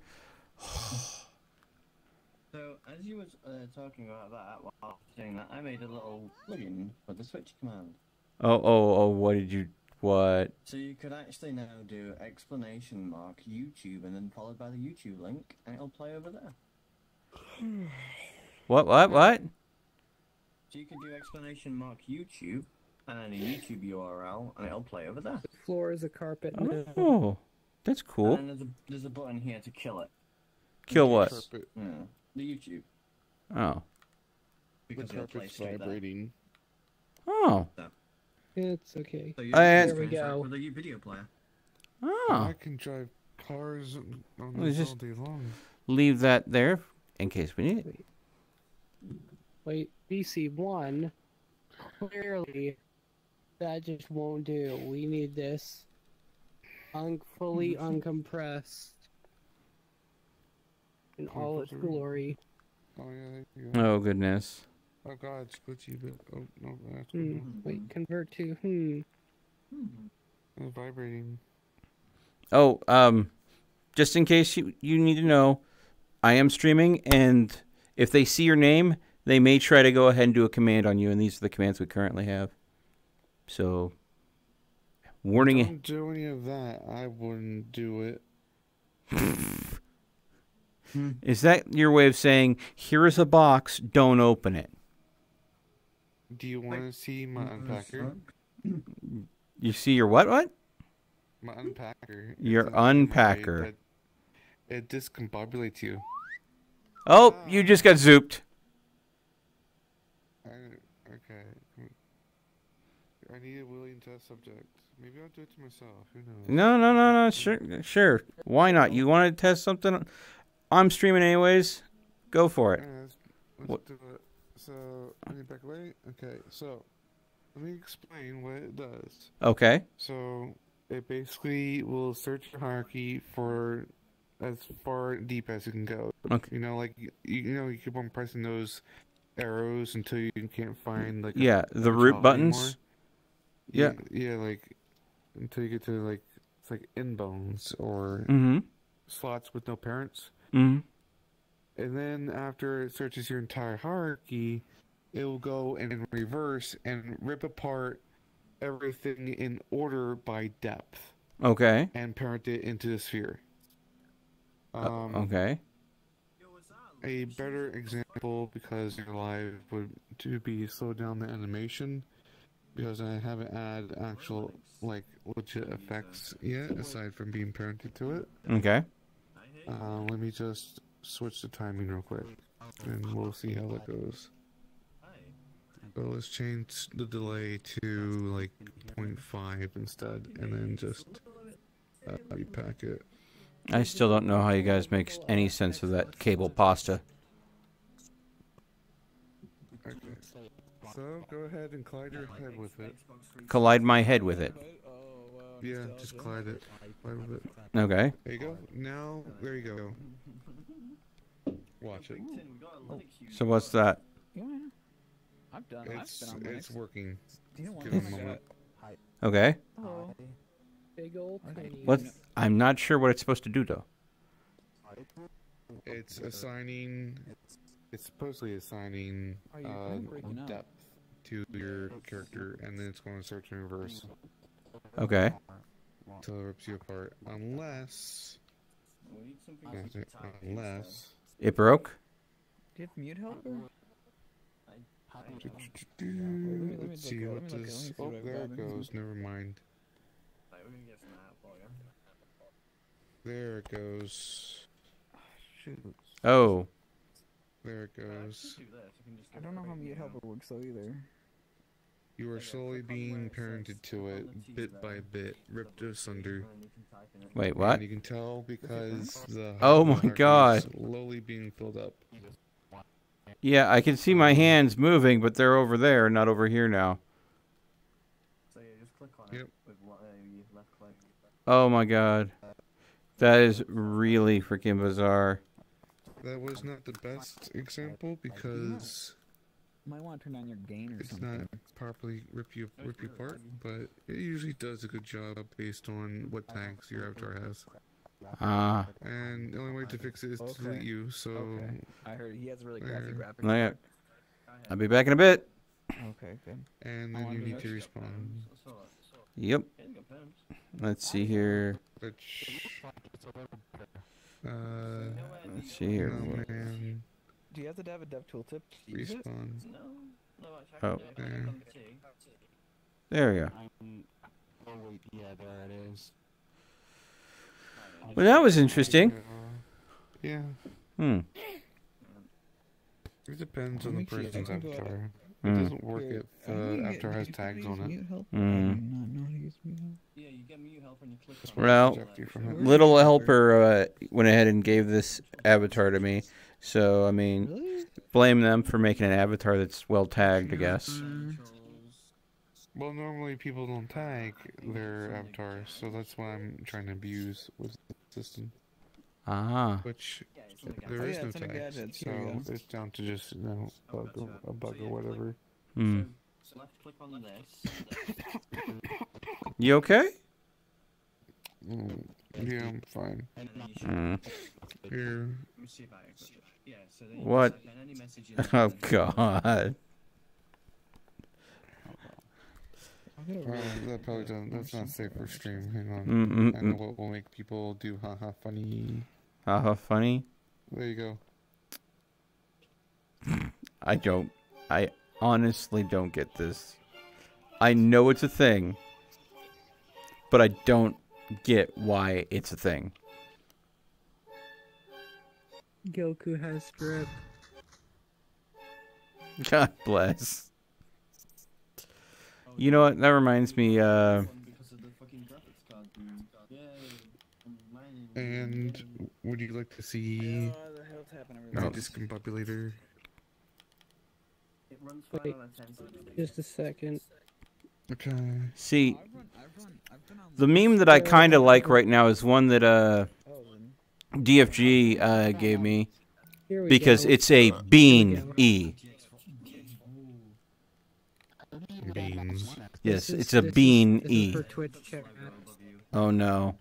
So, as you were talking about that while saying that, I made a little plugin for the switch command. What? So you could actually now do exclamation mark YouTube and then followed by the YouTube link, and it'll play over there. What? So you can do exclamation mark YouTube and then a YouTube URL, and it'll play over there. The floor is a carpet now. Oh, that's cool. And then there's a button here to kill it. Kill what? Yeah, the YouTube. Oh. Because it'll play straight vibrating. Oh. It's okay. So And- there we go. With a video player. Oh. I can drive cars on Well, this just all day long. leave that there in case we need it. Wait, BC1. Clearly, that just won't do. We need this fully uncompressed in all its glory. Oh yeah, there you go. Oh, goodness. Oh god, it's glitchy, but oh no, that's Wait, convert to It's vibrating. Oh, just in case you need to know, I am streaming, and if they see your name, they may try to go ahead and do a command on you, and these are the commands we currently have. So, warning. Don't do any of that. I wouldn't do it. Is that your way of saying, here is a box, don't open it? Do you want to see my unpacker? You see your what? My unpacker. Your It's an override unpacker. that- It discombobulates you. Oh, you just got zooped. Okay. I need a willing test subject. Maybe I'll do it to myself. Who knows? No. Sure. Why not? You want to test something? I'm streaming anyways. Go for it. Yeah, let's do it. So, I need back away. Okay, so let me explain what it does. Okay. So, it basically will search your hierarchy for as far deep as it can go. Okay. You know, like you keep on pressing those arrows until you can't find like Yeah, the root job buttons. anymore. Yeah, like until you get to like it's like in bones or slots with no parents. Mhm. And then after it searches your entire hierarchy, it will go in reverse and rip apart everything in order by depth. Okay. And parent it into the sphere. Okay. A better example, because you're live, would to be slow down the animation, because I haven't added actual like legit effects yet, aside from being parented to it. Okay. Let me just switch the timing real quick, and we'll see how that goes. So let's change the delay to like 0.5 instead, and then just repack it. I still don't know how you guys make any sense of that cable pasta. Okay. So go ahead and collide your head with it. Collide my head with it. Yeah, just collide it. Collide with it. Okay. There you go. Now, there you go. Watch it. So what's that? I've done. It's working. Do you want Give it a moment. Okay. Big old tiny. What? I'm not sure what it's supposed to do though. It's assigning. It's supposedly assigning Oh, you're kinda breaking up. depth to your character, and then it's going to search in reverse. Okay. Until it rips you apart, unless. It broke? Do you have mute helper? Let's see what this. Oh, there it goes. Never mind. There it goes. Shoot. Oh. There it goes. I don't know how mute helper works though either. You are slowly being parented to it, bit by bit, ripped asunder. Wait, what? And you can tell because the Oh my hierarchy God. is slowly being filled up. Yeah, I can see my hands moving, but they're over there, not over here now. So yeah, just click on Yep. it with left click. Oh my God. That is really freaking bizarre. That was not the best example because Might want to turn on your gain or it's something. not properly rip you apart, but it usually does a good job based on what tags your avatar has. Ah. And the only way to fix it is to delete you, so... Okay. I heard he has a really crappy graphics Oh, yeah. card. I'll be back in a bit. Okay, good. And then you need to respawn. Yep. Let's see here. Let's see here. Oh, man. Do you have to have a dev tooltip? to use it? Respawn. Oh. There. There we go. Yeah, there it is. Well, that was interesting. Yeah. Hmm. It depends on the person's avatar. It Hmm. doesn't work if the avatar has tags on it. Hmm. Yeah, you get mute helper and you click on it. Well, Little Helper went ahead and gave this avatar to me. So, I mean, blame them for making an avatar that's well tagged, I guess. Well, normally people don't tag their avatars, so that's why I'm trying to abuse with the system. Ah. Which Oh, there is yeah, no it's in a tags, gadget. so Here we go. it's down to just a bug or whatever. Hmm. So left click on this. You okay? Yeah, I'm fine. And then you should Hmm. Here. Let me see if I got it. Yeah, so then you What? type in any message you Oh, like. God. That probably doesn't. That's not safe for stream. Hang on. Mm-mm-mm. I know what will make people do haha funny. Haha, funny. There you go. I honestly don't get this. I know it's a thing, but I don't get why it's a thing. Goku has strip. God bless. You know what? That reminds me, Because of the fucking graphics card, dude. Yay. And would you like to see my discombobulator? It runs fine Wait, on a 1060. just a second. Okay. See, the meme that I kind of like right now is one that DFG gave me Here we because go. it's a bean E. Beans. Yes, This is- it's a this is- bean this is E. for Twitch chat. Oh no.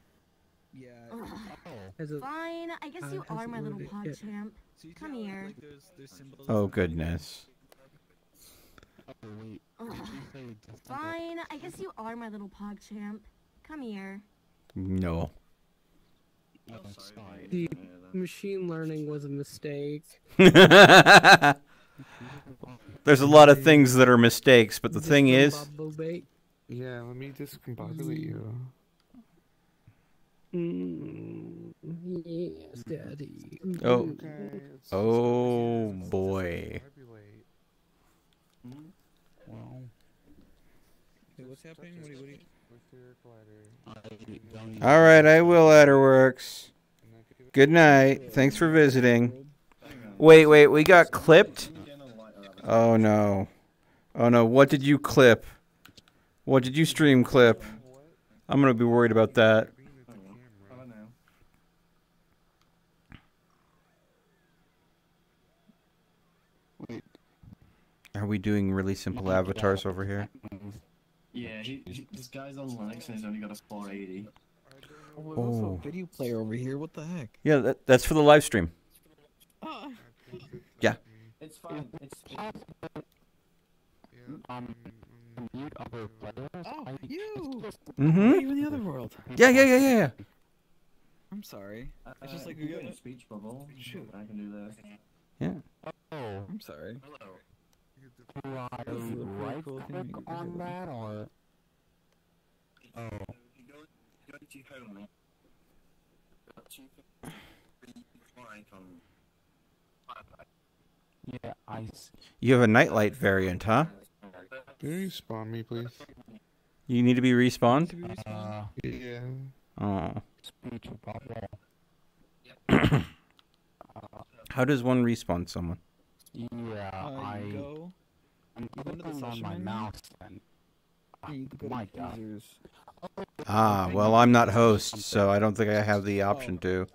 As a- Fine, I guess you as are my a little little pod bit- champ. Come here. Oh goodness. Fine, I guess you are my little pog champ. Come here. No. The machine learning was a mistake. There's a lot of things that are mistakes, but the thing is, Discombobulate. Yeah, let me discombobulate you. Yes, Daddy. oh, oh boy. Well. Hey, what's happening? What do you... All right, I will, Adderworks. Good night. Thanks for visiting. Wait, we got clipped? Oh no. Oh no, what did you clip? What did you stream clip? I'm gonna be worried about that. Are we doing really simple avatars over here? Yeah, this guy's on Linux and he's only got a 480. There's also a video player over here. What the heck? Yeah, that's for the live stream. Yeah. It's fine. It's other players. Oh, you! Mm-hmm. You in the other world. Yeah. I'm sorry. It's just like you go in a speech bubble. Shoot. I can do this. Yeah. Oh, I'm sorry. do I right click on that or? Oh. Go to home. Yeah, I see. You have a nightlight variant, huh? Can you respawn me, please? You need to be respawned? Yeah. Oh. Speech bubble. How does one respawn someone? Yeah, You I'm go into the clicking on session my menu. mouse and You go to my God. users. Ah, well, I'm not host, so I don't think I have the option to.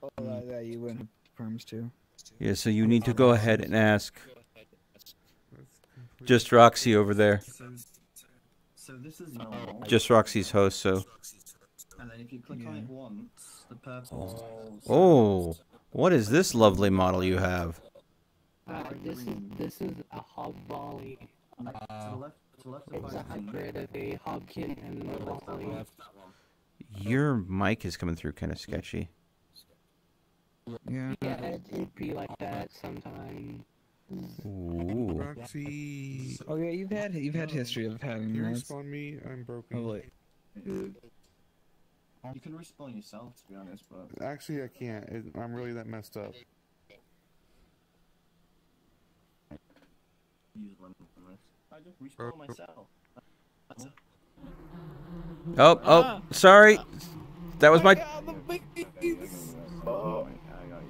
Oh, that you went perms too. Yeah, so you need to go ahead and ask Just Roxy over there. So this is normal. Just Roxy's host, so. And then if you click on it once, the purple. Oh, what is this lovely model you have? This is a hub volley. To the left It's a hybrid of a hubkin and a volley. Your mic is coming through kind of sketchy. Yeah. Yeah, it'd be like that sometimes. Ooh. Roxy. Oh yeah, you've had history of having Can you that. respawn me? I'm broken. Oh wait. You can respawn yourself, to be honest, but Actually, I can't. I'm really that messed up. use lemon on this. I just respawn myself. That's it. Oh, sorry. That was my. Oh,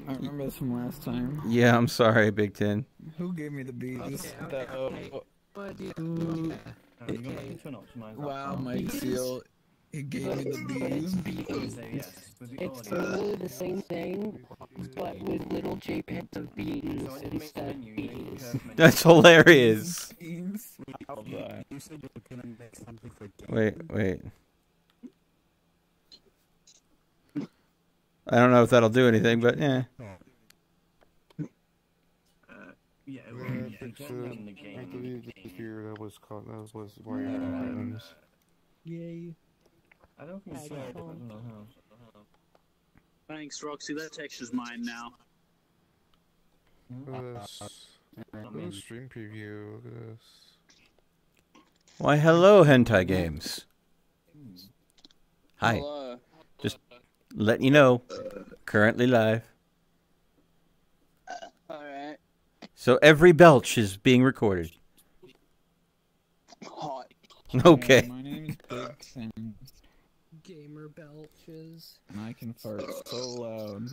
I remember this from last time. Yeah, I'm sorry, Big Ten. Who gave me the bees? Wow, Mike Seal. He gave me the bees. It's literally the same thing, but with little JPEGs of beans instead of beans. That's hilarious. Beans. Wait. I don't know if that'll do anything, but yeah. Yeah, It's I believe the fear that was called. That was why I had items. Yay. I don't think so. I don't know how. Thanks, Roxy. That texture's mine now. Look at this. Little stream preview. Look at this. Why, hello, Hentai Games. Hi. Hello. Just letting you know, currently live. Alright. So every belch is being recorded. Hot. Okay. My name's Big Sam. Gamer belches. And I can fart so loud.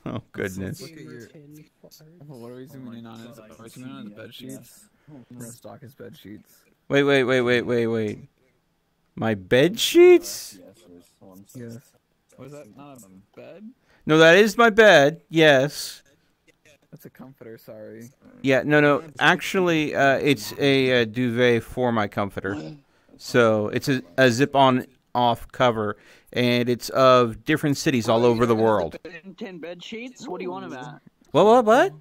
Oh goodness. Look at your. What are we zooming in on? Are we zooming in on his bed sheets? We're gonna stock his bed sheets. Wait. My bed sheets? Yes. Was that not a bed? No, that is my bed. Yes. That's a comforter. Sorry. Yeah. No. Actually, it's a duvet for my comforter. So it's a zip-on off cover, and it's of different cities all over the world. Ben 10 bed sheets? What do you want about? What?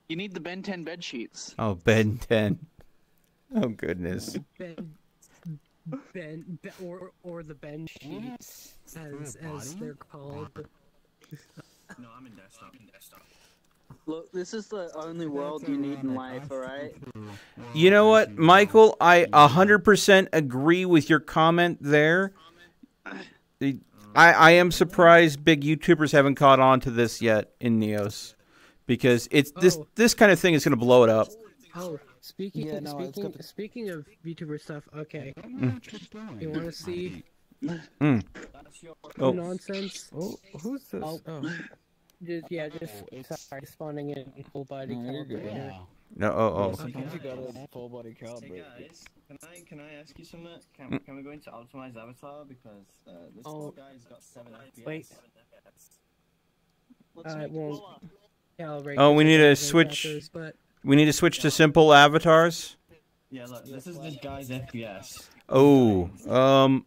You need the Ben 10 bed sheets. Oh, Ben 10. Oh goodness. Or the Ben sheets, as they're called. No, I'm in desktop. Look, this is the only world you need in life, alright? You know what, Michael? I 100% agree with your comment there. I am surprised big YouTubers haven't caught on to this yet in Neos, because it's this kind of thing is going to blow it up. Oh, speaking of VTuber stuff, okay. You want to see nonsense? Oh, who's this? Just sorry, spawning in full body calibrator. No, Sometimes you got a full body calibrator. Hey guys, can I ask you something? Can we go into optimize avatar, because this poor guy's got 7 FPS. Wait. It won't calibrate. Oh, we need to the switch. vectors, but We need to switch to simple avatars. Yeah, look, this is this guy's FPS. Oh,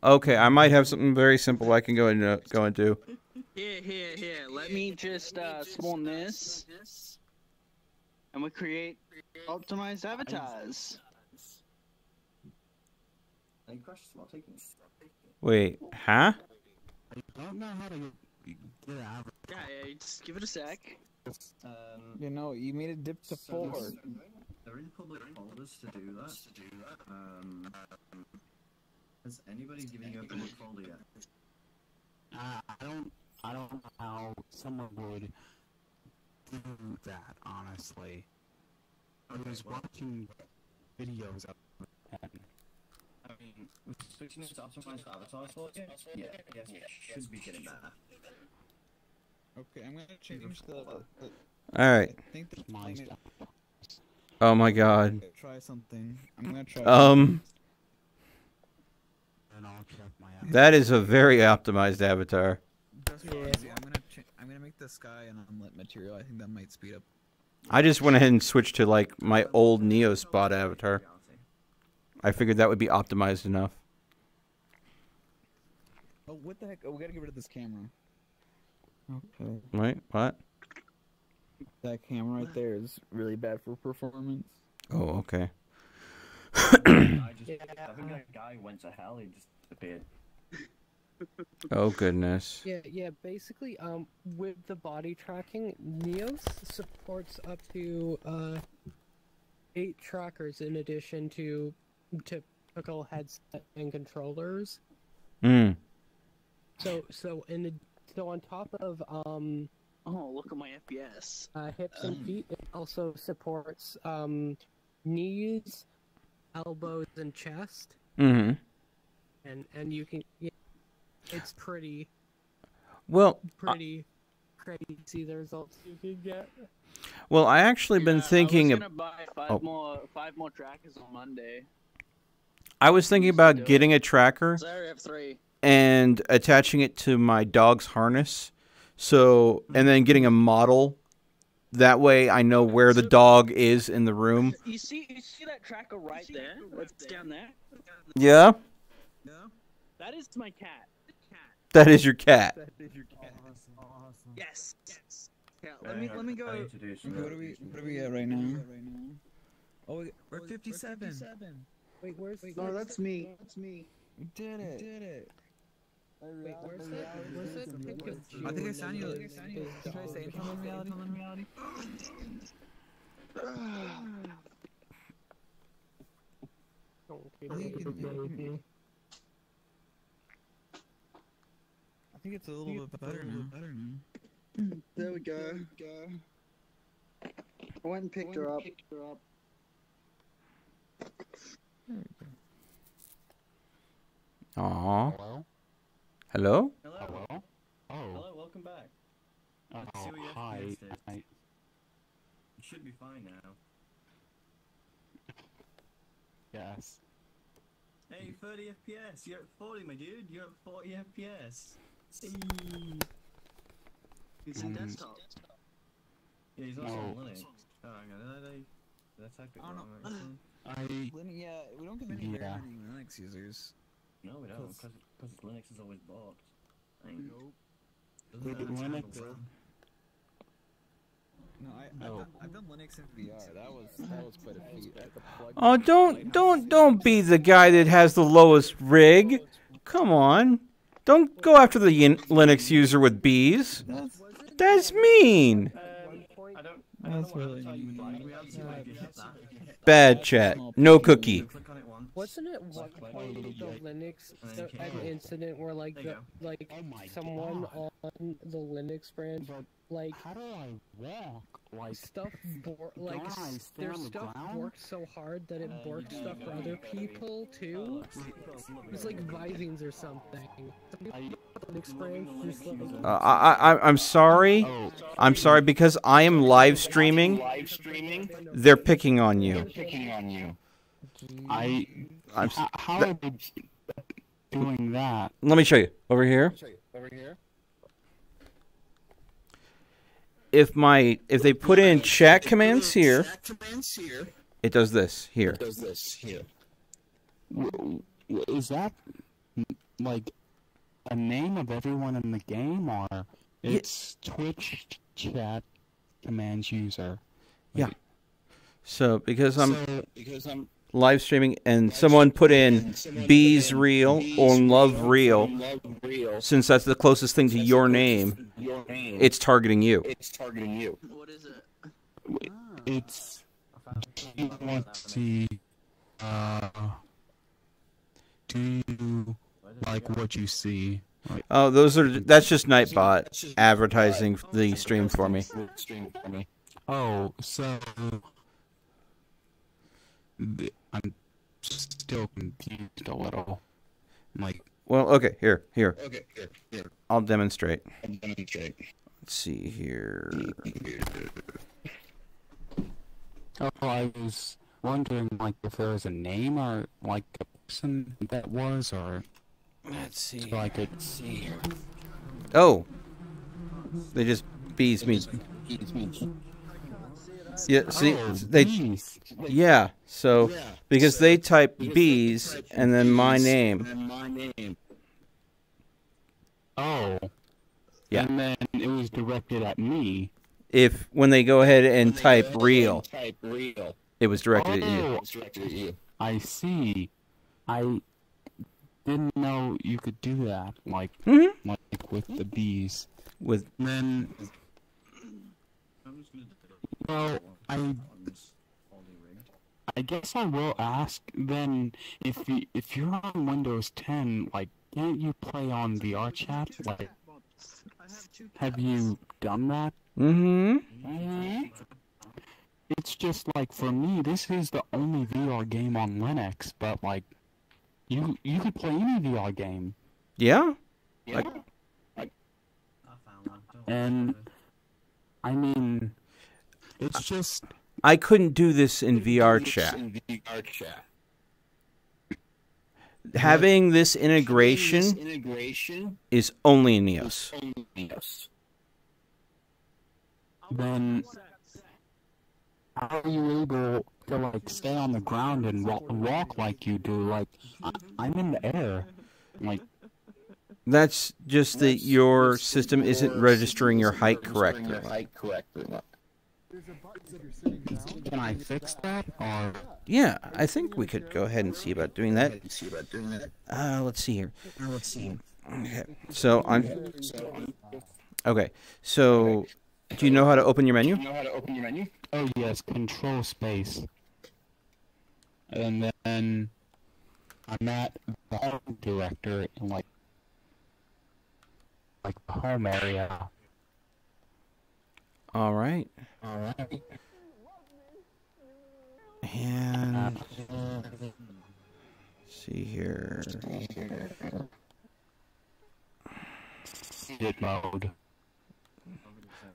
okay. I might have something very simple I can go into. Here. Let me just spawn this, and we create optimized avatars. Wait, huh? I don't know how to get out. Yeah, just give it a sec. You know, you made it dip to 4. There is public folders to do that. Has anybody given you a public folder yet? I don't know how someone would do that, honestly. I was watching videos of it. I mean, switching to optimized avatars for you? Yeah, yes, it should be getting better. Okay, I'm gonna change the All right. I think the mine. Oh my God. Try something. I'm gonna try. And I'll check my That is a very optimized avatar. Just for I'm gonna make the sky an unlit material. I think that might speed up. I just went ahead and switched to like my old NeoSpot avatar. I figured that would be optimized enough. Oh, what the heck? Oh, we gotta get rid of this camera. Okay. Wait, what? That camera right there is really bad for performance. Oh, okay. I think that guy went to hell, he just appeared. Oh goodness. Yeah. Basically, with the body tracking, Neos supports up to 8 trackers in addition to typical headset and controllers. Mm. So on top of Oh, look at my FPS. Hips and feet, it also supports knees, elbows, and chest. Mm-hmm. And you can, it's pretty. Well, pretty crazy the results you can get. Well, I actually been thinking. I was gonna buy five more trackers on Monday. I was thinking about getting a tracker So I already have 3. and attaching it to my dog's harness. So, and then getting a model. That way I know where the dog is in the room. You see that tracker right there? That's down there? Yeah? That is my cat. That is your cat. That is your cat. Awesome. Yes. Yeah, let me go. What are we at right now? Oh, we're 57. Wait, where's? No, that's me. That's me. We did it. Wait, where's it? I think I sound you. Should I say income in reality? I think it's a little bit better now. There we go. I went and picked her up. Aww. Hello? Hello? Hello? Oh. Hello, welcome back. Let's see what your Hi. FPS is. You should be fine now. Yes. Hey, 30 FPS. You're at 40, my dude. You're at 40 FPS. Hey. He's in desktop. Yeah, he's also No. on Linux. Oh, hang on. Did I type it wrong? We don't get many very many Linux users. No, we don't, because Linux is always blocked. Nope. Linux. No, I've done Linux in VR. That was quite a feat. I had to plug Oh, don't be the guy that has the lowest rig. Come on. Don't go after the Linux user with bees. That's mean. That's really Bad chat. No cookie. Wasn't it one point the Linux an incident where like someone on the Linux branch like how do I walk? Like stuff their stuff works so hard that it borks stuff for other people too. It's like Visings or something. Linux branch just like I'm sorry. I'm sorry because I am live streaming. They're picking on you. I'm how are they doing that? Let me show you over here. if they put in chat commands here, it does this here. Is that like a name of everyone in the game, or it's Twitch chat commands user? Yeah. So because I'm live streaming and someone put in bees real or love real, since that's the closest thing to your name, it's targeting you. What is it? It's. Do you want to see? Do you like what you see? Oh, that's just NightBot advertising the stream for me. Oh, so I'm still confused a little. Like, well, okay, here. I'll demonstrate. Let's see here. Oh, I was wondering, like, if there was a name or like a person that was, or let's see. So I could see. Oh, they just bees me. Yeah, see, yeah. So because they type bees and then my name. Oh. Yeah. And then it was directed at me. When they go ahead and type real, it was directed at you. I see. I didn't know you could do that, like with the bees. Then, well, I guess I will ask then, if you're on Windows 10, like, can't you play on VR chat? Like, have you done that? It's just like, for me, this is the only VR game on Linux, but like, you could play any VR game. Yeah. And I mean, it's just I couldn't do this in VR chat. Having this integration is only in Neos. Then how are you able to like stay on the ground and walk like you do? Like I'm in the air, like. That's just that your system isn't registering your height correctly. Can I fix that? Or yeah, I think we could go ahead and see about doing that. Let's see here. Okay, so so do you know how to open your menu? Oh yes, control space. And then I'm at the home directory and like the home area. All right. And see here. Seated mode.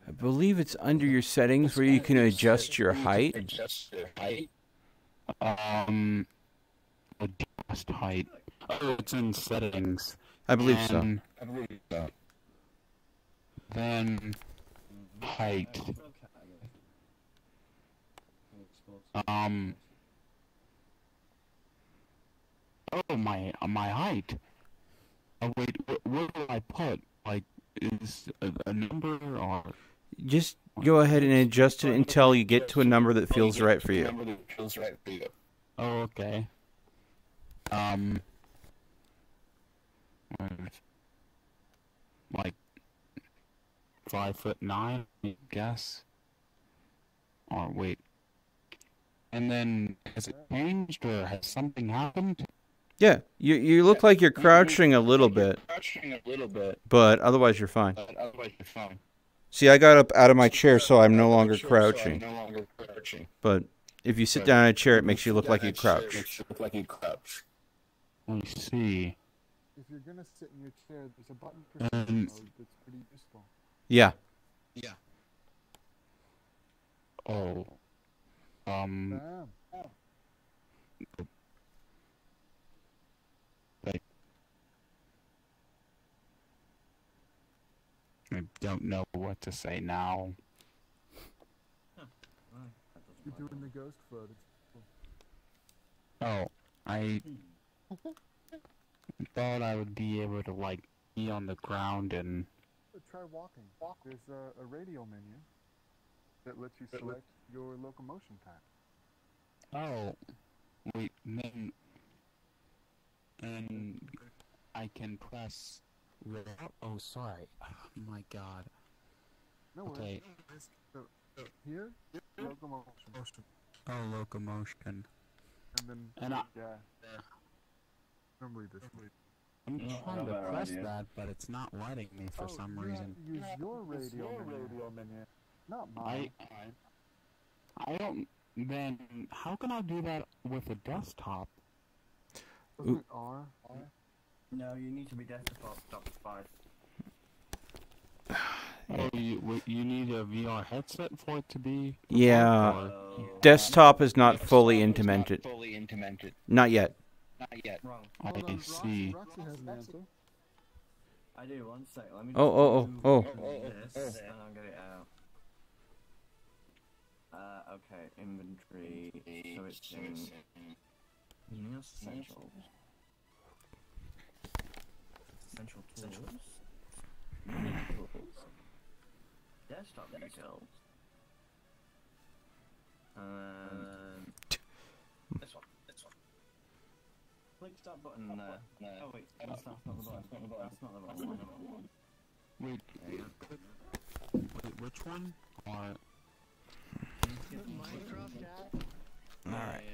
I believe it's under your settings where you can adjust your height. Adjust height. Oh, it's in settings. I believe so. Then height. Oh, my height. Oh wait, what do I put? Like, is a number or? Just go ahead and adjust it until you get to a number that feels right for you. Oh, okay. Like 5'9", I guess. Or wait. And then has it changed or has something happened? Yeah, you look like you're crouching a little bit. But otherwise you're fine. See, I got up out of my chair, so I'm no longer crouching. But if you sit down in a chair, it makes you look like you crouch. I see. If you're gonna sit in your chair, there's a button for sleep mode that's pretty useful. Yeah. Oh. I don't know what to say now. You're doing the ghost float. Oh, I thought I would be able to, like, be on the ground and... Try walking. There's a radio menu that lets you select your locomotion time. Oh, wait, then... And I can press... without... Oh, sorry. Oh, my God. No okay. worries. So, here, locomotion. Oh, locomotion. And then, yeah. Normally this way. I'm trying to press that, but it's not letting me for some reason. Use your radio menu. Not mine. I don't... Then, how can I do that with a desktop? Wasn't it R? No, you need to be desktop 5. Oh, you need a VR headset for it to be? Yeah. Desktop is not fully implemented. Not yet. Wrong. I see. Roxy has an answer. I do, 1 sec. Let me Oh. this, and I'll get it out. Okay, inventory, so it's in Neos Essentials. Essential tools. Tools. Desktop details. This one. Click start button there. Oh wait, that's not the button. That's not the button. Wait, which one? Minecraft cat? Alright.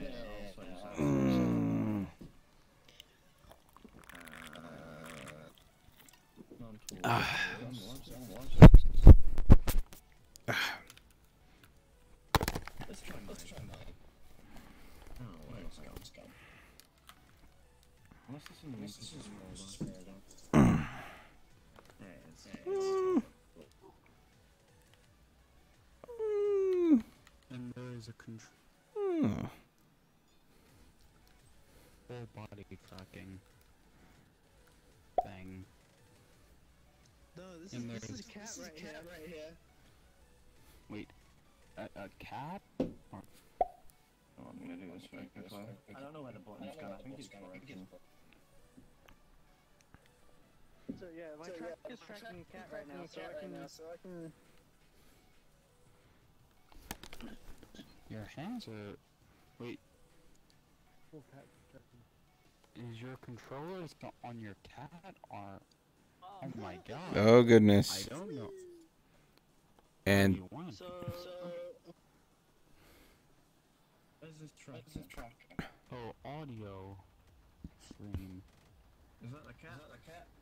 Let's try mine. Oh, let's go. Unless this is And there is a control. Full body tracking thing. No, this is a cat right here. Wait, a cat? Oh, I'm gonna do this very quickly. I don't know where the button's gone. I think it's broken. So yeah, my track is tracking a cat right now, so I can. Your hands are... Wait. Is your controller on your cat or... Oh my god. Oh goodness. I don't know. And... Where's this track? Oh, audio stream. Is that the cat?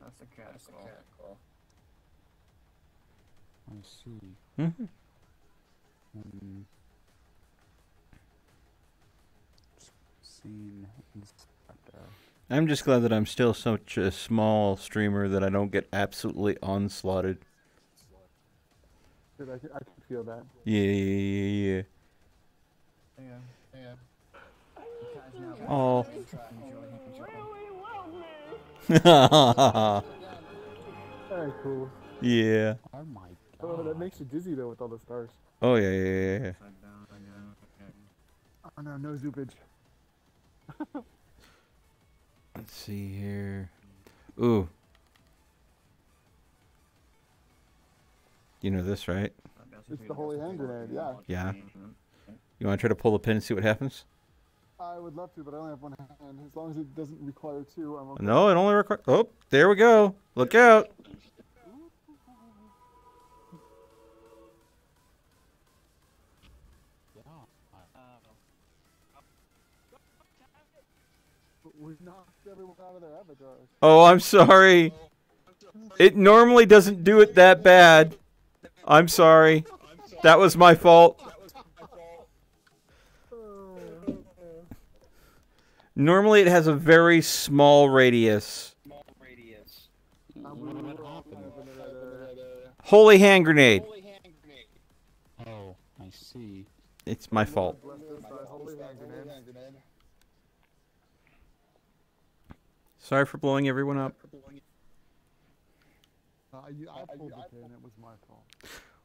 That's the cat. Cool. I see. Scene inspector. I'm just glad that I'm still such a small streamer that I don't get absolutely onslaughted. I can feel that. Yeah. Oh. Very cool. Yeah. Oh my god. Oh, that makes you dizzy though with all the stars. Oh yeah. Oh no, no zoopage. Let's see here. Ooh. You know this, right? It's the holy hand grenade, yeah. Yeah. You want to try to pull the pin and see what happens? I would love to, but I only have one hand. As long as it doesn't require two, I'm okay. No, it only requires... Oh, there we go. Look out. We knocked everyone out of their avatars. Oh, I'm sorry. It normally doesn't do it that bad. I'm sorry. That was my fault. Normally it has a very small radius. Holy hand grenade. Oh, I see. It's my fault. Sorry for blowing everyone up. I pulled the pin, it was my fault.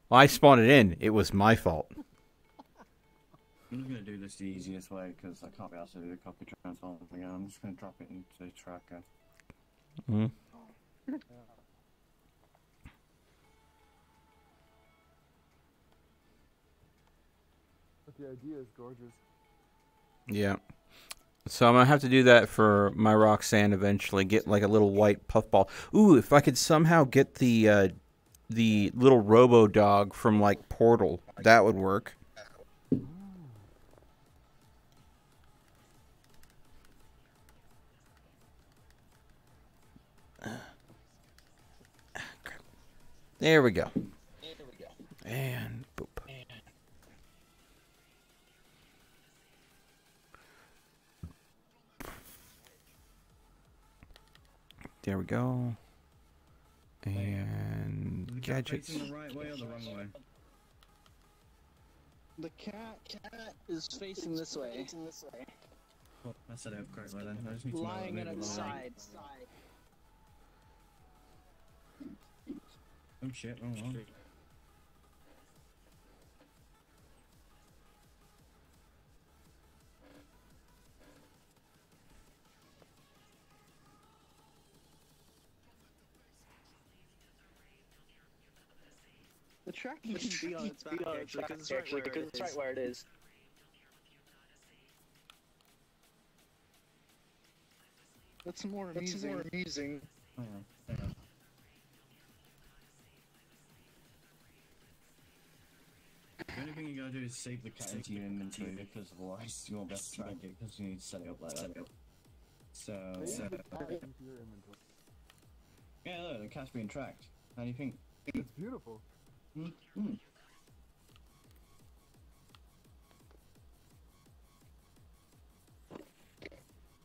Well, I spawned it in. It was my fault. I'm just gonna do this the easiest way because I can't be asked to do the copy transform again. I'm just gonna drop it into the tracker. Mm. But the idea is gorgeous. Yeah. So I'm gonna have to do that for my Roxanne eventually. Get like a little white puffball. Ooh, if I could somehow get the little Robo Dog from like Portal, that would work. There we go. And boop. There we go. And gadgets. Facing the right way or the wrong way? The cat is facing this way. Oh, I set it up correctly then. I just need to Lying at its side. Oh shit, wrong one. The track shouldn't be on its back actually, because it's right where it is. That's more amusing. The only thing you gotta do is save the cat into your inventory because otherwise you won't be able to track it because you need to set it up like that. So yeah, look, the cat's being tracked. How do you think? It's beautiful. Mm-hmm.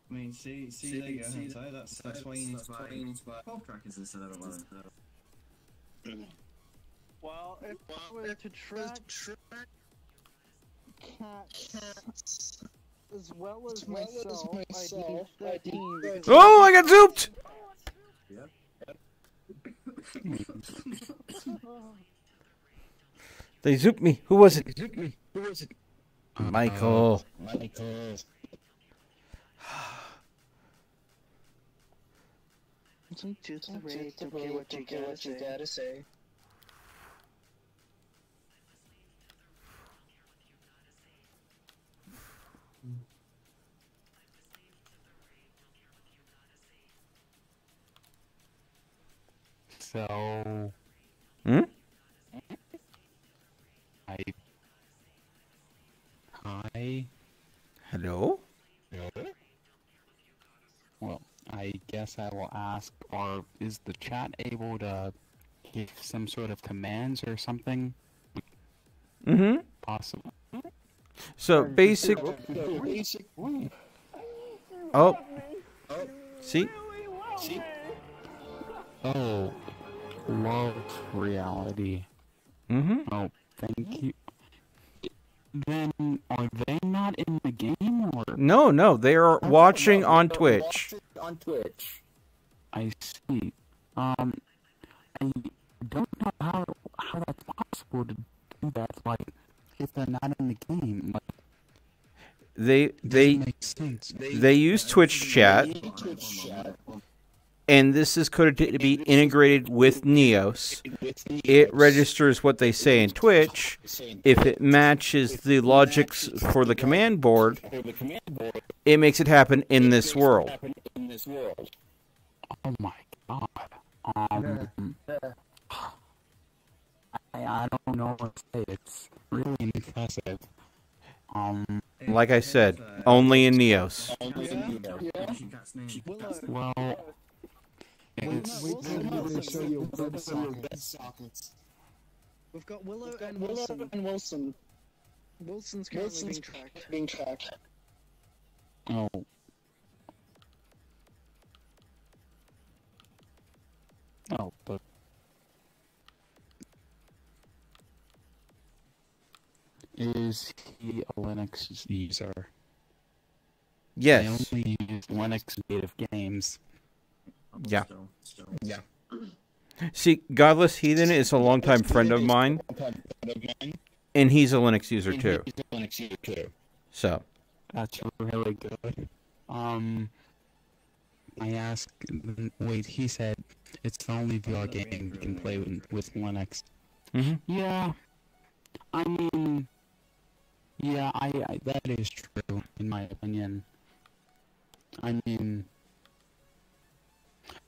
I mean, see, there you go, Hantai, that's why you need to buy 12 trackers instead of 11. Well, if I were to track cats as well as myself, I'd need 13. Oh, I got zooped! Yep. They zooped me. Who was it? Michael. Just wait to hear what you gotta say. So... Hmm? Hi. Hello? Well, I guess I will ask, is the chat able to give some sort of commands or something? Mm-hmm. Possible. So, basic... Oh. See? Oh. Love reality. Mm-hmm. Oh, thank you. Then, are they not in the game, or...? No, they are watching on Twitch. I see. I don't know how that's possible to do that, like, if they're not in the game. Like, They use Twitch chat. And this is coded to be integrated with Neos. It registers what they say in Twitch. If it matches the logics for the command board, it makes it happen in this world. Oh my god. I don't know what to say. It's really impressive. Like I said, only in Neos. Well... We've got Willow and Wilson. Wilson's currently being tracked. Oh. Oh, but... Is he a Linux user? Yes. I only use Linux native games. Yeah. Yeah. See, Godless Heathen is a longtime friend of mine, and he's a Linux user too. next year too. So. That's really good. I asked, wait, he said it's the only VR game you can play with Linux. Mm-hmm. Yeah, I mean, yeah, I that is true, in my opinion. I mean,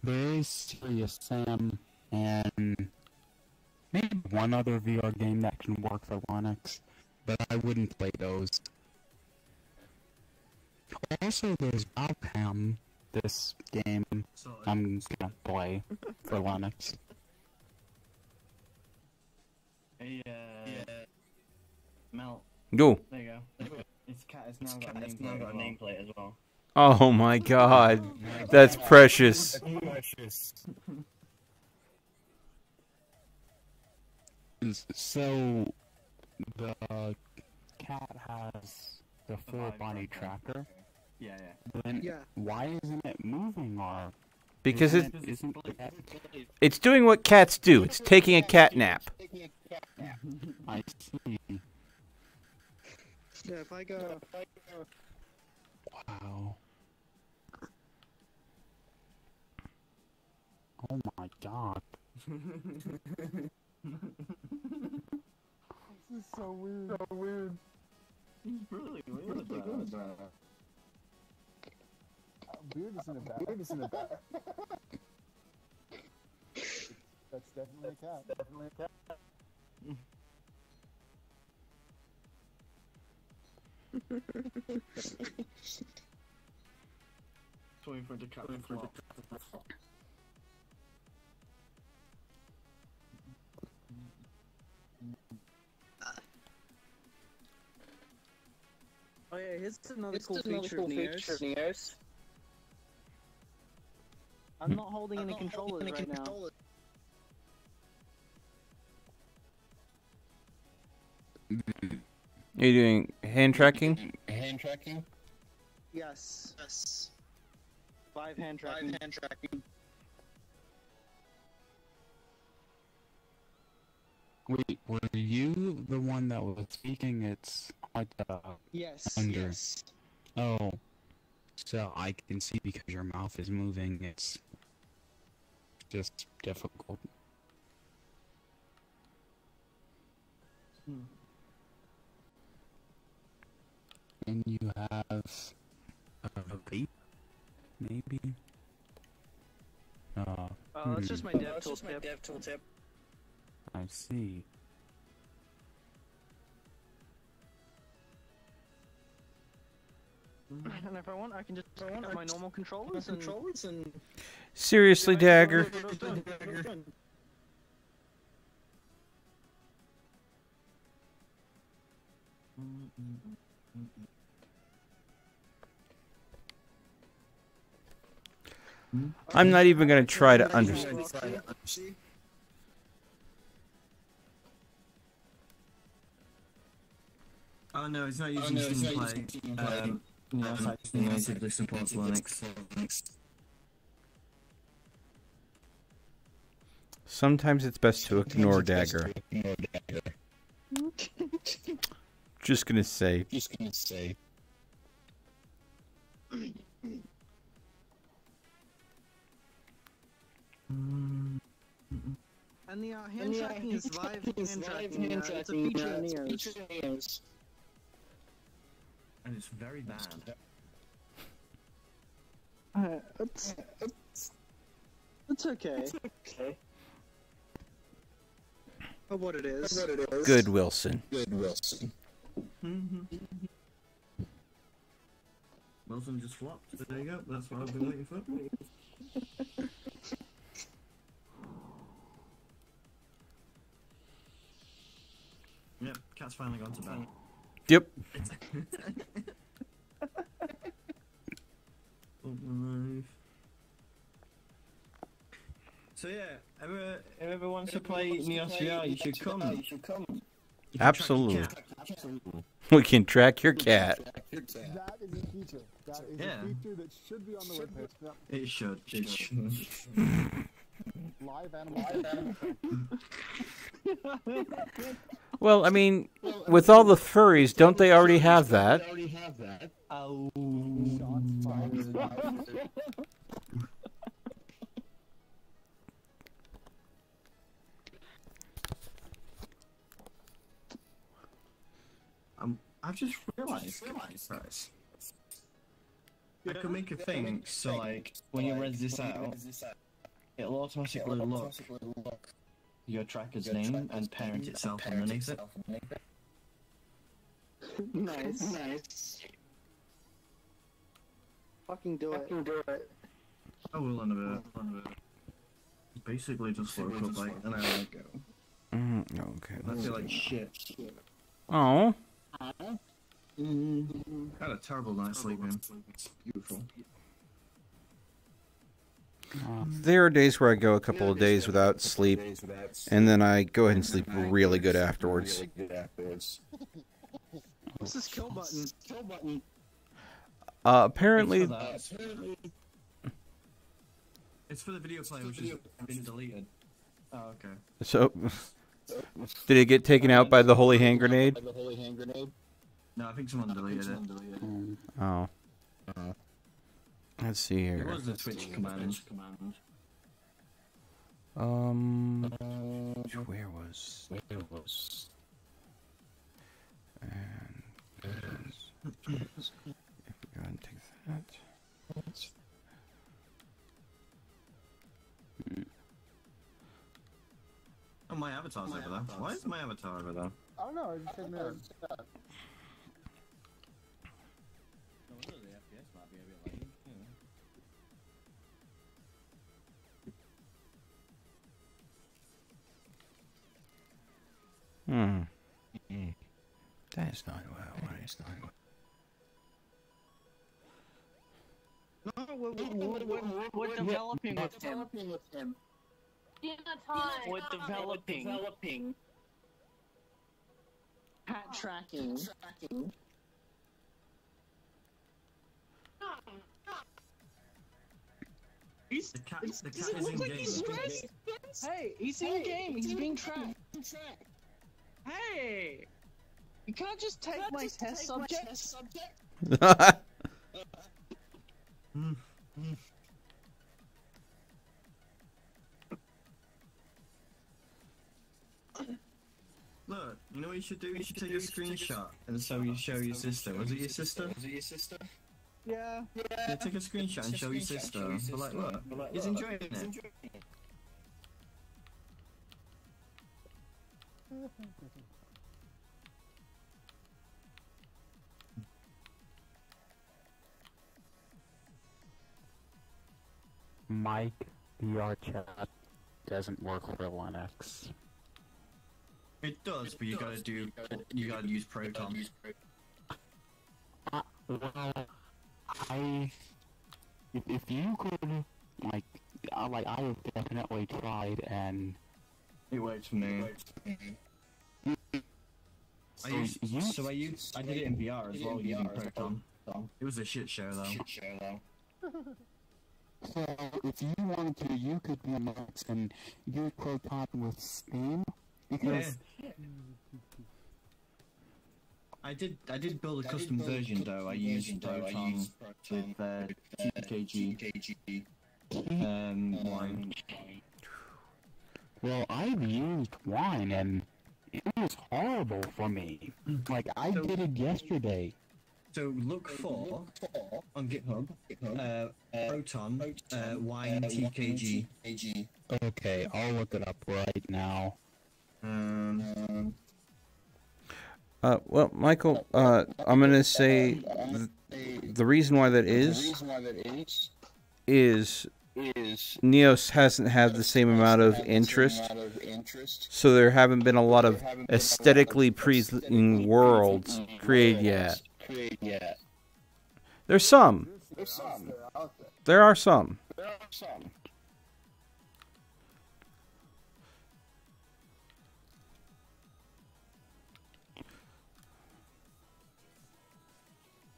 there is Serious Sam and maybe one other VR game that can work for Linux, but I wouldn't play those. Also, there's Valpam, this game I'm gonna play for Linux. Hey, Mel. Go. There you go. Its cat has now got a nameplate as well. Oh my God, that's precious. So, the cat has the full body tracker. Yeah. Then why isn't it moving or? Because isn't it's doing what cats do. It's taking a cat nap. I see. Yeah, if I go. Wow. Oh my God. This is so weird. So weird. It's really weird. Beard isn't a bat. Beard isn't a bat. That's definitely a cat. Definitely a cat. Waiting for the cat to flop. Oh yeah, here's another cool feature of Neos. I'm not holding any controllers right now. Are you doing hand tracking? Hand tracking? Yes. 5 hand tracking. Wait, were you the one that was speaking? It's hard to Yes. under. Oh, so I can see because your mouth is moving. It's just difficult. And you have a vape, maybe? That's just my dev tooltip. I see. And if I want, I can just put my normal controllers and. Seriously, Dagger? I'm not even going to try to understand. Oh no, it's not using Steam Play. Natively supports Linux. Sometimes it's best to ignore Dagger. Just gonna say. And the hand tracking is live hand tracking. It's a feature of Neos. And it's very bad. It's okay. Of what it is. Good, Wilson. Wilson just flopped. There you go. That's what I've been waiting for. Yep, cat's finally gone to bed. Yep. So yeah, whoever wants to play NeosVR, you should come. Absolutely. We can track your cat. That is a feature. That is a feature that should be on the webpage. It should. It should. Live animal. Well, I mean, with all the furries, don't they already have that? Oh. I've just realised, guys, I could make a thing so like when you res this out, it'll automatically look your tracker's name and parent itself underneath it. Nice. Fucking do it. I will in a bit. Basically just woke up like an hour ago. Okay. I feel like shit. Oh. Had a terrible night's sleeping. It's beautiful. There are days where I go a couple of days without sleep, and then I go ahead and sleep really good afterwards. What's this kill button? Apparently... It's for the video player, which has been deleted. Oh, okay. So... Did it get taken out by the holy hand grenade? No, I think someone deleted it. Oh. Let's see here. It was the Twitch command. Where was? And if we go and take that. Oh, my avatar's over there. Why is my avatar over there? I don't know, I just said no. That is not well. That is not well. No, we're developing with him. We're developing. Hat tracking. The cat is in game. Hey, he's in game. He's being tracked. Hey, you can't just take my test subject. Look, you know what you should do? You should take a screenshot and so you show your sister. Was it your sister? Yeah. Yeah, take a screenshot and show your sister. But like, look, he's enjoying it. Mike, VR chat doesn't work for Linux. It does, but you gotta use Proton. Well, if you could, I have definitely tried, and it works for me. I did it in VR as well using Proton. It was a shit show though. So if you wanted to, you could be a Max and use Proton with Steam, because I did build a custom version though. I used Proton with TKG Wine. Well, I've used Wine and it was horrible for me. Like I did it yesterday. So look for on GitHub Proton Wine TKG. Okay, I'll look it up right now. Well, Michael, I'm gonna say the reason why that is Neos hasn't had the same amount of interest, so there haven't been a lot of aesthetically pleasing worlds created yet. There's some. There are some. I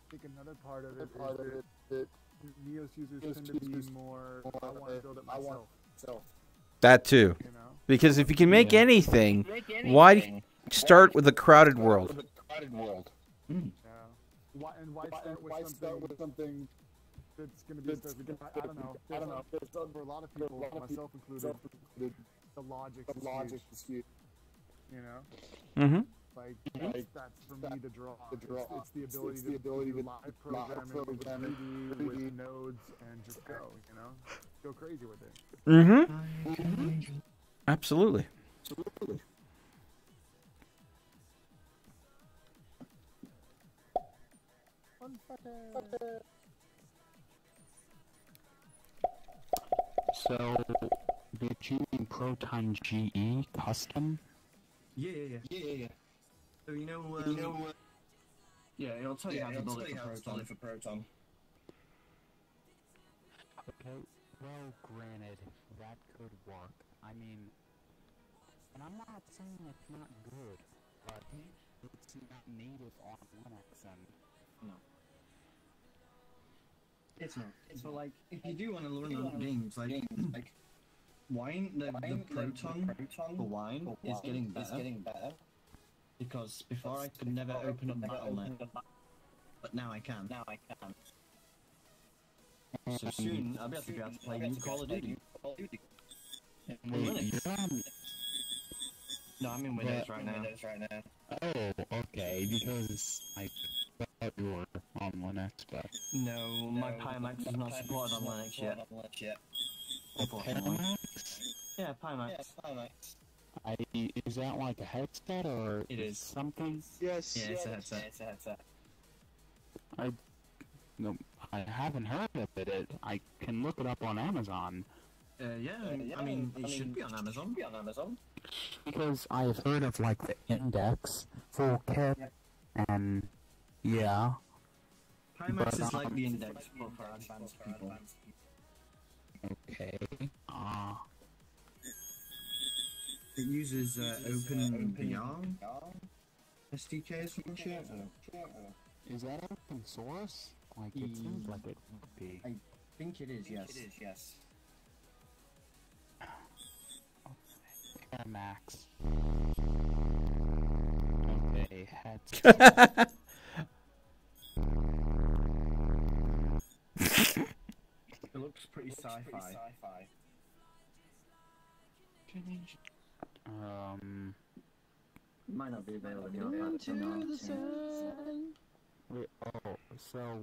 think another part of it is that Neos users tend to be more, I want to build it myself. That too. Because if you can make anything, why start with a crowded world. Yeah. Why start with something that's going to be because I don't know. For a lot of people, myself included, the logic is huge. You know. Mm-hmm. Like that's for me to draw. It's the ability to do live programming with nodes and just go. You know, go crazy with it. Mm-hmm. Absolutely. So, did you mean Proton GE custom? Yeah. So yeah, it'll tell you how to build it for Proton. Okay, well, granted, that could work. I mean, and I'm not saying it's not good, but it's not native on Linux, and... No. It's not. So, like, if you do want to learn on games, like Wine, the Proton for Wine is getting better. Because before I could never open up Battle.net, but now I can. So soon, I'll be able to play new Call of Duty. No, I'm in Windows right now. Oh, okay, because I thought you were on Linux, but... No, my Pimax is not supported on Linux yet. Unfortunately. Yeah, Pimax. Is that like a headset, or it is something? Yes. Yeah, it's a headset. I haven't heard of it. I can look it up on Amazon. Yeah, I mean, it should be on Amazon. Because I've heard of, like, the Index full kit, and, yeah. Pimax is like the Index for advanced people. Okay. It uses OpenVR SDK or some shit. Is that open source? Like, it seems like it would be. I think it is, yes. Max. Okay, heads. It looks pretty sci-fi. Might not be available here.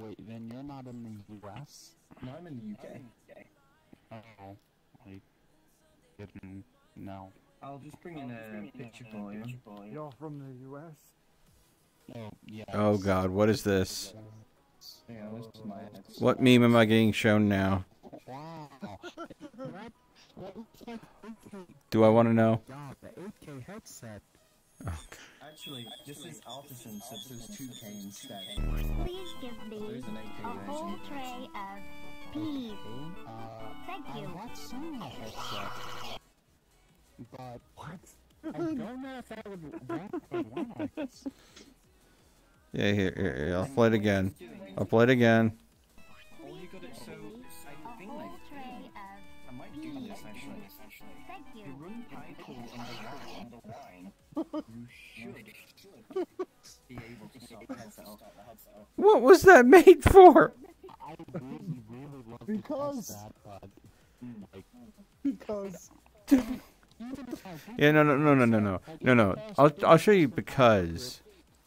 Wait, then you're not in the US? No, I'm in the UK. Oh, I didn't know. I'll just bring in a picture for you. You're from the US? Oh, yeah. Oh God, what is this? Yeah, this is my head. What meme am I getting shown now? Wow. Do I want to know? God, the 8K headset. Oh. Actually, this is Artisan, so this is 2K instead. Please give me a whole tray of peas. Thank you. I'm not seeing a headset. But what? I don't know if that would work for Linux. Yeah, here, I'll play it again. All you got it, so I think I might do this actually. Thank you. You run Python on the wine. You should be able to start the headset up. What was that made for? I really love because Yeah, no. I'll show you because.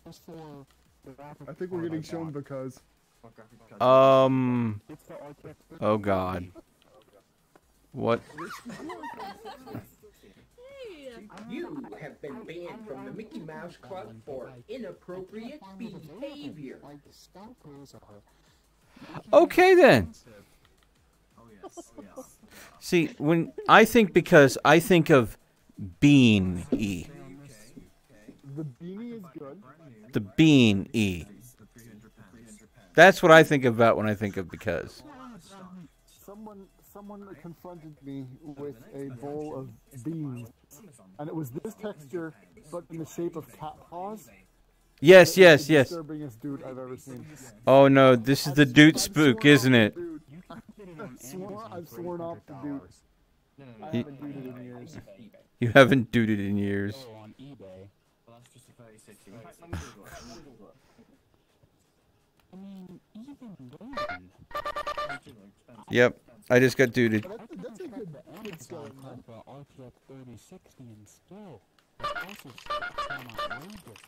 I think we're getting shown because. Oh God. What? You have been banned from the Mickey Mouse Club for inappropriate behavior. Okay then. See, when I think because I think of bean-y. The beanie is good. The bean-y. That's what I think about when I think of because. Someone confronted me with a bowl of beans, and it was this texture, but in the shape of cat paws. Yes. The disturbingest dude I've ever seen. Oh no, this is the Doot Spook, isn't it? I've sworn off the Doot. I haven't dooted in years. You haven't dooted in years. 3060. In fact, let me Google it. I mean, even then. Yep, I just got dooted. That's a good score. RTX 3060 and still, it's also still outrageous.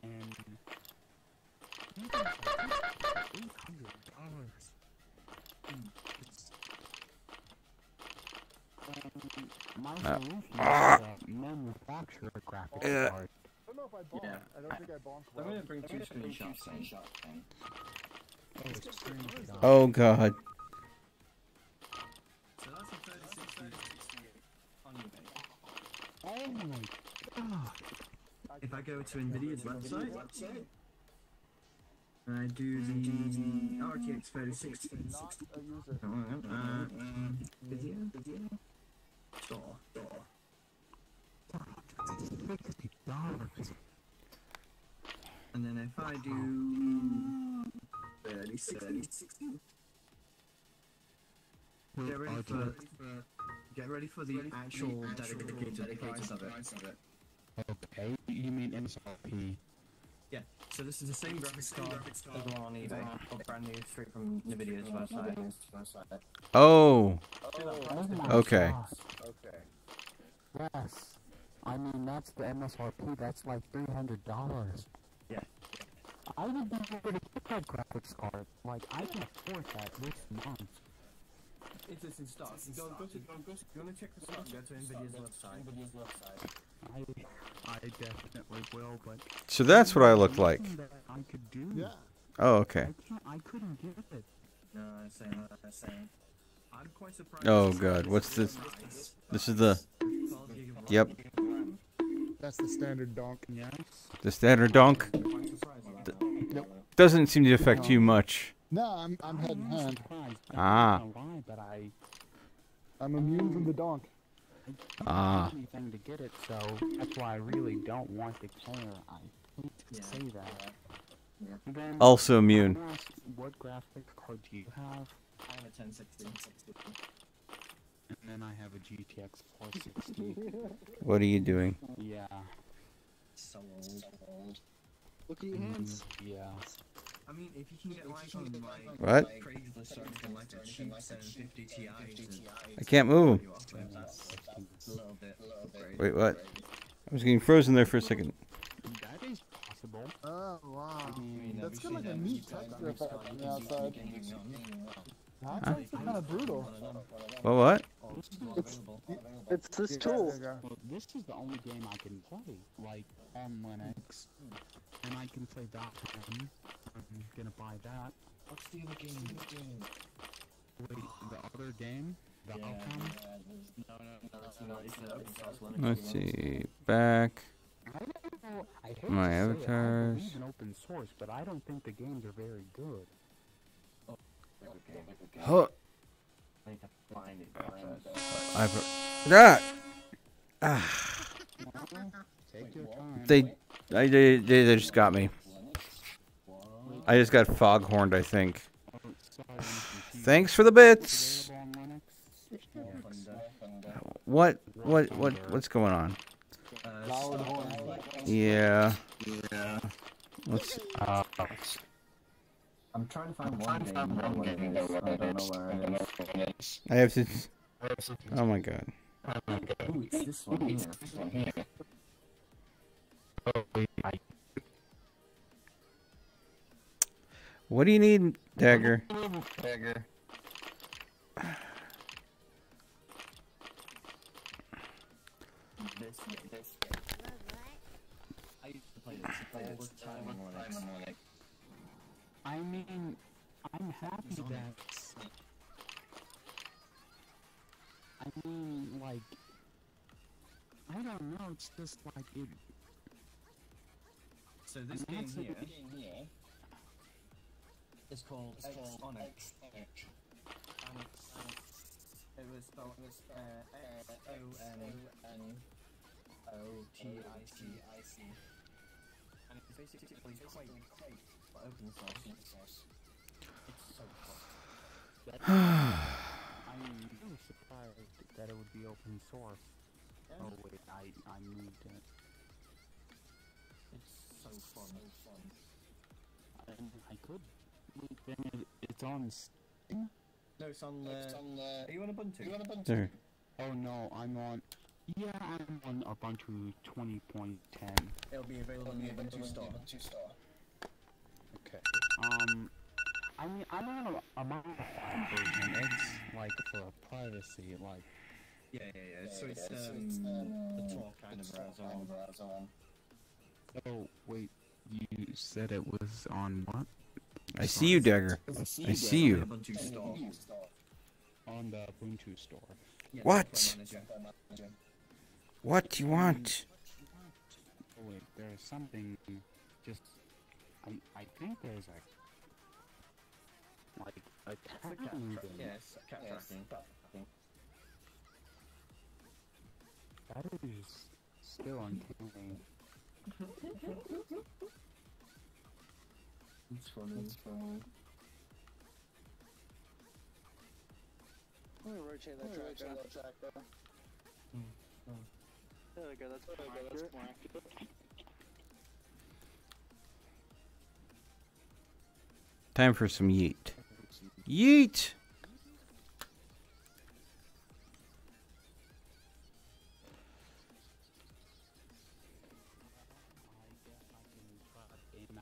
And even for $800, my solution is to manufacture a graphics card. I don't know if I bonked. Yeah. I don't think I bonked. I'm gonna bring two screenshots in. Oh god. So that's a 3060 on eBay. Oh my god. If I go to Nvidia's website, and I do the RTX 3060, video, store. And then if I do 3060, get ready for the actual dedicated price of it. Okay, you mean MSRP? Yeah, so this is the same graphics card as the one on eBay, or brand new straight from Nvidia's website. Oh. Okay. Okay. Yes. I mean, that's the MSRP, that's like $300. Yeah. I would be able to get that graphics card. Like, I can afford that this month. It's in stock. Go to, you wanna check this out, go to Nvidia's website. I definitely will, but... So that's what I look like. I could do. Yeah. Oh, okay. I couldn't get it. No, I'm saying. I'm quite surprised. Oh god, what's this? This is the... Yep. That's the standard donk. Yes. The standard donk. Doesn't seem to affect you much. No, I'm head and hand. Ah. I'm immune from the donk. Ah. Anything to get it, so that's why I really don't want to care. I hate to say that. Then, Also immune. What graphics card do you have? I have a 1060. And then I have a GTX 460. What are you doing? Yeah. So old. Look at your hands. Yeah. I mean, if you can get like on like What? Craigslist or anything like a cheap 750 Ti, I can't move. Wait, what? I was getting frozen there for a second. That is possible. Oh wow. That's kind of like a neat texture effect on the outside. That's actually kind of brutal. What? It's this tool. Well, this is the only game I can play, like, on Linux. And I can play that one. I'm gonna buy that. What's the other game? Wait, the other game? The outcome? No, it's not. It's the open source Linux. Let's see. Back. I don't know. I hate My to say it, I avatars. believe in open source, but I don't think the games are very good. Huh. I need to find it. That. Ah. Take your time. They just got me. I just got foghorned, I think. Thanks for the bits. What's going on? Yeah. Let's. I'm trying to find one game. I don't know where it is. I have to. Oh my god. Ooh, it's this one here. What do you need, Dagger? This. I used to play this all the time on Linux. I mean, I'm happy that... I mean, like... I don't know, it's just like it... So this game here is called Onyx. It was spelled O-N-O-T-I-C. And it's basically Quake, but open source. It's so cool. I'm really surprised that it would be open source. Oh wait, I moved it. It's so fun. I could. Wait, then it's on Steam? No, it's on. Are you on Ubuntu? There. Oh no, I'm on. Yeah, I'm on Ubuntu 20.10. It'll be available on the Ubuntu store. Okay. I mean, I'm on a modified version. It's like for privacy, like. Yeah. So it's the Tor kind of browser. Oh wait, you said it was on what? I see you, Dagger. I see you. Ubuntu store. On the Ubuntu store. Yeah, What? What do you want? Oh wait, there's something. Just, I think there's a tracking thing. Yes, cat tracking. That is still uncanny. It's funny. I'm gonna rotate that track though. There we go, that's more accurate. Time for some yeet. Yeet!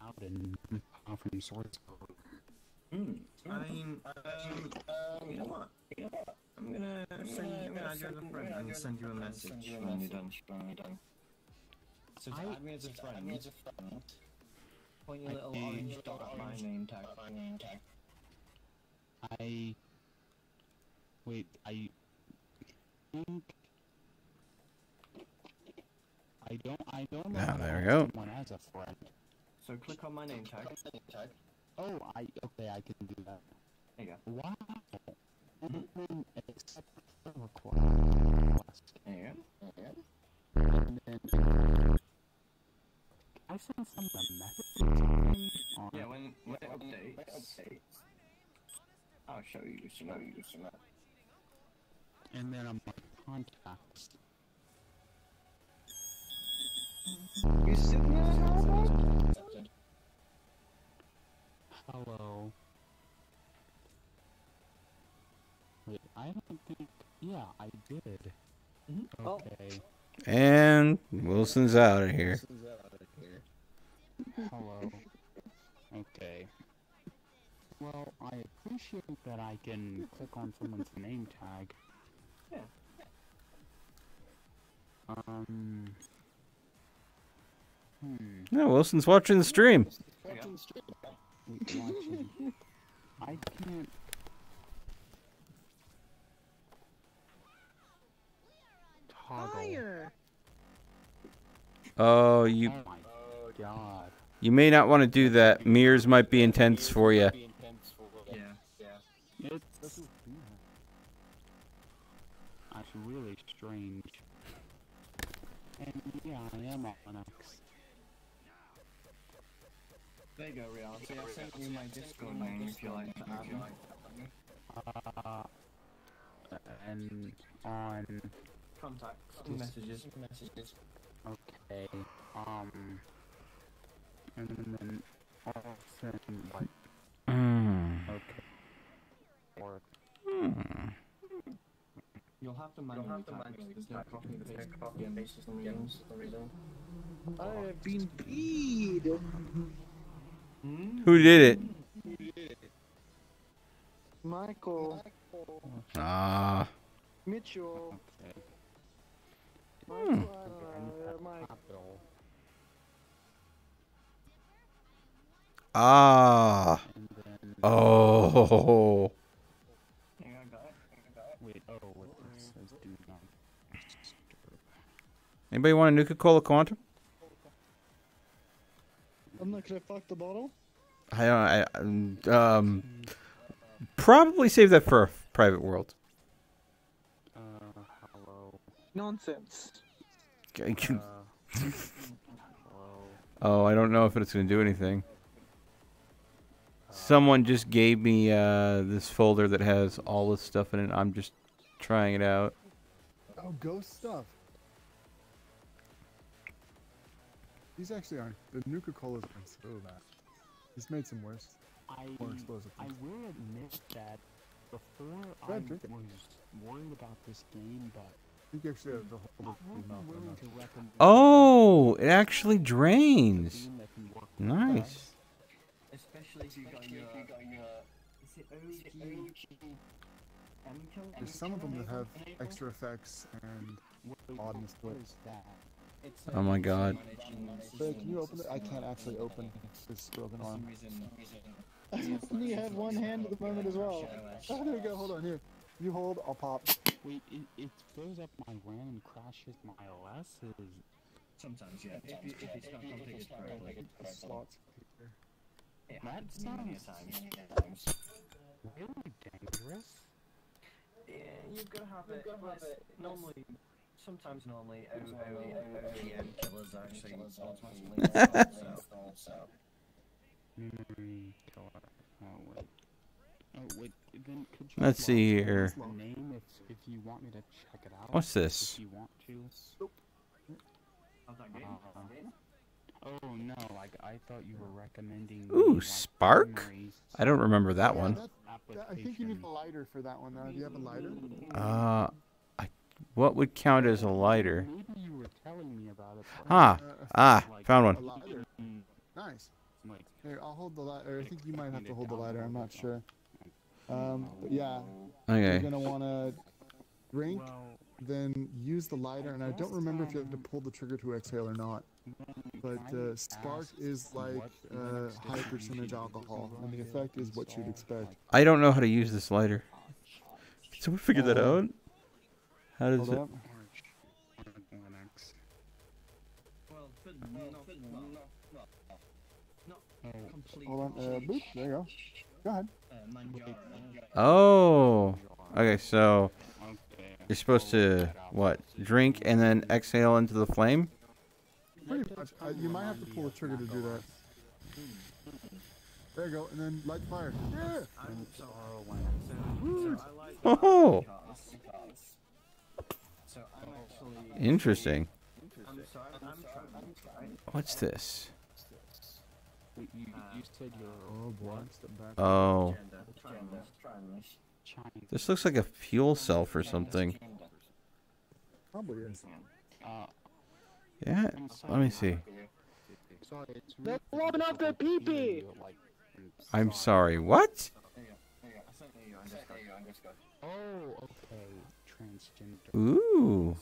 Out and from source code. I mean, you know what? I'm gonna add you as a friend and send you a message when you're done. So to add me as a friend, point your little orange dot at my name tag. Wait, I think I don't know how there we to go. add someone as a friend. So click on my name tag. Oh, okay, I can do that. There you go. Wow. And then accept the request. There you go. And then I sent some message. Yeah, when it updates, I'll show you some. And then I'm like contacts. You sitting there, Howard? Hello. Wait, I don't think. Yeah, I did. Okay. And Wilson's out of here. Hello. Okay. Well, I appreciate that I can click on someone's name tag. Yeah. No, Wilson's watching the stream. Wait, watching. I can't. Toggle. Fire! Oh, you. Oh my god. You may not want to do that. Mirrors might be intense for you. Yeah. It's actually really strange. And yeah, I am on X. There you go, Reality. I'll send you my Discord name if you like to add me. And on Contacts and messages. Okay. And then I'll send like. Okay. Or. You'll have to manually type it. There's no copy and paste for some reason. I have been paid. Who did it? Michael. Ah. Mitchell. Okay. Mike. Ah. Oh. Wait, what this says do not disturb. Anybody want a Nuka-Cola Quantum? I'm not gonna fuck the bottle. Probably save that for a private world. Hello. Nonsense. Oh, I don't know if it's going to do anything. Someone just gave me this folder that has all this stuff in it. I'm just trying it out. Oh, ghost stuff. These actually aren't. The Nuka-Colas aren't so bad. He's made some worse. More explosive I things. will admit that before Go ahead, I drink it. was worried about this game, but I think you actually have to hold it in your mouth. willing to recommend Oh, it actually drains. that can work Nice. Especially if you got your. Is it OG? There's some of them that have extra effects and oddness to it. Oh my god. But can you open it? I can't actually open this broken arm. You had one hand at the moment as well. Oh, there we go. Hold on here. You hold. I'll pop. Wait, it throws up my RAM and crashes my OS? Sometimes, yeah. If it's not configured correctly. The slots. It That happens many sounds a times. really dangerous. Yeah, you've got to have it. Normally, sometimes OEM killers actually automatically install, so. Memory killer. Oh wait. Oh wait. Then could you Let's see here. the name if you want me to check it out? What's this? If you want to. How's that game? Oh no! Like I thought you were recommending. Ooh, like, Spark? memories. I don't remember that Yeah, one. I think you need a lighter for that one. Do you have a lighter? What would count as a lighter? Maybe you were telling me about it. Found A one. lighter. Nice. Here, I'll hold the lighter. I think you might have to hold the lighter. I'm not sure. But yeah. Okay. You're gonna wanna drink, then use the lighter, and I don't remember if you have to pull the trigger to exhale or not. But Spark is like high percentage alcohol, and the effect is what you'd expect. I don't know how to use this lighter. Can someone figure that out? How does it? Hold up. Hold on. Boop. There you go. Go ahead. Oh. Okay, so you're supposed to what? Drink and then exhale into the flame? Pretty much. You might have to pull the trigger to do that. There you go, and then light the fire. Yeah. Oh. Interesting. What's this? You said you're Oh. This looks like a fuel cell for something. Probably is. Yeah, let me see. They're rubbing off their pee-pee! I'm sorry, what? Oh, okay. Transgender. Ooh.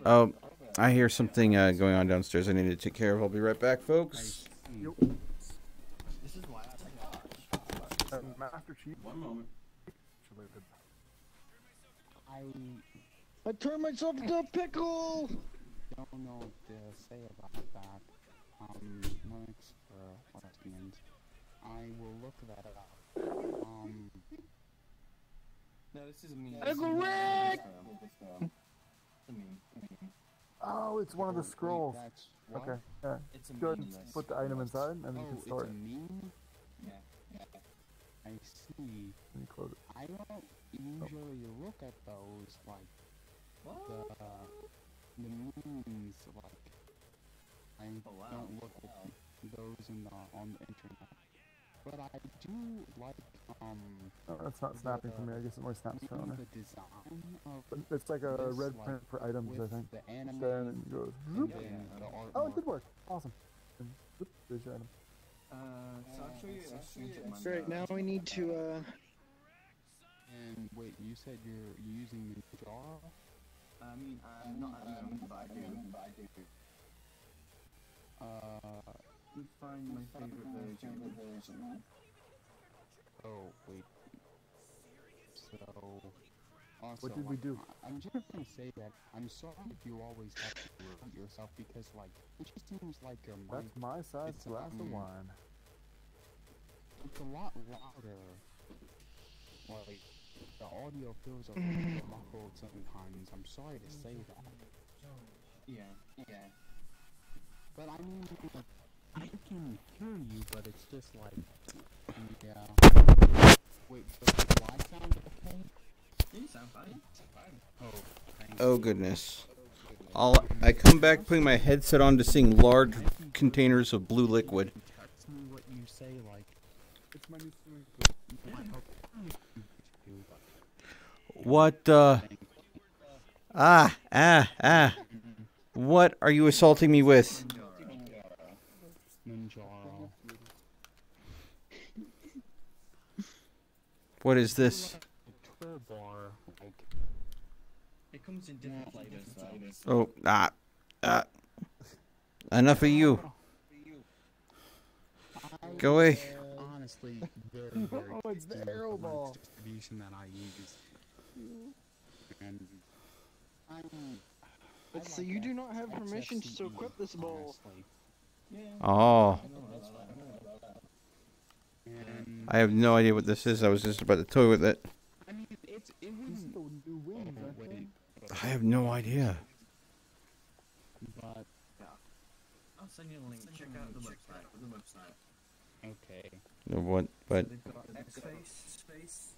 Oh, I hear something going on downstairs I need to take care of. I'll be right back, folks. This is why I Master Chief. 1 moment. I turned myself into a pickle! Don't know what to say about that. Linux for lesbians. I will look that up. No, this is me. Oh, it's one of the scrolls. Okay. Yeah. Go ahead and put the item inside, and then you can store it. Yeah. I see. Let me close it. I don't usually look at those like the memes like I don't look at those on the internet. But I do like Oh, that's not snapping for me. I guess it only snaps for owner. the design of It's like a this, red like, print for items, I think. the anime There, and then it goes. and Zoop. then the art. Oh, it did work. Awesome. And zoop, there's your item. So I'll show you Great, now we need to, And wait, you said you're using the jar? Not at the moment, but I do. You find my favorite version. Oh, wait. So... Also, What did we do? I'm just gonna say that I'm sorry if you always have to repeat yourself because, like, it just seems like your mic... That's my size glass of wine. It's a lot louder. Like, the audio feels a little muffled sometimes. I'm sorry to say that. Yeah. But I mean, I can hear you, but it's just like, yeah. Wait, so do I sound okay? You sound fine. Oh, thank Oh, goodness. I come back putting my headset on to seeing large containers of blue liquid. Text me what you say, like. It's my new swimming What, What are you assaulting me with? What is this? It comes in different flavors. Oh, enough of you. Go away. Honestly, very, very Oh, it's the arrow ball. distribution that I use. And So you do not have permission to equip this ball. Oh. I have no idea what this is. I was just about to toy with it. I mean, it wouldn't. New wings, I think. I have no idea. But I'll send you a link. Check out the website. Okay. What? But. They've got X-Face.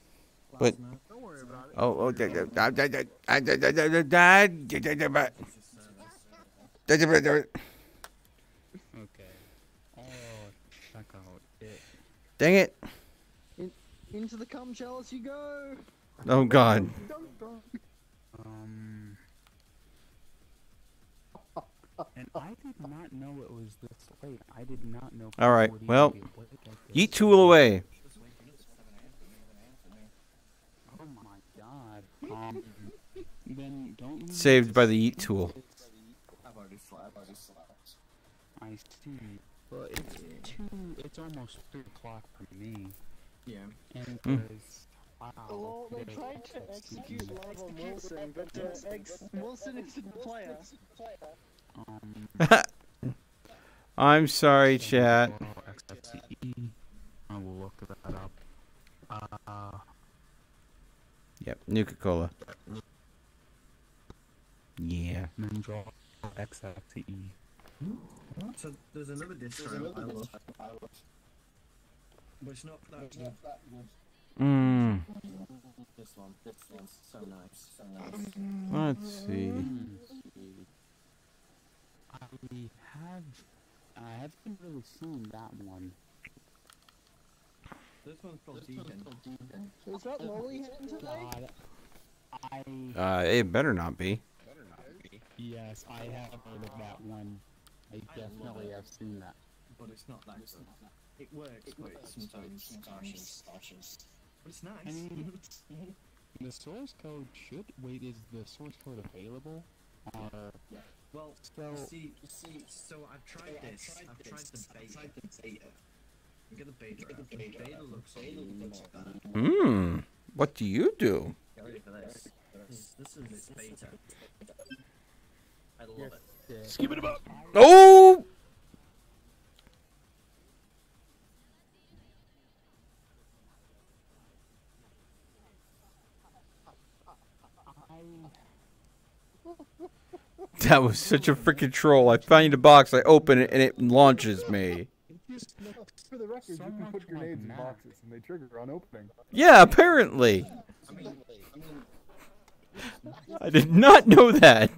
But. Don't worry about it. Oh. Okay. Oh, check out it. Dang it. Into the cum chalice you go. Oh God. And I did not know it was this late. I did not know. All right. people would Well, even be awake at this yeet tool away. Oh my God. Then don't. Saved by the yeet tool. I've already slept. I see. Well, it's almost 3 o'clock for me. Yeah. And Hmm. there's. Wow. Well, they tried to execute Lava Wilson, but Wilson isn't the player. I'm sorry, chat. I will look that up. Yep, Nuka-Cola. Yeah. Ninja XFCE. So there's another distro I love. But it's not that good. Mm. This one's so nice. Let's see. I haven't really seen that one. This one's called Deacon. Was that Lolly hitting today? It better not be. Yes, I have heard of that one. I definitely have seen that. But it's not that good. It works, but it's sometimes cautious. But it's nice. I mean, the source code should. Wait, is the source code available? Well, see, so I've tried this. I've tried the beta. You get the beta. The beta looks a lot better. What do you do? Get ready for this. This is beta. I love it. Skip it up. Oh! That was such a freaking troll. I find a box, I open it, and it launches me. For the record, you can put grenades in boxes and they trigger on opening. Yeah, apparently. I did not know that.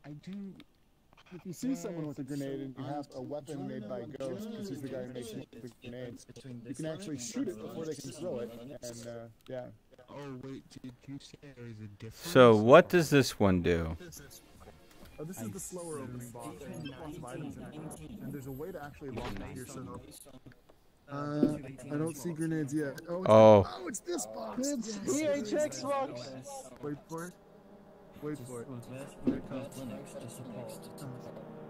I do. If you see someone with a grenade and you have a weapon made by Ghost, because he's the guy who makes the grenades, you can actually shoot it before they can throw it, and yeah. Oh wait, did you say there's a difference? So what does this one do? Oh, this is the slower opening box. There's lots of items in it. And there's a way to actually lock it here, so I don't see grenades yet. Oh, it's this box! It's EHX box! Wait for it. Wait for it.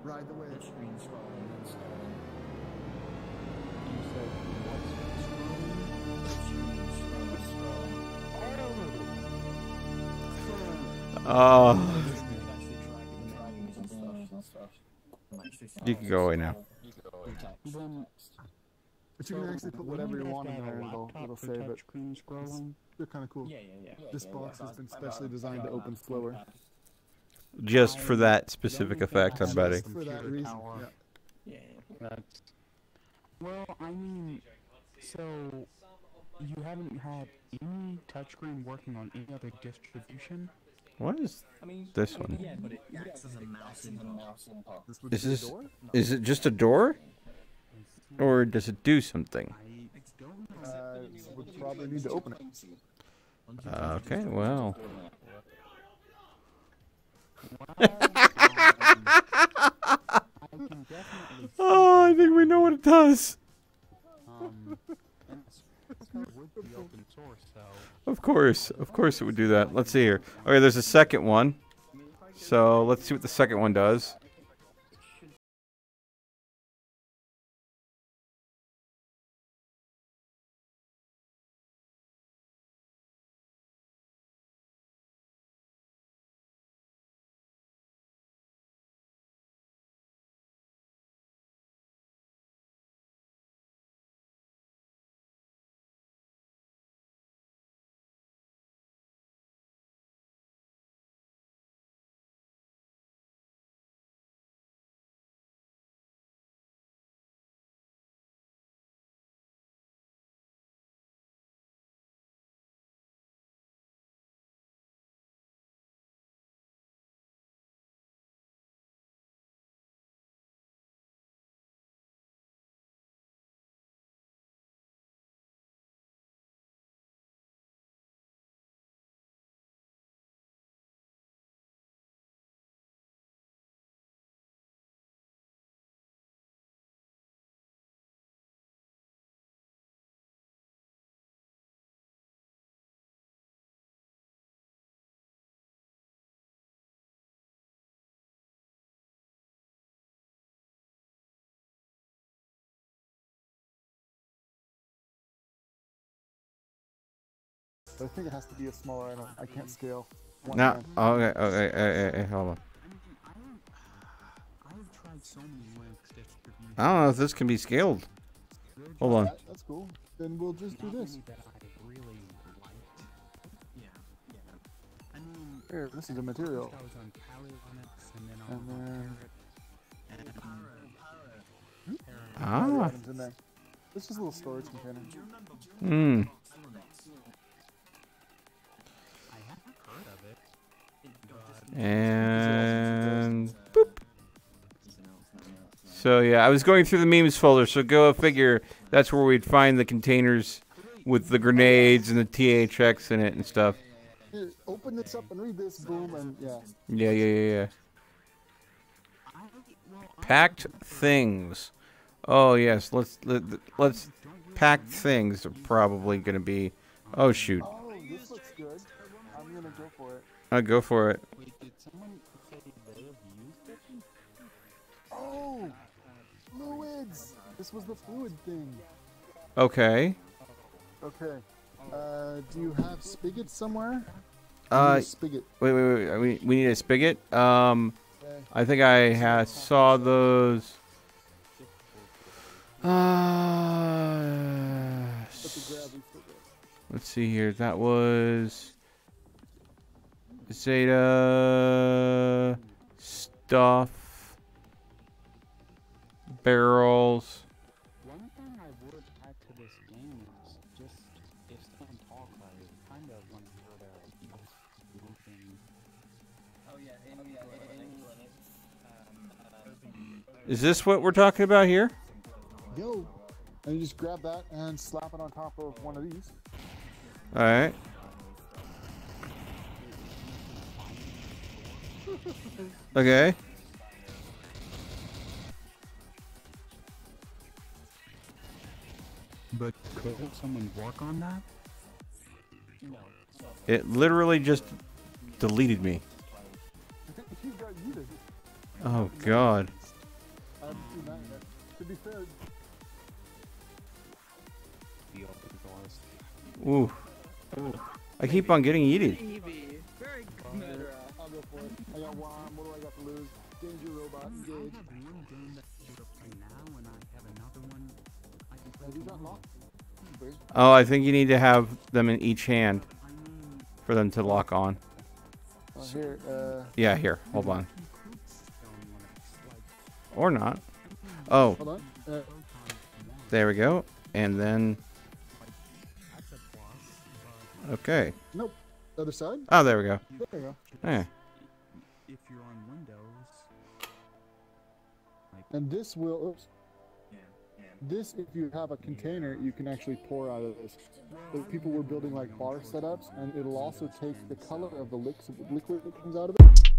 Ride the wave. Oh. You can go away now. But you can actually put whatever you want in there and it'll save it. They're kind of cool. This box has been specially designed to open slower. Just for that specific effect, I'm betting. Just for that reason, yeah. That's. Well, I mean, so you haven't had any touchscreen working on any other distribution? What is this one? Yeah, but it acts as a mouse input. Is it just a door? Or does it do something? Would probably need to open it. Okay, well. Oh, I think we know what it does. Of course it would do that. Let's see here. Okay, there's a second one. So let's see what the second one does. But I think it has to be a smaller item. I can't scale. No. Okay, hold on. I don't know if this can be scaled. Hold on. That's cool. Then we'll just do this. Here, this is a material. And then... Ah. This is a little storage container. Hmm. And boop. So yeah, I was going through the memes folder, so go figure that's where we'd find the containers with the grenades and the THX in it and stuff. Here, open this up and read this, boom, and yeah. Yeah. Packed things. Oh yes, let's packed things are probably gonna be. Oh shoot. Oh, this looks good. I'm gonna go for it. I'll go for it. Oh, fluids. This was the fluid thing. Okay. Okay. Do you have spigot somewhere? Spigot. Wait. We need a spigot. I think I saw those. Let's see here. That was Zeta stuff. Barrels. One thing I would add to this game is just if someone talks, I kind of want to hear their looking. Oh yeah, Is this what we're talking about here? Yo, and you just grab that and slap it on top of one of these. All right. Okay. But could someone work on that? No. It literally just deleted me. You got yeeted. Oh God. To be fair. Ooh. I keep on getting yeeted. Very good. I'll go for it. I got one. What do I got to lose? Danger robot engage. Have you got locked? Oh, I think you need to have them in each hand for them to lock on. Here, yeah, here. Hold on. Or not. Oh. Hold on. There we go. And then. Okay. Nope. Other side? Oh, there we go. There you go. Yeah. If you're on Windows, And this will, oops. This, if you have a container, you can actually pour out of this. So people were building like bar setups, and it'll also take the color of the liquid that comes out of it.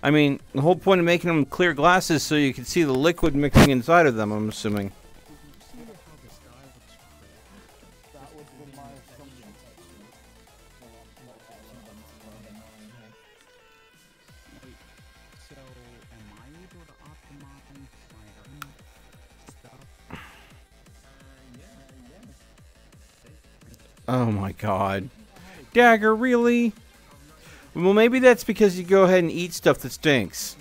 I mean, the whole point of making them clear glasses so you can see the liquid mixing inside of them, I'm assuming. Oh my god. Dagger, really? Well, maybe that's because you go ahead and eat stuff that stinks.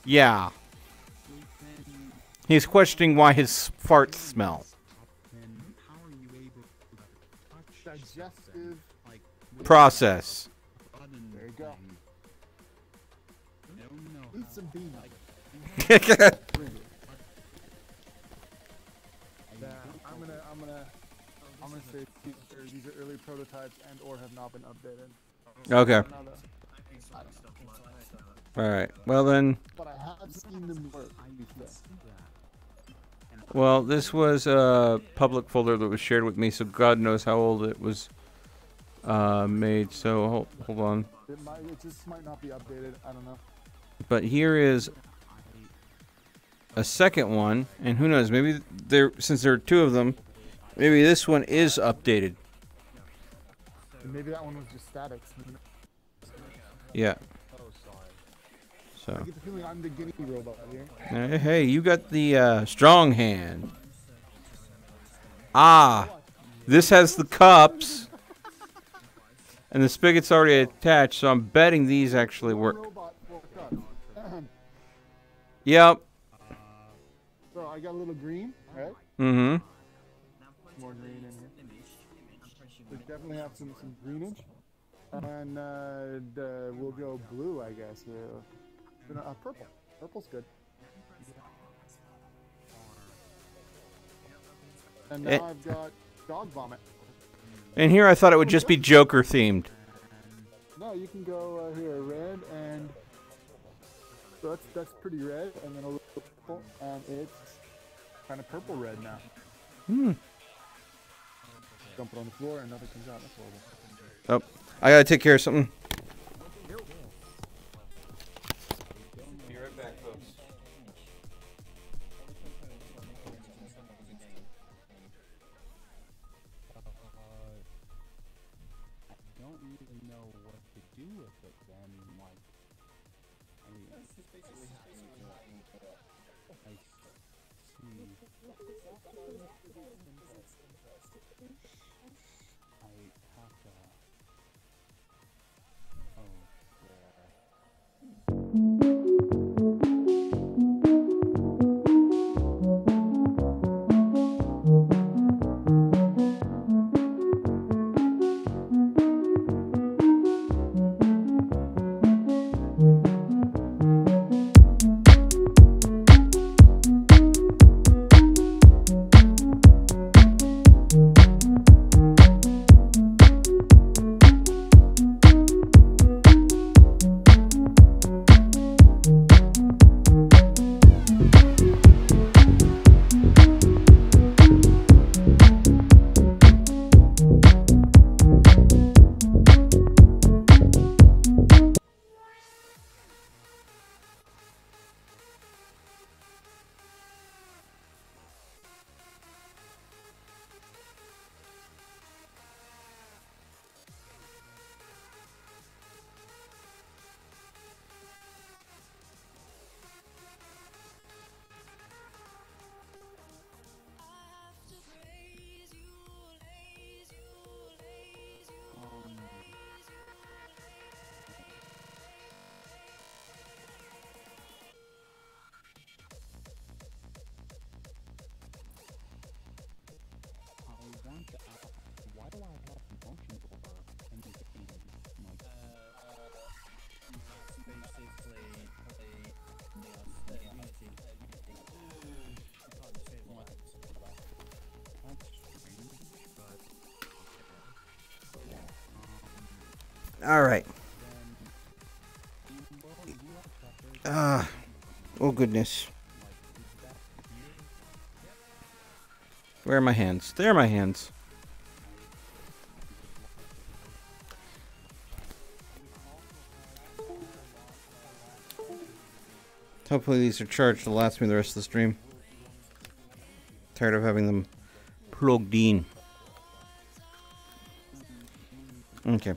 Yeah. He's questioning why his farts smell. Digestive Process. There you go. Eat some beans. I'm gonna say these are early prototypes and or have not been updated. Okay. Alright, well then. But I have seen them work. Well, this was a public folder that was shared with me, so God knows how old it was made, so hold on. It just might not be updated, I don't know. But here is a second one, and who knows, maybe since there are two of them, maybe this one is updated. Maybe that one was just static. Yeah. Oh, sorry. So. I get the feeling I'm the guinea robot here. Hey, you got the strong hand. Ah, this has the cups, and the spigot's already attached, so I'm betting these actually work. Yep. So I got a little green, right? Mm-hmm. More green in here. We definitely have some greenage, and we'll go blue, I guess. Purple. Purple's good. And now I've got dog vomit. And here I thought it would just be Joker themed. No, you can go here, red, and so that's pretty red, and then a little purple, and it's kind of purple red now. Dump it on the floor, and nothing comes out. That's horrible. Oh, I gotta take care of something. Be right back, folks. I don't really know what to do with it then, like, I mean, I see. I have to, oh, why do I have functions over anything? Like, All right. Oh goodness. Where are my hands? There are my hands. Hopefully these are charged to last me the rest of the stream. Tired of having them plugged in. Okay.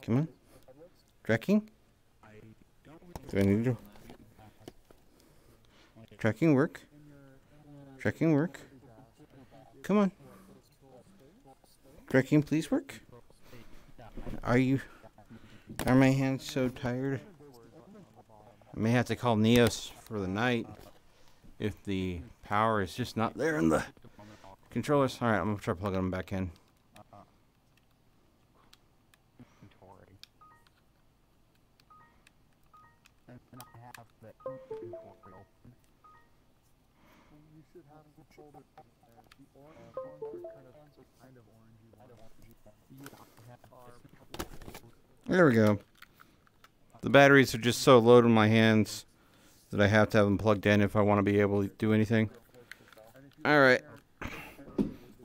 Come on. Tracking? Do I need to? Tracking work? Tracking work? Come on. Tracking please work? Are my hands so tired? I may have to call Neos for the night if the power is just not there in the controllers. Alright, I'm gonna try plugging them back in. There we go. The batteries are just so low in my hands that I have to have them plugged in if I want to be able to do anything. Alright.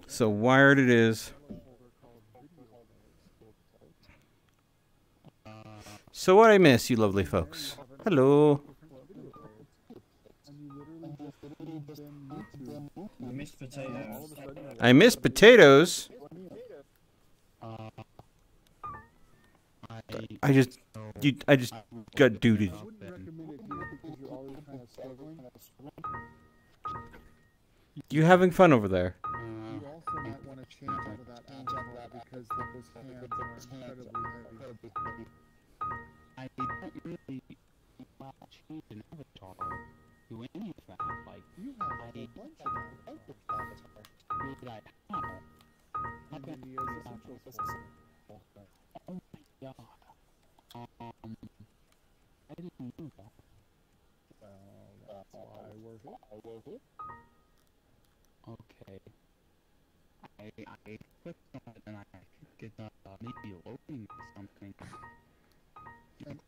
So wired it is. So what I miss, you lovely folks? Hello. I miss potatoes. I miss potatoes. I just got dooted. You having fun over there? You also might want to change out of that avatar because those hands are incredibly heavy. I don't really change an avatar to any of that. Like, you have a bunch of avatars. Did I how? I've got oh my god. I didn't know that. Okay. I clicked on it and I get maybe loading or something. And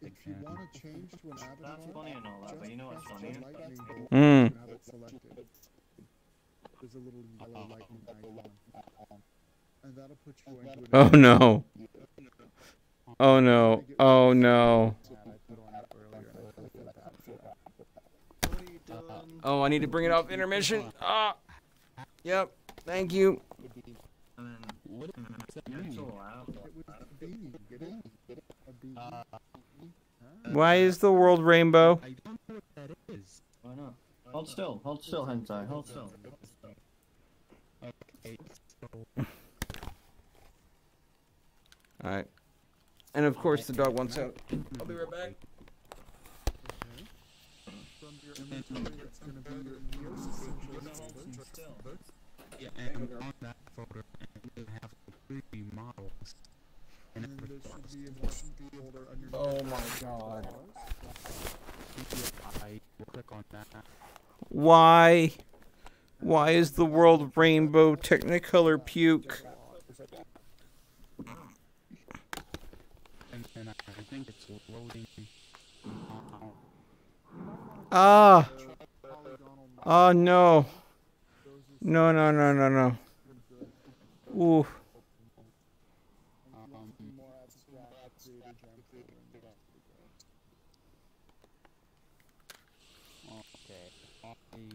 if you want to change to an avatar, That's funny and all that, but you know what's funny? lightning bolt Mm. and have it selected. There's a little yellow lightning icon. And that'll put you into Oh no. Oh no. Oh no. Oh, I need to bring it off intermission. Ah. Yep. Thank you. Why is the world rainbow? I don't know what that is. Why not? Hold still, hentai, hold still. Okay, so... Alright. And of course the dog wants out. I'll be right back. From your inventory, it's going to be your Neos Essentials folder. Yeah, and on that folder, you have 3D models. And then there should be a folder under your Oh my god. I click on that. Why? Why is the world rainbow Technicolor puke? And I think it's loading. Ah! Oh no. No, no, no, no, no. Ooh.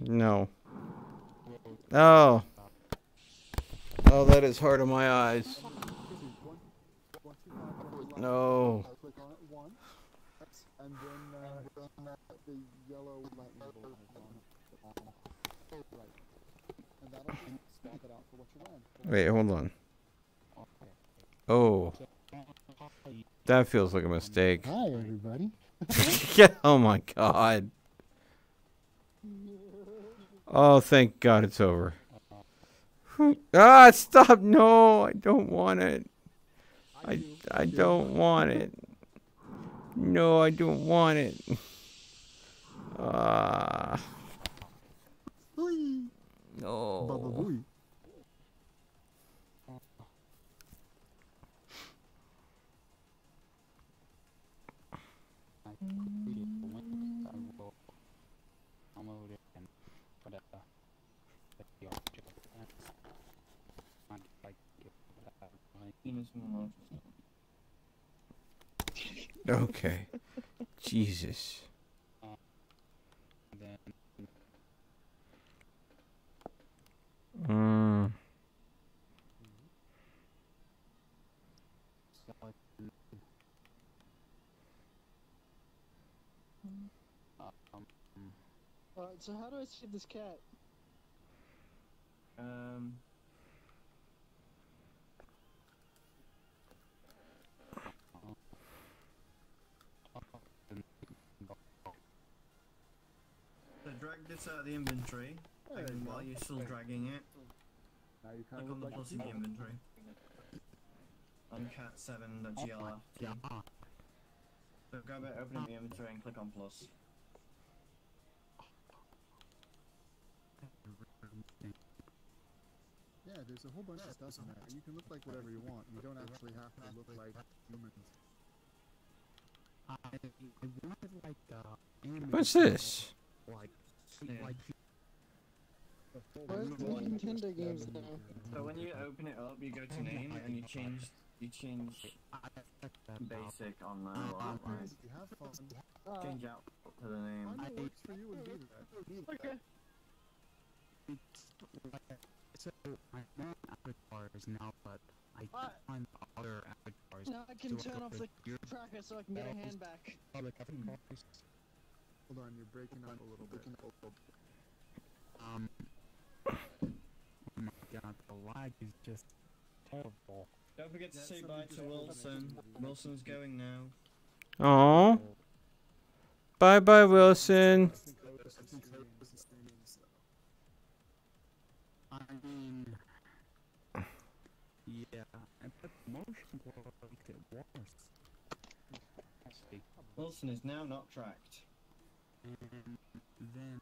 No. Oh. Oh, that is hard on my eyes. No. Click on it once, and then the yellow lightning bolt icon. Right. And that'll just swap it out for what you want. Wait, hold on. Oh. That feels like a mistake. Hi, everybody. Yeah, oh my god. Oh, thank God it's over. Ah, stop! No, I don't want it. I don't want it. No, I don't want it. No. Okay. Jesus. Alright, so how do I save this cat? So drag this out of the inventory, and while you're still dragging it, click on the plus in the inventory. On cat7.glf. So grab it, open it in the inventory and click on plus. Yeah, there's a whole bunch of stuff in there. You can look like whatever you want. You don't actually have to look like humans. I wanted like What's this? Where's the Nintendo games now? So when you open it up, you go to name and you change basic on change out to the name. Okay. So I want avatars now, but I can't find other avatars. Now I can turn off the tracker so I can get a hand back. Hold on, you're breaking up a little bit. Oh my god, the lag is just terrible. Don't forget to say bye to Wilson. Wilson's going now. Aww. Bye bye, Wilson. I mean, yeah, and the motion blur makes it worse. Wilson is now not tracked. And then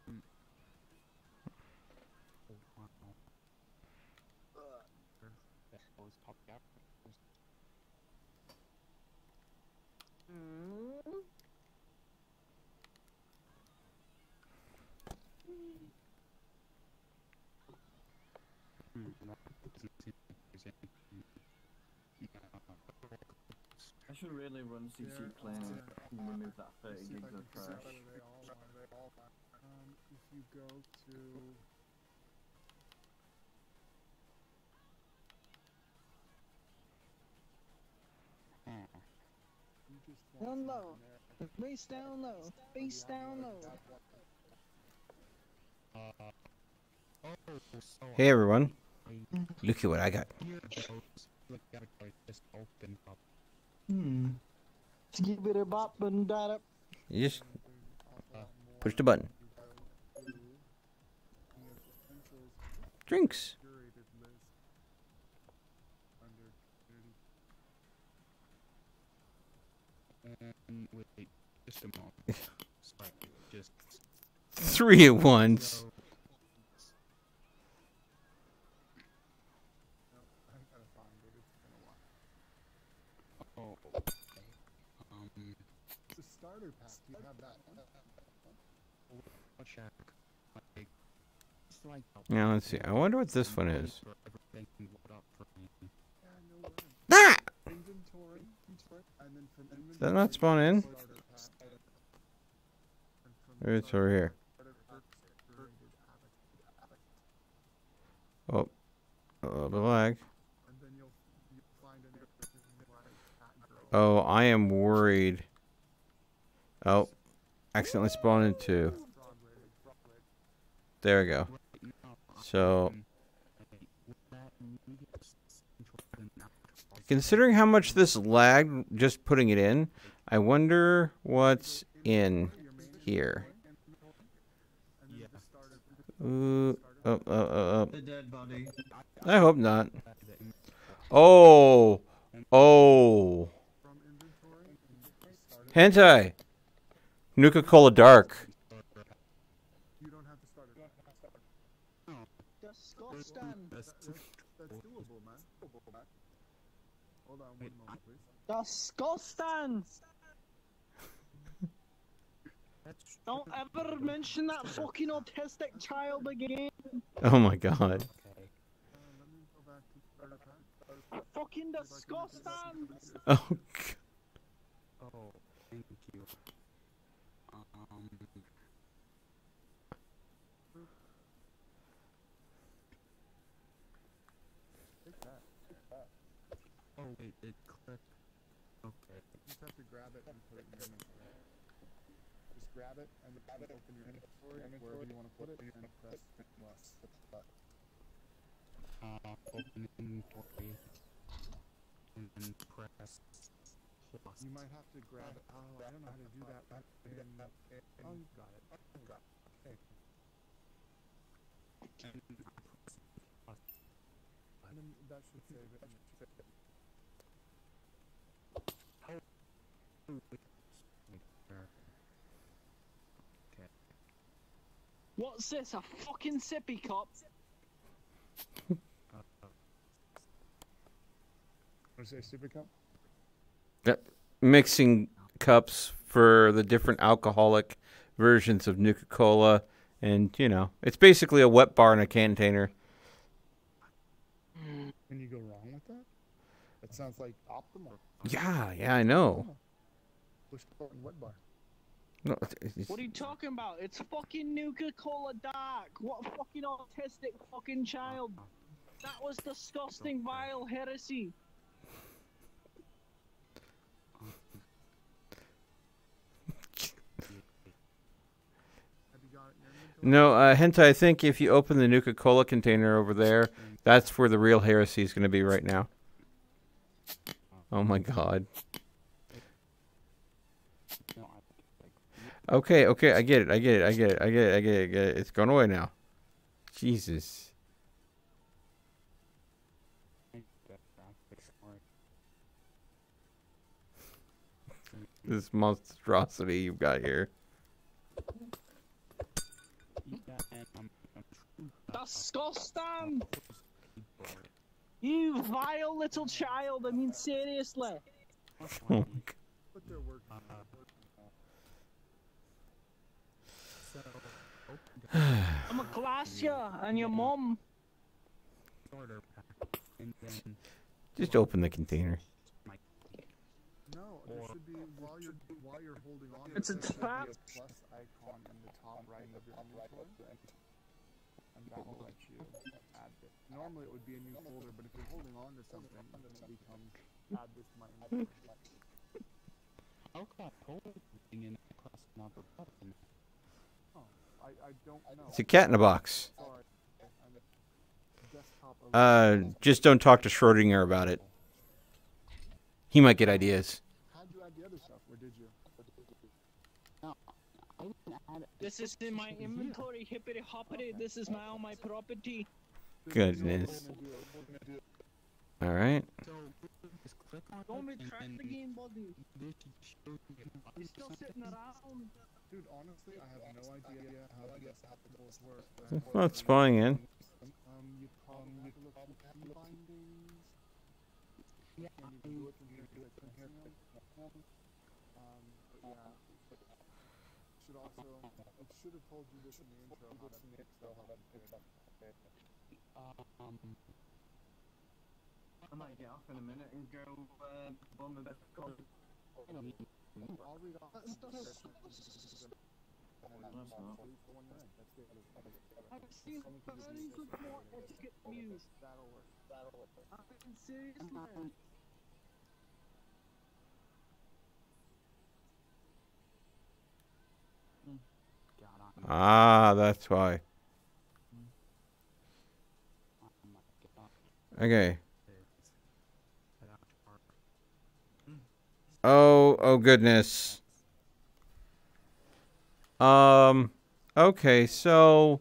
I should really run CC clean and remove that 30 gigs of trash. If you go to... Down low. Base down low. Base down low. Hey everyone, look at what I got. Give it a bop and dot up. You just push the button. Drinks. Wait, just a moment. Sorry, just 3 at once. Oh, it's a starter pack. You have that. check. Now let's see. I wonder what this one is. Ah! Does that not spawn in? Maybe it's over here. Oh, a little bit of lag. Oh, I am worried. Oh, accidentally spawned into. There we go. So, considering how much this lagged just putting it in, I wonder what's in here. The dead body. I hope not. Oh, oh. Hentai. Nuka-Cola Dark. Disgusting. That's doable, man. Hold on one moment, please. Disgusting. Don't ever mention that fucking autistic child again. Oh my god. Fucking disgusting. Oh god. Oh, thank you. Oh wait, it clicked. Okay. You just have to grab it and put it in your inventory. Just grab it and open your inventory wherever you want to put it and press plus. Open inventory and then press plus. You might have to grab it. Oh, I don't know how to do that. Oh, you got it. Okay. And then that should save it. Okay. What's this? A fucking sippy cup? Want to say super cup? Yep. Mixing cups for the different alcoholic versions of Nuka-Cola. And, you know, it's basically a wet bar in a container. Can you go wrong with that? That sounds like optimal. Yeah, I know. Push button wet bar. No, What are you talking about? It's fucking Nuka-Cola Dark. What a fucking autistic fucking child. That was disgusting, vile heresy. No, Hentai, I think if you open the Nuka-Cola container over there, that's where the real heresy is going to be right now. Oh my god. Okay, I get it. It's gone away now. Jesus. This monstrosity you've got here. Disgusting! You vile little child, I mean seriously. Oh my God. Put their work. I'm a glacier and your mom. Just open the container. No, there should be while you're holding on. It's a there should be trap. plus icon in the top right of your inventory, and that will let you add it. Normally it would be a new folder, but if you're holding on to something, then it becomes add this to my inventory. How can I hold in a class not the button? Oh, I don't know. It's a cat in a box. Sorry. Desktop Just don't talk to Schrodinger about it. He might get ideas. How'd you add the other stuff, or did you? No, I didn't add it. This is in my inventory, hippity hoppity. This is all my property. Goodness. All right. Don't retract the game, buddy. You're still sitting around. Dude, honestly, I have no idea how the controls work. Well, it's spawning in. You look at the key bindings. Yeah, and you can do it from here. But yeah. Should also, it should have told you this in the intro. I might get off in a minute and go bomb the best code. I'll read off. I've seen very good more etiquette views. That'll work. I'm seriously. Ah, that's why. Okay. Oh goodness. Okay, so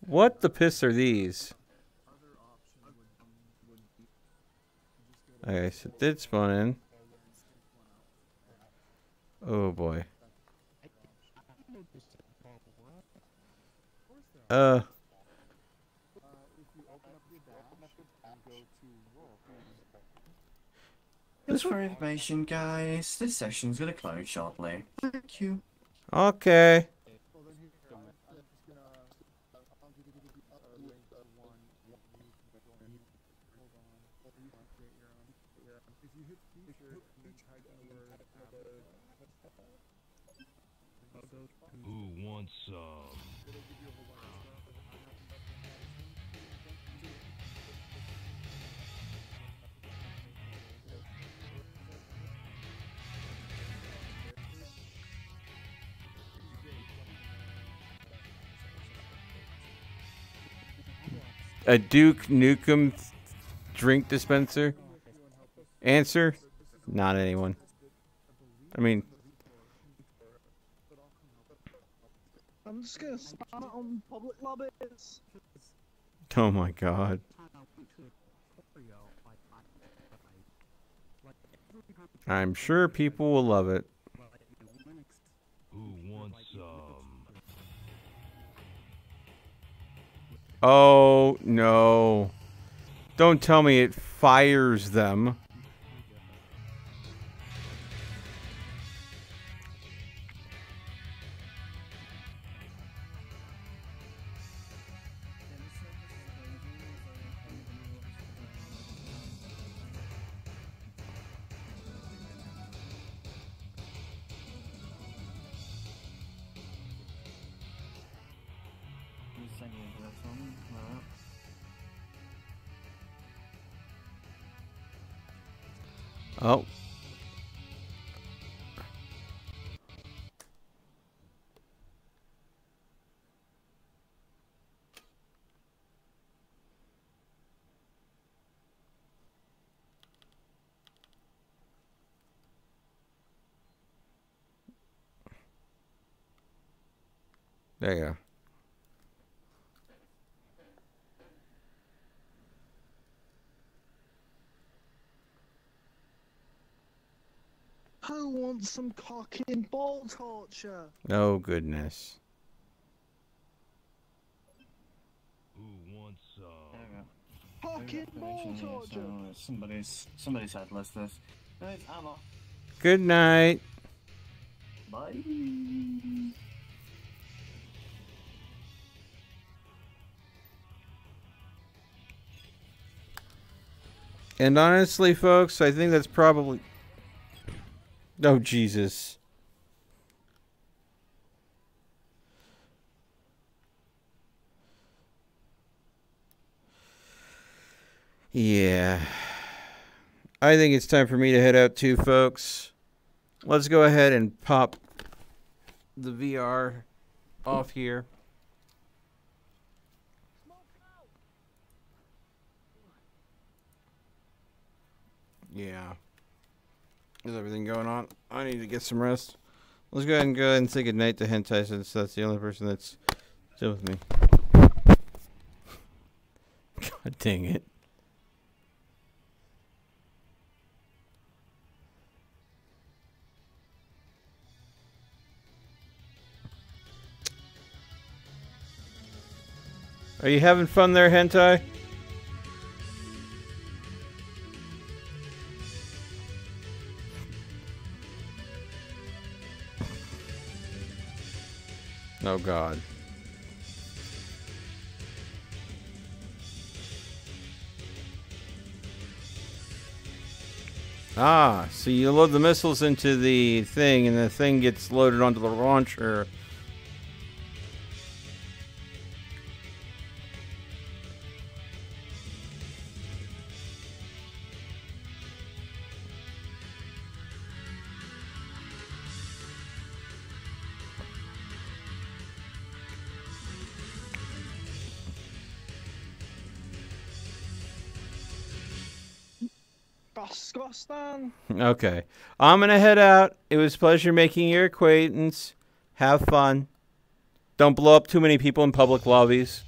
what the piss are these? Okay, so it did spawn in. Oh boy. Just for information, guys, this session's gonna close shortly. Thank you. Okay. Who wants some? A Duke Nukem drink dispenser? Answer? Not anyone. I mean, I'm just gonna spam it on public lobbies. oh my god. I'm sure people will love it. Who wants some? Oh no. Don't tell me it fires them. Oh. There you go. Who wants some cock and ball torture? Oh goodness. Who wants some? Ha fucking ball torture. Somebody's had listless. Right, I'm off. Good night. Bye. And honestly, folks, I think that's probably... Oh, Jesus. Yeah. I think it's time for me to head out too, folks. Let's go ahead and pop the VR off here. Yeah. Is everything going on? I need to get some rest. Let's go ahead and say goodnight to Hentai since that's the only person that's still with me. God dang it. Are you having fun there, Hentai? Oh, God. Ah, so you load the missiles into the thing, and the thing gets loaded onto the launcher. Disgusting. Okay. I'm going to head out. It was a pleasure making your acquaintance. Have fun. Don't blow up too many people in public lobbies.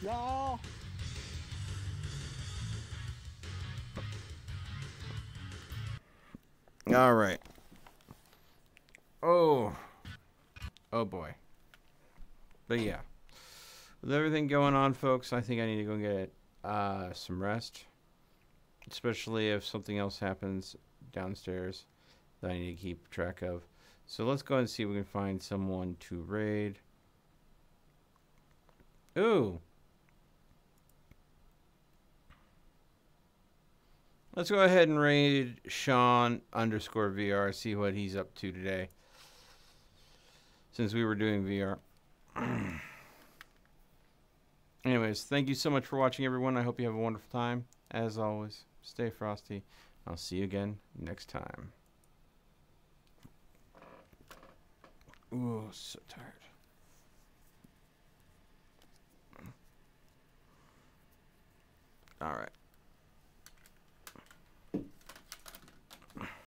No. All right. Oh. Oh, boy. But, yeah. With everything going on, folks, I think I need to go get some rest. Especially if something else happens downstairs that I need to keep track of. So let's go ahead and see if we can find someone to raid. Ooh. Let's go ahead and raid Sean_VR, see what he's up to today. Since we were doing VR. Anyways, thank you so much for watching, everyone. I hope you have a wonderful time. As always, stay frosty. I'll see you again next time. Ooh, so tired. All right.